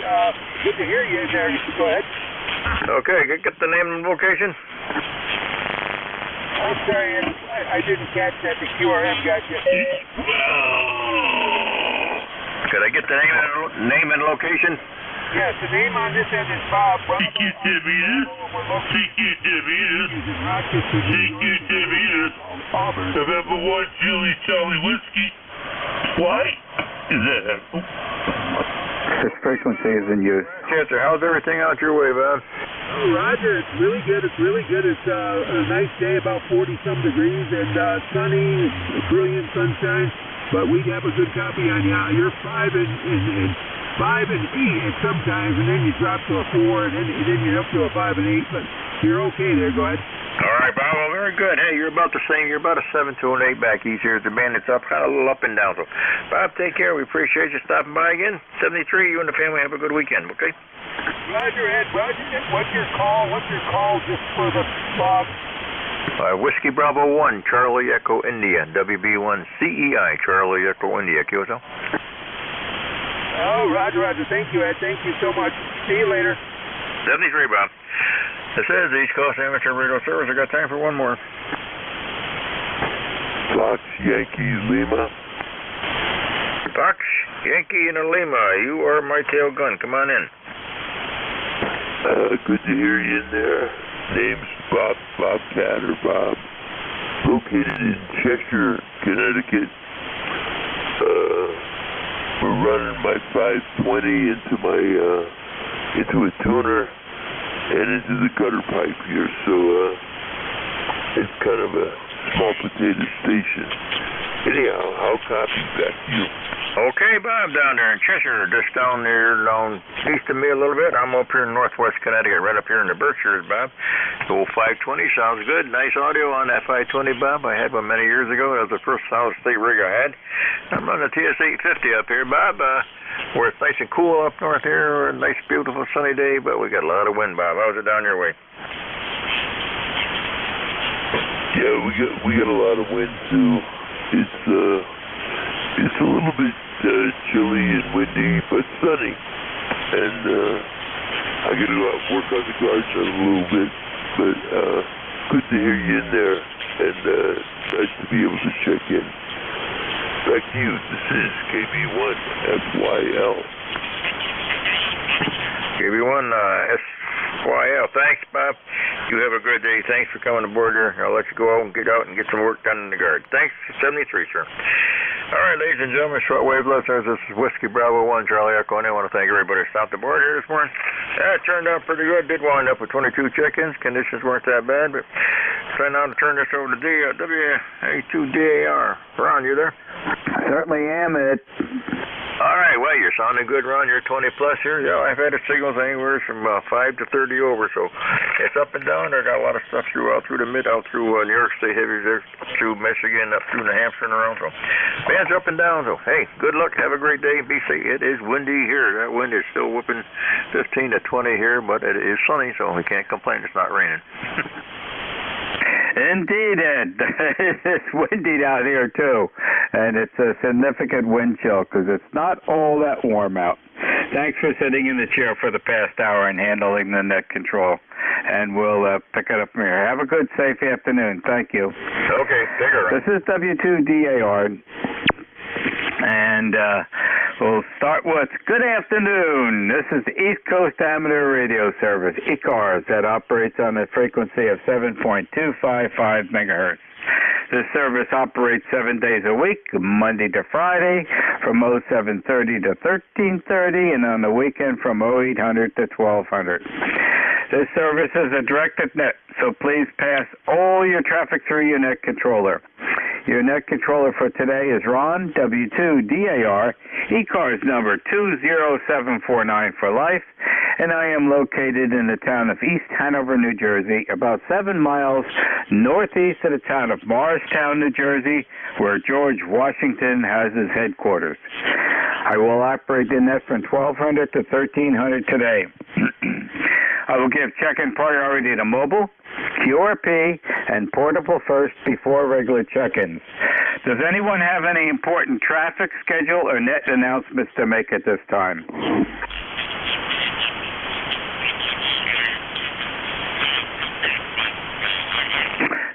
[SPEAKER 3] Good to hear you in there. You should go ahead.
[SPEAKER 12] Okay, get the name and location.
[SPEAKER 3] I'm sorry, Ed. I didn't catch that. The QRM got you.
[SPEAKER 12] Could I get the name and location?
[SPEAKER 3] Yes, the name on this end is Bob.
[SPEAKER 9] TQWS. November 1, Charlie Whiskey. What? Is that?
[SPEAKER 14] This frequency is in use.
[SPEAKER 12] Chester, how's everything out your way, Bob?
[SPEAKER 3] Oh, Roger, it's really good. It's a nice day, about 40-some degrees, and sunny, brilliant sunshine. But we have a good copy on you. You're 5 and 8 at sometimes, and then you drop to a 4, and then you're up to a 5 and 8. But you're okay there. Go ahead.
[SPEAKER 12] All right, Bob. Well, very good. Hey, you're about the same. You're about a 7 to an 8 back east here. The bandit's up, kind of a little up and down. So, Bob, take care. We appreciate you stopping by again. 73. You and the family have a good weekend. Okay.
[SPEAKER 3] Roger, Ed. Roger. What's your call? Just for the Bob?
[SPEAKER 12] Whiskey Bravo 1, Charlie Echo India, WB1 CEI, Charlie Echo India. Kyoto.
[SPEAKER 3] Oh, Roger. Thank you, Ed. Thank you so much. See you later.
[SPEAKER 12] 73, Bob. This is the East Coast Amateur Radio Service. I got time for one more.
[SPEAKER 9] Fox Yankee Lima.
[SPEAKER 12] Fox Yankee and a Lima. You are my tail gun. Come on in.
[SPEAKER 9] Good to hear you in there. Name's Bobcat or Bob. Located in Cheshire, Connecticut. We're running my 520 into a tuner and into the gutter pipe here, so it's kind of a small potato station. Anyhow, I'll copy back to you.
[SPEAKER 12] Okay, Bob, down there in Cheshire, just down east of me a little bit. I'm up here in northwest Connecticut, right up here in the Berkshires, Bob. The old 520 sounds good. Nice audio on that 520, Bob. I had one many years ago. That was the first solid state rig I had. I'm running a TS-850 up here, Bob, where it's nice and cool up north here. A nice, beautiful, sunny day, but we got a lot of wind, Bob. How's it down your way?
[SPEAKER 9] Yeah, we got a lot of wind, too. It's a little bit chilly and windy, but sunny. And I got to go out and work on the guard shut a little bit. But good to hear you in there, and nice to be able to check in. Back to you. This is KB1 FYL.
[SPEAKER 12] KB1 SYL. Thanks, Bob. You have a good day. Thanks for coming aboard here. I'll let you go out and get some work done in the guard. Thanks. 73, sir. All right, ladies and gentlemen, shortwave listeners, this is Whiskey Bravo 1, Charlie Echo, and I want to thank everybody who stopped aboard here this morning. It turned out pretty good. Did wind up with 22 check-ins. Conditions weren't that bad, but trying now to turn this over to WA2DAR. Ron, you there?
[SPEAKER 14] Certainly am, Ed.
[SPEAKER 12] All right, well, you're sounding good, Ron. You're 20 plus here. Yeah, I've had signals anywhere from 5 to 30 over, so it's up and down. I got a lot of stuff through the mid, out through New York State heavy, there through Michigan, up through New Hampshire and around. So band's up and down. So hey, good luck. Have a great day. Be safe. It is windy here. That wind is still whipping 15 to 20 here, but it is sunny, so we can't complain. It's not raining.
[SPEAKER 14] Indeed, Ed. It's windy down here, too. And it's a significant wind chill because it's not all that warm out. Thanks for sitting in the chair for the past hour and handling the net control. And we'll pick it up from here. Have a good, safe afternoon. Thank you.
[SPEAKER 12] Okay, take care.
[SPEAKER 14] This is W2DAR. And We'll start with good afternoon. This is the East Coast Amateur Radio Service, ECARS, that operates on a frequency of 7.255 megahertz. This service operates 7 days a week, Monday to Friday, from 0730 to 1330, and on the weekend from 0800 to 1200. This service is a directed net, so please pass all your traffic through your net controller. Your net controller for today is Ron, W2DAR, ECARS number 20749 for life, and I am located in the town of East Hanover, New Jersey, about 7 miles northeast of the town of Morristown, New Jersey, where George Washington has his headquarters. I will operate the net from 1200 to 1300 today. I will give check-in priority to mobile, QRP, and portable first before regular check-ins. Does anyone have any important traffic, schedule, or net announcements to make at this time?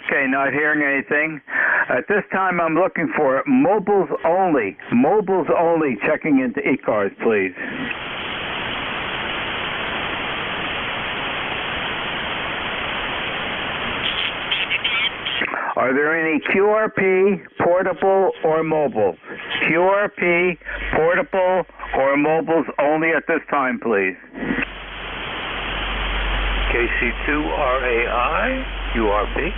[SPEAKER 14] Okay, not hearing anything. At this time, I'm looking for mobiles only. Mobiles only checking into ECARS, please. Are there any QRP, portable, or mobiles? QRP, portable, or mobiles only at this time, please.
[SPEAKER 2] KC2RAI, QRP.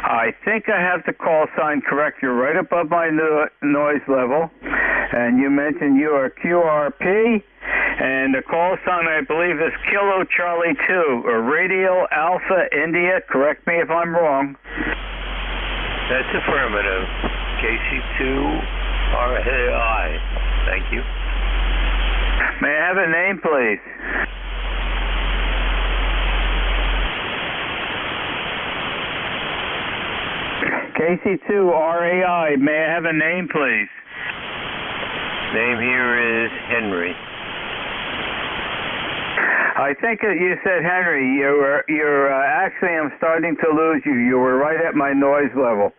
[SPEAKER 14] I think I have the call sign correct. You're right above my noise level. And you mentioned you are QRP. And the call sign, I believe, is Kilo Charlie 2, or Radio Alpha India. Correct me if I'm wrong.
[SPEAKER 2] That's affirmative. KC2RAI. Thank you.
[SPEAKER 14] May I have a name, please? KC2RAI. May I have a name, please?
[SPEAKER 2] Name here is Henry.
[SPEAKER 14] I think you said Henry. You're actually, I'm starting to lose you. You were right at my noise level.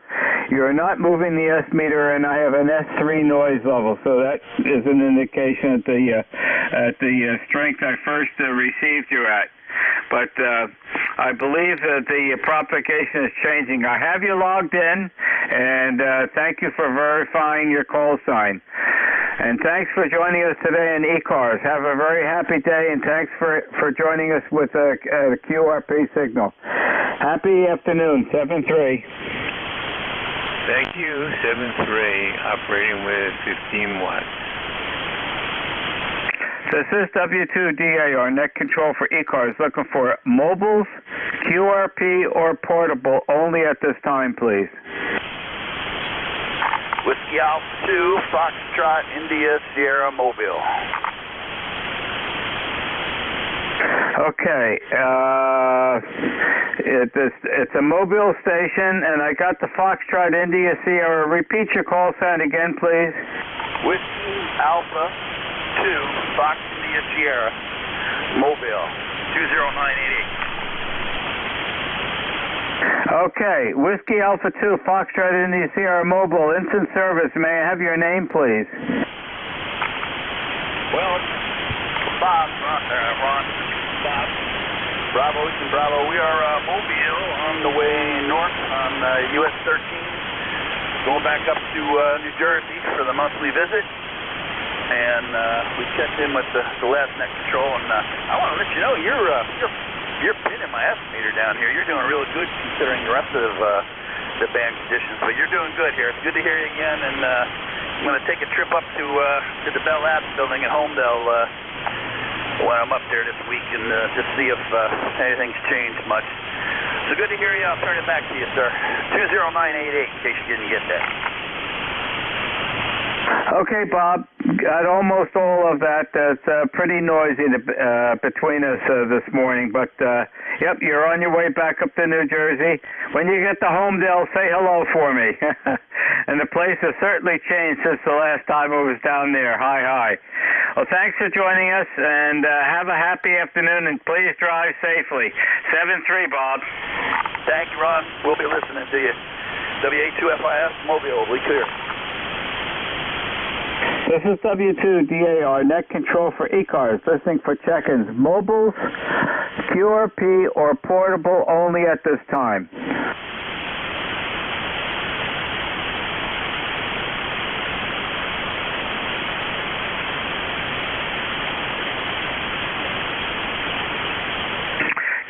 [SPEAKER 14] You're not moving the S meter, and I have an S3 noise level, so that is an indication at the strength I first received you at. But I believe that the propagation is changing. I have you logged in, and thank you for verifying your call sign. And thanks for joining us today in ECARS. Have a very happy day, and thanks for joining us with a QRP signal. Happy afternoon, 7-3.
[SPEAKER 2] Thank you, 7-3, operating with 15 watts.
[SPEAKER 14] This is W2DAR, net control for ECARS, looking for mobiles, QRP, or portable only at this time, please.
[SPEAKER 20] Whiskey Alpha 2, Foxtrot, India, Sierra, Mobile.
[SPEAKER 14] Okay, it's a mobile station, and I got the Foxtrot, India, Sierra. Repeat your call sign again, please.
[SPEAKER 20] Whiskey Alpha 2, Fox, India, Sierra, Mobile, 20988.
[SPEAKER 14] Okay, Whiskey Alpha 2, Foxtrot, India, Sierra, Mobile, instant service. May I have your name, please?
[SPEAKER 20] Well, Bob, Ron, Bob, Bravo, Eastern Bravo. We are Mobile on the way north on US 13, going back up to New Jersey for the monthly visit. And we checked in with the last net control, and I want to let you know you're pinning my estimator down here. You're doing really good considering the rest of the band conditions, but you're doing good here. It's good to hear you again, and I'm going to take a trip up to the Bell Labs building at Homedale when I'm up there this week and just see if anything's changed much. So good to hear you. I'll turn it back to you, sir. 20988 in case you didn't get that.
[SPEAKER 14] Okay, Bob, got almost all of that. It's pretty noisy between us this morning, but yep, you're on your way back up to New Jersey. When you get to Homedale, say hello for me. And the place has certainly changed since the last time I was down there. Hi. Well, thanks for joining us, and have a happy afternoon, and please drive safely. 7-3, Bob.
[SPEAKER 20] Thank you, Ron. We'll be listening to you. WA2FIS, Mobile, we clear.
[SPEAKER 10] This is W2DAR, net control for e-cars, listening for check-ins. Mobiles, QRP, or portable only at this time.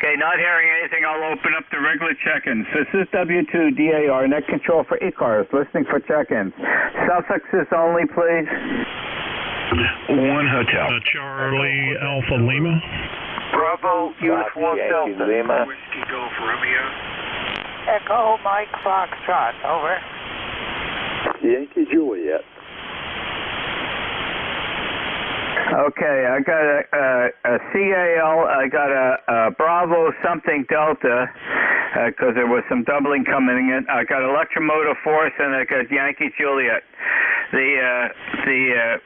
[SPEAKER 10] Okay, not hearing anything, I'll open up the regular check-ins. This is W2DAR, net control for e-cars, listening for check-ins. Suffixes only, please.
[SPEAKER 17] 1 Hotel. Charlie Alpha Lima.
[SPEAKER 23] Bravo, Uniform Delta. Lima.
[SPEAKER 18] Whiskey Golf Romeo.
[SPEAKER 21] Echo Mike Foxtrot, over.
[SPEAKER 19] Yankee Juliet.
[SPEAKER 10] Okay, I got a CAL, I got a Bravo something Delta, because there was some doubling coming in. I got Electromotive Force, and I got Yankee Juliet. The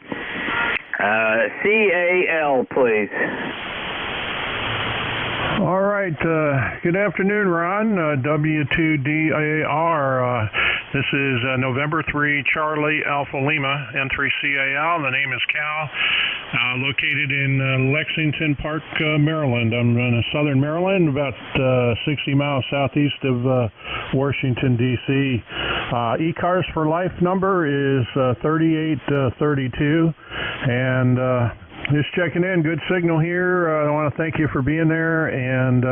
[SPEAKER 10] CAL, please.
[SPEAKER 17] All right. Good afternoon, Ron. W2DAR. This is November 3, Charlie Alpha Lima, N3CAL. The name is Cal. Located in Lexington Park, Maryland. I'm in southern Maryland, about 60 miles southeast of Washington, D.C. E-Cars for Life number is 3832. And just checking in. Good signal here. I want to thank you for being there and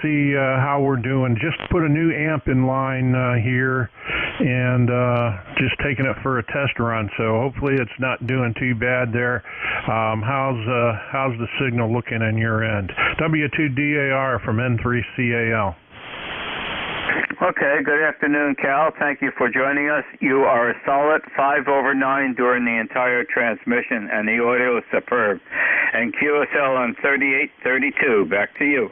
[SPEAKER 17] see how we're doing. Just put a new amp in line here and just taking it for a test run. So hopefully it's not doing too bad there. How's the signal looking on your end? W2DAR from N3CAL.
[SPEAKER 10] Okay, good afternoon, Cal. Thank you for joining us. You are a solid 5/9 during the entire transmission, and the audio is superb. And QSL on 3832. Back to you.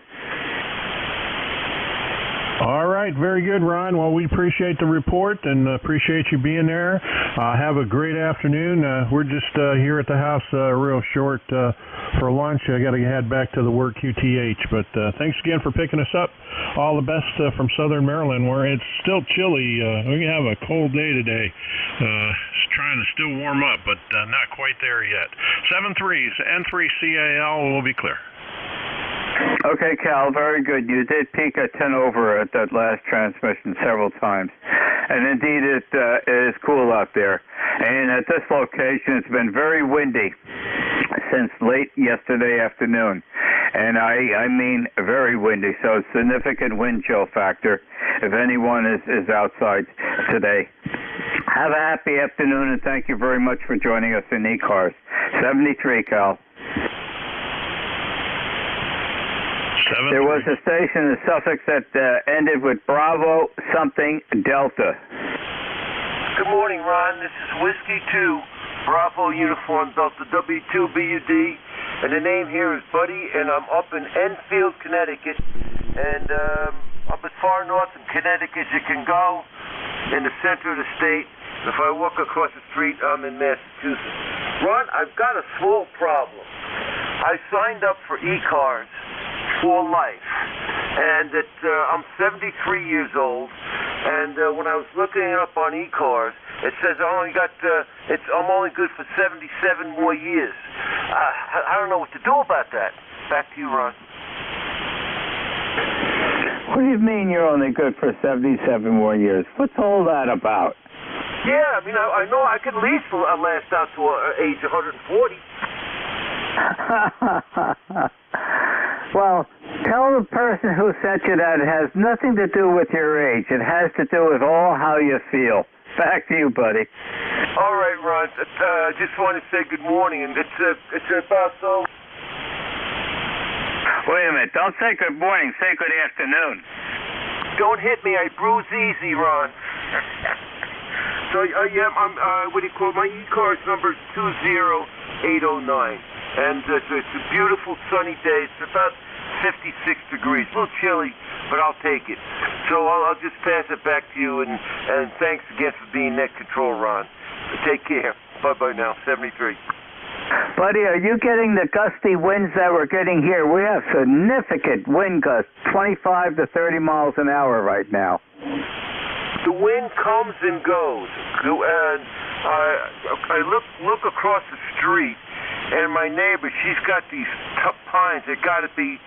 [SPEAKER 17] All right, very good, Ron. Well, we appreciate the report and appreciate you being there. Have a great afternoon. We're just here at the house real short for lunch. I got to head back to the work QTH, but thanks again for picking us up. All the best from Southern Maryland, where it's still chilly. We're going to have a cold day today. It's trying to still warm up, but not quite there yet. 7-3s, N3CAL will be clear.
[SPEAKER 10] Okay, Cal, very good. You did peak at 10 over at that last transmission several times. And indeed, it is cool out there. And at this location, it's been very windy since late yesterday afternoon. And I mean very windy, so significant wind chill factor if anyone is outside today. Have a happy afternoon, and thank you very much for joining us in E-Cars. 73, Cal. There was a station in Suffolk that ended with Bravo something Delta.
[SPEAKER 23] Good morning, Ron. This is Whiskey 2, Bravo Uniform Delta W2BUD, and the name here is Buddy, and I'm up in Enfield, Connecticut, and up as far north in Connecticut as you can go, in the center of the state. If I walk across the street, I'm in Massachusetts. Ron, I've got a small problem. I signed up for E-Cars for life, and that I'm 73 years old, and when I was looking it up on E-Cars, it says I'm only good for 77 more years. I don't know what to do about that. Back to you, Ron.
[SPEAKER 10] What do you mean you're only good for 77 more years? What's all that about?
[SPEAKER 23] Yeah, I mean, I know I could at least last out to age 140.
[SPEAKER 10] Well, tell the person who sent you that it has nothing to do with your age. It has to do with all how you feel. Back to you, buddy.
[SPEAKER 23] All right, Ron. I just want to say good morning, and it's about so.
[SPEAKER 10] Wait a minute. Don't say good morning. Say good afternoon.
[SPEAKER 23] Don't hit me. I bruise easy, Ron. So, I'm what do you call it? My E-Cars number is 20809. And it's a beautiful sunny day. It's about 56 degrees. A little chilly, but I'll take it. So I'll just pass it back to you, and thanks again for being net control, Ron. Take care. Bye-bye now. 73.
[SPEAKER 10] Buddy, are you getting the gusty winds that we're getting here? We have significant wind gusts, 25 to 30 miles an hour right now.
[SPEAKER 23] The wind comes and goes. And
[SPEAKER 1] I look across the street, and my neighbor, she's got these pines that got to be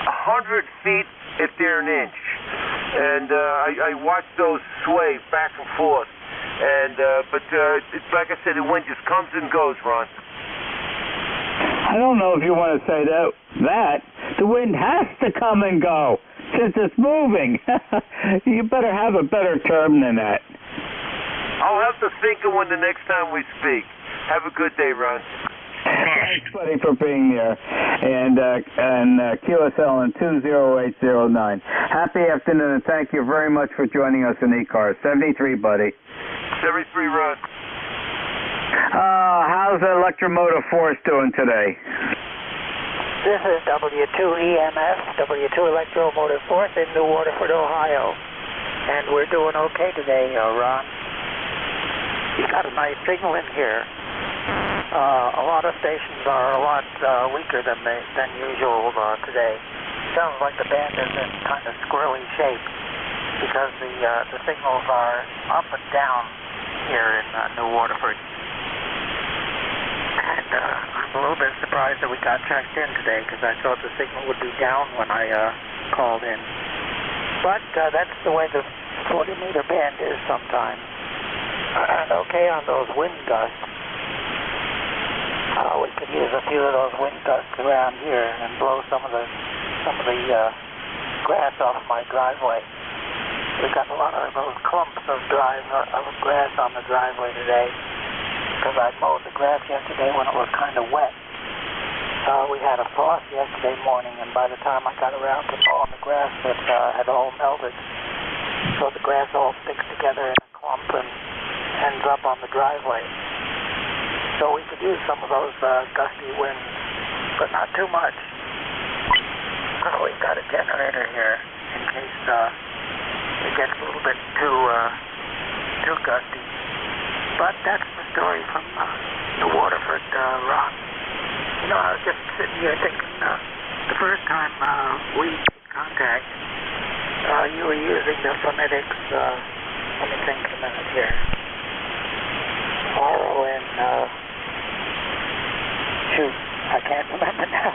[SPEAKER 1] 100 feet if they're an inch. And I watch those sway back and forth. And but it's like I said, the wind just comes and goes, Ron.
[SPEAKER 10] I don't know if you want to say that. The wind has to come and go since it's moving. You better have a better term than that.
[SPEAKER 1] I'll have to think of one the next time we speak. Have a good day, Ron.
[SPEAKER 10] Thanks, buddy, for being there. And QSL in 20809. Happy afternoon, and thank you very much for joining us in E-Cars. 73, buddy.
[SPEAKER 1] 73, Ron.
[SPEAKER 10] How's Electromotive Force doing today?
[SPEAKER 21] This is W2EMS, W2 Electromotive Force in New Waterford, Ohio. And we're doing okay today, Ron. You got a nice signal in here. A lot of stations are a lot weaker than usual today. Sounds like the band is in kind of squirrely shape because the signals are up and down here in New Waterford. And I'm a little bit surprised that we got checked in today because I thought the signal would be down when I called in. But that's the way the 40-meter band is sometimes. Okay on those wind gusts. We could use a few of those wind gusts around here and blow some of the grass off my driveway. We got a lot of those clumps of grass on the driveway today because I mowed the grass yesterday when it was kind of wet. We had a frost yesterday morning, and by the time I got around to mowing the grass, it had all melted. So the grass all sticks together in a clump and ends up on the driveway. So we could use some of those gusty winds, but not too much. We've got a generator here in case it gets a little bit too gusty. But that's the story from New Waterford, Ron. You know, I was just sitting here thinking the first time we made contact, you were using the phonetics, let me think a minute here. R-O-N, shoot, I can't remember now.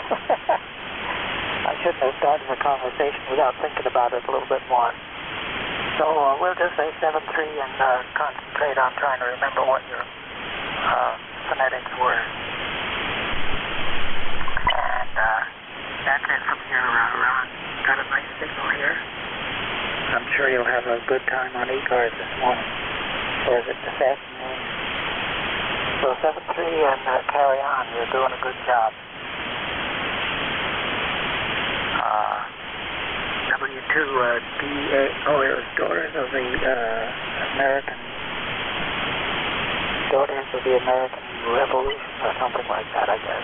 [SPEAKER 21] I shouldn't have started the conversation without thinking about it a little bit more. So we'll just say 7-3 and concentrate on trying to remember what your phonetics were. And that's it from here, Ron. Got a nice signal here. I'm sure you'll have a good time on E-Cars this morning. Or is it this afternoon? So 7-3 and carry on. You're doing a good job. W2 it was Daughters of the American Revolution or something like that, I guess.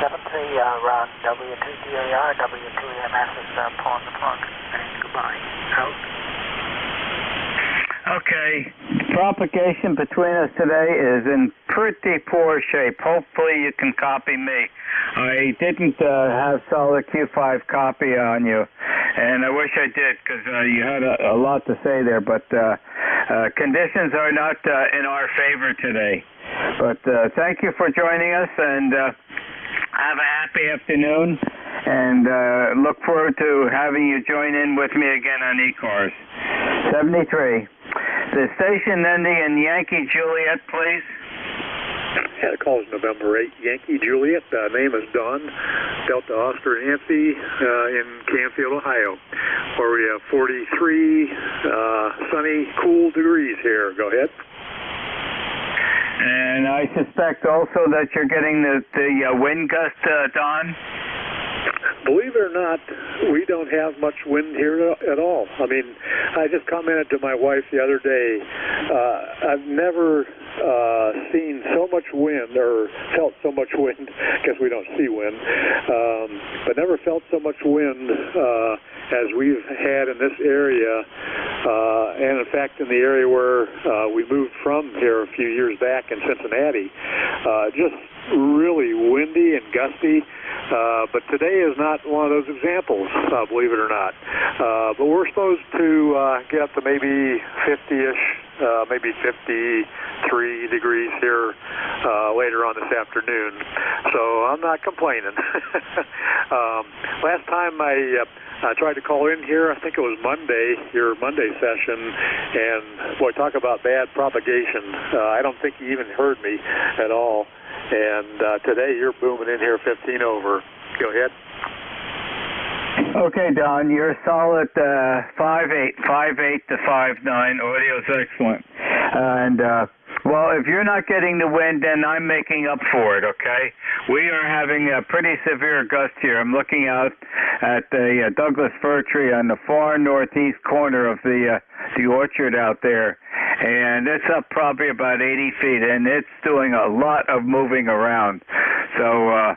[SPEAKER 21] 7-3 Ron, W2DAR, W2EMS is pulling the plug. Saying goodbye. Out.
[SPEAKER 10] Okay, propagation between us today is in pretty poor shape. Hopefully you can copy me. I didn't have solid Q5 copy on you, and I wish I did because you had a lot to say there, but conditions are not in our favor today. But thank you for joining us, and have a happy afternoon, and look forward to having you join in with me again on E-Cars. 73. The station ending in Yankee Juliet, please.
[SPEAKER 4] Yeah, the call is November 8, Yankee Juliet. Name is Don, Delta Oscar Nancy in Canfield, Ohio, where we have 43 sunny, cool degrees here. Go ahead.
[SPEAKER 10] And I suspect also that you're getting the wind gust, Don?
[SPEAKER 4] Believe it or not, we don't have much wind here at all. I mean, I just commented to my wife the other day, I've never seen so much wind or felt so much wind, because we don't see wind, but never felt so much wind as we've had in this area, and in fact in the area where we moved from here a few years back in Cincinnati. Just really windy and gusty, but today is not one of those examples, believe it or not. But we're supposed to get up to maybe 50-ish maybe 53 degrees here later on this afternoon. So I'm not complaining. Last time I tried to call in here, I think it was Monday, your Monday session, and boy, talk about bad propagation. I don't think you even heard me at all. And today you're booming in here 15 over. Go ahead.
[SPEAKER 10] Okay, Don, you're solid 5.8 to 5.9. Audio's excellent. And, well, if you're not getting the wind, then I'm making up for it, okay? We are having a pretty severe gust here. I'm looking out at the Douglas fir tree on the far northeast corner of the orchard out there. And it's up probably about 80 feet, and it's doing a lot of moving around. So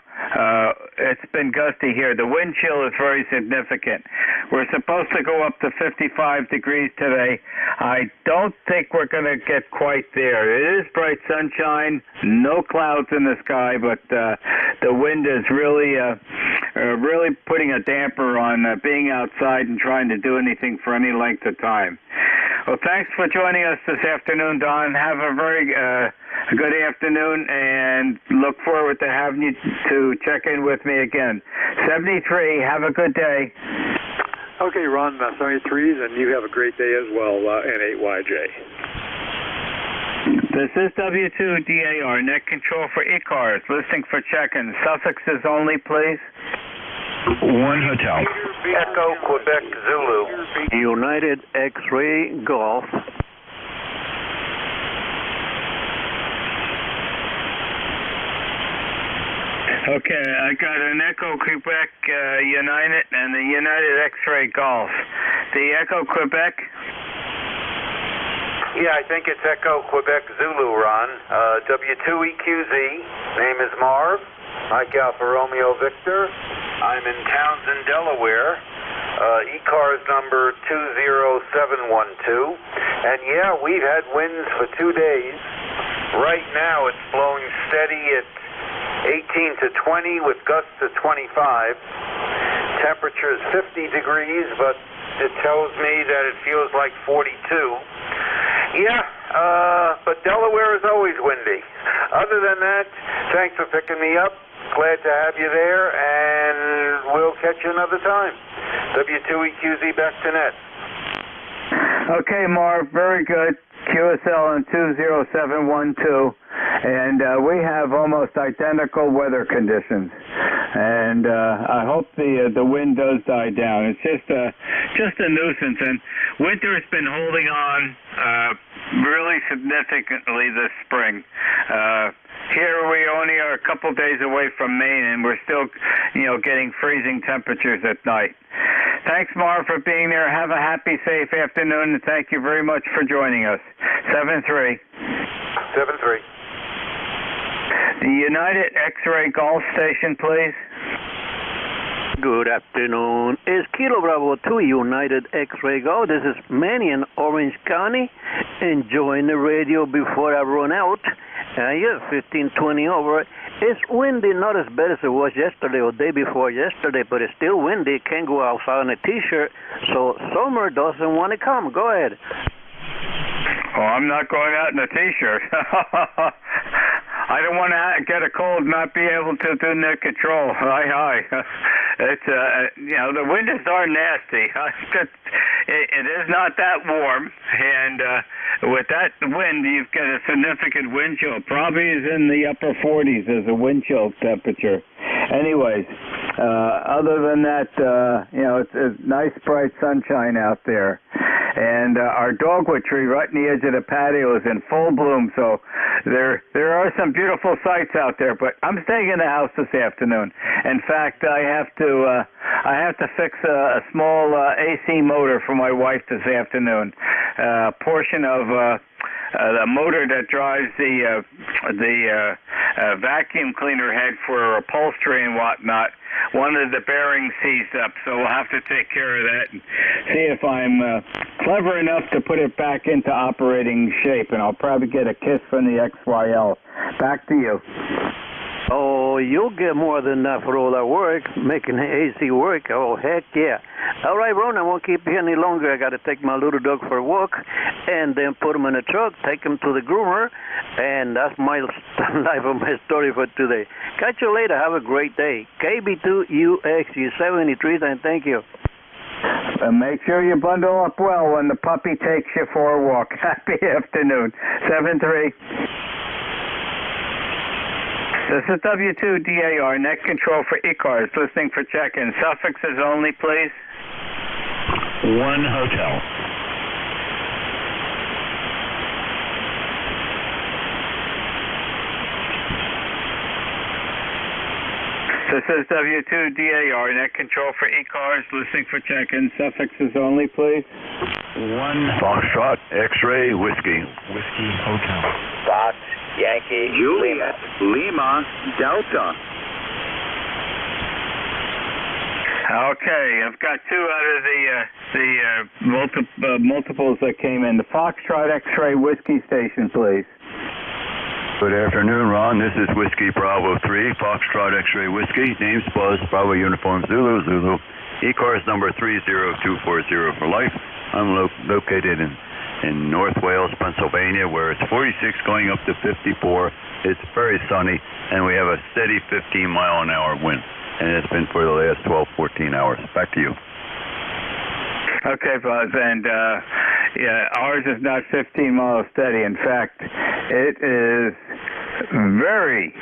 [SPEAKER 10] it's been gusty here. The wind chill is very significant. We're supposed to go up to 55 degrees today. I don't think we're going to get quite there. It is bright sunshine, no clouds in the sky, but the wind is really putting a damper on being outside and trying to do anything for any length of time. Well, thanks for joining us this afternoon, Don. Have a very good afternoon, and look forward to having you to check in with me again. 73, have a good day.
[SPEAKER 4] Okay, Ron, 73s, and you have a great day as well, N8YJ.
[SPEAKER 10] This is W2DAR, net control for e-cars, listening for check-in. Suffixes only, please.
[SPEAKER 5] 1 Hotel.
[SPEAKER 12] Echo, Quebec, Zulu.
[SPEAKER 5] United X-Ray Golf.
[SPEAKER 10] Okay, I got an Echo Quebec United and the United X-Ray Golf. The Echo Quebec?
[SPEAKER 7] Yeah, I think it's Echo Quebec Zulu, Ron. W2EQZ. Name is Marv. Mike Alpha Romeo Victor. I'm in Townsend, Delaware. E-cars number 20712. And yeah, we've had winds for 2 days. Right now it's blowing steady at 18 to 20 with gusts to 25. Temperature is 50 degrees, but it tells me that it feels like 42. Yeah, but Delaware is always windy. Other than that, thanks for picking me up. Glad to have you there, and we'll catch you another time. W2EQZ back to net.
[SPEAKER 10] Okay, Marv, very good. QSL in 20712, and we have almost identical weather conditions. And I hope the wind does die down. It's just a nuisance, and winter has been holding on really significantly this spring. Here we only are a couple days away from Maine, and we're still, getting freezing temperatures at night. Thanks, Marv, for being there. Have a happy, safe afternoon, and thank you very much for joining us. 7-3.
[SPEAKER 7] 7-3.
[SPEAKER 10] The United X-Ray Golf Station, please.
[SPEAKER 5] Good afternoon. It's Kilo Bravo 2 United X-Ray Golf. This is Manny in Orange County. Enjoying the radio before I run out. Yeah, 15-20 over. It's windy, not as bad as it was yesterday or day before yesterday, but it's still windy. Can't go outside in a T-shirt, so summer doesn't want to come. Go ahead.
[SPEAKER 10] Oh, I'm not going out in a T-shirt. I don't want to get a cold and not be able to do net control. Hi. It's, the winters are nasty. It is not that warm, and with that wind, you've got a significant wind chill. Probably is in the upper 40s as a wind chill temperature. Anyways, other than that, it's nice bright sunshine out there. And our dogwood tree right in the edge of the patio is in full bloom, so there are some beautiful sights out there. But I'm staying in the house this afternoon. In fact, I have to fix a small AC motor for my wife this afternoon. A portion of the motor that drives the vacuum cleaner head for upholstery and whatnot. One of the bearings seized up, so we'll have to take care of that and see if I'm clever enough to put it back into operating shape, and I'll probably get a kiss from the XYL. Back to you.
[SPEAKER 5] Oh, you'll get more than that for all that work, making AC work. Oh, heck yeah. All right, Ron, I won't keep you any longer. I got to take my little dog for a walk and then put him in a truck, take him to the groomer, and that's my life of my story for today. Catch you later. Have a great day. KB2UX, you 73, and thank you.
[SPEAKER 10] And make sure you bundle up well when the puppy takes you for a walk. Happy afternoon. 7-3. This is W2DAR, net control for e-cars, listening for check-in. Suffixes only, please.
[SPEAKER 8] 1 hotel.
[SPEAKER 10] This is W2DAR, net control for e-cars, listening for check-in. Suffixes only, please.
[SPEAKER 8] 1
[SPEAKER 13] Foxtrot, X-ray, Whiskey.
[SPEAKER 8] Whiskey Hotel.
[SPEAKER 7] Fox, Yankee,
[SPEAKER 14] Juliet, Lima, Delta.
[SPEAKER 10] Okay, I've got two out of the multiples that came in. The Foxtrot X-ray Whiskey Station, please.
[SPEAKER 13] Good afternoon, Ron. This is Whiskey Bravo 3, Foxtrot X-ray Whiskey. Name's Buzz, Bravo Uniform Zulu, Zulu. E-cars number 30240 for life. I'm located in North Wales, Pennsylvania, where it's 46 going up to 54. It's very sunny, and we have a steady 15-mile-an-hour wind. And it's been for the last 12, 14 hours. Back to you.
[SPEAKER 10] Okay, Buzz, and yeah, ours is not 15 miles steady. In fact, it is very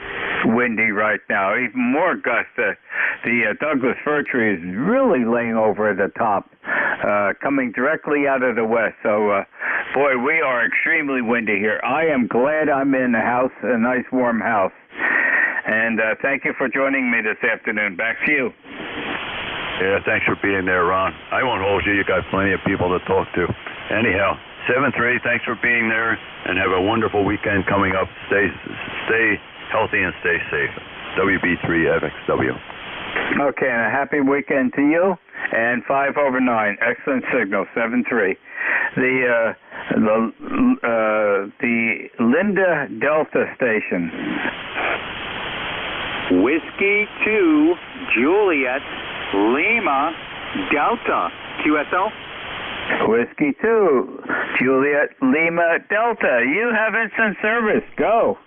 [SPEAKER 10] windy right now, even more gusts. The Douglas fir tree is really laying over the top, coming directly out of the west. So, boy, we are extremely windy here. I am glad I'm in a house, a nice warm house. And thank you for joining me this afternoon. Back to you.
[SPEAKER 13] Yeah, thanks for being there, Ron. I won't hold you. You got plenty of people to talk to. Anyhow, 7-3, thanks for being there, and have a wonderful weekend coming up. Stay healthy and stay safe. WB3FXW.
[SPEAKER 10] Okay, and a happy weekend to you. And 5/9, excellent signal, 7-3. The Linda Delta station.
[SPEAKER 14] Whiskey 2, Juliet, Lima, Delta. QSL?
[SPEAKER 10] Whiskey 2, Juliet, Lima, Delta. You have instant service. Go.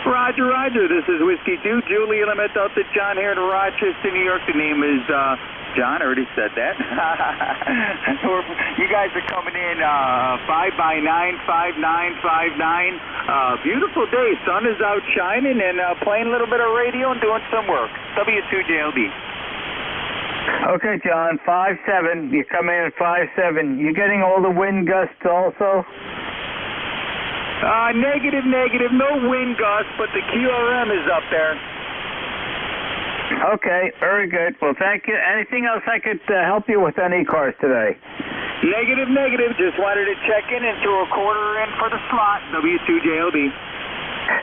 [SPEAKER 14] Roger, Roger. This is Whiskey 2, Juliet, Lima, Delta. John here in Rochester, New York. The name is John. I already said that. You guys are coming in 5x9, 5959. Beautiful day. Sun is out shining and playing a little bit of radio and doing some work. W2JLD.
[SPEAKER 10] Okay, John, 5-7. You come in at 5-7. You getting all the wind gusts also?
[SPEAKER 14] Negative. No wind gusts, but the QRM is up there.
[SPEAKER 10] Okay, very good. Well, thank you. Anything else I could help you with on e-cars today?
[SPEAKER 14] Negative. Just wanted to check in and throw a quarter in for the slot. W2JLD.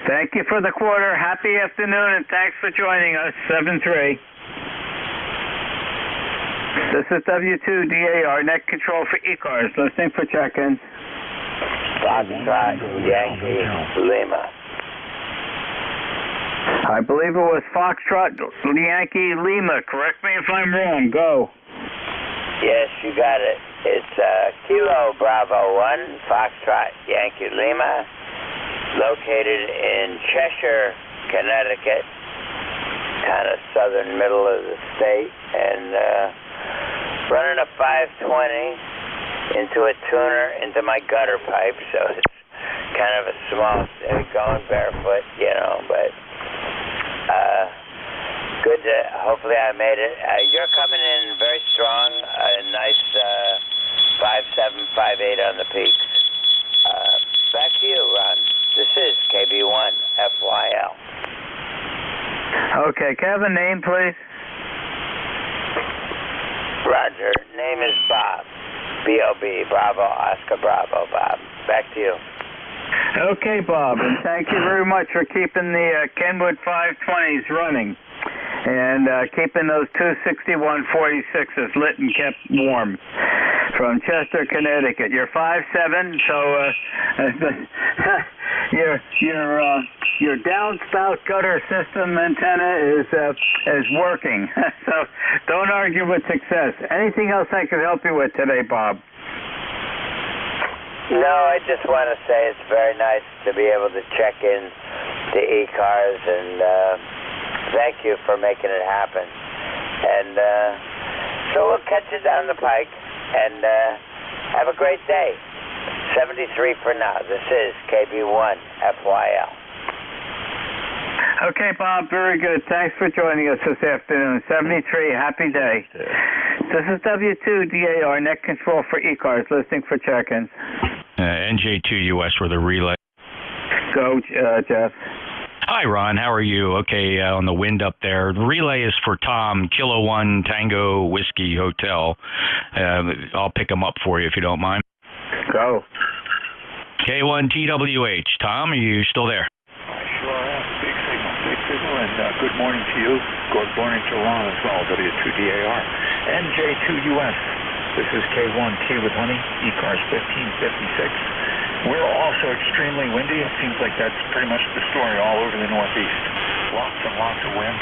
[SPEAKER 10] Thank you for the quarter. Happy afternoon, and thanks for joining us. 7-3. This is W2DAR, net control for e-cars, listening for check-ins.
[SPEAKER 7] Foxtrot, Yankee, Lima.
[SPEAKER 10] I believe it was Foxtrot, Yankee, Lima. Correct me if I'm wrong. Go.
[SPEAKER 7] Yes, you got it. It's Kilo Bravo 1, Foxtrot, Yankee, Lima, located in Cheshire, Connecticut, kind of southern middle of the state, and running a 520 into a tuner into my gutter pipe, so it's kind of a small, going barefoot, but good to, hopefully I made it. You're coming in very strong, a nice 5.7, 5.8 on the peaks. Back to you, Ron. This is KB1 FYL.
[SPEAKER 10] Okay, can I have a name, please?
[SPEAKER 7] Roger. Name is Bob. B-O-B. Bravo, Oscar Bravo, Bob. Back to you.
[SPEAKER 10] Okay, Bob, and thank you very much for keeping the Kenwood 520s running and keeping those 26146s lit and kept warm from Chester, Connecticut. You're 5'7", so your downspout gutter system antenna is working. So don't argue with success. Anything else I could help you with today, Bob?
[SPEAKER 6] No, I just want to say it's very nice to be able to check in to e-cars, and thank you for making it happen. And so we'll catch you down the pike, and have a great day. 73 for now. This is KB1 FYL.
[SPEAKER 10] Okay, Bob, very good. Thanks for joining us this afternoon. 73, happy day. This is W2DAR, net control for e-cars, listening for check-ins.
[SPEAKER 16] NJ2US for the relay.
[SPEAKER 10] Go, Jeff.
[SPEAKER 16] Hi, Ron. How are you? Okay, on the wind up there. The relay is for Tom, Kilo 1 Tango Whiskey Hotel. I'll pick him up for you if you don't mind.
[SPEAKER 10] Go.
[SPEAKER 16] K1TWH. Tom, are you still there?
[SPEAKER 22] Sure am. Big signal, and good morning to you. Good morning to Ron as well, W2DAR. NJ2US. This is K1T with Honey, e-cars 1556. We're also extremely windy. It seems like that's pretty much the story all over the Northeast. Lots and lots of wind.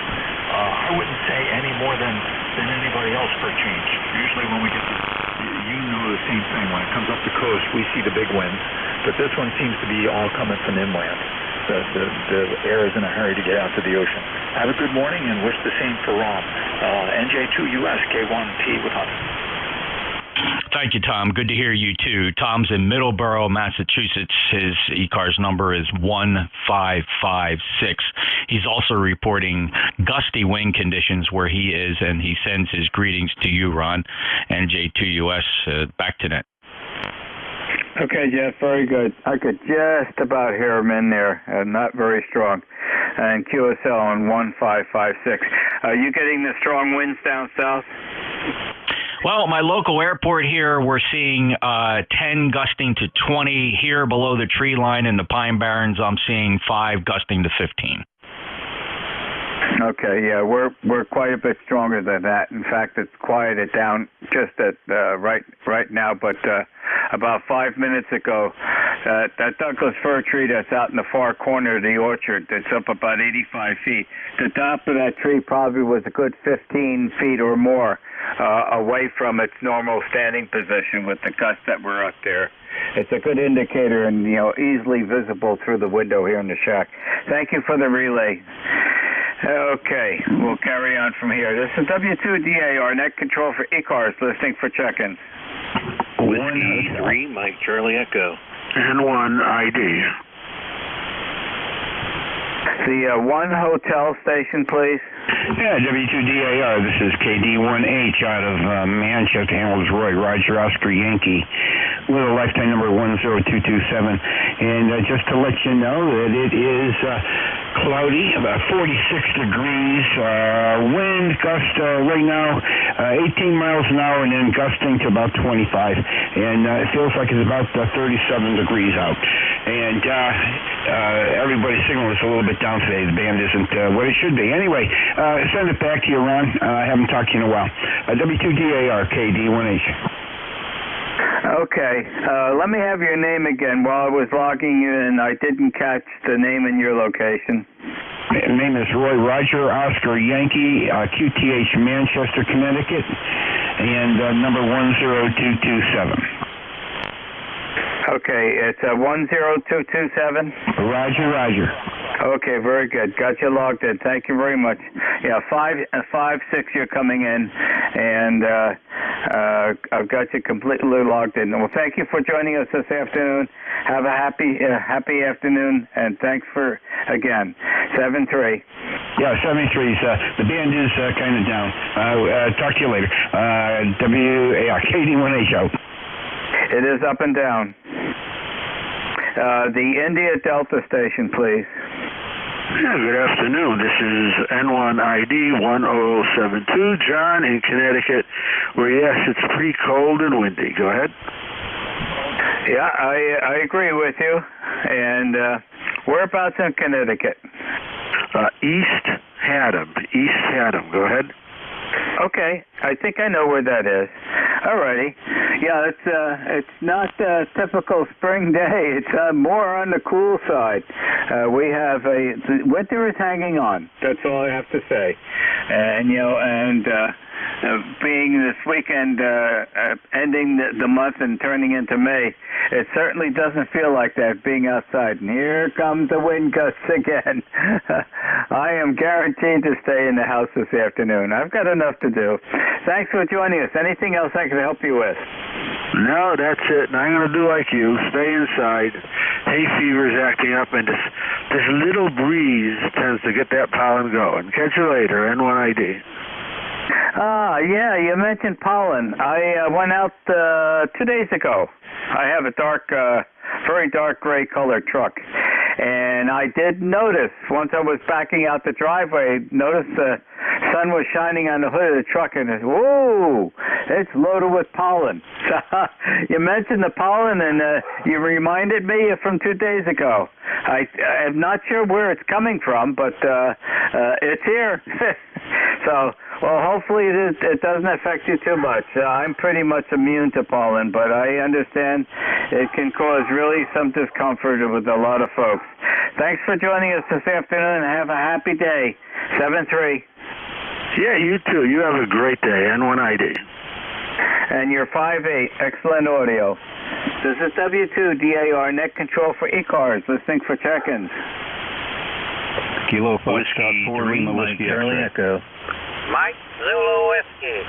[SPEAKER 22] I wouldn't say any more than anybody else for a change. Usually when we get you know the same thing. When it comes up the coast, we see the big winds. But this one seems to be all coming from inland. The air is in a hurry to get out to the ocean. Have a good morning and wish the same for Ron. NJ2US K1T with Honey.
[SPEAKER 16] Thank you, Tom. Good to hear you, too. Tom's in Middleborough, Massachusetts. His e-cars number is 1556. He's also reporting gusty wind conditions where he is, and he sends his greetings to you, Ron. NJ2US, back to net.
[SPEAKER 10] Okay, Jeff, very good. I could just about hear him in there, not very strong. And QSL on 1556. Are you getting the strong winds down south?
[SPEAKER 16] Well, my local airport here, we're seeing 10 gusting to 20. Here below the tree line in the Pine Barrens, I'm seeing 5 gusting to 15.
[SPEAKER 10] Okay, yeah, we're quite a bit stronger than that. In fact, it's quieted down just at right now. But about 5 minutes ago, that Douglas fir tree that's out in the far corner of the orchard, that's up about 85 feet. The top of that tree probably was a good 15 feet or more away from its normal standing position with the gusts that were up there. It's a good indicator and, easily visible through the window here in the shack. Thank you for the relay. Okay, we'll carry on from here. This is W2DAR, net control for e-cars, listening for check-ins.
[SPEAKER 22] Whiskey 3, Mike Charlie Echo. N1 ID.
[SPEAKER 10] The one hotel station, please.
[SPEAKER 8] Yeah, W2DAR. This is KD1H out of Manchester, Hamels Roy, Roger Oscar Yankee, with a lifetime number 10227. And just to let you know that it is cloudy, about 46 degrees, wind gust right now 18 miles an hour and then gusting to about 25. And it feels like it's about 37 degrees out. And everybody's signal is a little bit down today. The band isn't what it should be. Anyway, send it back to you, Ron. I haven't talked to you in a while. W2DAR, KD1H.
[SPEAKER 10] Okay, let me have your name again. While I was logging you in, I didn't catch the name and your location.
[SPEAKER 8] Name is Roy Roger Oscar Yankee, QTH Manchester, Connecticut, and number 10227.
[SPEAKER 10] Okay, it's 10227?
[SPEAKER 8] Roger.
[SPEAKER 10] Okay, very good. Got you logged in. Thank you very much. Yeah, 5-6 you're coming in, and I've got you completely logged in. Well, thank you for joining us this afternoon. Have a happy afternoon, and thanks for, again, 7-3.
[SPEAKER 8] Yeah, 73's. The band is kind of down. Talk to you later. KD1H out.
[SPEAKER 10] It is up and down. The India Delta station, please.
[SPEAKER 22] Yeah, good afternoon. This is N1ID 1072, John in Connecticut, where, yes, it's pretty cold and windy. Go ahead.
[SPEAKER 10] Yeah, I agree with you. And whereabouts in Connecticut?
[SPEAKER 22] East Haddam. Go ahead.
[SPEAKER 10] Okay, I think I know where that is. Alrighty. Yeah, it's not a typical spring day. It's more on the cool side. We have the winter is hanging on. That's all I have to say. And being this weekend, ending the month and turning into May, it certainly doesn't feel like that being outside. And here comes the wind gusts again. I am guaranteed to stay in the house this afternoon. I've got enough to do. Thanks for joining us. Anything else I can help you with?
[SPEAKER 3] No, that's it. And I'm going to do like you. Stay inside. Hay fever's acting up, and this little breeze tends to get that pollen going. Catch you later, N1ID.
[SPEAKER 10] Yeah, you mentioned pollen. I went out 2 days ago. I have a very dark gray colored truck. And I did notice, once I was backing out the driveway, noticed the sun was shining on the hood of the truck, and whoa, it's loaded with pollen. So you mentioned the pollen, and you reminded me from 2 days ago. I'm not sure where it's coming from, but it's here. So, well, hopefully it doesn't affect you too much. I'm pretty much immune to pollen, but I understand it can cause really some discomfort with a lot of folks. Thanks for joining us this afternoon, and have a happy day. 7-3.
[SPEAKER 3] Yeah, you too. You have a great day. N1ID.
[SPEAKER 10] And you're 5-8. Excellent audio. This is W2DAR Net Control for E-Cars, listening for check-ins.
[SPEAKER 11] Kilo Foxtrot 4 Lima Whiskey Charlie Echo.
[SPEAKER 15] Mike Zulu Whiskey.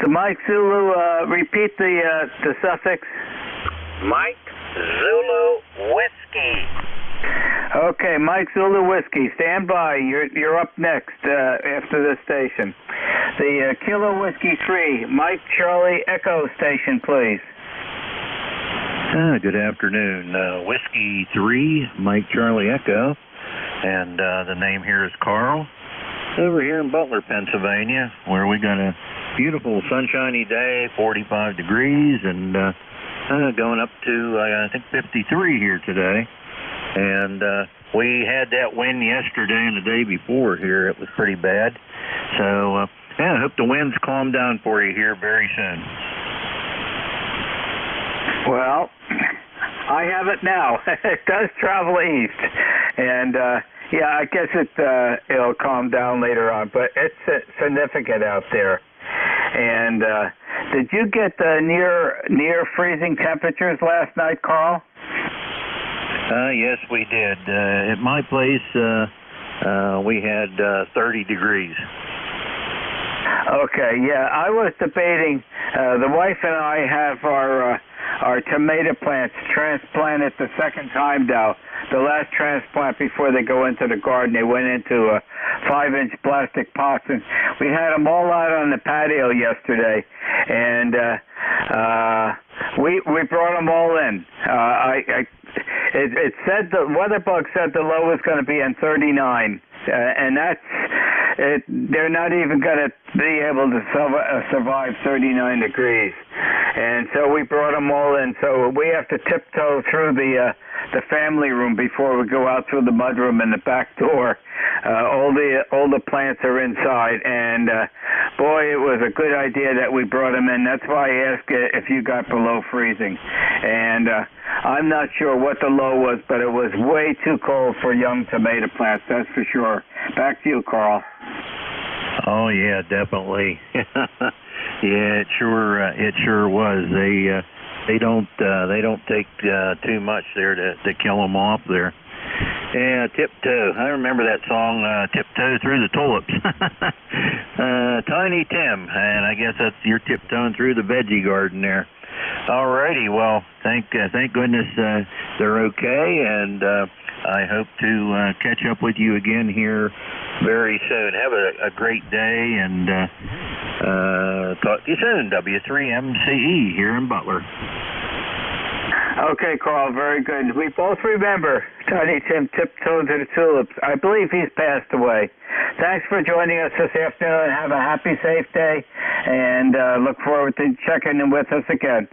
[SPEAKER 10] So Mike Zulu, repeat the suffix.
[SPEAKER 15] Mike Zulu Whiskey.
[SPEAKER 10] Okay, Mike Zulu Whiskey, stand by. You're up next after this station. The Kilo Whiskey 3, Mike Charlie Echo station, please.
[SPEAKER 11] Good afternoon. Whiskey 3, Mike Charlie Echo, and the name here is Carl. Over here in Butler, Pennsylvania, where we got a beautiful sunshiny day, 45 degrees, and going up to, I think, 53 here today. And we had that wind yesterday and the day before here. It was pretty bad. So, I hope the winds calm down for you here very soon.
[SPEAKER 10] Well, I have it now. It does travel east. And, I guess it'll calm down later on. But it's significant out there. And did you get near freezing temperatures last night, Carl?
[SPEAKER 11] Yes, we did. At my place, we had 30 degrees.
[SPEAKER 10] Okay, yeah, I was debating. The wife and I have our tomato plants transplanted the second time now. The last transplant before they go into the garden, they went into 5-inch plastic pots, and we had them all out on the patio yesterday, and we brought them all in. It said, the weather bug said the low was going to be in 39, and they're not even going to be able to survive 39 degrees. And so we brought them all in. So we have to tiptoe through the family room before we go out through the mudroom and the back door. All the plants are inside, and boy, it was a good idea that we brought them in. That's why I asked if you got below freezing. And I'm not sure what the low was, but it was way too cold for young tomato plants, that's for sure. Back to you, Carl.
[SPEAKER 11] Oh yeah, definitely. Yeah, it sure was. They don't take too much there to kill them off there. Yeah, Tiptoe. I remember that song, Tiptoe Through the Tulips. Tiny Tim, and I guess that's you're tiptoeing through the veggie garden there. Alrighty, well, thank goodness they're okay, and I hope to catch up with you again here very soon. Have a great day, and talk to you soon. W3MCE here in Butler.
[SPEAKER 10] Okay, Carl, very good. We both remember Tiny Tim tiptoed to the tulips. I believe he's passed away. Thanks for joining us this afternoon. Have a happy, safe day, and look forward to checking in with us again.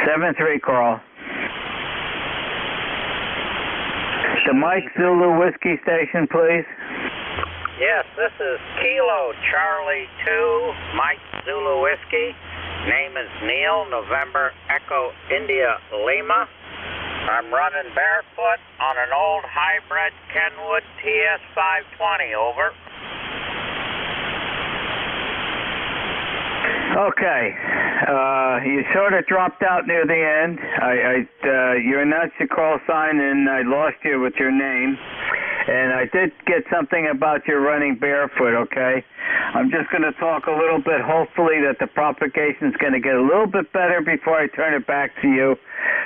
[SPEAKER 10] 7-3, Carl. The Mike Zulu Whiskey Station, please.
[SPEAKER 15] Yes, this is Kilo Charlie 2, Mike Zulu Whiskey. Name is Neil, November Echo India Lima. I'm running barefoot on an old hybrid Kenwood TS 520, over.
[SPEAKER 10] Okay. You sort of dropped out near the end. You announced your call sign, and I lost you with your name. And I did get something about your running barefoot, okay? I'm just going to talk a little bit, hopefully that the propagation's going to get a little bit better before I turn it back to you,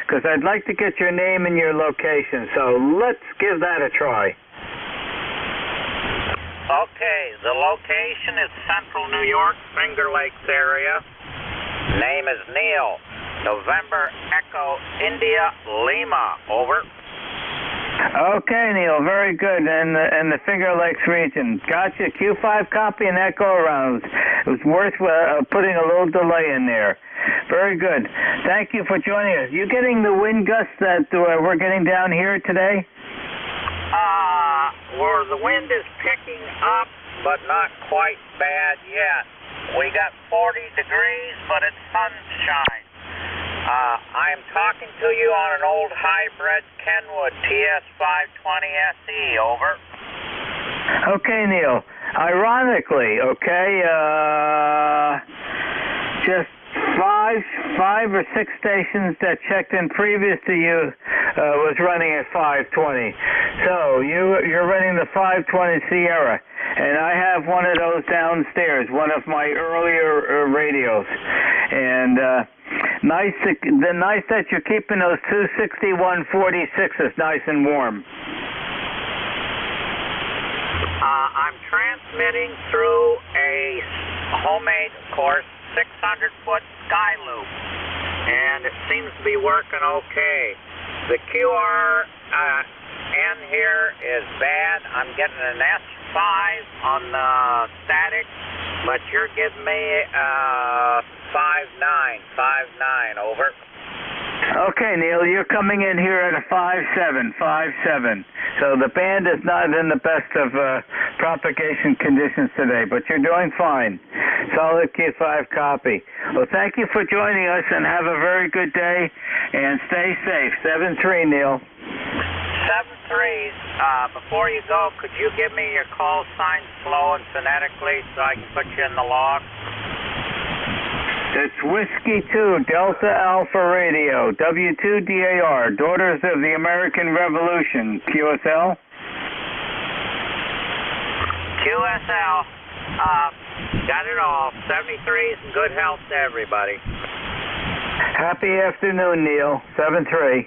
[SPEAKER 10] because I'd like to get your name and your location. So let's give that a try.
[SPEAKER 15] Okay, the location is Central New York, Finger Lakes area. Name is Neil, November Echo India Lima, over.
[SPEAKER 10] Okay, Neil, very good. And the Finger Lakes region. Gotcha. Q5 copy and echo around. It was worth putting a little delay in there. Very good. Thank you for joining us. You getting the wind gusts that we're getting down here today?
[SPEAKER 15] Where the wind is picking up, but not quite bad yet. We got 40 degrees, but it's sunshine. I'm talking to you on an old hybrid Kenwood TS 520 SE, over.
[SPEAKER 10] Okay, Neil. Ironically, okay, just five or six stations that checked in previous to you was running at 520. So you're running the 520 Sierra, and I have one of those downstairs, one of my earlier radios, and nice that you're keeping those 26146s nice and warm.
[SPEAKER 15] I'm transmitting through a homemade, of course, 600-foot sky loop, and it seems to be working okay. The QRN here is bad. I'm getting an S5 on the static, but you're giving me 59, over.
[SPEAKER 10] Okay, Neil, you're coming in here at a 57. So the band is not in the best of propagation conditions today, but you're doing fine. Solid Q5 copy. Well, thank you for joining us, and have a very good day, and stay safe. 7-3, Neil.
[SPEAKER 15] 7-3. Before you go, could you give me your call sign slow and phonetically so I can put you in the log?
[SPEAKER 10] It's Whiskey 2, Delta Alpha Radio, W2DAR, Daughters of the American Revolution, QSL?
[SPEAKER 15] QSL, got it all. 73s and good health to everybody.
[SPEAKER 10] Happy afternoon, Neil. 7-3.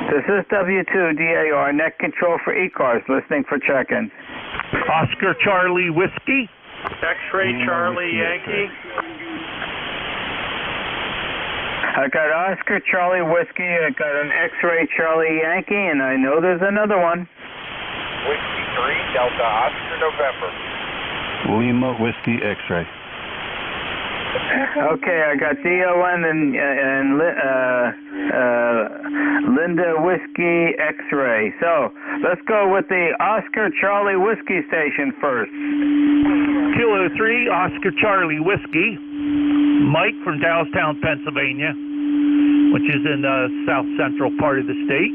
[SPEAKER 10] This is W2DAR, net control for E-Cars, listening for check-ins.
[SPEAKER 2] Oscar Charlie Whiskey.
[SPEAKER 9] X-Ray Charlie Yankee.
[SPEAKER 10] I got Oscar Charlie Whiskey, I got an X-Ray Charlie Yankee, and I know there's another one.
[SPEAKER 20] Whiskey 3, Delta Oscar November.
[SPEAKER 11] Lima Whiskey X-Ray.
[SPEAKER 10] Okay, I got DON and Linda Whiskey X-Ray. So, let's go with the Oscar Charlie Whiskey station first.
[SPEAKER 2] Kilo 3, Oscar Charlie Whiskey. Mike from Doylestown, Pennsylvania, which is in the south central part of the state.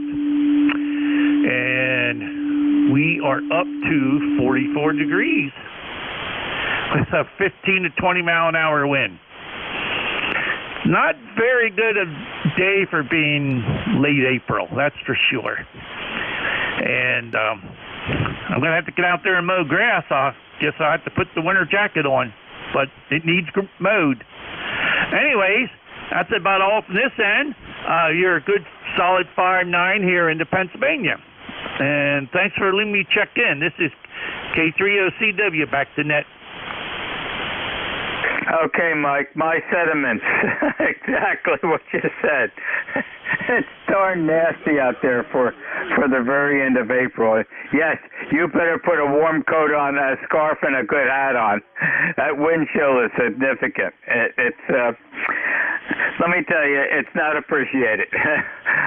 [SPEAKER 2] And we are up to 44 degrees with a 15 to 20 mile an hour wind. Not very good a day for being late April, that's for sure. And I'm going to have to get out there and mow grass. I guess I'll have to put the winter jacket on, but it needs mowed. Anyways, that's about all from this end. You're a good solid 5-9 here into Pennsylvania. And thanks for letting me check in. This is K3OCW, back to net.
[SPEAKER 10] Okay, Mike, my sentiments. Exactly what you said. It's darn nasty out there for the very end of April. Yes, you better put a warm coat on, a scarf, and a good hat on. That wind chill is significant. It's let me tell you, it's not appreciated.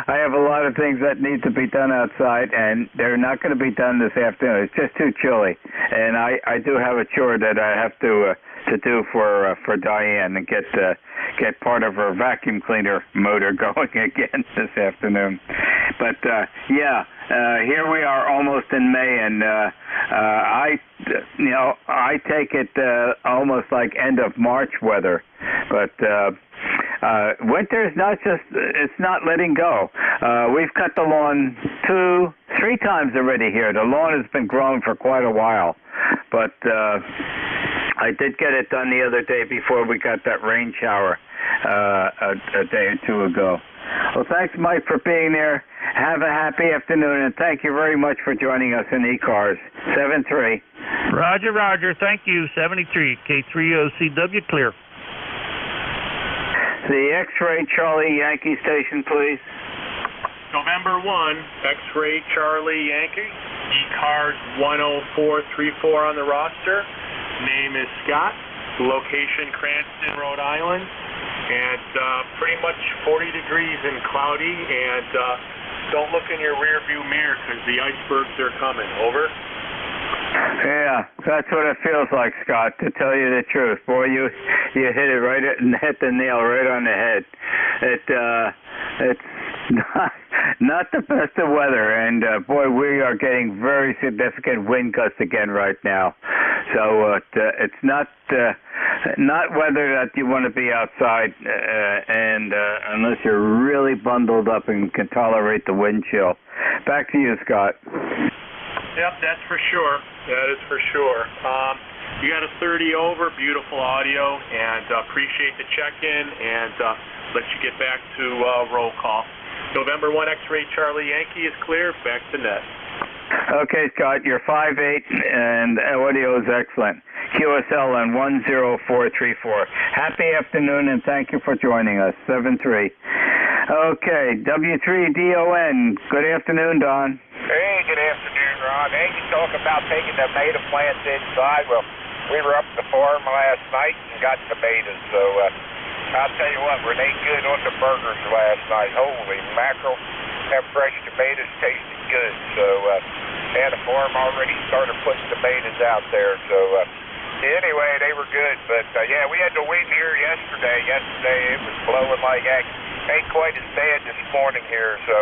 [SPEAKER 10] I have a lot of things that need to be done outside, and they're not going to be done this afternoon. It's just too chilly, and I do have a chore that I have to do for Diane and get part of her vacuum cleaner motor going again this afternoon. But here we are almost in May, and I take it almost like end of March weather. But winter is it's not letting go. We've cut the lawn 2-3 times already here. The lawn has been growing for quite a while, but I did get it done the other day before we got that rain shower a day or two ago. Well, thanks, Mike, for being there. Have a happy afternoon, and thank you very much for joining us in eCars. 73.
[SPEAKER 2] Roger, Roger. Thank you. 73. K3OCW clear.
[SPEAKER 10] The X-Ray Charlie Yankee station, please.
[SPEAKER 9] November 1, X-Ray Charlie Yankee. eCars 10434 on the roster. Name is Scott. Location Cranston, Rhode Island. And pretty much 40 degrees and cloudy. And don't look in your rear view mirror because the icebergs are coming. Over.
[SPEAKER 10] Yeah, that's what it feels like, Scott, to tell you the truth. Boy, you hit it right and hit the nail right on the head. It's not the best of weather, and boy, we are getting very significant wind gusts again right now. So it's not weather that you want to be outside, and unless you're really bundled up and can tolerate the wind chill. Back to you, Scott.
[SPEAKER 9] Yep, that's for sure. That is for sure. You got a 30 over, beautiful audio, and appreciate the check-in, and let you get back to roll call. November 1 X-Ray Charlie Yankee is clear. Back to net.
[SPEAKER 10] Okay, Scott, you're 5'8", and audio is excellent. QSL on 10434. Happy afternoon, and thank you for joining us. 73. Okay, W3DON. Good afternoon, Don.
[SPEAKER 20] Hey, good afternoon, Ron. Hey, you talk about taking tomato plants inside. Well, we were up at the farm last night and got tomatoes, so I'll tell you what, were they good on the burgers last night. Holy mackerel, them fresh tomatoes tasted good. So, and the farm already started putting tomatoes out there, so anyway, they were good. But, yeah, we had the wind here yesterday. Yesterday it was blowing like heck. Ain't quite as bad this morning here, so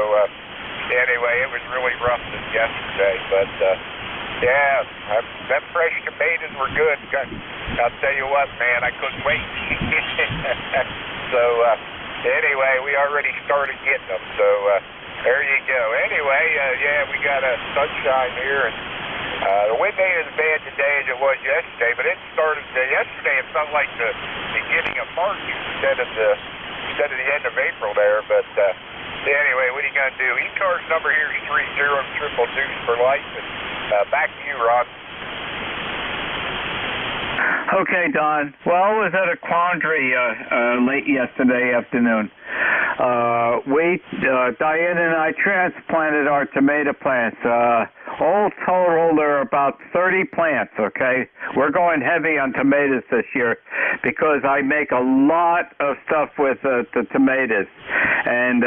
[SPEAKER 20] anyway, it was really rough this yesterday. But, yeah, them fresh tomatoes were good. I'll tell you what, man, I couldn't wait. So, anyway, we already started getting them, so there you go. Anyway, yeah, we got a sunshine here, and the wind ain't as bad today as it was yesterday, but it started yesterday. It felt like the beginning of March instead of the end of April there. But anyway, what are you gonna do? eCar's number here is 30-222 for life. And back to you, Ron.
[SPEAKER 10] Okay, Don. Well, I was at a quandary late yesterday afternoon. Diane and I transplanted our tomato plants. All total, there are about 30 plants, okay? We're going heavy on tomatoes this year because I make a lot of stuff with the tomatoes. And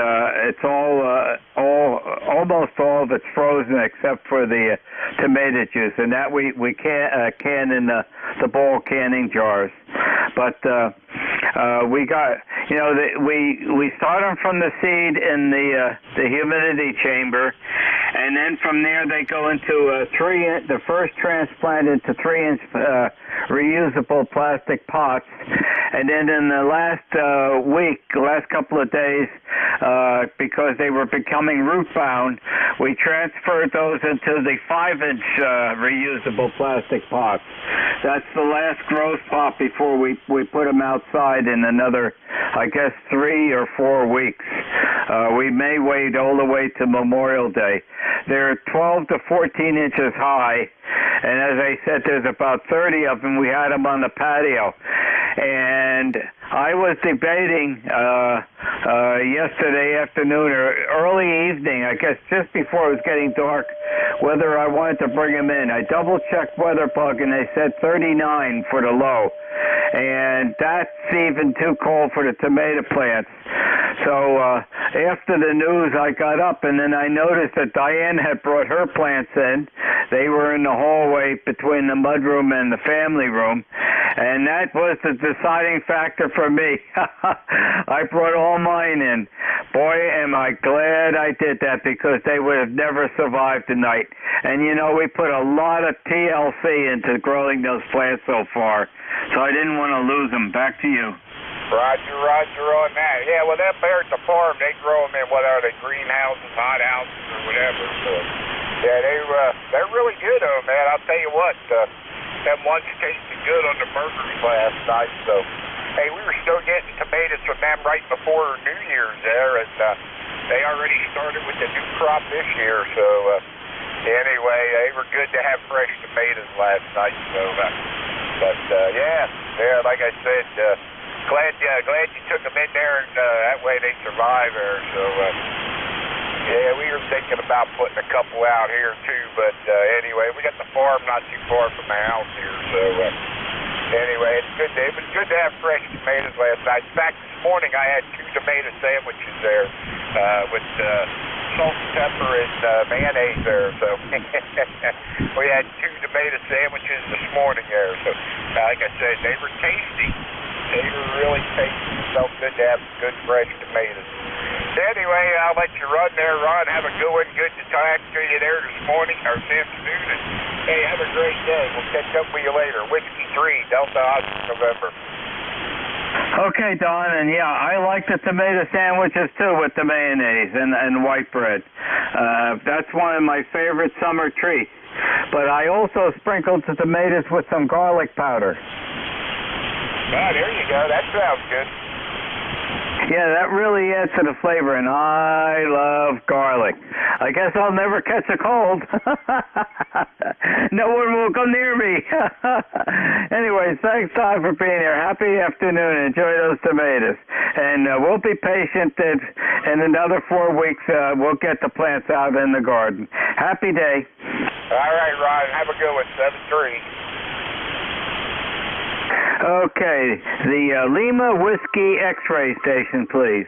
[SPEAKER 10] it's almost all of it's frozen except for the tomato juice. And that we can in the ball canning jars. But we got, we start them from the seed in the humidity chamber, and then from there they go into the first transplant into 3-inch reusable plastic pots, and then in the last couple of days, because they were becoming root bound, we transferred those into the 5-inch reusable plastic pots. That's the last growth pot before we put them outside in another, I guess, 3 or 4 weeks. We may wait all the way to Memorial Day. They're 12 to 14 inches high, and as I said, there's about 30 of them. We had them on the patio, and I was debating yesterday afternoon or early evening, I guess just before it was getting dark, whether I wanted to bring them in. I double-checked WeatherBug, and they said 39 for the low. and that's even too cold for the tomato plants. So after the news, I got up, and then I noticed that Diane had brought her plants in. They were in the hallway between the mudroom and the family room, and that was the deciding factor for me. I brought all mine in. Boy, am I glad I did that, because they would have never survived the night. And, you know, we put a lot of TLC into growing those plants so far, so I didn't want to lose them. Back to you.
[SPEAKER 20] Roger on that. Yeah, well, them there at the farm, they grow them in, what are they, greenhouses, hot houses, or whatever. So, yeah, they're really good on them, man. I'll tell you what, them ones tasted good on the burgers last night. So, hey, we were still getting tomatoes from them right before New Year's there, and they already started with the new crop this year. So, anyway, they were good to have fresh tomatoes last night. So, yeah, like I said, glad you took them in there, and that way they survive there. So, yeah, we were thinking about putting a couple out here too, but anyway, we got the farm not too far from the house here. So, anyway, it was good to have fresh tomatoes last night. In fact, this morning I had 2 tomato sandwiches there with salt and pepper and mayonnaise there. So we had 2 tomato sandwiches this morning there. So, like I said, they were tasty. They were really tasty. So good to have good fresh tomatoes. So anyway, I'll let you run there, Ron. Have a good one. Good to talk to you there this morning or this afternoon. And, hey, have a great day. We'll catch up with you later. Whiskey 3, Delta Oscar, November.
[SPEAKER 10] Okay, Don, and yeah, I like the tomato sandwiches too with the mayonnaise and white bread. That's one of my favorite summer treats. But I also sprinkled the tomatoes with some garlic powder.
[SPEAKER 20] Ah, there you go. That sounds good.
[SPEAKER 10] Yeah, that really adds to the flavor, and I love garlic. I guess I'll never catch a cold. No one will come near me. Anyways, thanks, Todd, for being here. Happy afternoon. Enjoy those tomatoes. And we'll be patient. In another 4 weeks, we'll get the plants out in the garden. Happy day.
[SPEAKER 20] All right, Ron. Have a good one. 7-3.
[SPEAKER 10] Okay, the Lima Whiskey X-ray station, please.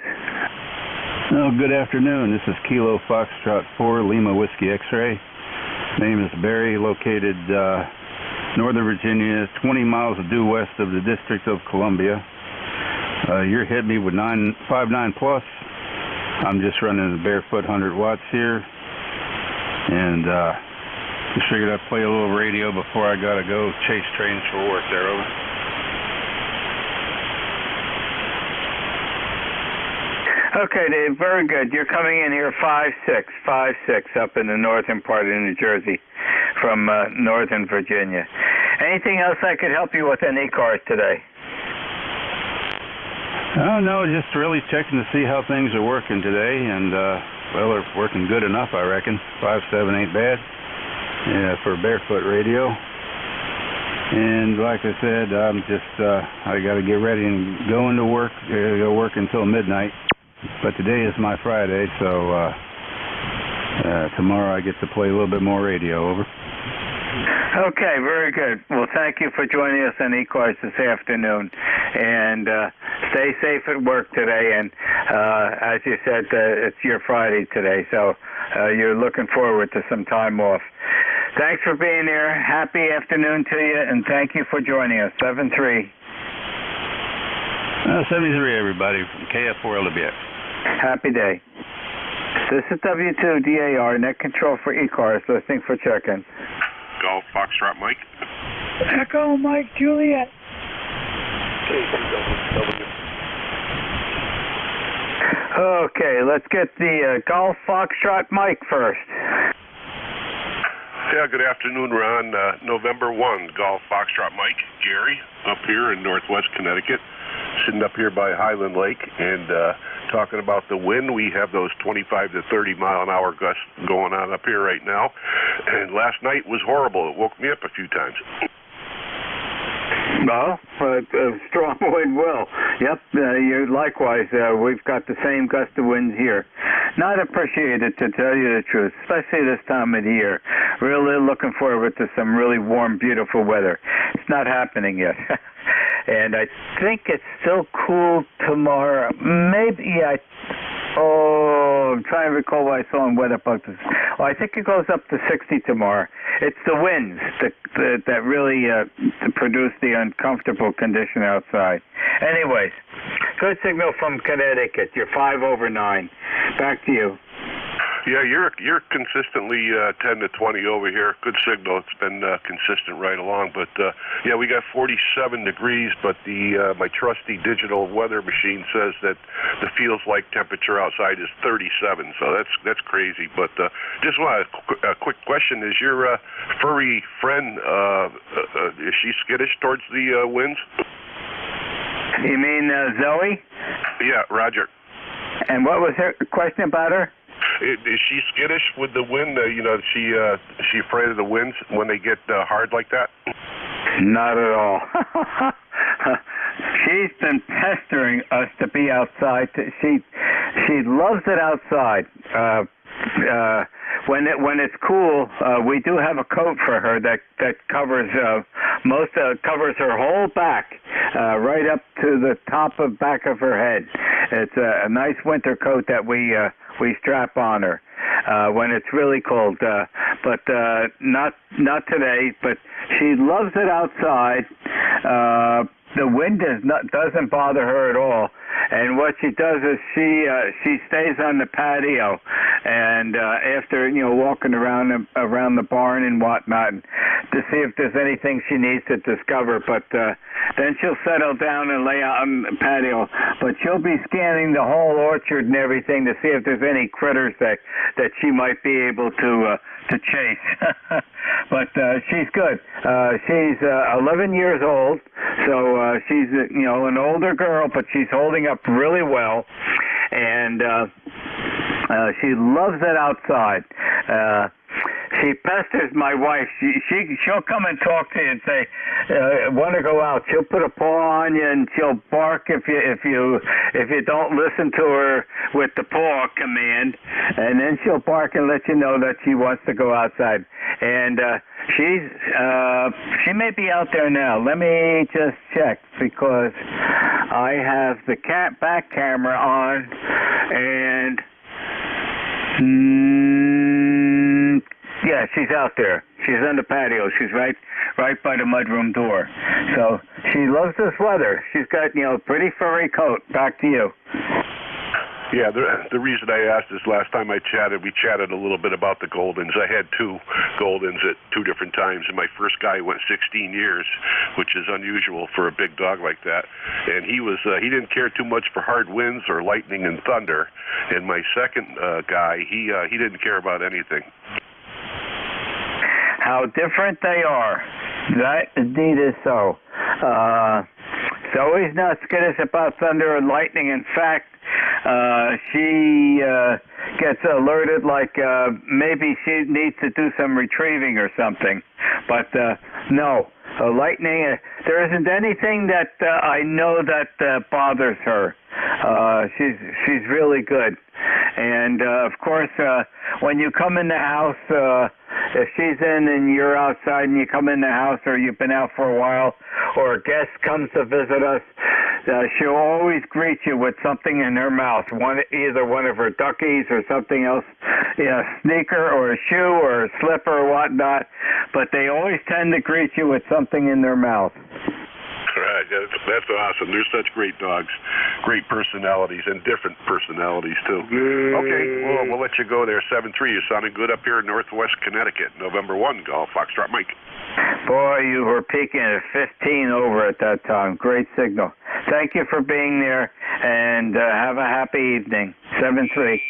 [SPEAKER 17] Oh, good afternoon. This is Kilo Foxtrot 4, Lima Whiskey X-ray. Name is Barry, located Northern Virginia, 20 miles due west of the District of Columbia. You're hitting me with 959 plus. I'm just running the barefoot 100 watts here, and just figured I'd play a little radio before I gotta go chase trains for work there. Over.
[SPEAKER 10] Okay, Dave, very good. You're coming in here 5-6 up in the northern part of New Jersey from Northern Virginia. Anything else I could help you with in e-cars today?
[SPEAKER 17] Oh, no, just really checking to see how things are working today, and, well, they're working good enough, I reckon. 5.7 ain't bad for barefoot radio. And like I said, I'm just, I got to get ready and go into work, go work until midnight. But today is my Friday, so tomorrow I get to play a little bit more radio. Over.
[SPEAKER 10] Okay, very good. Well, thank you for joining us on eCars this afternoon. And stay safe at work today. And as you said, it's your Friday today, so you're looking forward to some time off. Thanks for being here. Happy afternoon to you, and thank you for joining us. 7-3.
[SPEAKER 17] 73, everybody, from KF4LWX.
[SPEAKER 10] Happy day. This is W2DAR, net control for eCars, listening for check-in.
[SPEAKER 18] Golf Foxtrot Mike.
[SPEAKER 19] Echo Mike Juliet.
[SPEAKER 10] Okay, let's get the Golf Foxtrot Mike first.
[SPEAKER 18] Yeah, good afternoon, Ron. November 1, Golf Foxtrot Mike, Gary, up here in northwest Connecticut, sitting up here by Highland Lake, and talking about the wind. We have those 25 to 30 mile an hour gusts going on up here right now, and last night was horrible. It woke me up a few times.
[SPEAKER 10] Well, strong wind will. Yep, likewise, we've got the same gust of wind here. Not appreciated, to tell you the truth, especially this time of the year. Really looking forward to some really warm, beautiful weather. It's not happening yet. and I think it's still cool tomorrow. Maybe I'm trying to recall what I saw on Weather Bug. I think it goes up to 60 tomorrow. It's the winds that really produce the uncomfortable condition outside. Anyways, good signal from Connecticut. You're 5 over 9. Back to you.
[SPEAKER 18] Yeah, you're consistently 10 to 20 over here. Good signal. It's been consistent right along. But yeah, we got 47 degrees. But my trusty digital weather machine says that the feels like temperature outside is 37. So that's crazy. But just a quick question: is your furry friend is she skittish towards the winds?
[SPEAKER 10] You mean Zoe?
[SPEAKER 18] Yeah, Roger.
[SPEAKER 10] And what was her question about her?
[SPEAKER 18] Is she skittish with the wind? She afraid of the winds when they get hard like that?
[SPEAKER 10] Not at all. She's been pestering us to be outside. She loves it outside. When it's cool, we do have a coat for her that covers covers her whole back, right up to the top of back of her head. It's a nice winter coat that we strap on her when it's really cold. But not today. But she loves it outside. The wind doesn't bother her at all. And what she does is she stays on the patio, and after walking around the barn and whatnot, to see if there's anything she needs to discover. But then she'll settle down and lay out on the patio. But she'll be scanning the whole orchard and everything to see if there's any critters that she might be able to chase. But she's good. She's 11 years old, so she's an older girl, but she's holding up really well, and she loves it outside. She pesters my wife. She'll come and talk to you and say, "Want to go out?" She'll put a paw on you and she'll bark if you don't listen to her with the paw command, and then she'll bark and let you know that she wants to go outside. And she may be out there now. Let me just check, because I have the back camera on, and yeah, she's out there. She's on the patio. She's right by the mudroom door. So she loves this weather. She's got pretty furry coat. Back to you.
[SPEAKER 18] Yeah, the reason I asked is last time we chatted a little bit about the Goldens. I had 2 Goldens at 2 different times, and my first guy went 16 years, which is unusual for a big dog like that. And he didn't care too much for hard winds or lightning and thunder. And my second guy, he didn't care about anything.
[SPEAKER 10] How different they are. That indeed is so. Zoe's not skittish about thunder and lightning. In fact, she gets alerted like maybe she needs to do some retrieving or something. But no, lightning, there isn't anything that I know that bothers her. She's really good. And of course, when you come in the house, if she's in and you're outside and you come in the house, or you've been out for a while, or a guest comes to visit us, she'll always greet you with something in her mouth, either one of her duckies or something else, a sneaker or a shoe or a slipper or whatnot, but they always tend to greet you with something in their mouth.
[SPEAKER 18] Right, that's awesome. They're such great dogs, great personalities, and different personalities too. Okay, well, we'll let you go there. 7-3, you're sounding good up here in Northwest Connecticut. November 1, Golf Foxtrot Mike.
[SPEAKER 10] Boy, you were peaking at 15 over at that time. Great signal. Thank you for being there, and have a happy evening. 7-3.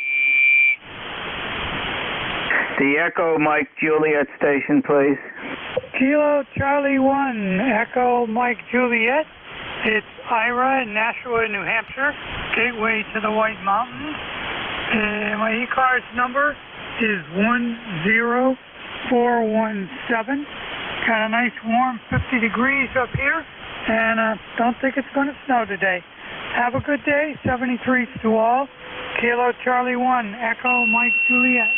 [SPEAKER 10] The Echo Mike Juliet station, please.
[SPEAKER 19] Kilo Charlie 1, Echo Mike Juliet. It's Ira in Nashua, New Hampshire, gateway to the White Mountains. My e-car's number is 10417. Got a nice warm 50 degrees up here, and don't think it's going to snow today. Have a good day. 73 to all. Kilo Charlie 1, Echo Mike Juliet.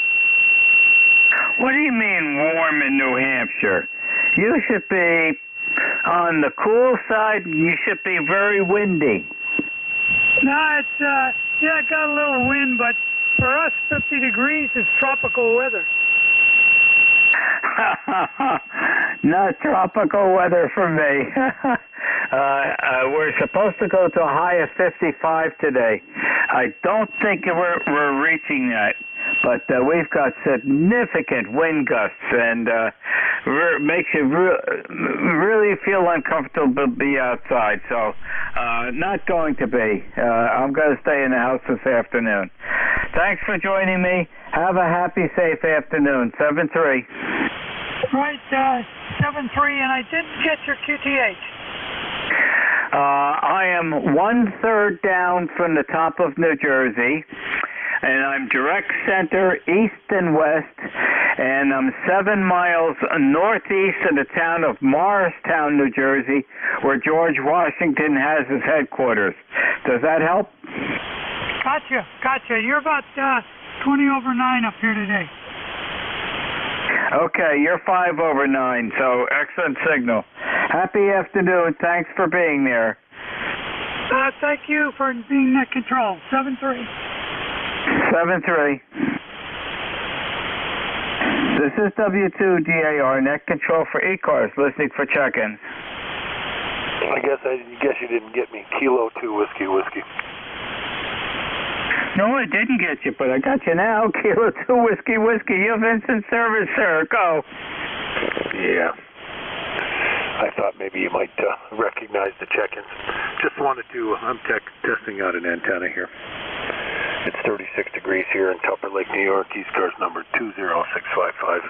[SPEAKER 10] What do you mean warm in New Hampshire? You should be on the cool side. You should be very windy.
[SPEAKER 19] No, it's, yeah, it got a little wind, but for us, 50 degrees is tropical weather.
[SPEAKER 10] Not tropical weather for me. We're supposed to go to a high of 55 today. I don't think we're reaching that, but we've got significant wind gusts, and makes you really feel uncomfortable to be outside. So not going to be. I'm going to stay in the house this afternoon. Thanks for joining me. Have a happy, safe afternoon. 7-3.
[SPEAKER 19] Right, 7-3, and I didn't get your QTH.
[SPEAKER 10] I am 1/3 down from the top of New Jersey, and I'm direct center, east and west, and I'm 7 miles northeast of the town of Morristown, New Jersey, where George Washington has his headquarters. Does that help?
[SPEAKER 19] Gotcha. You're about 20 over 9 up here today.
[SPEAKER 10] Okay, you're 5 over 9, so excellent signal. Happy afternoon. Thanks for being there.
[SPEAKER 19] Thank you for being net control. 7-3.
[SPEAKER 10] 7-3. This is W2DAR, net control for E-Cars, listening for check-ins.
[SPEAKER 1] I guess you didn't get me. Kilo 2 whiskey.
[SPEAKER 10] No, I didn't get you, but I got you now. Kilo 2 whiskey. You have instant service, sir. Go.
[SPEAKER 1] Yeah. I thought maybe you might recognize the check-ins. Just wanted to, I'm testing out an antenna here. It's 36 degrees here in Tupper Lake, New York. E-Cars number 20655.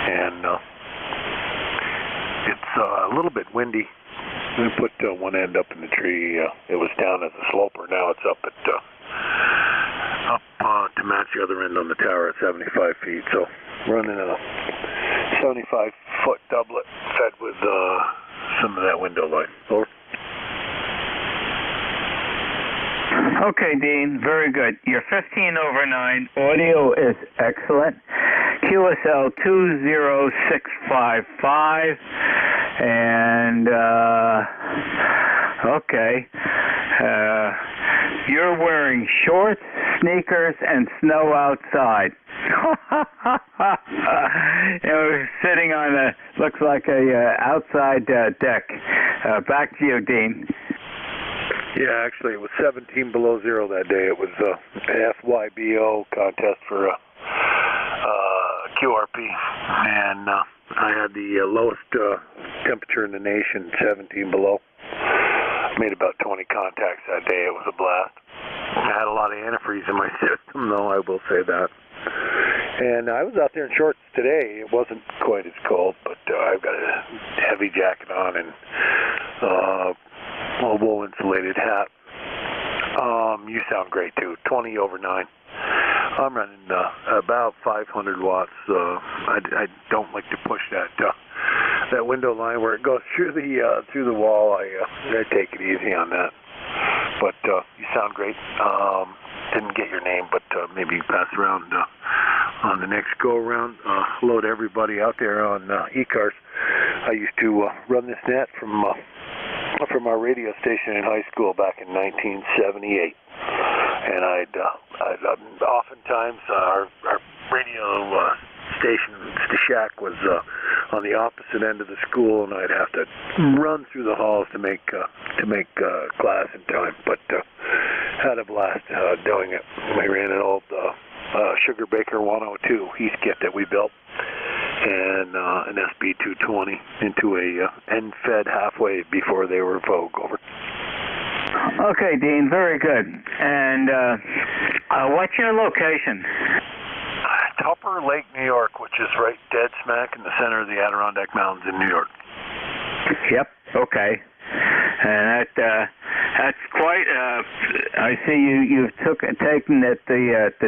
[SPEAKER 1] And it's a little bit windy. I'm going to put one end up in the tree. It was down as a sloper. Now it's up to match the other end on the tower at 75 feet. So running a 75-foot doublet fed with some of that window light. Over.
[SPEAKER 10] Okay, Dean. Very good. You're 15 over 9. Audio is excellent. QSL 20655. And, okay. You're wearing shorts, sneakers, and snow outside. You're sitting on looks like a outside deck. Back to you, Dean.
[SPEAKER 1] Yeah, actually, it was 17 below zero that day. It was a FYBO contest for QRP, and I had the lowest temperature in the nation, 17 below. Made about 20 contacts that day. It was a blast. I had a lot of antifreeze in my system, though, I will say that. And I was out there in shorts today. It wasn't quite as cold, but I've got a heavy jacket on and a wool insulated hat. You sound great too. 20 over 9. I'm running about 500 watts. I don't like to push that window line where it goes through the wall. I take it easy on that. But you sound great. Didn't get your name, but maybe pass around on the next go around. Hello to everybody out there on E-Cars. I used to run this net from our radio station in high school back in 1978, and I'd oftentimes our radio station, the shack, was on the opposite end of the school, and I'd have to run through the halls to make class in time. But had a blast doing it. We ran an old Sugar Baker 102 Heathkit that we built, and an SB 220 into a end-fed halfway before they were Vogue. Over.
[SPEAKER 10] Okay, Dean, very good. And what's your location?
[SPEAKER 1] Tupper Lake, New York, which is right dead smack in the center of the Adirondack Mountains in New York.
[SPEAKER 10] Yep. Okay. And that's quite. I see you've taken the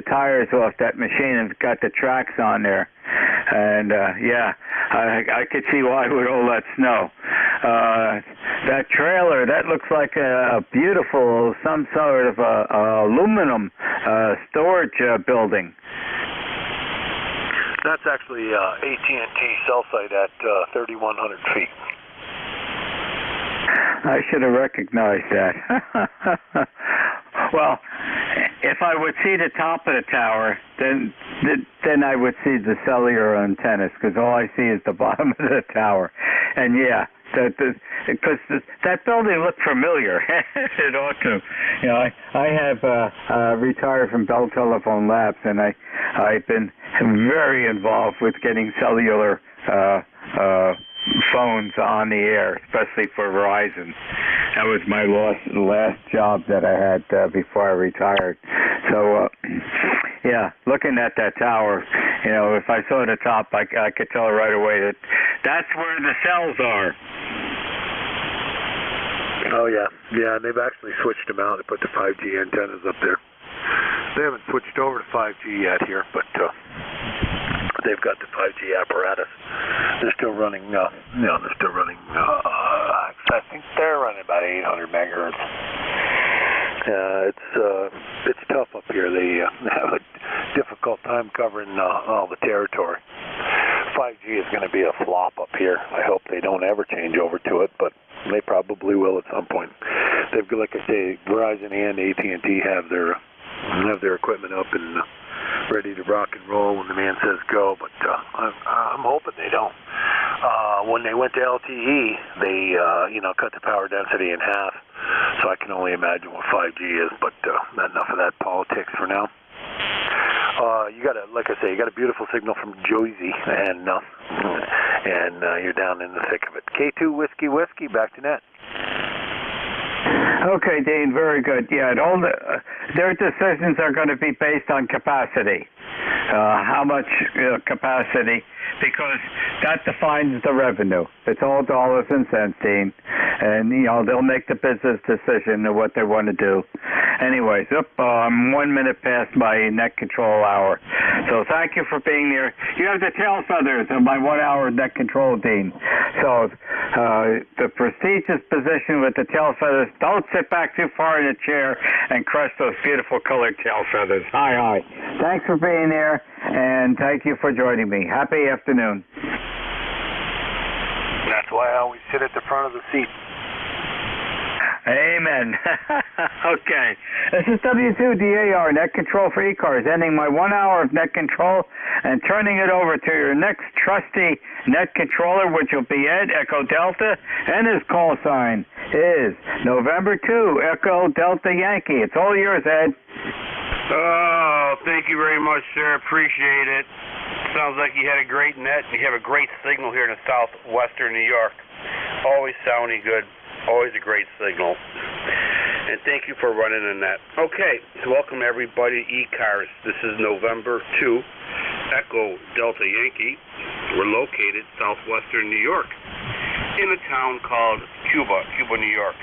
[SPEAKER 10] tires off that machine and got the tracks on there, and yeah, I could see why with all that snow. That trailer, that looks like a beautiful, some sort of aluminum storage building.
[SPEAKER 1] That's actually AT&T cell site at 3,100 feet.
[SPEAKER 10] I should have recognized that. Well, if I would see the top of the tower, then I would see the cellular antennas, because all I see is the bottom of the tower. And yeah, because that building looked familiar. It ought to. You know, I have retired from Bell Telephone Labs, and I've been very involved with getting cellular phones on the air, especially for Verizon. That was my last job that I had before I retired. So, yeah, looking at that tower, you know, if I saw the top, I could tell right away that that's where the cells are.
[SPEAKER 1] Oh, yeah. Yeah, and they've actually switched them out. They put the 5G antennas up there. They haven't switched over to 5G yet here, but they've got the 5G apparatus. They're still running, I think they're running about 800 megahertz. It's tough up here. They have a difficult time covering all the territory. 5G is going to be a flop up here. I hope they don't ever change over to it, but they probably will at some point. They've, like I say, Verizon and AT&T have their equipment up and ready to rock and roll when the man says go, but I'm hoping they don't. When they went to LTE, they cut the power density in half, so I can only imagine what 5G is, but not enough of that politics for now. You got a beautiful signal from Jersey, and you're down in the thick of it. K2 Whiskey, back to net.
[SPEAKER 10] Okay, Dean, very good. Yeah, and all their decisions are going to be based on capacity. How much capacity, because that defines the revenue. It's all dollars and cents, Dean. And, they'll make the business decision of what they want to do. Anyways, 1 minute past my net control hour. So thank you for being there. You have the tail feathers of my 1 hour net control, Dean. So the prestigious position with the tail feathers, don't sit back too far in the chair and crush those beautiful colored tail feathers. Hi. Thanks for being there, and thank you for joining me. Happy afternoon.
[SPEAKER 1] That's why I always sit at the front of the seat.
[SPEAKER 10] Amen. Okay. This is W2DAR, net control for e-cars, ending my 1 hour of net control and turning it over to your next trusty net controller, which will be Ed, Echo Delta, and his call sign is November 2, Echo Delta Yankee. It's all yours, Ed.
[SPEAKER 4] Oh, thank you very much, sir. Appreciate it. Sounds like you had a great net. You have a great signal here in the southwestern New York. Always sounding good. Always a great signal. And thank you for running the net. Okay, so welcome everybody to E-Cars. This is November 2, Echo Delta Yankee. We're located southwestern New York in a town called Cuba, New York.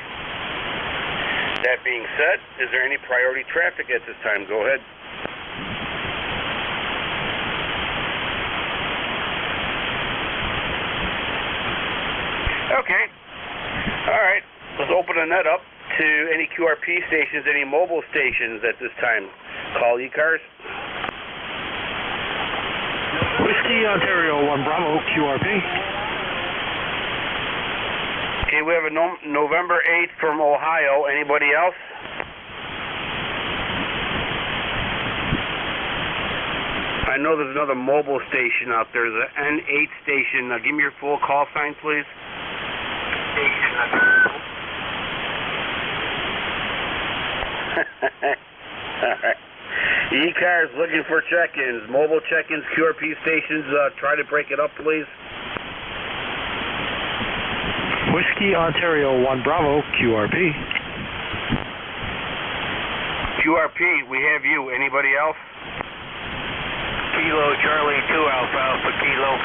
[SPEAKER 4] That being said, is there any priority traffic at this time? Go ahead. Okay. All right. Let's open the net up to any QRP stations, any mobile stations at this time. Call E-Cars.
[SPEAKER 21] Whiskey Ontario 1 Bravo QRP.
[SPEAKER 4] Okay, we have a November 8th from Ohio. Anybody else? I know there's another mobile station out there, the N8 station. Now, give me your full call sign, please. All right. E-Cars looking for check-ins. Mobile check-ins, QRP stations. Try to break it up, please.
[SPEAKER 21] Whiskey Ontario 1 Bravo QRP.
[SPEAKER 4] QRP, we have you. Anybody else?
[SPEAKER 23] Kilo Charlie 2 Alpha Alpha Kilo.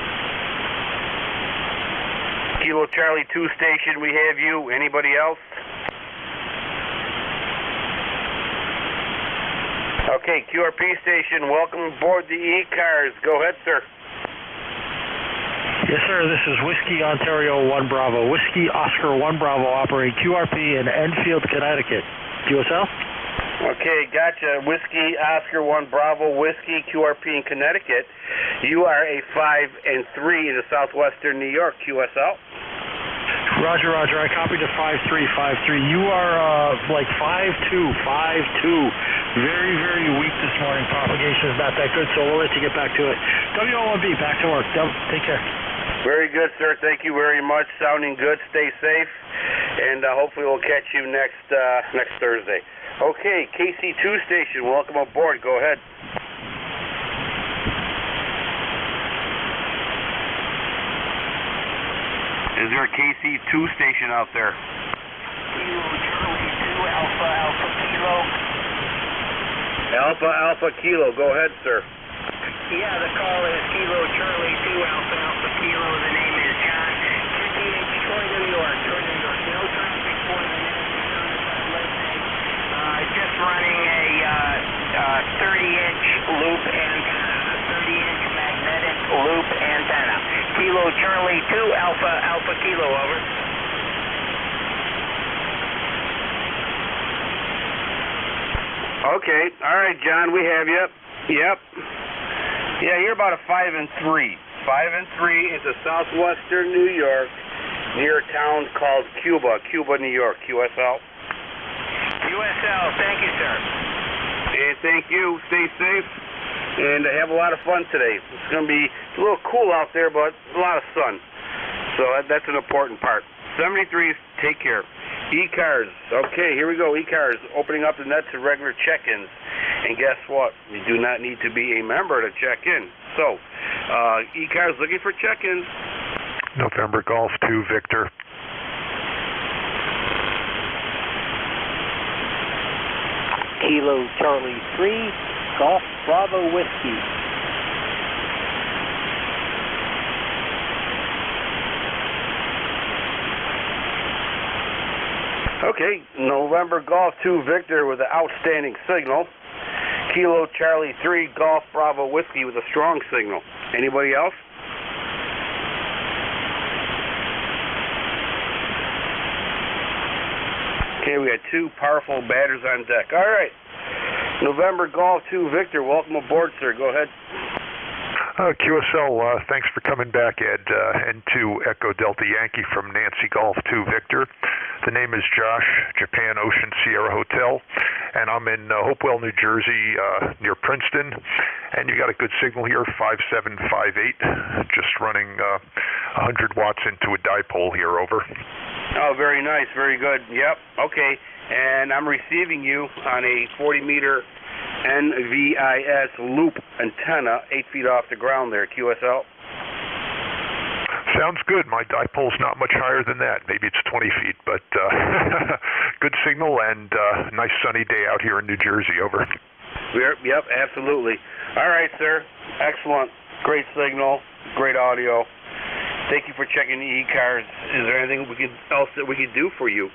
[SPEAKER 4] Kilo Charlie 2 station, we have you. Anybody else? Okay, QRP station, welcome aboard the E-Cars. Go ahead, sir.
[SPEAKER 21] Yes, sir. This is Whiskey Ontario 1 Bravo. Whiskey Oscar 1 Bravo operating QRP in Enfield, Connecticut. QSL?
[SPEAKER 4] Okay, gotcha. Whiskey Oscar 1 Bravo, Whiskey QRP in Connecticut. You are a 5 and 3 in the southwestern New York. QSL?
[SPEAKER 21] Roger, Roger. I copied to 5353. You are like 5'2", 5'2". Very, very weak this morning. Propagation is not that good, so we'll let you get back to it. W01B, back to work. Take care.
[SPEAKER 4] Very good, sir. Thank you very much. Sounding good. Stay safe, and hopefully we'll catch you next Thursday. Okay, KC2 station. Welcome aboard. Go ahead. Is there a KC2 station out there?
[SPEAKER 15] Kilo Charlie 2 Alpha Alpha Kilo.
[SPEAKER 4] Alpha Alpha Kilo. Go ahead, sir.
[SPEAKER 15] Yeah, the call is Kilo Charlie 2 Alpha Alpha Kilo. The name is John. 58 Troy, New York. Troy, New York. No traffic for the minute. Just running a 30-inch loop antenna. 30-inch magnetic loop antenna. Kilo Charlie 2 Alpha Alpha Kilo, over.
[SPEAKER 4] Okay, all right, John, we have you. Yep. Yeah, you're about a 5 and 3. 5 and 3 into southwestern New York, near a town called Cuba, New York. QSL.
[SPEAKER 15] QSL, thank you, sir.
[SPEAKER 4] And thank you. Stay safe. And have a lot of fun today. It's going to be a little cool out there, but a lot of sun. So that's an important part. 73s, take care. E-cars. Okay, here we go. E-cars opening up the net to regular check-ins. And guess what? You do not need to be a member to check in. So, E-cars looking for check-ins.
[SPEAKER 5] November Golf 2 Victor.
[SPEAKER 12] Kilo Charlie 3 Golf Bravo Whiskey.
[SPEAKER 4] Okay, November Golf 2 Victor with an outstanding signal. Kilo Charlie 3 Golf Bravo Whiskey with a strong signal. Anybody else? Okay, we got 2 powerful batters on deck. All right, November Golf 2 Victor, welcome aboard, sir. Go ahead.
[SPEAKER 5] QSL, thanks for coming back, Ed. N2 Echo Delta Yankee from Nancy Golf 2 Victor. The name is Josh, Japan Ocean Sierra Hotel, and I'm in Hopewell, New Jersey, near Princeton. And you got a good signal here, 5758, just running 100 watts into a dipole here, over.
[SPEAKER 4] Oh, very nice, very good. Yep, okay. And I'm receiving you on a 40-meter NVIS loop antenna, 8 feet off the ground there, QSL.
[SPEAKER 5] Sounds good. My dipole's not much higher than that. Maybe it's 20 feet, but good signal and nice sunny day out here in New Jersey, over.
[SPEAKER 4] Yep, absolutely. All right, sir. Excellent. Great signal. Great audio. Thank you for checking the E-cars. Is there anything else that we could do for you?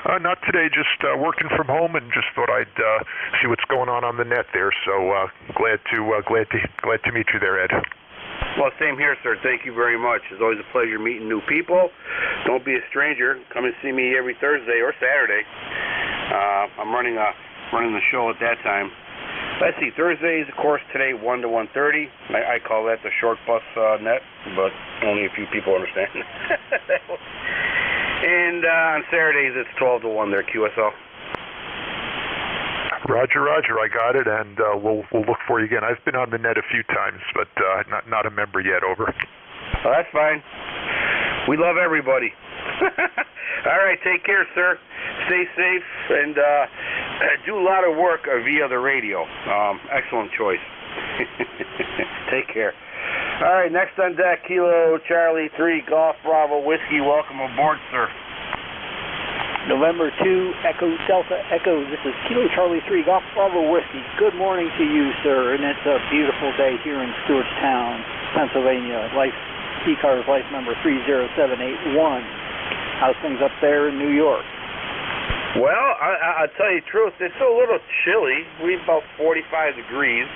[SPEAKER 5] Not today, just working from home, and just thought I'd see what's going on the net there. So glad to meet you there, Ed.
[SPEAKER 4] Well, same here, sir. Thank you very much. It's always a pleasure meeting new people. Don't be a stranger. Come and see me every Thursday or Saturday. I'm running the show at that time. Let's see, Thursdays, of course, today 1 to 1:30. I call that the short bus net, but only a few people understand. And on Saturdays, it's 12 to 1 there, QSL.
[SPEAKER 5] Roger, I got it, and we'll look for you again. I've been on the net a few times, but not a member yet, over.
[SPEAKER 4] Well, that's fine. We love everybody. All right, take care, sir. Stay safe, and do a lot of work via the radio. Excellent choice. Take care. All right, next on deck, Kilo Charlie 3 Golf Bravo Whiskey. Welcome aboard, sir.
[SPEAKER 12] November 2 Echo Delta Echo. This is Kilo Charlie 3 Golf Bravo Whiskey. Good morning to you, sir, and it's a beautiful day here in Stewartstown, Pennsylvania. E-Cars life number 30781. How's things up there in New York?
[SPEAKER 4] Well, I'll tell you the truth, it's a little chilly. We're about 45 degrees.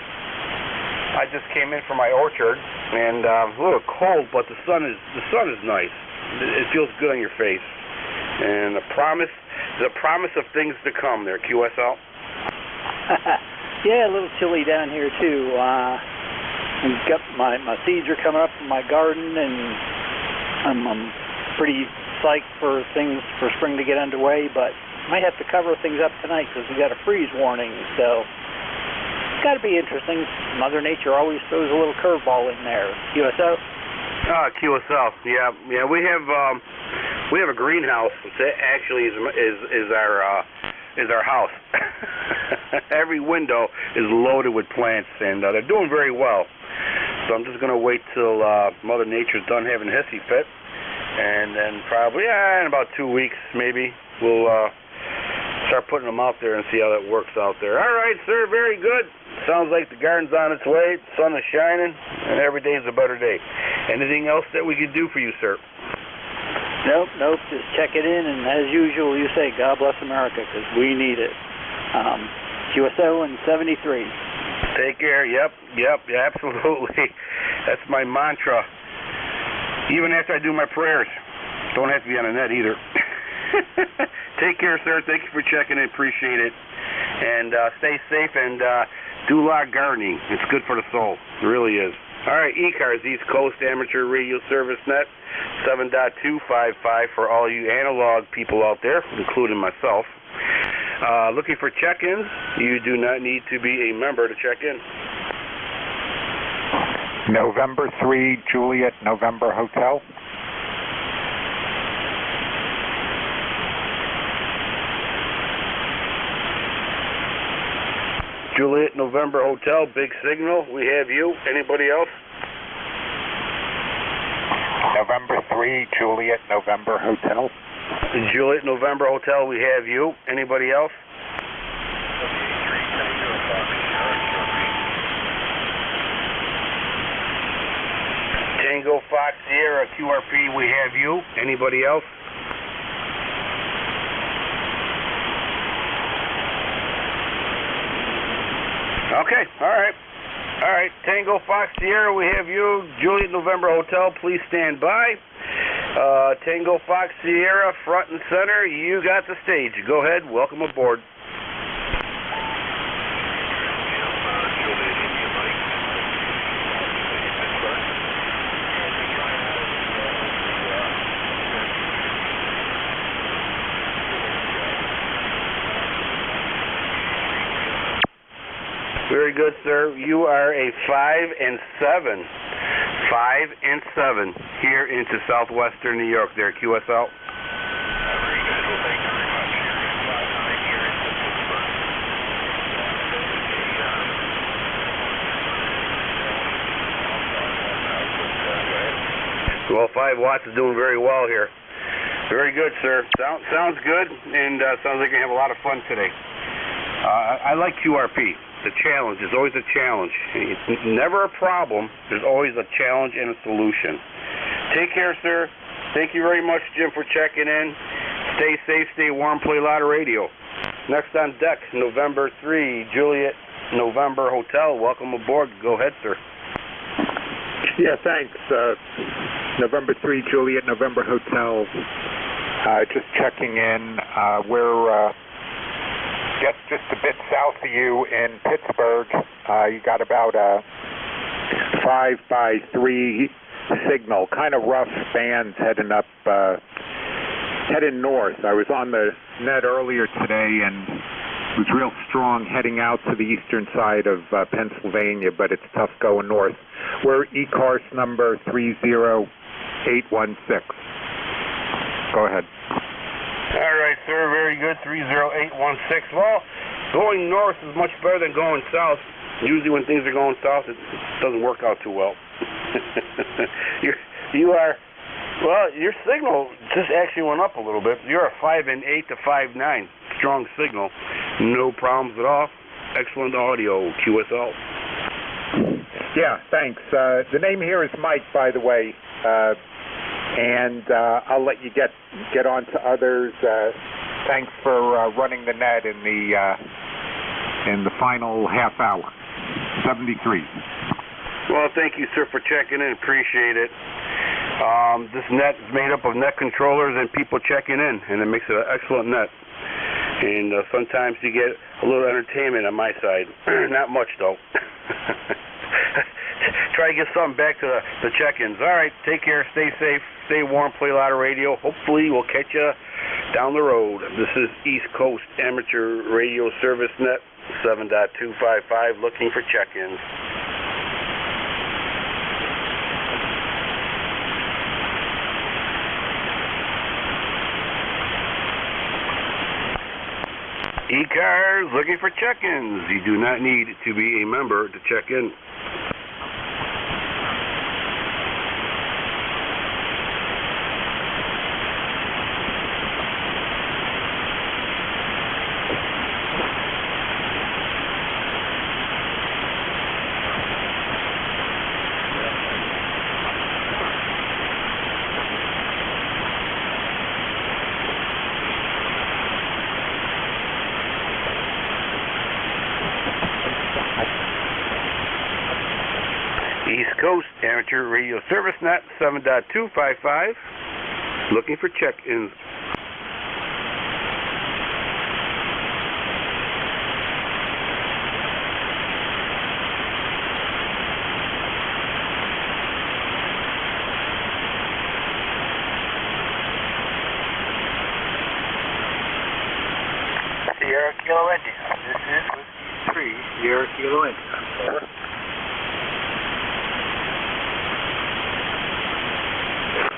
[SPEAKER 4] I just came in from my orchard, and a little cold, but the sun is nice. It feels good on your face, and the promise of things to come there, QSL.
[SPEAKER 12] Yeah, a little chilly down here too. Got my seeds are coming up from my garden, and I'm pretty psyched for things for spring to get underway, but might have to cover things up tonight because we got a freeze warning. So it's got to be interesting. Mother Nature always throws a little curveball in there. QSO?
[SPEAKER 4] QSL. Yeah. We have a greenhouse. It actually is our house. Every window is loaded with plants, and they're doing very well. So I'm just going to wait till Mother Nature's done having a hissy fit, and then probably in about 2 weeks maybe we'll start putting them out there and see how that works out there. All right, sir, very good. Sounds like the garden's on its way, the sun is shining, and every day's a better day. Anything else that we could do for you, sir?
[SPEAKER 12] Nope, just check it in, and as usual you say, God bless America, because we need it. QSO and 73.
[SPEAKER 4] Take care. Yep, absolutely. That's my mantra. Even after I do my prayers. Don't have to be on the net either. Take care, sir. Thank you for checking in. Appreciate it. And stay safe and do a lot of gardening. It's good for the soul. It really is. All right, eCars, East Coast Amateur Radio Service Net, 7.255 for all you analog people out there, including myself. Looking for check-ins? You do not need to be a member to check in.
[SPEAKER 7] November 3, Juliet, November Hotel.
[SPEAKER 4] Juliet, November Hotel, big signal. We have you. Anybody else?
[SPEAKER 7] November 3, Juliet, November Hotel.
[SPEAKER 4] Juliet, November Hotel, we have you. Anybody else? Tango Fox Sierra, QRP, we have you. Anybody else? Okay, all right. Tango Fox Sierra, we have you. Juliet, November Hotel, please stand by. Tango Fox Sierra, front and center. You got the stage. Go ahead. Welcome aboard. Very good, sir. You are a 5 and 7. 5 and 7 here into southwestern New York there, QSL. Well, 5 watts is doing very well here. Very good, sir. Sounds good, and sounds like you're going to have a lot of fun today. I like QRP. The challenge. There's always a challenge. It's never a problem. There's always a challenge and a solution. Take care, sir. Thank you very much, Jim, for checking in. Stay safe, stay warm, play a lot of radio. Next on deck, November 3, Juliet, November Hotel. Welcome aboard. Go ahead, sir.
[SPEAKER 7] Yeah, thanks. November 3, Juliet, November Hotel. Just checking in. We're just a bit south of you in Pittsburgh. You got about a 5x3 signal, kind of rough bands heading north. I was on the net earlier today and it was real strong heading out to the eastern side of Pennsylvania, but it's tough going north. We're eCars number 30816. Go ahead.
[SPEAKER 4] All right, sir. Very good. 30816. Well, going north is much better than going south. Usually when things are going south, it doesn't work out too well. Your signal just actually went up a little bit. You're a 5 and 8 to 5.9. Strong signal. No problems at all. Excellent audio, QSL.
[SPEAKER 7] Yeah, thanks. The name here is Mike, by the way. And I'll let you get on to others. Thanks for running the net in the final half hour. 73.
[SPEAKER 4] Well, thank you, sir, for checking in. Appreciate it. This net is made up of net controllers and people checking in, and it makes it an excellent net. And sometimes you get a little entertainment on my side. Not much, though. try to get something back to the check-ins. All right, take care, stay safe, stay warm, play a lot of radio. Hopefully we'll catch you down the road. This is East Coast Amateur Radio Service Net 7.255, looking for check-ins. E-Cars looking for check-ins. You do not need to be a member to check in. East Coast Amateur Radio Service Net 7.255, looking for check-ins.
[SPEAKER 22] Sierra Kilo India. This is Whiskey 3, Sierra Kilo India. Over.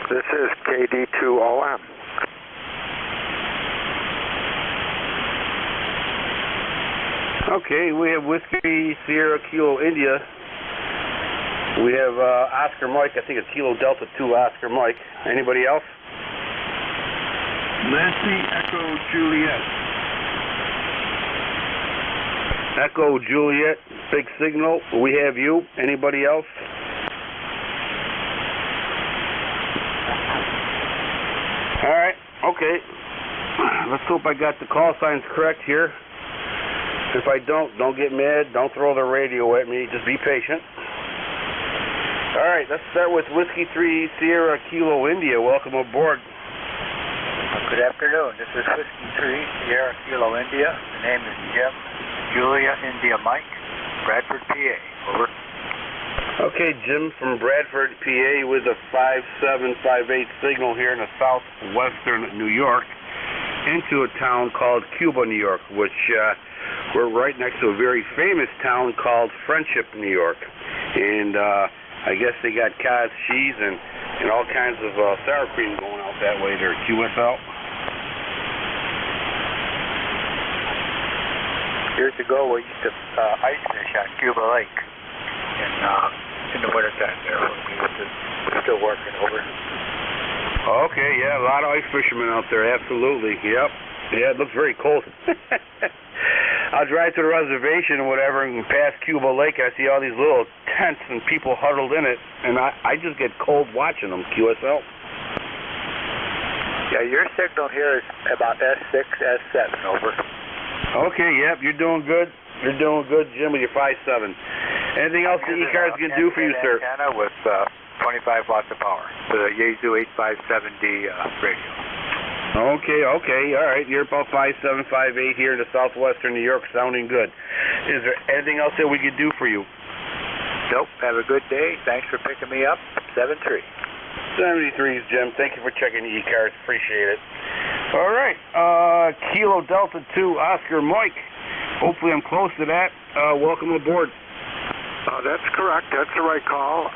[SPEAKER 6] This is KD2OM.
[SPEAKER 4] Okay, we have Whiskey Sierra Kilo India. We have Oscar Mike. I think it's Kilo Delta 2 Oscar Mike. Anybody else?
[SPEAKER 17] Nancy Echo Juliet.
[SPEAKER 4] Echo Juliet, big signal. We have you. Anybody else? All right, okay. Let's hope I got the call signs correct here. If I don't get mad. Don't throw the radio at me. Just be patient. All right, let's start with Whiskey 3 Sierra Kilo India. Welcome aboard.
[SPEAKER 22] Good afternoon. This is Whiskey 3 Sierra Kilo India. The name is Jim Julia India Mike, Bradford, PA. Over.
[SPEAKER 4] Okay, Jim from Bradford, PA, with a 5758 signal here in the southwestern New York into a town called Cuba, New York, which we're right next to a very famous town called Friendship, New York. And I guess they got cod cheese and all kinds of sour cream going out that way there, QSL.
[SPEAKER 22] Years ago, we used to ice fish on Cuba Lake in the wintertime there. We're still working over.
[SPEAKER 4] Okay, yeah, a lot of ice fishermen out there, absolutely. Yep. Yeah, it looks very cold. I'll drive to the reservation or whatever and pass Cuba Lake. I see all these little tents and people huddled in it, and I just get cold watching them, QSL.
[SPEAKER 22] Yeah, your signal here is about S6, S7, over.
[SPEAKER 4] Okay, yep, you're doing good. You're doing good, Jim, with your 5.7. Anything else the E-Cars can do for you, sir?
[SPEAKER 22] Antenna with 25 watts of power with a Yaesu 857D radio.
[SPEAKER 4] Okay, all right. You're about 5758 here in the southwestern New York, sounding good. Is there anything else that we could do for you?
[SPEAKER 22] Nope. Have a good day. Thanks for picking me up. 73.
[SPEAKER 4] 73s, Jim. Thank you for checking the E-Cars. Appreciate it. All right. Kilo Delta 2 Oscar Mike. Hopefully I'm close to that. Welcome aboard.
[SPEAKER 6] That's correct. That's the right call.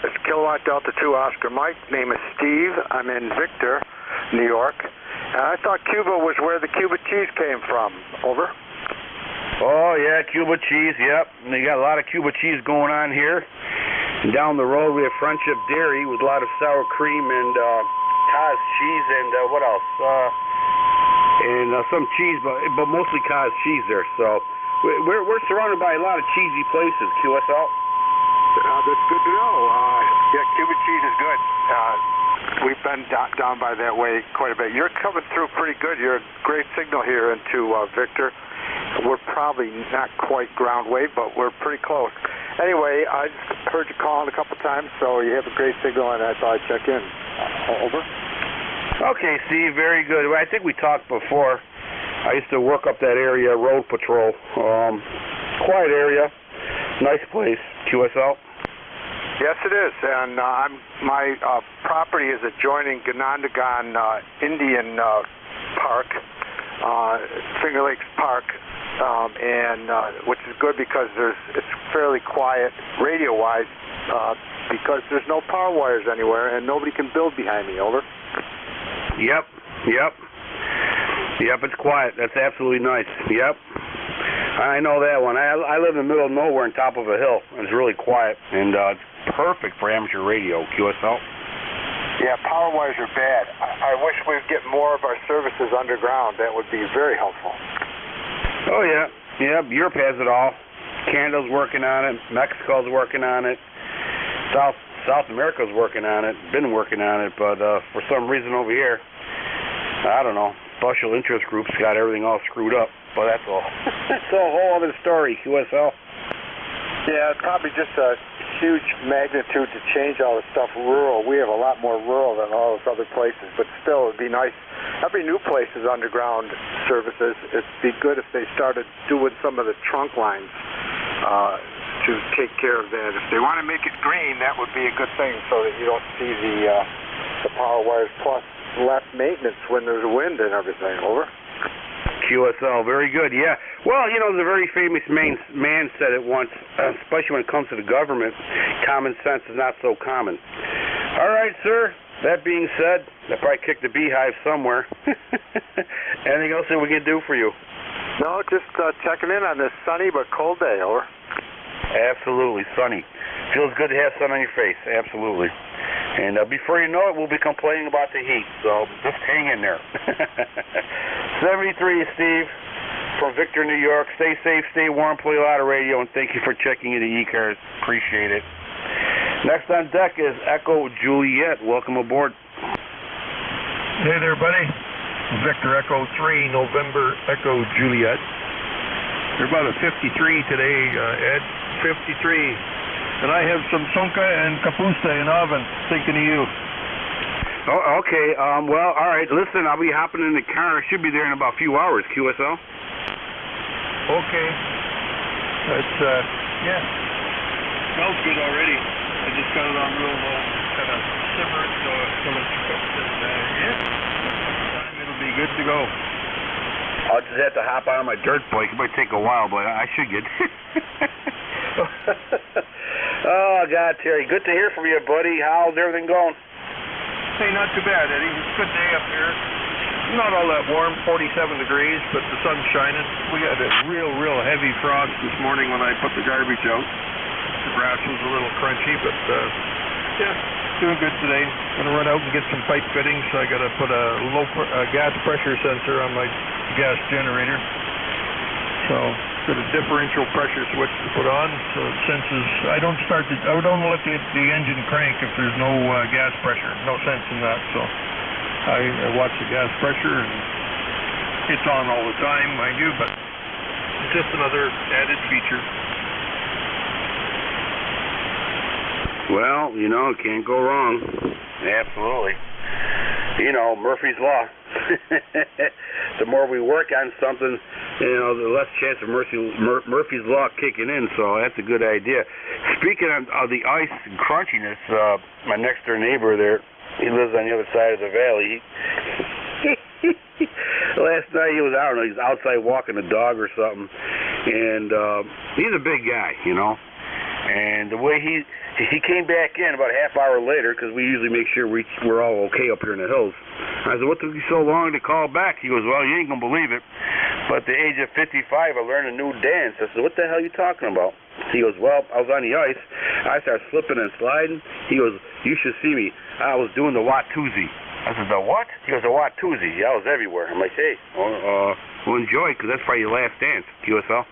[SPEAKER 6] It's Kilowatt Delta 2 Oscar Mike. Name is Steve. I'm in Victor, New York. I thought Cuba was where the Cuba cheese came from. Over.
[SPEAKER 4] Oh, yeah, Cuba cheese, yep. And they got a lot of Cuba cheese going on here. And down the road we have Friendship Dairy with a lot of sour cream and Cos cheese and what else? And some cheese, but mostly Cos cheese there. So we're surrounded by a lot of cheesy places, QSL.
[SPEAKER 6] That's good to know. Yeah, Cuba cheese is good. We've been down by that way quite a bit. You're coming through pretty good. You're a great signal here into Victor. We're probably not quite ground wave, but we're pretty close. Anyway, I heard you calling a couple times, so you have a great signal, and I thought I'd check in. Over.
[SPEAKER 4] Okay, Steve, very good. I think we talked before. I used to work up that area, road patrol. Quiet area, nice place, QSL.
[SPEAKER 6] Yes, it is, and my property is adjoining Ganondagan Indian Park, Finger Lakes Park, and which is good because it's fairly quiet radio-wise because there's no power wires anywhere and nobody can build behind me. Over.
[SPEAKER 13] Yep, it's quiet. That's absolutely nice. Yep. I know that one. I live in the middle of nowhere on top of a hill, and it's really quiet, and it's perfect for amateur radio, QSL.
[SPEAKER 6] Yeah, power wires are bad. I wish we'd get more of our services underground. That would be very helpful.
[SPEAKER 13] Oh, yeah. Yep, Europe has it all. Canada's working on it. Mexico's working on it. South America's working on it. Been working on it, but for some reason over here, I don't know, special interest groups got everything all screwed up. But that's all. That's a whole other story, QSL.
[SPEAKER 6] Yeah, it's probably just a huge magnitude to change all this stuff rural. We have a lot more rural than all those other places, but still, it'd be nice. Every new place is underground services. It'd be good if they started doing some of the trunk lines to take care of that. If they want to make it green, that would be a good thing so that you don't see the power wires plus less maintenance when there's wind and everything. Over.
[SPEAKER 13] QSL, very good, yeah. Well, you know, the very famous man said it once, especially when it comes to the government, common sense is not so common. All right, sir, that being said, I probably kicked the beehive somewhere. Anything else that we can do for you?
[SPEAKER 6] No, just checking in on this sunny but cold day. Over.
[SPEAKER 13] Absolutely, sunny. Feels good to have sun on your face, absolutely. And before you know it, we'll be complaining about the heat, so just hang in there. 73, Steve, from Victor, New York. Stay safe, stay warm, play a lot of radio, and thank you for checking into E-Cars. Appreciate it. Next on deck is Echo Juliet. Welcome aboard.
[SPEAKER 14] Hey there, buddy. Victor Echo 3, November Echo Juliet. They're about a 53 today, Ed. 53. And I have some sonka and kapusta in oven. Thinking of you.
[SPEAKER 13] Oh, okay. Well, all right. Listen, I'll be hopping in the car. I should be there in about a few hours, QSL.
[SPEAKER 14] Okay. That's, yeah. Smells good already. I just got it on real low. Kind of simmer it till it's cooked. And, yeah. Time it'll be good to go.
[SPEAKER 13] I'll just have to hop on my dirt bike. It might take a while, but I should get. Oh, God, Terry. Good to hear from you, buddy. How's everything going?
[SPEAKER 14] Hey, not too bad, Eddie. It's a good day up here. Not all that warm, 47 degrees, but the sun's shining. We had a real heavy frost this morning when I put the garbage out. The grass was a little crunchy, but, yeah, doing good today. Going to run out and get some pipe fittings. So I got to put a gas pressure sensor on my gas generator. So got a differential pressure switch to put on, so it senses. I don't let the engine crank if there's no gas pressure. No sense in that. So I watch the gas pressure, and it's on all the time, mind you, but it's just another added feature.
[SPEAKER 13] Well, you know, can't go wrong. Absolutely. You know, Murphy's Law. The more we work on something, you know, the less chance of Murphy's Law kicking in, so that's a good idea. Speaking of the ice and crunchiness, my next-door neighbor there, he lives on the other side of the valley. Last night he was, I don't know, he's outside walking a dog or something, and he's a big guy, you know, and the way he came back in about a half hour later, because we usually make sure we're all okay up here in the hills. I said, what took you so long to call back? He goes, well, you ain't going to believe it, but at the age of 55, I learned a new dance. I said, what the hell are you talking about? He goes, well, I was on the ice. I started slipping and sliding. He goes, you should see me. I was doing the Watusi. I said, the what? He goes, the Watusi. I was everywhere. I'm like, hey, well, enjoy, because that's probably your last dance, QSL.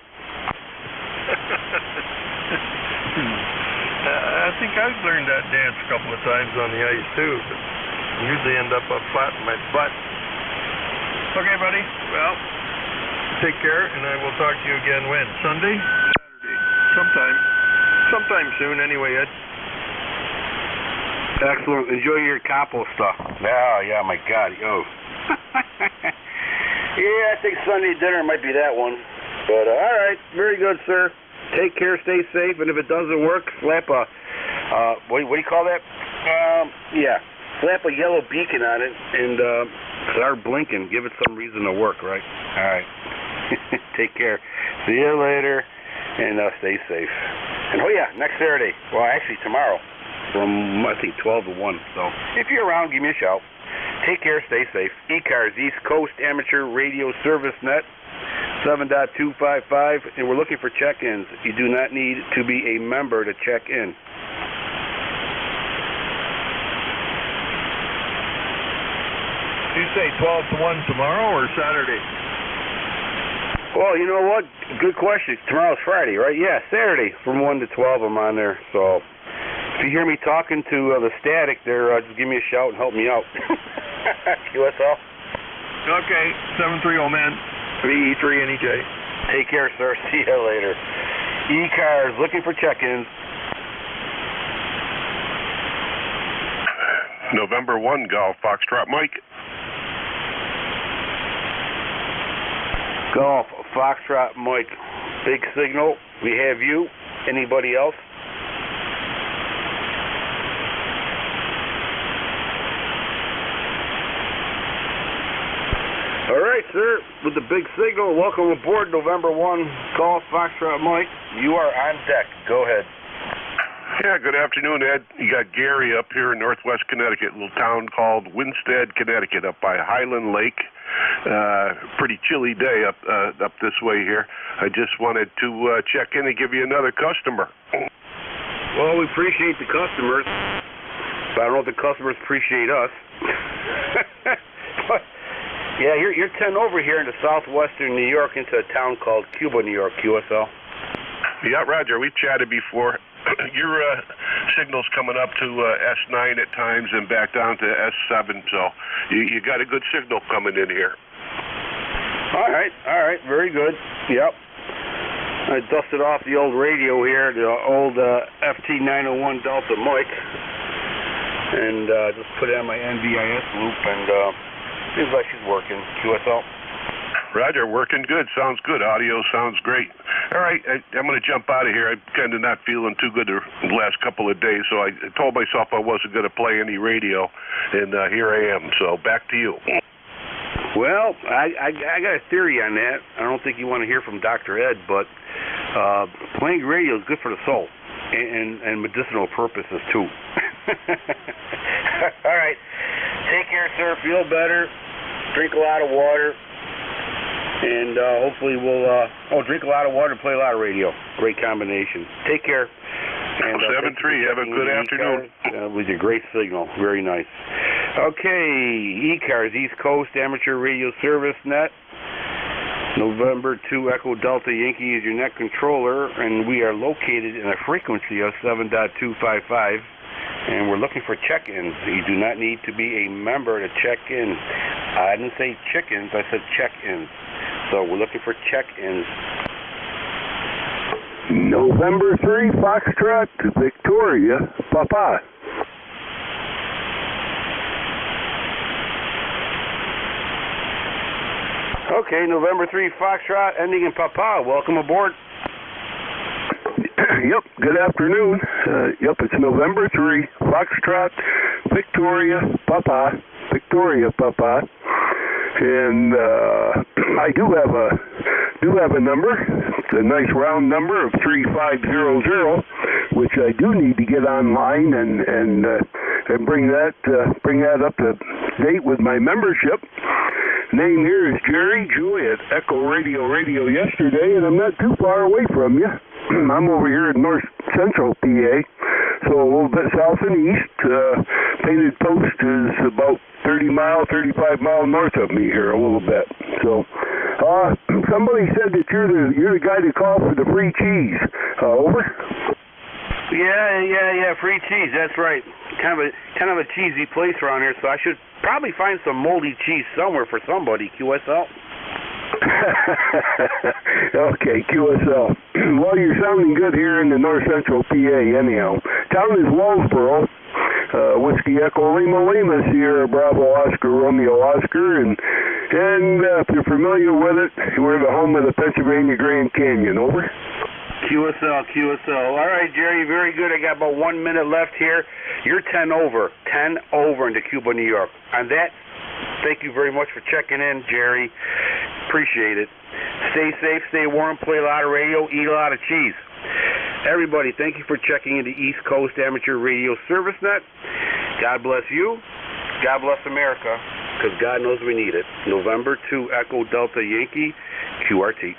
[SPEAKER 14] I think I've learned that dance a couple of times on the ice, too. But I usually end up flat in my butt. Okay, buddy. Well, take care, and I will talk to you again when? Sunday? Saturday. Sometime soon, anyway, Ed.
[SPEAKER 13] Excellent. Enjoy your capo stuff. Yeah, my God. Yo. Yeah, I think Sunday dinner might be that one. But, all right. Very good, sir. Take care, stay safe, and if it doesn't work, slap a what do you call that? Yeah, slap a yellow beacon on it and start blinking. Give it some reason to work, right? All right. Take care. See you later, and stay safe. And oh yeah, next Saturday. Well, actually tomorrow, from I think 12 to 1. So if you're around, give me a shout. Take care. Stay safe. E-Cars East Coast Amateur Radio Service Net. 7.255, and we're looking for check-ins. You do not need to be a member to check in.
[SPEAKER 14] You say 12 to 1 tomorrow or Saturday?
[SPEAKER 13] Well, you know what? Good question. Tomorrow's Friday, right? Yeah, Saturday from 1 to 12 I'm on there. So if you hear me talking to the static there, just give me a shout and help me out. QSL?
[SPEAKER 14] Okay, 730 man. 3E3 NEJ.
[SPEAKER 13] Take care, sir. See you later. E-Cars looking for check-ins.
[SPEAKER 18] November 1, Golf Foxtrot Mike.
[SPEAKER 13] Golf Foxtrot Mike. Big signal. We have you. Anybody else? All right, sir. With the big signal, welcome aboard November 1, Golf Foxtrot Mike. You are on deck. Go ahead.
[SPEAKER 18] Yeah, good afternoon, Ed. You got Gary up here in northwest Connecticut, a little town called Winstead, Connecticut, up by Highland Lake. Pretty chilly day up this way here. I just wanted to check in and give you another customer.
[SPEAKER 13] Well, we appreciate the customers, but I don't know if the customers appreciate us. Yeah, you're 10 over here into southwestern New York into a town called Cuba, New York, QSL.
[SPEAKER 18] Yeah, Roger, we've chatted before. Your signal's coming up to S9 at times and back down to S7, so you got a good signal coming in here.
[SPEAKER 13] All right, very good. Yep. I dusted off the old radio here, the old FT901 Delta mic, and just put it on my NVIS loop, and seems like she's working. QSL.
[SPEAKER 18] Roger, working good. Sounds good. Audio sounds great. All right, I'm going to jump out of here. I'm kind of not feeling too good the last couple of days, so I told myself I wasn't going to play any radio, and here I am. So back to you.
[SPEAKER 13] Well, I got a theory on that. I don't think you want to hear from Dr. Ed, but playing radio is good for the soul and medicinal purposes, too. All right. Take care, sir. Feel better. Drink a lot of water. And hopefully we'll drink a lot of water and play a lot of radio. Great combination. Take care. And
[SPEAKER 18] 7-3. Have a good afternoon.
[SPEAKER 13] With your great signal. Very nice. Okay, E-Cars East Coast Amateur Radio Service Net. November 2 Echo Delta Yankee is your net controller, and we are located in a frequency of 7.255. And we're looking for check-ins. You do not need to be a member to check in. I didn't say chickens, I said check-ins. So we're looking for check-ins.
[SPEAKER 3] November 3, Foxtrot to Victoria, Papa.
[SPEAKER 13] Okay, November 3, Foxtrot, ending in Papa. Welcome aboard.
[SPEAKER 3] Yep, good afternoon. Yep, it's November 3, Foxtrot, Victoria, Papa. Victoria, Papa. And I do have a number. It's a nice round number of 3500, which I do need to get online and bring that up to date with my membership. Name here is Jerry. Julie at Echo Radio yesterday, and I'm not too far away from you. I'm over here in north central PA, so a little bit south and east. Painted Post is about 35 miles north of me here a little bit. So, somebody said that you're the guy to call for the free cheese. Over?
[SPEAKER 13] Yeah, free cheese. That's right. Kind of a cheesy place around here, so I should probably find some moldy cheese somewhere for somebody. QSL.
[SPEAKER 3] Okay, QSL. Well, you're sounding good here in the north central PA anyhow. Town is Wellsboro. Whiskey Echo Lima, Sierra Bravo Oscar Romeo Oscar, and if you're familiar with it, we're the home of the Pennsylvania Grand Canyon. Over.
[SPEAKER 13] QSL. All right, Jerry, very good. I got about 1 minute left here. You're 10 over into Cuba, New York. On that, thank you very much for checking in, Jerry. Appreciate it. Stay safe, stay warm, play a lot of radio, eat a lot of cheese. Everybody, thank you for checking into East Coast Amateur Radio Service Net. God bless you. God bless America, because God knows we need it. November 2 Echo Delta Yankee, QRT.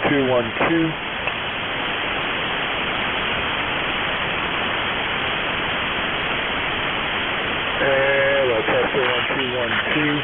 [SPEAKER 8] 1212. Hello, tester 1212.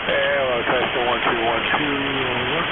[SPEAKER 8] Hello, tester 1212.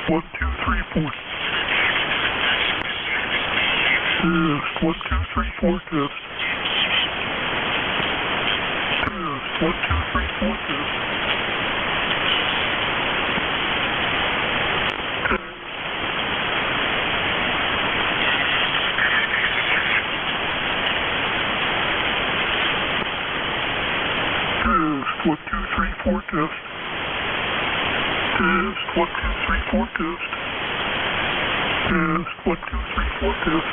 [SPEAKER 3] 1, 2, 3, 4. Test 1, 2, 3, 4 test. Test 1, 2, 3, 4 test. Test 1, 2, 3, 4 test. Test 1, 2, 3, 4 test. Test 1, 2, 3, 4 test.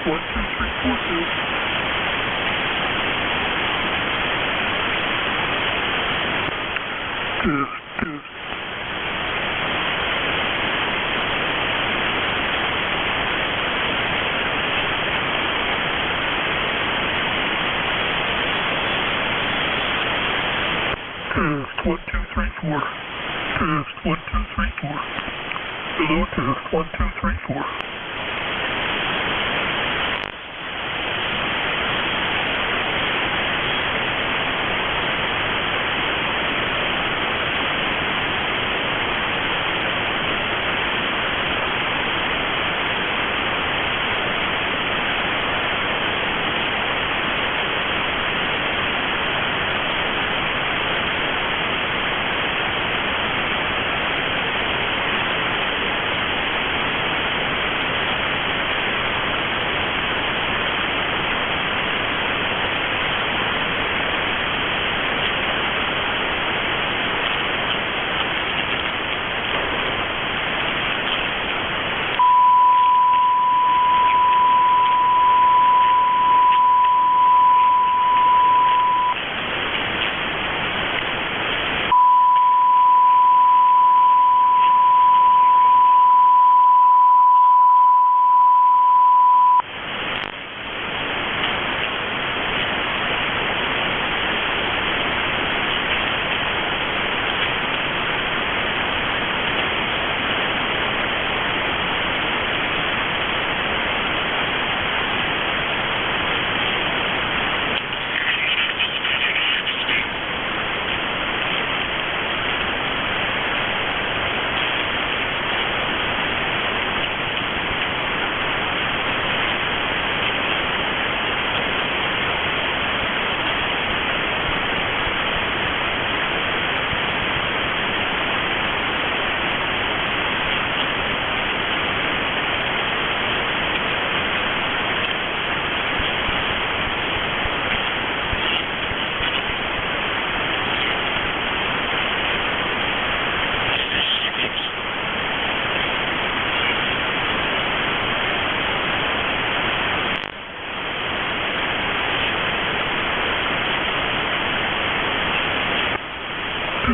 [SPEAKER 3] One, two, three, four, two. Test. Test 1, 2, 3, 4. Test 1, 2, 3, 4. Hello, test 1, 2, 3, 4.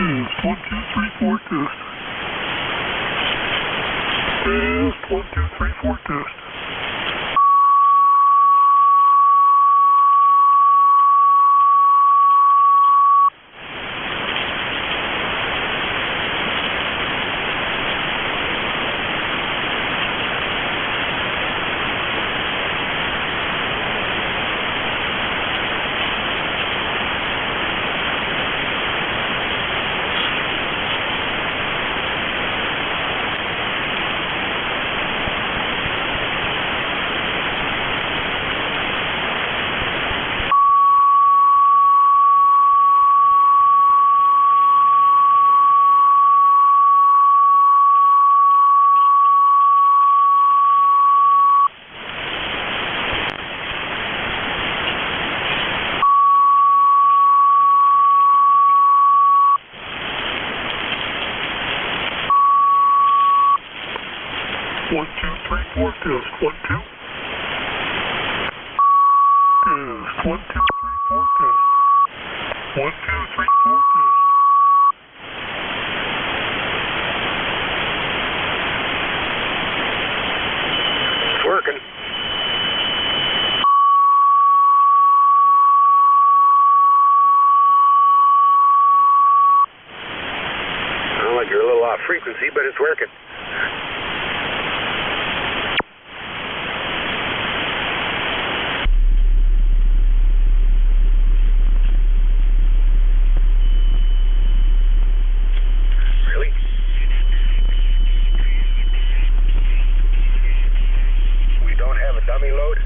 [SPEAKER 3] Test 1, 2, 3, 4 test. Test 1, 2, 3, 4 test. One, two, three, four, test. 1, 2. Test. 1, 2, 3, 4, test. 1, 2, 3, 4, test.
[SPEAKER 6] It's working. Sound like you're a little off frequency, but it's working. Really? We don't have a dummy load?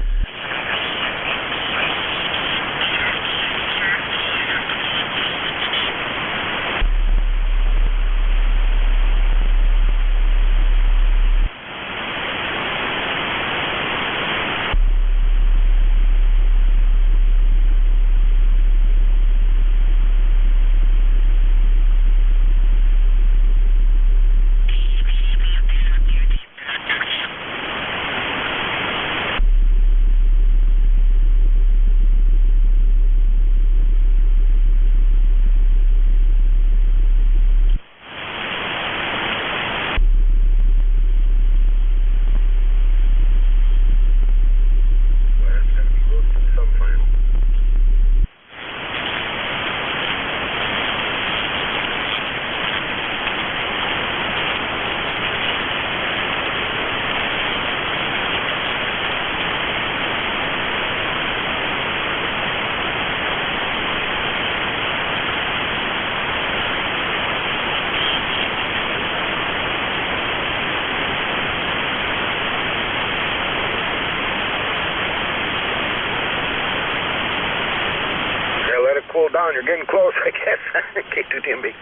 [SPEAKER 6] Let it cool down. You're getting close, I guess. K2TMB.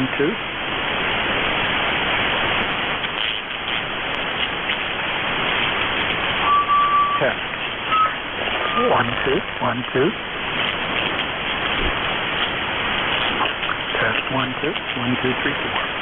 [SPEAKER 2] 1-2. Test. 1-2, 1-2. Test 1-2, 1-2, 3, 4.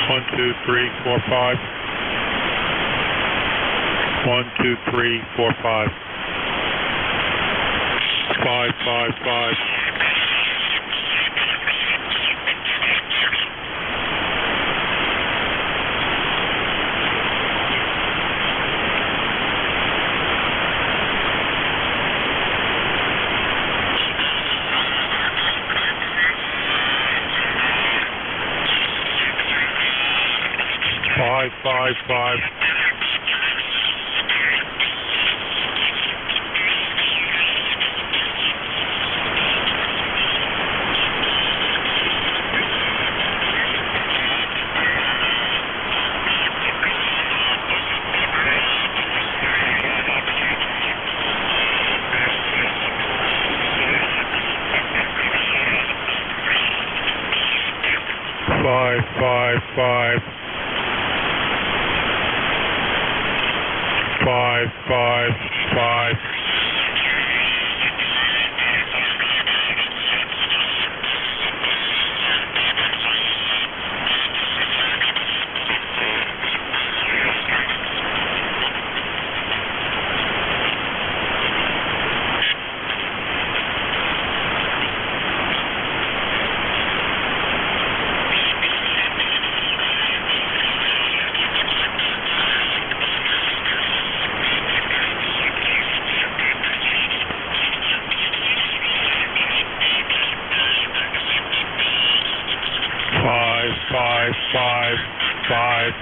[SPEAKER 11] One, two, three, four, five. 1, 2, 3, 4, 5. 5, 5, 5. Five, five, five. Five, five, five. 5, 5, 5. Five, five, five, five.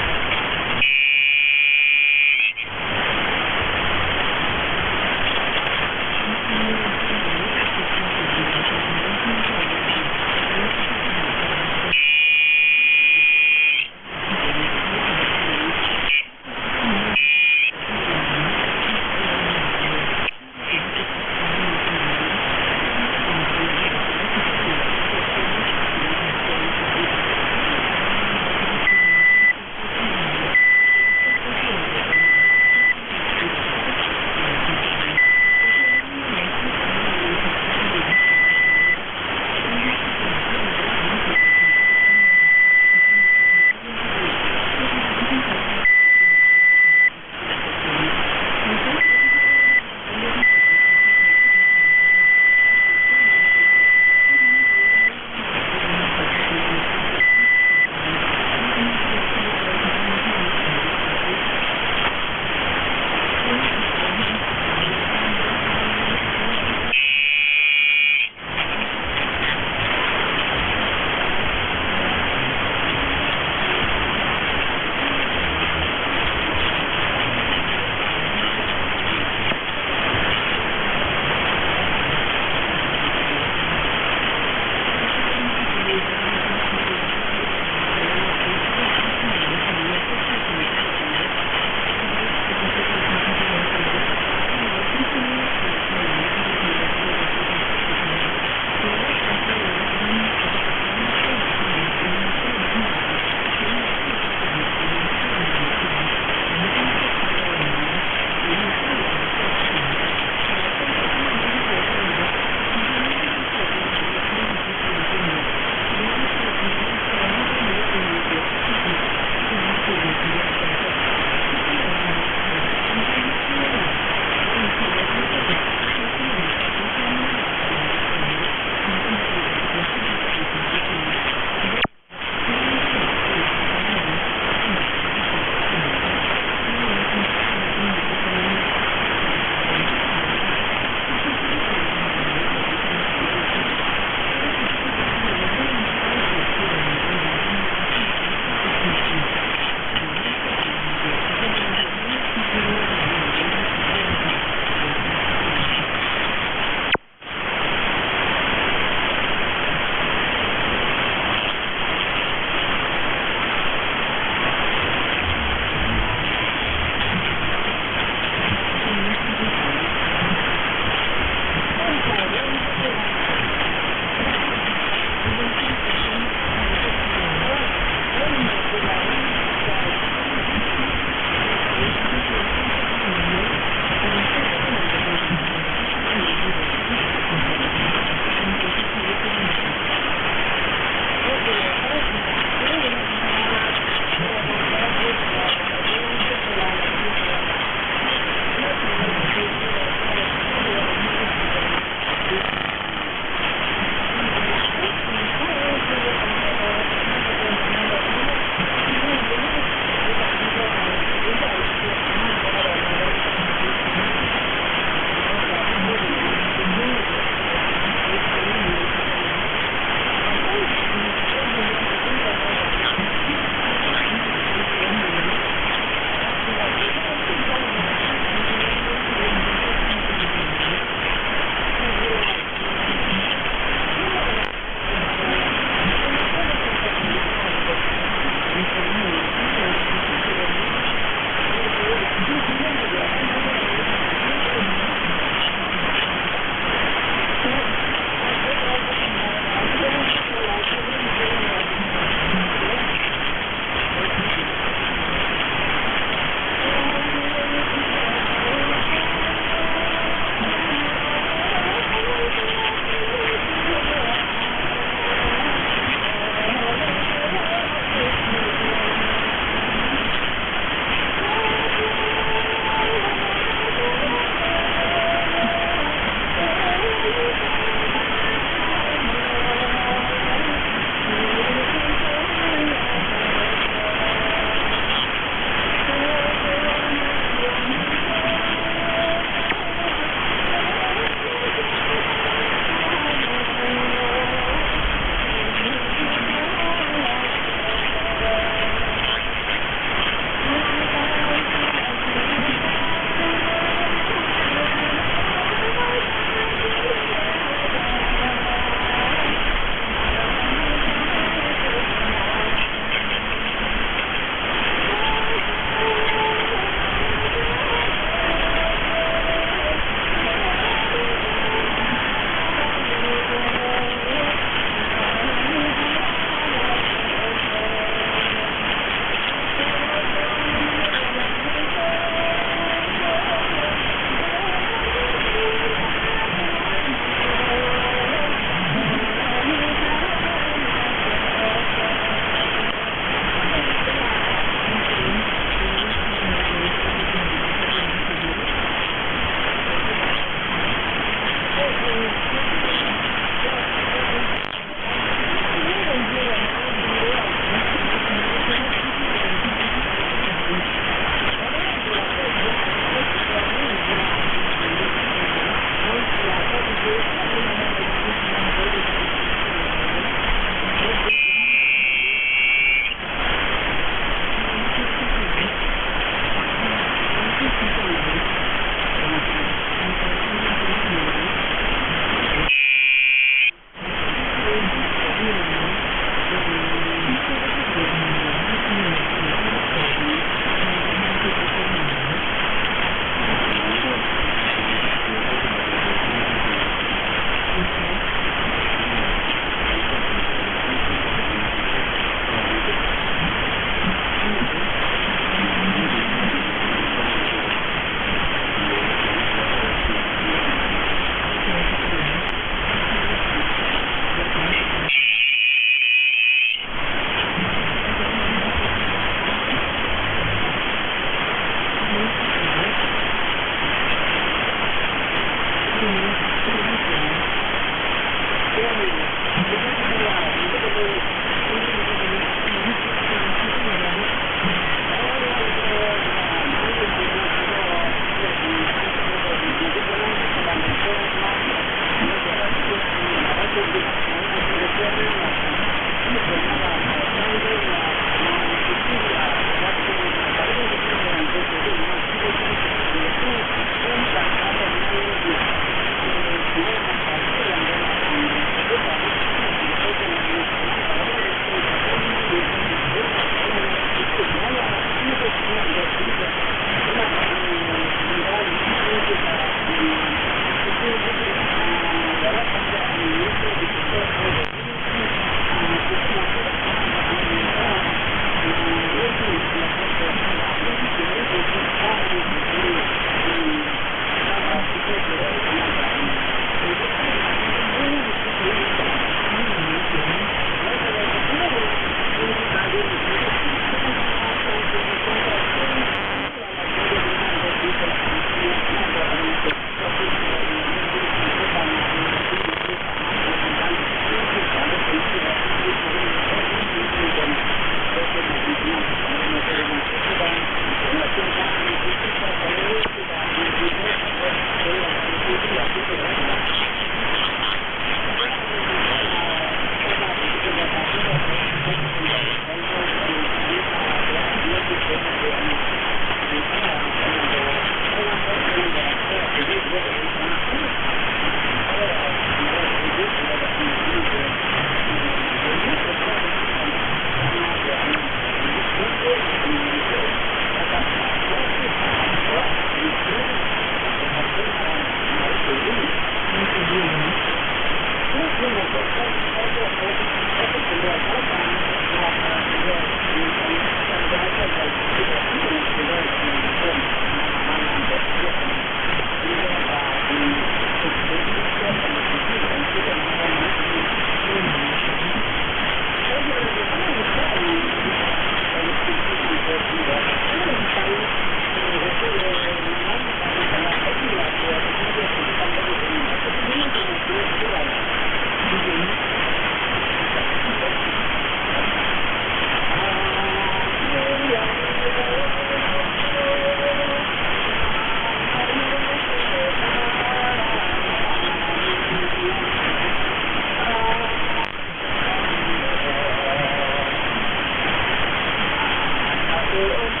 [SPEAKER 9] Thank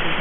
[SPEAKER 9] you.